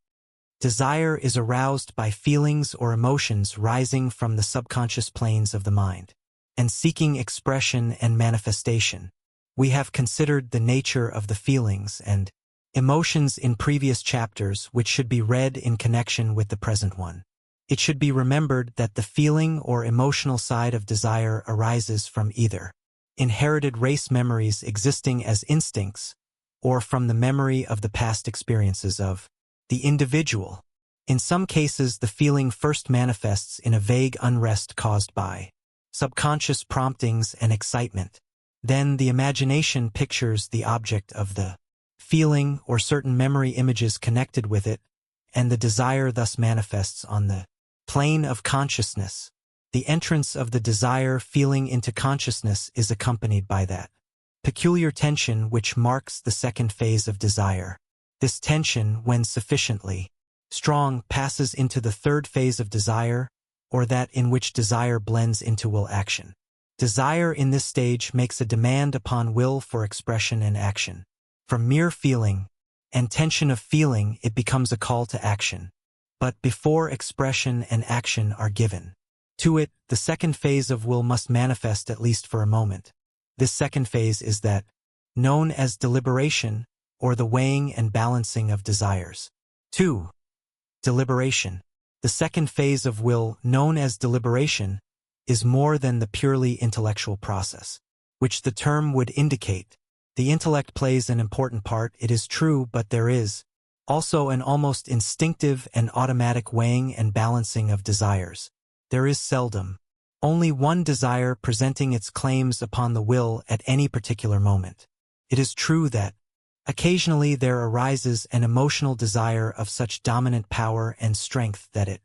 Desire is aroused by feelings or emotions rising from the subconscious planes of the mind and seeking expression and manifestation. We have considered the nature of the feelings and emotions in previous chapters, which should be read in connection with the present one. It should be remembered that the feeling or emotional side of desire arises from either inherited race memories existing as instincts or from the memory of the past experiences of the individual. In some cases, the feeling first manifests in a vague unrest caused by subconscious promptings and excitement. Then the imagination pictures the object of the feeling or certain memory images connected with it, and the desire thus manifests on the plane of consciousness. The entrance of the desire feeling into consciousness is accompanied by that peculiar tension which marks the second phase of desire. This tension, when sufficiently strong, passes into the third phase of desire, or that in which desire blends into will action. Desire in this stage makes a demand upon will for expression and action. From mere feeling and tension of feeling, it becomes a call to action. But before expression and action are given to it, the second phase of will must manifest at least for a moment. This second phase is that known as deliberation, or the weighing and balancing of desires. 2. Deliberation. The second phase of will, known as deliberation, is more than the purely intellectual process, which the term would indicate. The intellect plays an important part, it is true, but there is also an almost instinctive and automatic weighing and balancing of desires. There is seldom only one desire presenting its claims upon the will at any particular moment. It is true that occasionally there arises an emotional desire of such dominant power and strength that it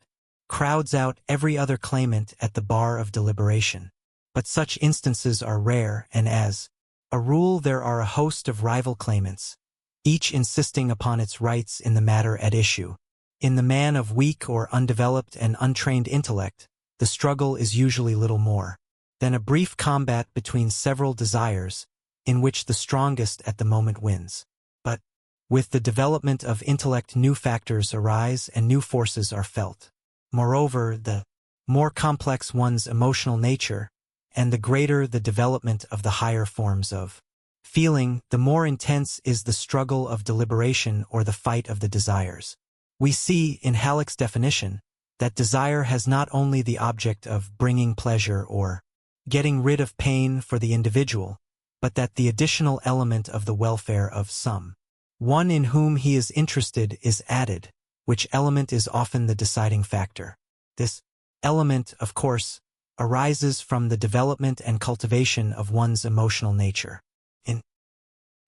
crowds out every other claimant at the bar of deliberation. But such instances are rare, and as a rule there are a host of rival claimants, each insisting upon its rights in the matter at issue. In the man of weak or undeveloped and untrained intellect, the struggle is usually little more than a brief combat between several desires, in which the strongest at the moment wins. But with the development of intellect, new factors arise and new forces are felt. Moreover, the more complex one's emotional nature, and the greater the development of the higher forms of feeling, the more intense is the struggle of deliberation or the fight of the desires. We see, in Halleck's definition, that desire has not only the object of bringing pleasure or getting rid of pain for the individual, but that the additional element of the welfare of some one in whom he is interested is added, which element is often the deciding factor. This element, of course, arises from the development and cultivation of one's emotional nature. In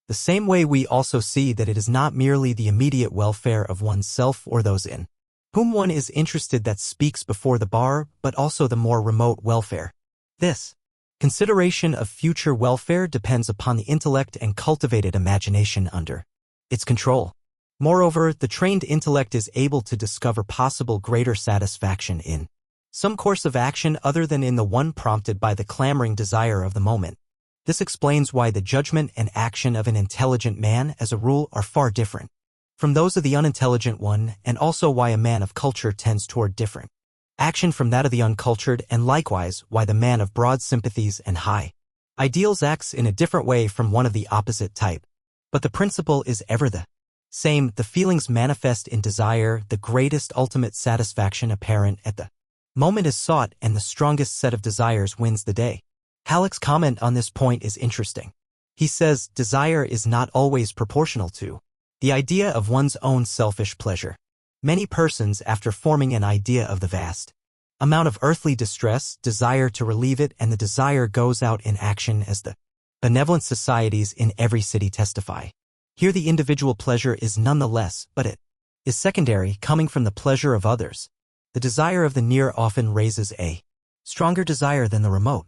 the same way, we also see that it is not merely the immediate welfare of oneself or those in whom one is interested that speaks before the bar, but also the more remote welfare. This consideration of future welfare depends upon the intellect and cultivated imagination under its control. Moreover, the trained intellect is able to discover possible greater satisfaction in some course of action other than in the one prompted by the clamoring desire of the moment. This explains why the judgment and action of an intelligent man, as a rule, are far different from those of the unintelligent one, and also why a man of culture tends toward different action from that of the uncultured, and likewise why the man of broad sympathies and high ideals acts in a different way from one of the opposite type. But the principle is ever the same. The feelings manifest in desire, the greatest ultimate satisfaction apparent at the moment is sought, and the strongest set of desires wins the day. Halleck's comment on this point is interesting. He says, desire is not always proportional to the idea of one's own selfish pleasure. Many persons, after forming an idea of the vast amount of earthly distress, desire to relieve it, and the desire goes out in action, as the benevolent societies in every city testify. Here the individual pleasure is none the less, but it is secondary, coming from the pleasure of others. The desire of the near often raises a stronger desire than the remote.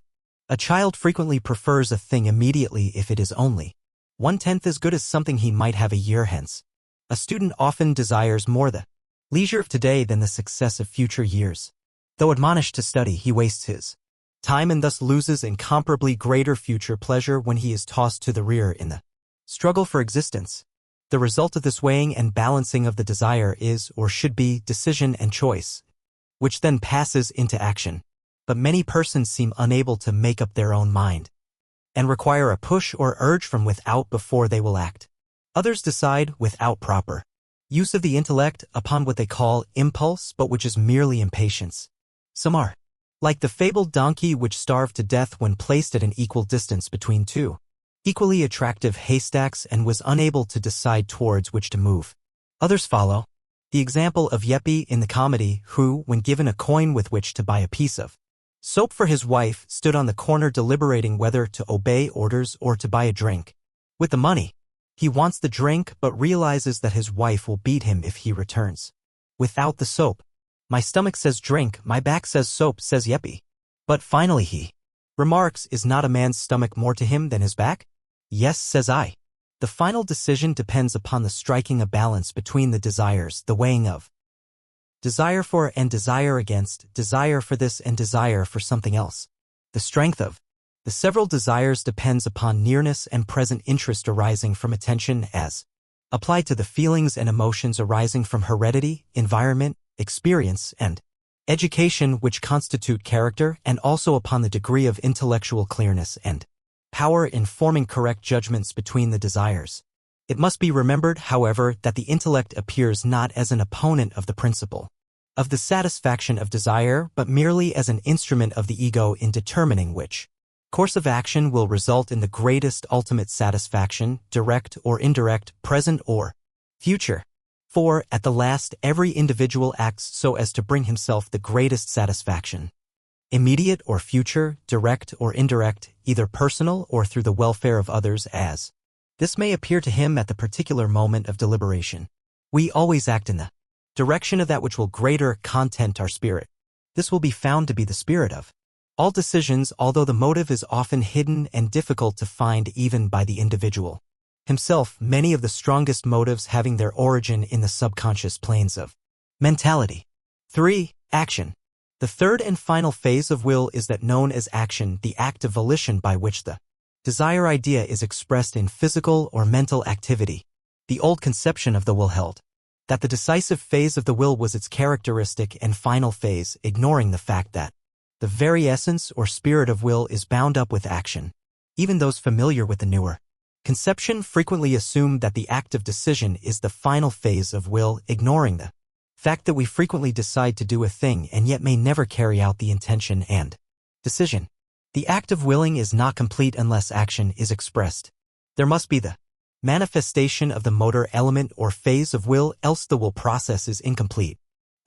A child frequently prefers a thing immediately if it is only 1/10 as good as something he might have a year hence. A student often desires more the leisure of today than the success of future years. Though admonished to study, he wastes his time and thus loses incomparably greater future pleasure when he is tossed to the rear in the struggle for existence. The result of this weighing and balancing of the desire is, or should be, decision and choice, which then passes into action. But many persons seem unable to make up their own mind, and require a push or urge from without before they will act. Others decide, without proper use of the intellect, upon what they call impulse, but which is merely impatience. Some are like the fabled donkey which starved to death when placed at an equal distance between two equally attractive haystacks and was unable to decide towards which to move. Others follow the example of Yeppy in the comedy, who, when given a coin with which to buy a piece of soap for his wife, stood on the corner deliberating whether to obey orders or to buy a drink. With the money, he wants the drink but realizes that his wife will beat him if he returns. without the soap. My stomach says drink, my back says soap, says Yeppy. But finally he remarks, is not a man's stomach more to him than his back? Yes, says I. The final decision depends upon the striking a balance between the desires, the weighing of desire for and desire against, desire for this and desire for something else. The strength of the several desires depends upon nearness and present interest arising from attention as applied to the feelings and emotions arising from heredity, environment, experience, and education which constitute character, and also upon the degree of intellectual clearness and power in forming correct judgments between the desires. It must be remembered, however, that the intellect appears not as an opponent of the principle of the satisfaction of desire, but merely as an instrument of the ego in determining which course of action will result in the greatest ultimate satisfaction, direct or indirect, present or future. For, at the last, every individual acts so as to bring himself the greatest satisfaction. Immediate or future, direct or indirect, either personal or through the welfare of others as this may appear to him at the particular moment of deliberation. We always act in the direction of that which will greater content our spirit. This will be found to be the spirit of all decisions, although the motive is often hidden and difficult to find even by the individual himself, many of the strongest motives having their origin in the subconscious planes of mentality. 3. Action. The third and final phase of will is that known as action, the act of volition by which the desire idea is expressed in physical or mental activity. The old conception of the will held that the decisive phase of the will was its characteristic and final phase, ignoring the fact that the very essence or spirit of will is bound up with action. Even those familiar with the newer conception frequently assume that the act of decision is the final phase of will, ignoring the fact that we frequently decide to do a thing and yet may never carry out the intention and decision. The act of willing is not complete unless action is expressed. There must be the manifestation of the motor element or phase of will, else the will process is incomplete.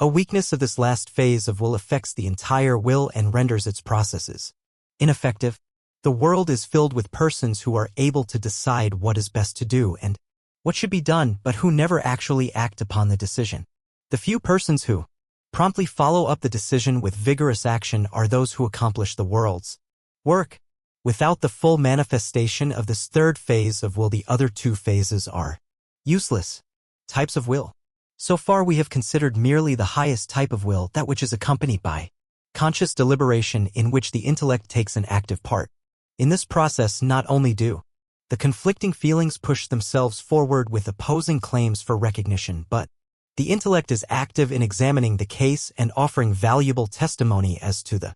A weakness of this last phase of will affects the entire will and renders its processes ineffective. The world is filled with persons who are able to decide what is best to do and what should be done, but who never actually act upon the decision. The few persons who promptly follow up the decision with vigorous action are those who accomplish the world's work. Without the full manifestation of this third phase of will, the other two phases are useless. Types of will. So far we have considered merely the highest type of will, that which is accompanied by conscious deliberation in which the intellect takes an active part. In this process not only do the conflicting feelings push themselves forward with opposing claims for recognition, but the intellect is active in examining the case and offering valuable testimony as to the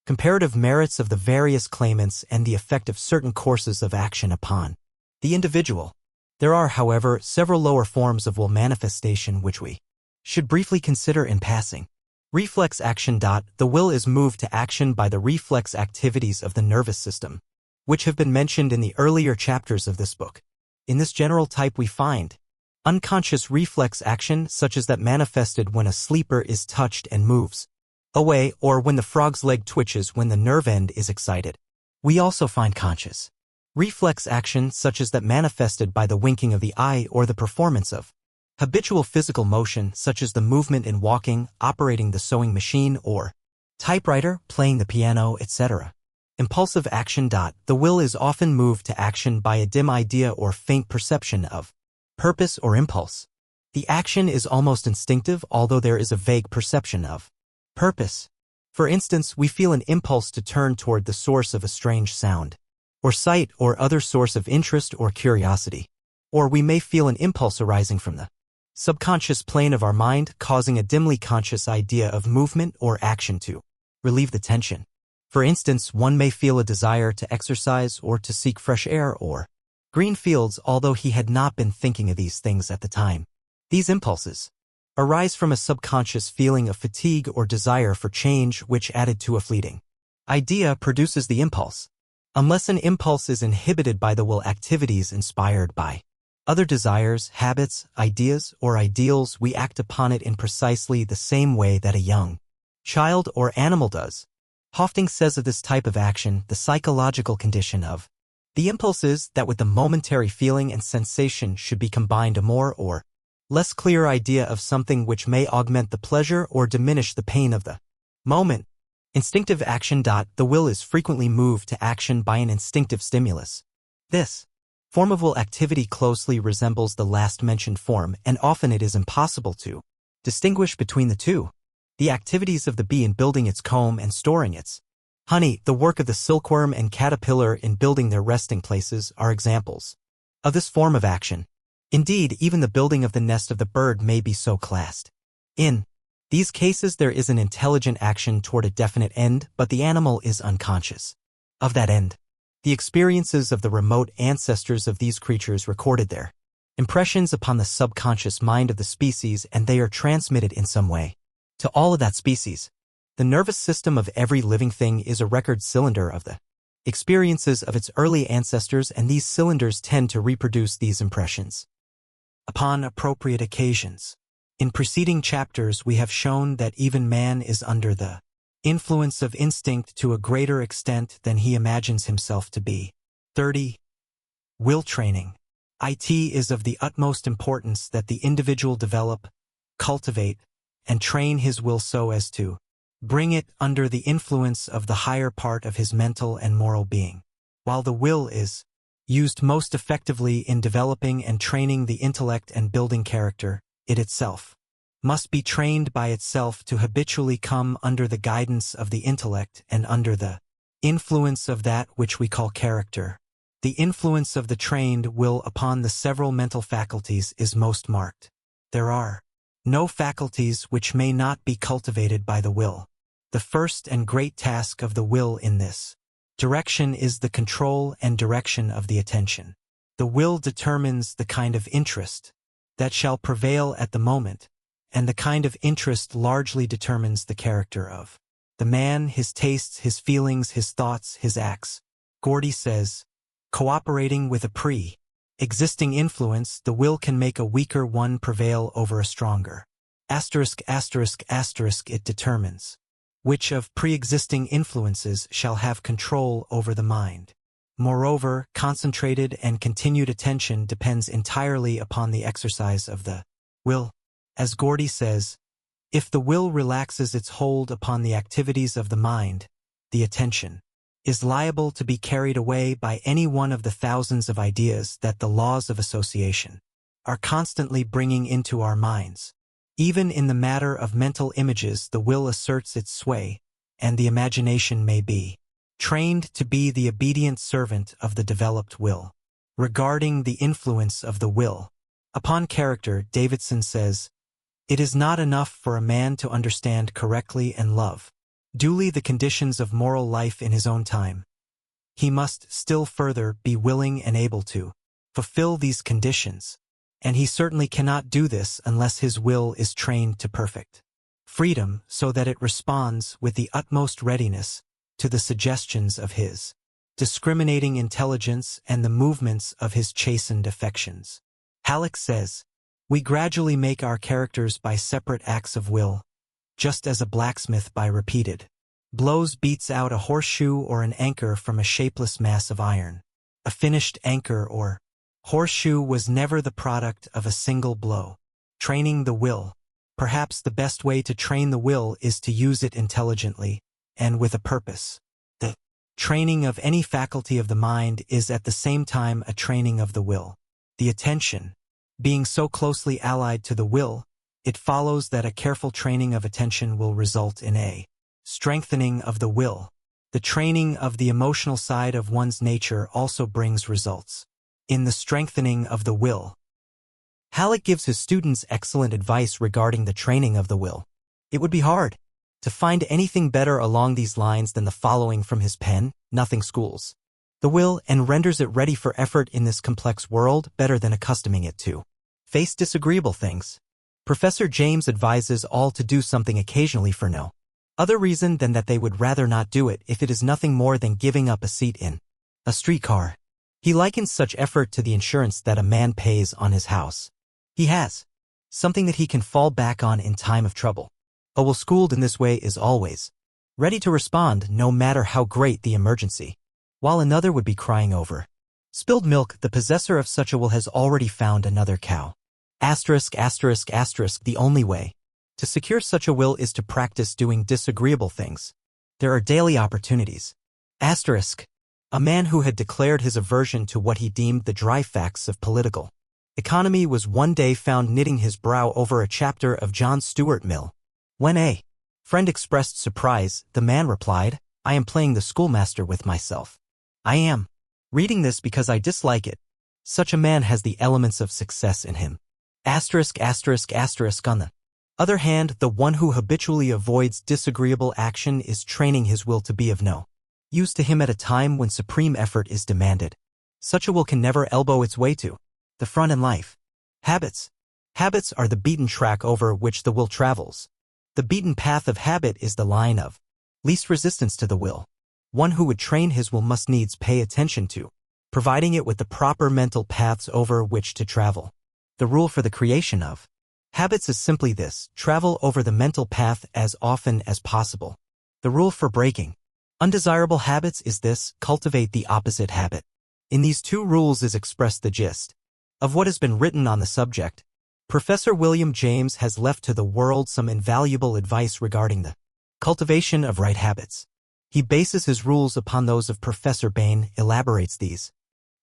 comparative merits of the various claimants and the effect of certain courses of action upon the individual. There are, however, several lower forms of will manifestation which we should briefly consider in passing. Reflex action. The will is moved to action by the reflex activities of the nervous system, which have been mentioned in the earlier chapters of this book. In this general type we find unconscious reflex action, such as that manifested when a sleeper is touched and moves away, or when the frog's leg twitches when the nerve end is excited. We also find conscious reflex action, such as that manifested by the winking of the eye or the performance of habitual physical motion, such as the movement in walking, operating the sewing machine or typewriter, playing the piano, etc. Impulsive action. The will is often moved to action by a dim idea or faint perception of purpose or impulse. The action is almost instinctive, although there is a vague perception of purpose. For instance, we feel an impulse to turn toward the source of a strange sound, or sight, or other source of interest or curiosity. Or we may feel an impulse arising from the subconscious plane of our mind, causing a dimly conscious idea of movement or action to relieve the tension. For instance, one may feel a desire to exercise or to seek fresh air or green fields, although he had not been thinking of these things at the time. These impulses arise from a subconscious feeling of fatigue or desire for change, which, added to a fleeting idea, produces the impulse. Unless an impulse is inhibited by the will activities inspired by other desires, habits, ideas, or ideals, we act upon it in precisely the same way that a young child or animal does. Hofting says of this type of action, the psychological condition of the impulse is that with the momentary feeling and sensation should be combined a more or less clear idea of something which may augment the pleasure or diminish the pain of the moment. Instinctive action. The will is frequently moved to action by an instinctive stimulus. This form of will activity closely resembles the last-mentioned form, and often it is impossible to distinguish between the two. The activities of the bee in building its comb and storing its honey, the work of the silkworm and caterpillar in building their resting places, are examples of this form of action. Indeed, even the building of the nest of the bird may be so classed. In these cases there is an intelligent action toward a definite end, but the animal is unconscious of that end. The experiences of the remote ancestors of these creatures recorded their impressions upon the subconscious mind of the species, and they are transmitted in some way to all of that species. The nervous system of every living thing is a record cylinder of the experiences of its early ancestors, and these cylinders tend to reproduce these impressions upon appropriate occasions. In preceding chapters we have shown that even man is under the influence of instinct to a greater extent than he imagines himself to be. 30. Will training. It is of the utmost importance that the individual develop, cultivate, and train his will so as to bring it under the influence of the higher part of his mental and moral being. While the will is used most effectively in developing and training the intellect and building character, it itself must be trained by itself to habitually come under the guidance of the intellect and under the influence of that which we call character. The influence of the trained will upon the several mental faculties is most marked. There are no faculties which may not be cultivated by the will. The first and great task of the will in this direction is the control and direction of the attention. The will determines the kind of interest that shall prevail at the moment, and the kind of interest largely determines the character of the man, his tastes, his feelings, his thoughts, his acts. Gordy says, cooperating with a pre-existing influence, the will can make a weaker one prevail over a stronger. It determines which of pre-existing influences shall have control over the mind. Moreover, concentrated and continued attention depends entirely upon the exercise of the will. As Gordy says, if the will relaxes its hold upon the activities of the mind, the attention is liable to be carried away by any one of the thousands of ideas that the laws of association are constantly bringing into our minds. Even in the matter of mental images, the will asserts its sway, and the imagination may be trained to be the obedient servant of the developed will. Regarding the influence of the will upon character, Davidson says, it is not enough for a man to understand correctly and love duly the conditions of moral life in his own time. He must still further be willing and able to fulfill these conditions, and he certainly cannot do this unless his will is trained to perfect freedom so that it responds with the utmost readiness to the suggestions of his discriminating intelligence and the movements of his chastened affections. Halleck says, we gradually make our characters by separate acts of will, just as a blacksmith by repeated blows beats out a horseshoe or an anchor from a shapeless mass of iron. A finished anchor or horseshoe was never the product of a single blow. Training the will. Perhaps the best way to train the will is to use it intelligently and with a purpose. The training of any faculty of the mind is at the same time a training of the will. The attention being so closely allied to the will, it follows that a careful training of attention will result in a strengthening of the will. The training of the emotional side of one's nature also brings results in the strengthening of the will. Halleck gives his students excellent advice regarding the training of the will. It would be hard to find anything better along these lines than the following from his pen: nothing schools the will and renders it ready for effort in this complex world better than accustoming it to face disagreeable things. Professor James advises all to do something occasionally for no other reason than that they would rather not do it if it is nothing more than giving up a seat in a streetcar. He likens such effort to the insurance that a man pays on his house. He has something that he can fall back on in time of trouble. A will schooled in this way is always ready to respond no matter how great the emergency. While another would be crying over spilled milk, the possessor of such a will has already found another cow The only way to secure such a will is to practice doing disagreeable things. There are daily opportunities. A man who had declared his aversion to what he deemed the dry facts of political economy was one day found knitting his brow over a chapter of John Stuart Mill. When a friend expressed surprise, the man replied, "I am playing the schoolmaster with myself. I am reading this because I dislike it." Such a man has the elements of success in him. On the other hand, the one who habitually avoids disagreeable action is training his will to be of no use to him at a time when supreme effort is demanded. Such a will can never elbow its way to the front in life. Habits. Habits are the beaten track over which the will travels. The beaten path of habit is the line of least resistance to the will. One who would train his will must needs pay attention to providing it with the proper mental paths over which to travel. The rule for the creation of habits is simply this: travel over the mental path as often as possible. The rule for breaking undesirable habits is this: cultivate the opposite habit. In these two rules is expressed the gist of what has been written on the subject. Professor William James has left to the world some invaluable advice regarding the cultivation of right habits. He bases his rules upon those of Professor Bain, elaborates these,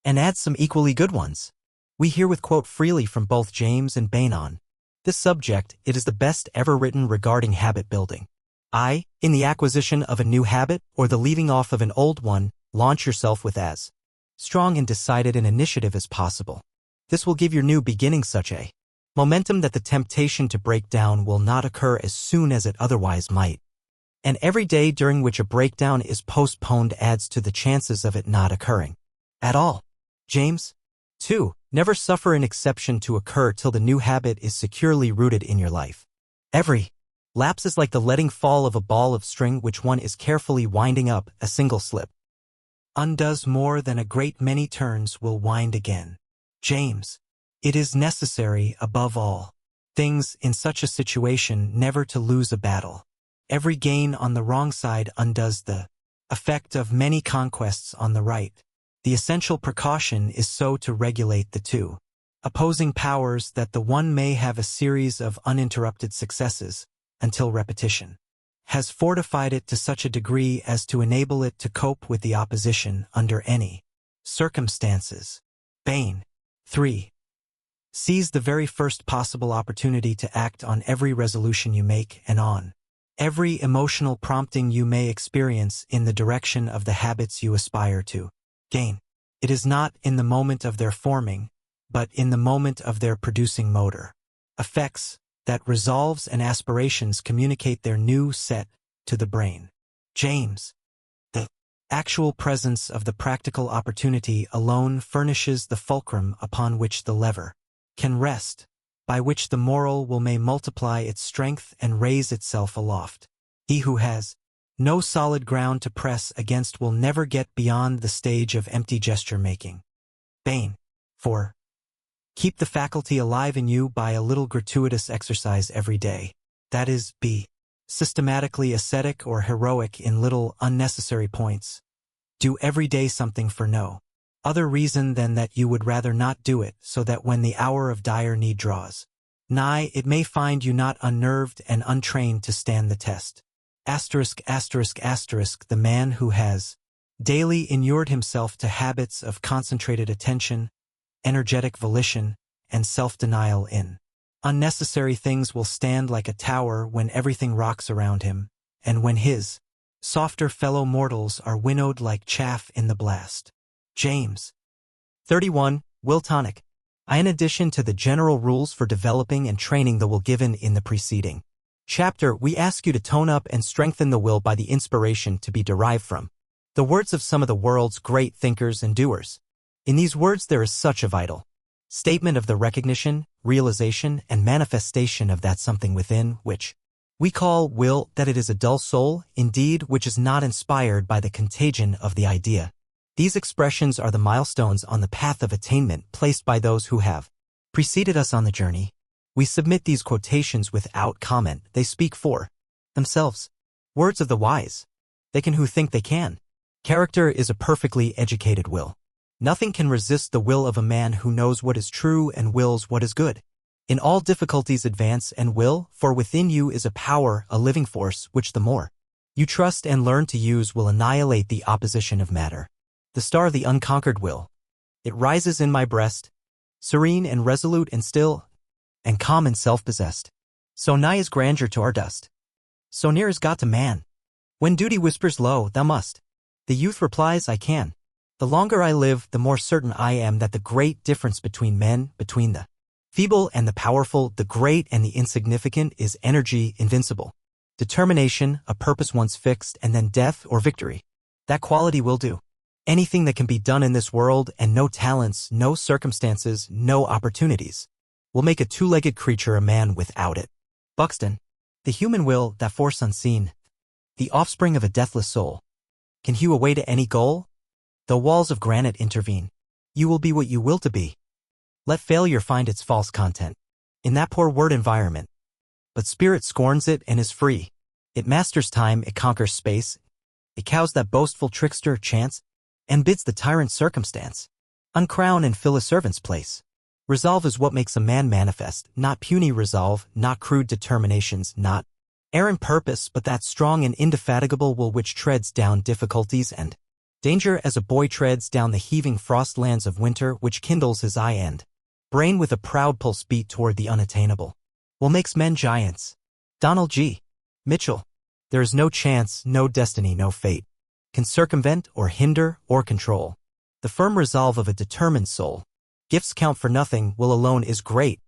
and adds some equally good ones. We herewith quote freely from both James and Bain on this subject. It is the best ever written regarding habit building. In the acquisition of a new habit or the leaving off of an old one, launch yourself with as strong and decided an initiative as possible. This will give your new beginning such a momentum that the temptation to break down will not occur as soon as it otherwise might. And every day during which a breakdown is postponed adds to the chances of it not occurring at all. James. 2. Never suffer an exception to occur till the new habit is securely rooted in your life. Every lapse is like the letting fall of a ball of string which one is carefully winding up. A single slip undoes more than a great many turns will wind again. James. It is necessary, above all things in such a situation, never to lose a battle. Every gain on the wrong side undoes the effect of many conquests on the right. The essential precaution is so to regulate the two opposing powers that the one may have a series of uninterrupted successes until repetition has fortified it to such a degree as to enable it to cope with the opposition under any circumstances. Bain. 3. Seize the very first possible opportunity to act on every resolution you make and on every emotional prompting you may experience in the direction of the habits you aspire to gain. It is not in the moment of their forming, but in the moment of their producing motor effects that resolves and aspirations communicate their new set to the brain. James. The actual presence of the practical opportunity alone furnishes the fulcrum upon which the lever can rest, by which the moral will may multiply its strength and raise itself aloft. He who has no solid ground to press against will never get beyond the stage of empty gesture-making. Bain. 4. Keep the faculty alive in you by a little gratuitous exercise every day. That is, be systematically ascetic or heroic in little unnecessary points. Do every day something for no other reason than that you would rather not do it, so that when the hour of dire need draws nigh, it may find you not unnerved and untrained to stand the test. The man who has daily inured himself to habits of concentrated attention, energetic volition, and self-denial in unnecessary things will stand like a tower when everything rocks around him, and when his softer fellow mortals are winnowed like chaff in the blast. James. 31. Will tonic. In addition to the general rules for developing and training the will given in the preceding chapter, we ask you to tone up and strengthen the will by the inspiration to be derived from the words of some of the world's great thinkers and doers. In these words there is such a vital statement of the recognition, realization, and manifestation of that something within, which we call will, that it is a dull soul, indeed, which is not inspired by the contagion of the idea. These expressions are the milestones on the path of attainment placed by those who have preceded us on the journey. We submit these quotations without comment. They speak for themselves. Words of the wise. They can who think they can. Character is a perfectly educated will. Nothing can resist the will of a man who knows what is true and wills what is good. In all difficulties advance and will, for within you is a power, a living force, which the more you trust and learn to use will annihilate the opposition of matter. The star of the unconquered will. It rises in my breast, serene and resolute and still, and calm and self-possessed. So nigh is grandeur to our dust. So near is God to man. When duty whispers low, thou must. The youth replies, I can. The longer I live, the more certain I am that the great difference between men, between the feeble and the powerful, the great and the insignificant, is energy invincible. Determination, a purpose once fixed, and then death or victory. That quality will do anything that can be done in this world, and no talents, no circumstances, no opportunities will make a two-legged creature a man without it. Buxton. The human will, that force unseen, the offspring of a deathless soul, can hew a way to any goal? Though walls of granite intervene, you will be what you will to be. Let failure find its false content in that poor word environment. But spirit scorns it and is free. It masters time, it conquers space. It cows that boastful trickster, chance, and bids the tyrant circumstance uncrown and fill a servant's place. Resolve is what makes a man manifest, not puny resolve, not crude determinations, not errant purpose, but that strong and indefatigable will which treads down difficulties and danger as a boy treads down the heaving frostlands of winter, which kindles his eye and brain with a proud pulse beat toward the unattainable. Will makes men giants. Donald G. Mitchell. There is no chance, no destiny, no fate can circumvent or hinder or control the firm resolve of a determined soul. Gifts count for nothing, will alone is great.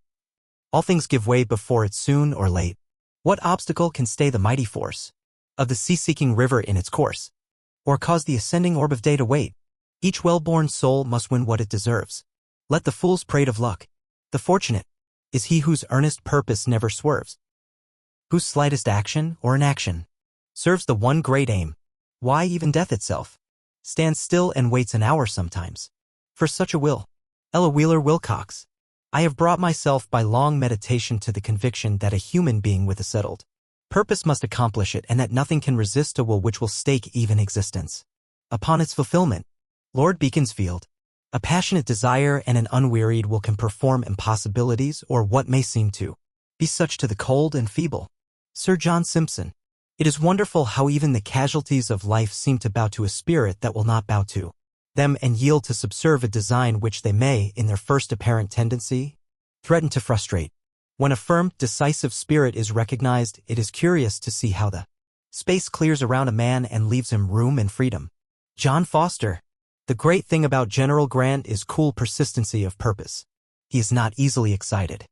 All things give way before it soon or late. What obstacle can stay the mighty force of the sea-seeking river in its course, or cause the ascending orb of day to wait? Each well-born soul must win what it deserves. Let the fools prate of luck. The fortunate is he whose earnest purpose never swerves, whose slightest action or inaction serves the one great aim. Why, even death itself stands still and waits an hour sometimes for such a will. Ella Wheeler Wilcox. I have brought myself by long meditation to the conviction that a human being with a settled purpose must accomplish it, and that nothing can resist a will which will stake even existence upon its fulfillment. Lord Beaconsfield. A passionate desire and an unwearied will can perform impossibilities, or what may seem to be such, to the cold and feeble. Sir John Simpson. It is wonderful how even the casualties of life seem to bow to a spirit that will not bow to them, and yield to subserve a design which they may, in their first apparent tendency, threaten to frustrate. When a firm, decisive spirit is recognized, it is curious to see how the space clears around a man and leaves him room and freedom. John Foster. The great thing about General Grant is cool persistency of purpose. He is not easily excited,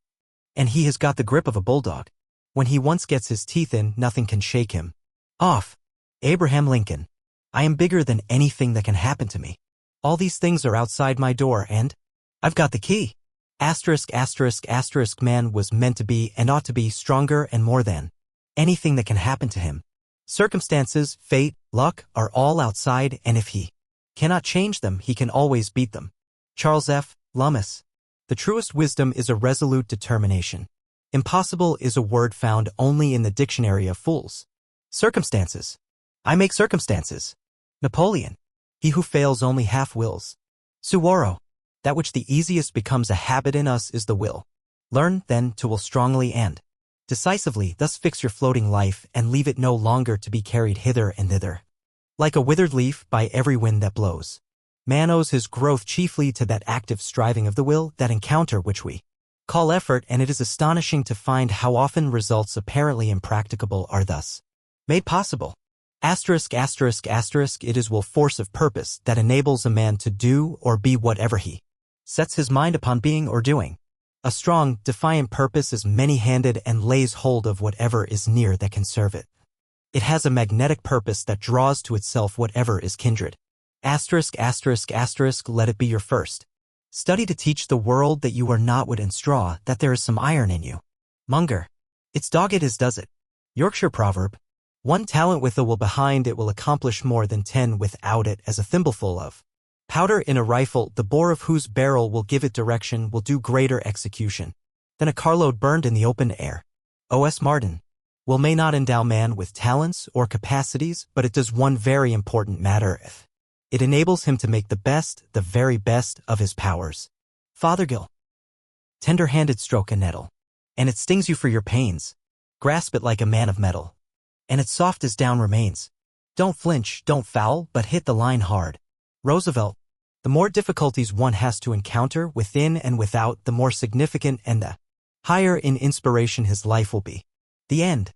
and he has got the grip of a bulldog. When he once gets his teeth in, nothing can shake him off. Abraham Lincoln. I am bigger than anything that can happen to me. All these things are outside my door, and I've got the key. Asterisk, asterisk, asterisk. Man was meant to be and ought to be stronger and more than anything that can happen to him. Circumstances, fate, luck are all outside, and if he cannot change them, he can always beat them. Charles F. Lummis. The truest wisdom is a resolute determination. Impossible is a word found only in the dictionary of fools. Circumstances. I make circumstances. Napoleon. He who fails only half wills. Suwarrow. That which the easiest becomes a habit in us is the will. Learn, then, to will strongly and decisively, thus fix your floating life and leave it no longer to be carried hither and thither, like a withered leaf, by every wind that blows. Man owes his growth chiefly to that active striving of the will, that encounter which we call effort, and it is astonishing to find how often results apparently impracticable are thus made possible. Asterisk, asterisk, asterisk. It is will force of purpose that enables a man to do or be whatever he sets his mind upon being or doing. A strong, defiant purpose is many-handed and lays hold of whatever is near that can serve it. It has a magnetic purpose that draws to itself whatever is kindred. Asterisk, asterisk, asterisk. Let it be your first study to teach the world that you are not wood and straw, that there is some iron in you. Munger. It's dogged as does it. Yorkshire proverb. One talent with a will behind it will accomplish more than 10 without it, as a thimbleful of powder in a rifle, the bore of whose barrel will give it direction, will do greater execution than a carload burned in the open air. O.S. Martin. Will may not endow man with talents or capacities, but it does one very important matter. It enables him to make the best, the very best, of his powers. Fothergill. Tender-handed stroke a nettle. and it stings you for your pains. Grasp it like a man of metal, and its soft as down remains. Don't flinch, don't foul, but hit the line hard. Roosevelt. The more difficulties one has to encounter within and without, the more significant and the higher in inspiration his life will be. The end.